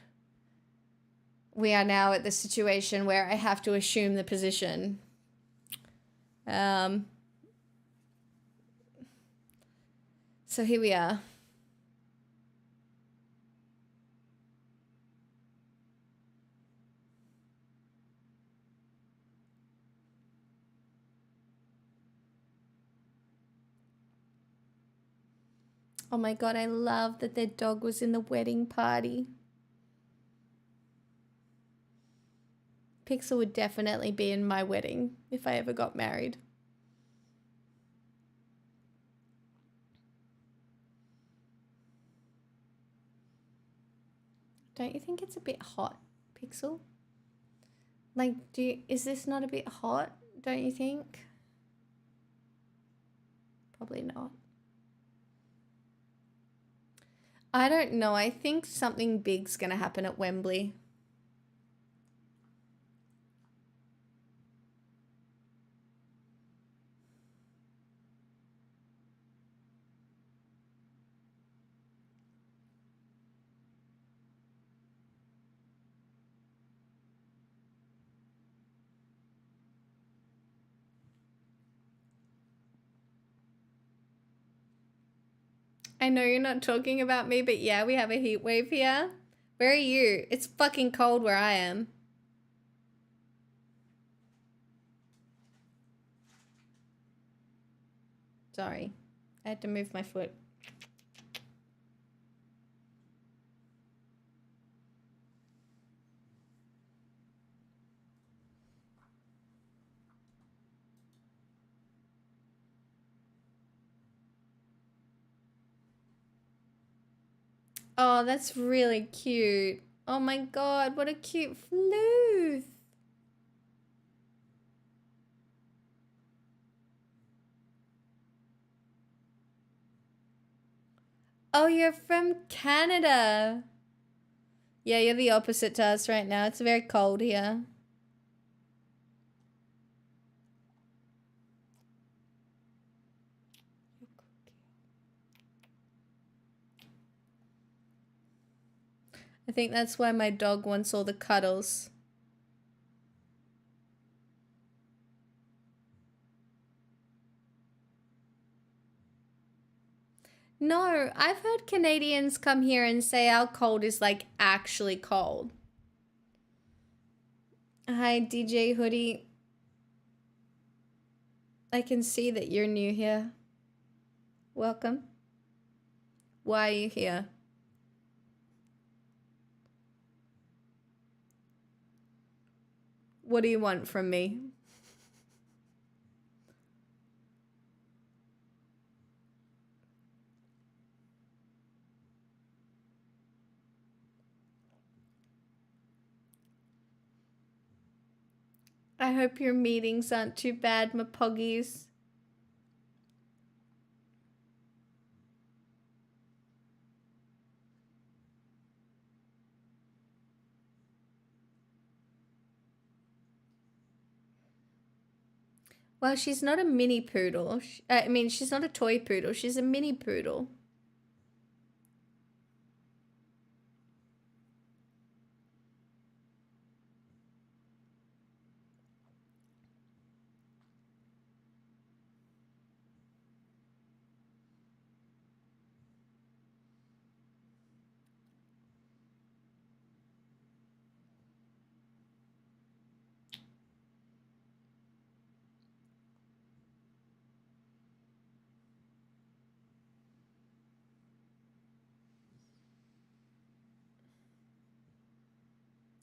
we are now at the situation where I have to assume the position. So here we are. Oh my God, I love that their dog was in the wedding party. Pixel would definitely be in my wedding if I ever got married. Don't you think it's a bit hot, Pixel? Like, is this not a bit hot, don't you think? Probably not. I don't know. I think something big's going to happen at Wembley. I know you're not talking about me, but yeah, we have a heat wave here. Where are you? It's fucking cold where I am. Sorry. I had to move my foot. Oh, that's really cute. Oh my God, what a cute floof. Oh, you're from Canada. Yeah, you're the opposite to us right now. It's very cold here. I think that's why my dog wants all the cuddles. No, I've heard Canadians come here and say our cold is like actually cold. Hi, DJ Hoodie. I can see that you're new here. Welcome. Why are you here? What do you want from me? I hope your meetings aren't too bad, my poggies. Well, she's not a mini poodle. I mean, she's not a toy poodle. She's a mini poodle.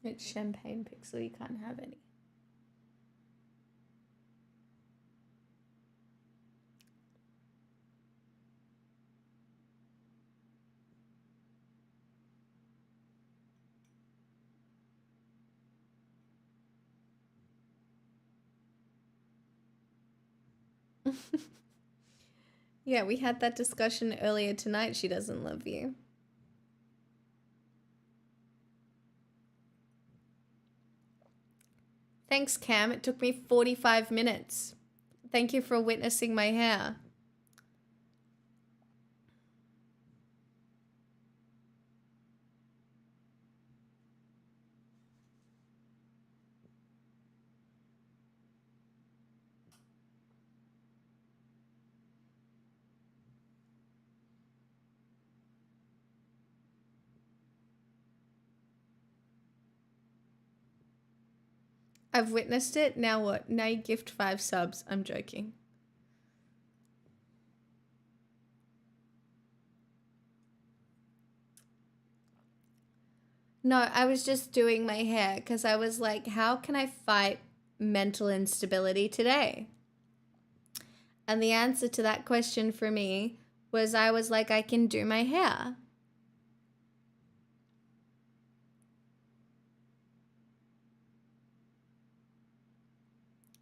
It's champagne, Pixel. You can't have any. Yeah, we had that discussion earlier tonight. She doesn't love you. Thanks, Cam. It took me 45 minutes. Thank you for witnessing my hair. I've witnessed it. Now what? Now you gift 5 subs. I'm joking. No, I was just doing my hair because I was like, how can I fight mental instability today? And the answer to that question for me was I was like, I can do my hair.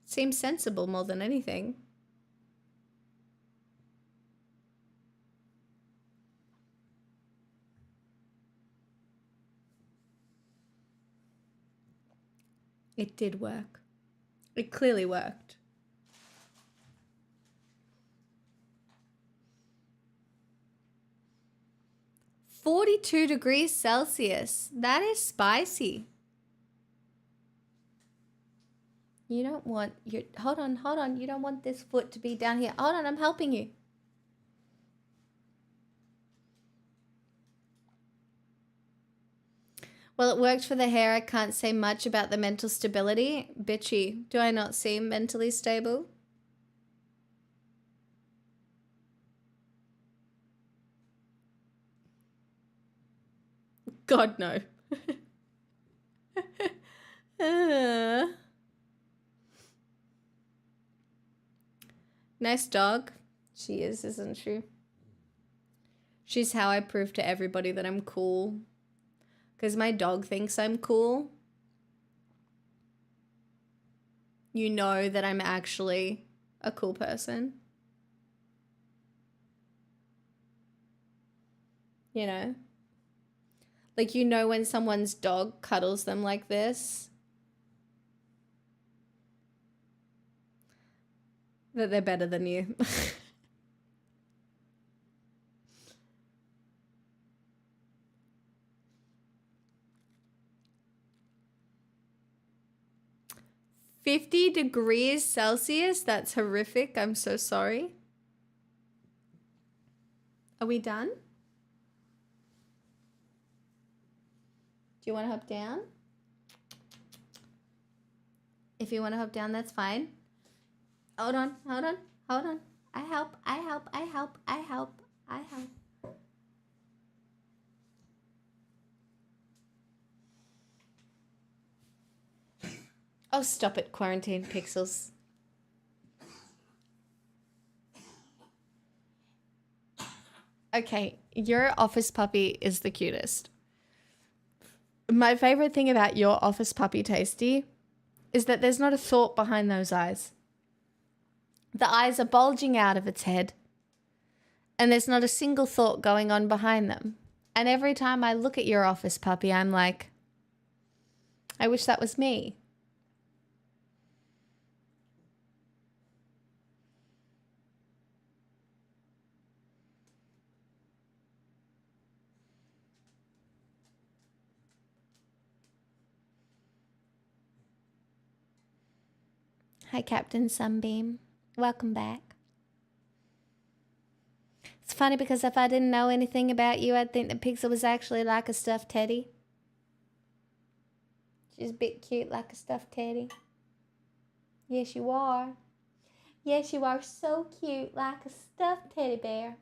Seems sensible more than anything. It did work. It clearly worked. -42 degrees Celsius. That is spicy. You don't want your... Hold on. You don't want this foot to be down here. Hold on, I'm helping you. Well, it worked for the hair. I can't say much about the mental stability. Bitchy, do I not seem mentally stable? God, no. Nice dog. She is, isn't she? She's how I prove to everybody that I'm cool. Because my dog thinks I'm cool. You know that I'm actually a cool person. You know? Like, you know when someone's dog cuddles them like this? That they're better than you. -50 degrees Celsius? That's horrific. I'm so sorry. Are we done? Do you want to hop down? If you want to hop down, that's fine. Hold on. I help. Oh, stop it, Quarantine Pixels. Okay, your office puppy is the cutest. My favorite thing about your office puppy, Tasty, is that there's not a thought behind those eyes. The eyes are bulging out of its head, and there's not a single thought going on behind them. And every time I look at your office puppy, I'm like, I wish that was me. Hi, Captain Sunbeam. Welcome back. It's funny because if I didn't know anything about you, I'd think that Pixel was actually like a stuffed teddy. She's a bit cute like a stuffed teddy. Yes, you are. Yes, you are so cute like a stuffed teddy bear.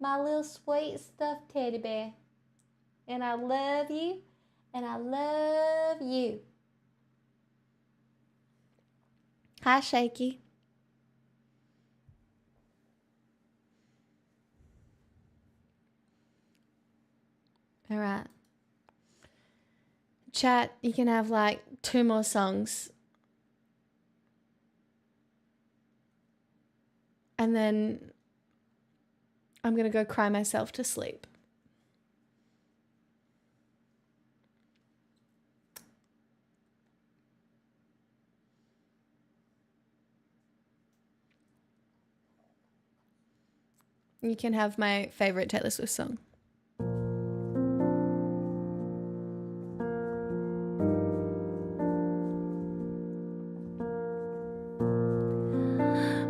My little sweet stuffed teddy bear. And I love you. And I love you. Hi, Shaky. All right. Chat, you can have like 2 more songs. And then I'm going to go cry myself to sleep. You can have my favorite Taylor Swift song.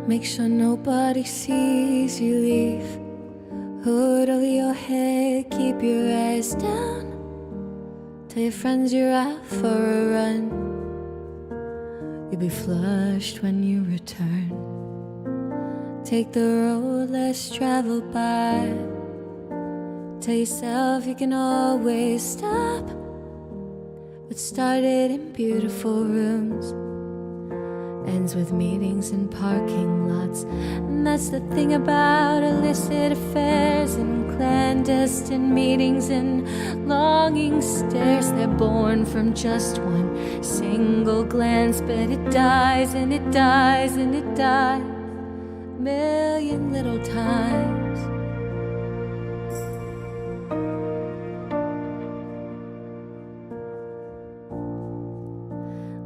Make sure nobody sees you leave. Hood over your head, keep your eyes down. Tell your friends you're out for a run. You'll be flushed when you return. Take the road less traveled by. Tell yourself you can always stop. What started in beautiful rooms ends with meetings in parking lots. And that's the thing about illicit affairs and clandestine meetings and longing stares. They're born from just one single glance, but it dies and it dies and it dies a million little times.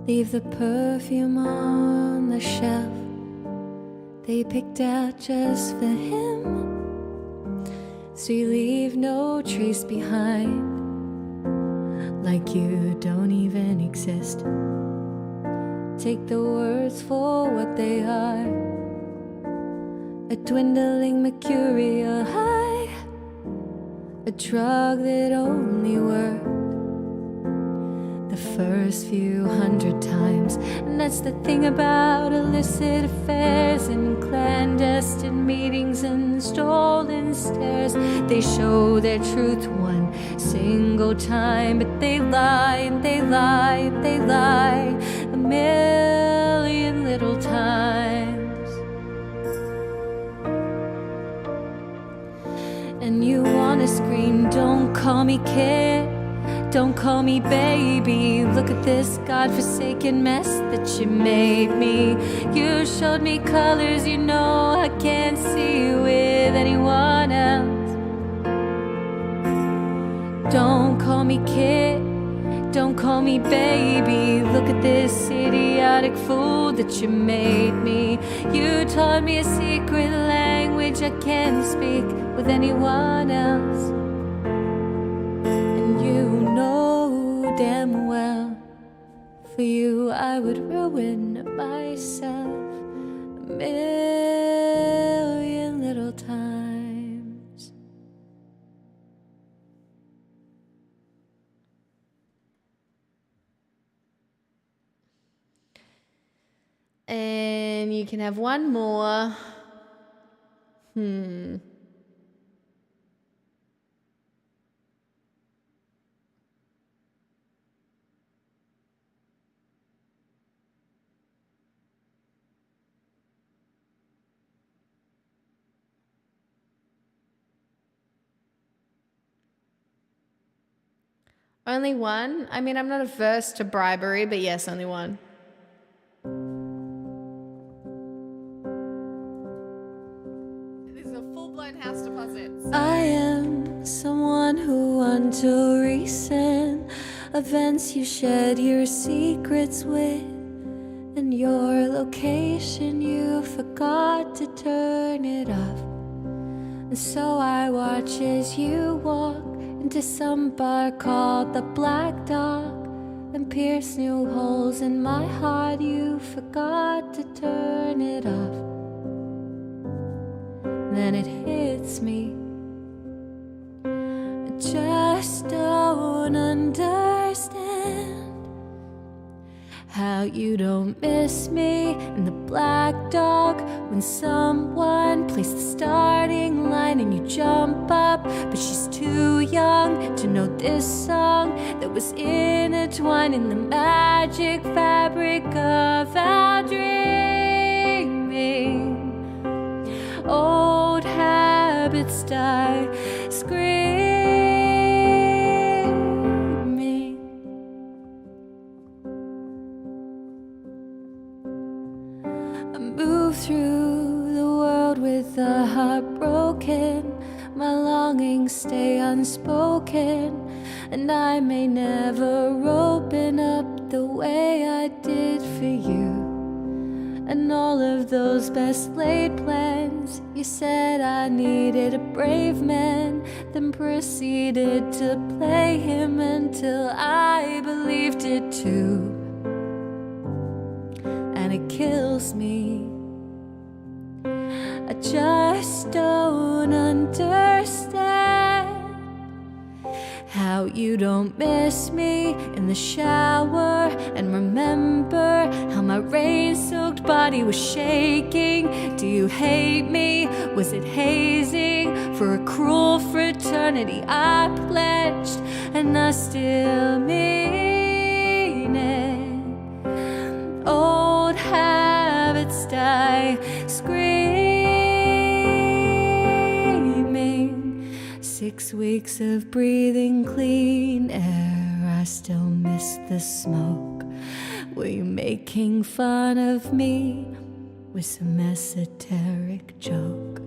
Leave the perfume on the shelf they picked out just for him, so you leave no trace behind, like you don't even exist. Take the words for what they are, a dwindling mercurial high, a drug that only works the first few hundred times. And that's the thing about illicit affairs and clandestine meetings and stolen stares. They show their truth one single time, but they lie and they lie and they lie a million little times. And you wanna scream, don't call me kid, don't call me baby. Look at this godforsaken mess that you made me. You showed me colors you know I can't see with anyone else. Don't call me kid, don't call me baby. Look at this idiotic fool that you made me. You taught me a secret language I can't speak with anyone else. You know damn well, for you I would ruin myself a million little times. And you can have one more. Only one? I mean, I'm not averse to bribery, but yes, only one. This is a full-blown house deposit. I am someone who until recent events you shared your secrets with, and your location you forgot to turn it off. And so I watch as you walk into some bar called the Black Dog and pierce new holes in my heart. You forgot to turn it off. Then it hits me, I just don't understand how you don't miss me in the Black Dog when someone plays the starting line and you jump up, but she's too young to know this song that was intertwined in the magic fabric of our dreaming. Old habits die screaming. I move through the world spoken, and I may never open up the way I did for you. And all of those best laid plans, you said I needed a brave man, then proceeded to play him until I believed it too. And it kills me. I just don't understand how you don't miss me in the shower, and remember how my rain-soaked body was shaking. Do you hate me? Was it hazing for a cruel fraternity I pledged, and I still mean it? Old habits die screaming. 6 weeks of breathing clean air, I still miss the smoke. Were you making fun of me with some esoteric joke?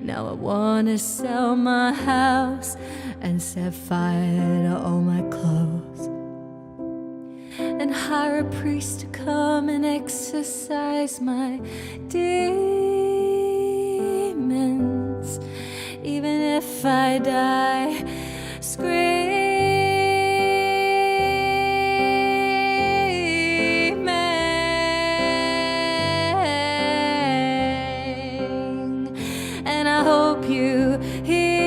Now I wanna sell my house and set fire to all my clothes, and hire a priest to come and exorcise my demons. Even if I die screaming, and I hope you hear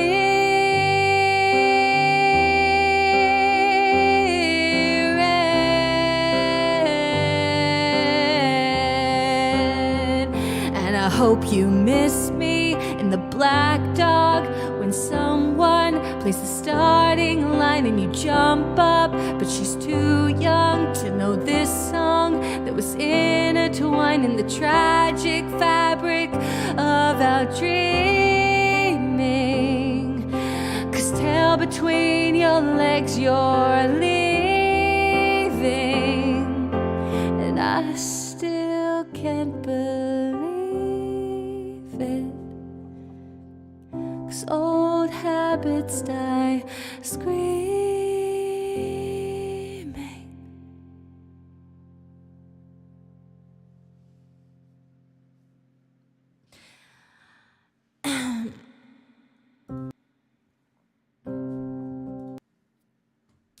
it. And I hope you miss me in the Black Dog when someone plays the starting line and you jump up, but she's too young to know this song that was intertwined in the tragic fabric of our dreaming. 'Cause tail between your legs, you're leaving, and I still can't believe it. 'Cause old habits die screaming.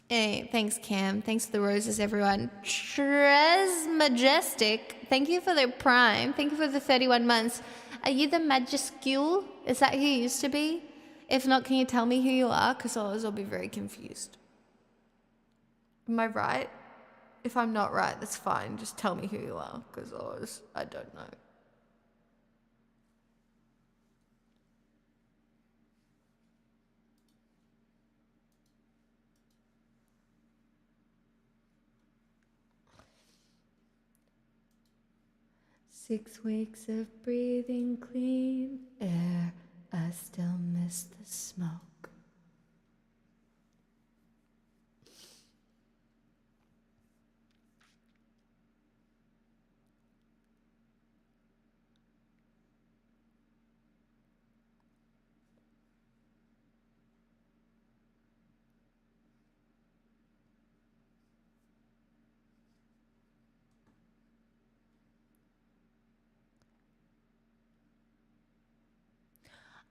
Hey, thanks, Cam. Thanks for the roses, everyone. Tres Majestic, thank you for the prime. Thank you for the 31 months. Are you the Majuscule? Is that who you used to be? If not, can you tell me who you are? Because otherwise I'll be very confused. Am I right? If I'm not right, that's fine. Just tell me who you are, because otherwise I don't know. Six weeks of breathing clean air, I still miss the smoke.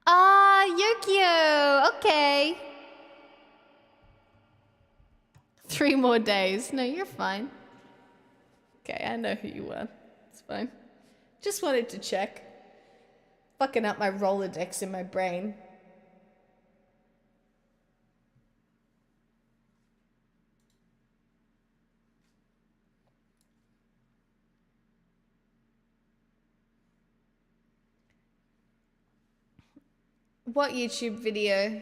Ah, Yukio, okay. 3 more days. No, you're fine. Okay, I know who you were. It's fine. Just wanted to check. Fucking up my Rolodex in my brain. What YouTube video?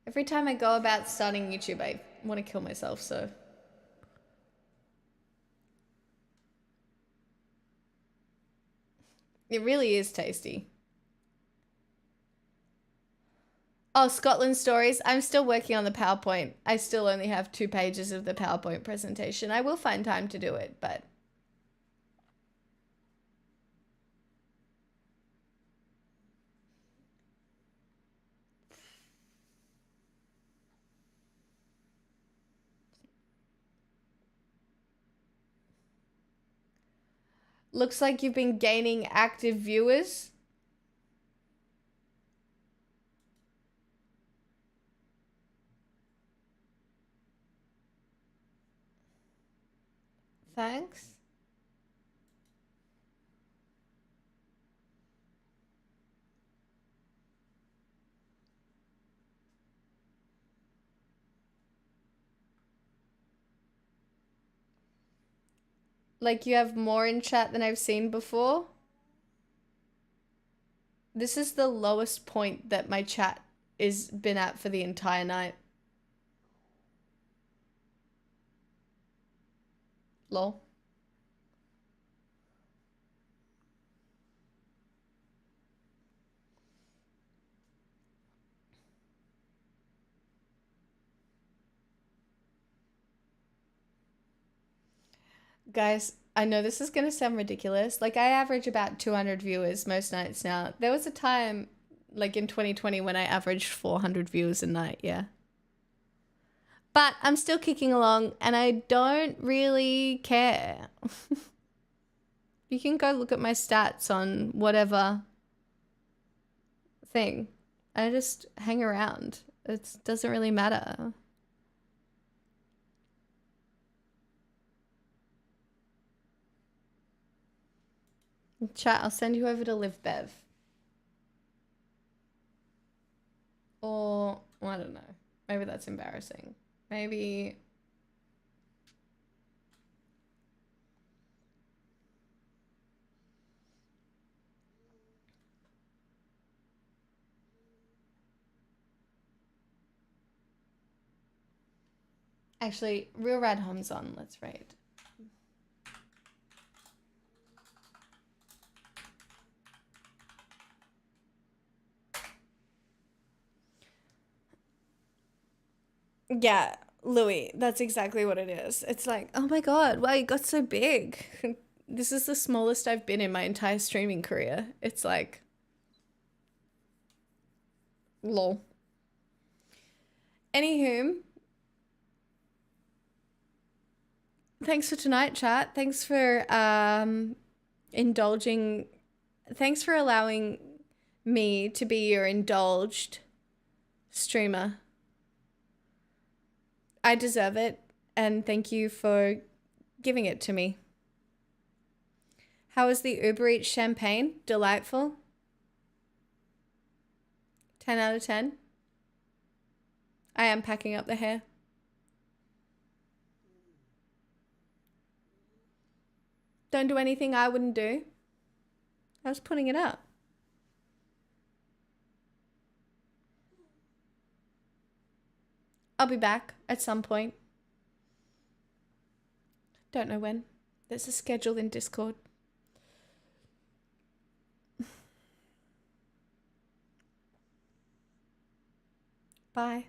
Every time I go about starting YouTube, I want to kill myself, so. It really is tasty. Oh, Scotland stories. I'm still working on the PowerPoint. I still only have 2 pages of the PowerPoint presentation. I will find time to do it, but Looks like you've been gaining active viewers. Thanks. Like you have more in chat than I've seen before. This is the lowest point that my chat is been at for the entire night. Lol. Guys, I know this is gonna sound ridiculous. Like, I average about 200 viewers most nights now. There was a time, like in 2020, when I averaged 400 viewers a night, yeah. But I'm still kicking along, and I don't really care. You can go look at my stats on whatever thing. I just hang around. It doesn't really matter. Chat, I'll send you over to Live Bev. Or, I don't know. Maybe that's embarrassing. Maybe... Actually, Real Rad Home's on. Let's raid. Yeah, Louis, that's exactly what it is. It's like, oh my god, wow, you got so big. This is the smallest I've been in my entire streaming career. It's like, lol. Anywho, thanks for tonight, chat. Thanks for indulging. Thanks for allowing me to be your indulged streamer. I deserve it, and thank you for giving it to me. How was the Uber Eats champagne? Delightful. 10 out of 10. I am packing up the hair. Don't do anything I wouldn't do. I was putting it up. I'll be back at some point. Don't know when. There's a schedule in Discord. Bye.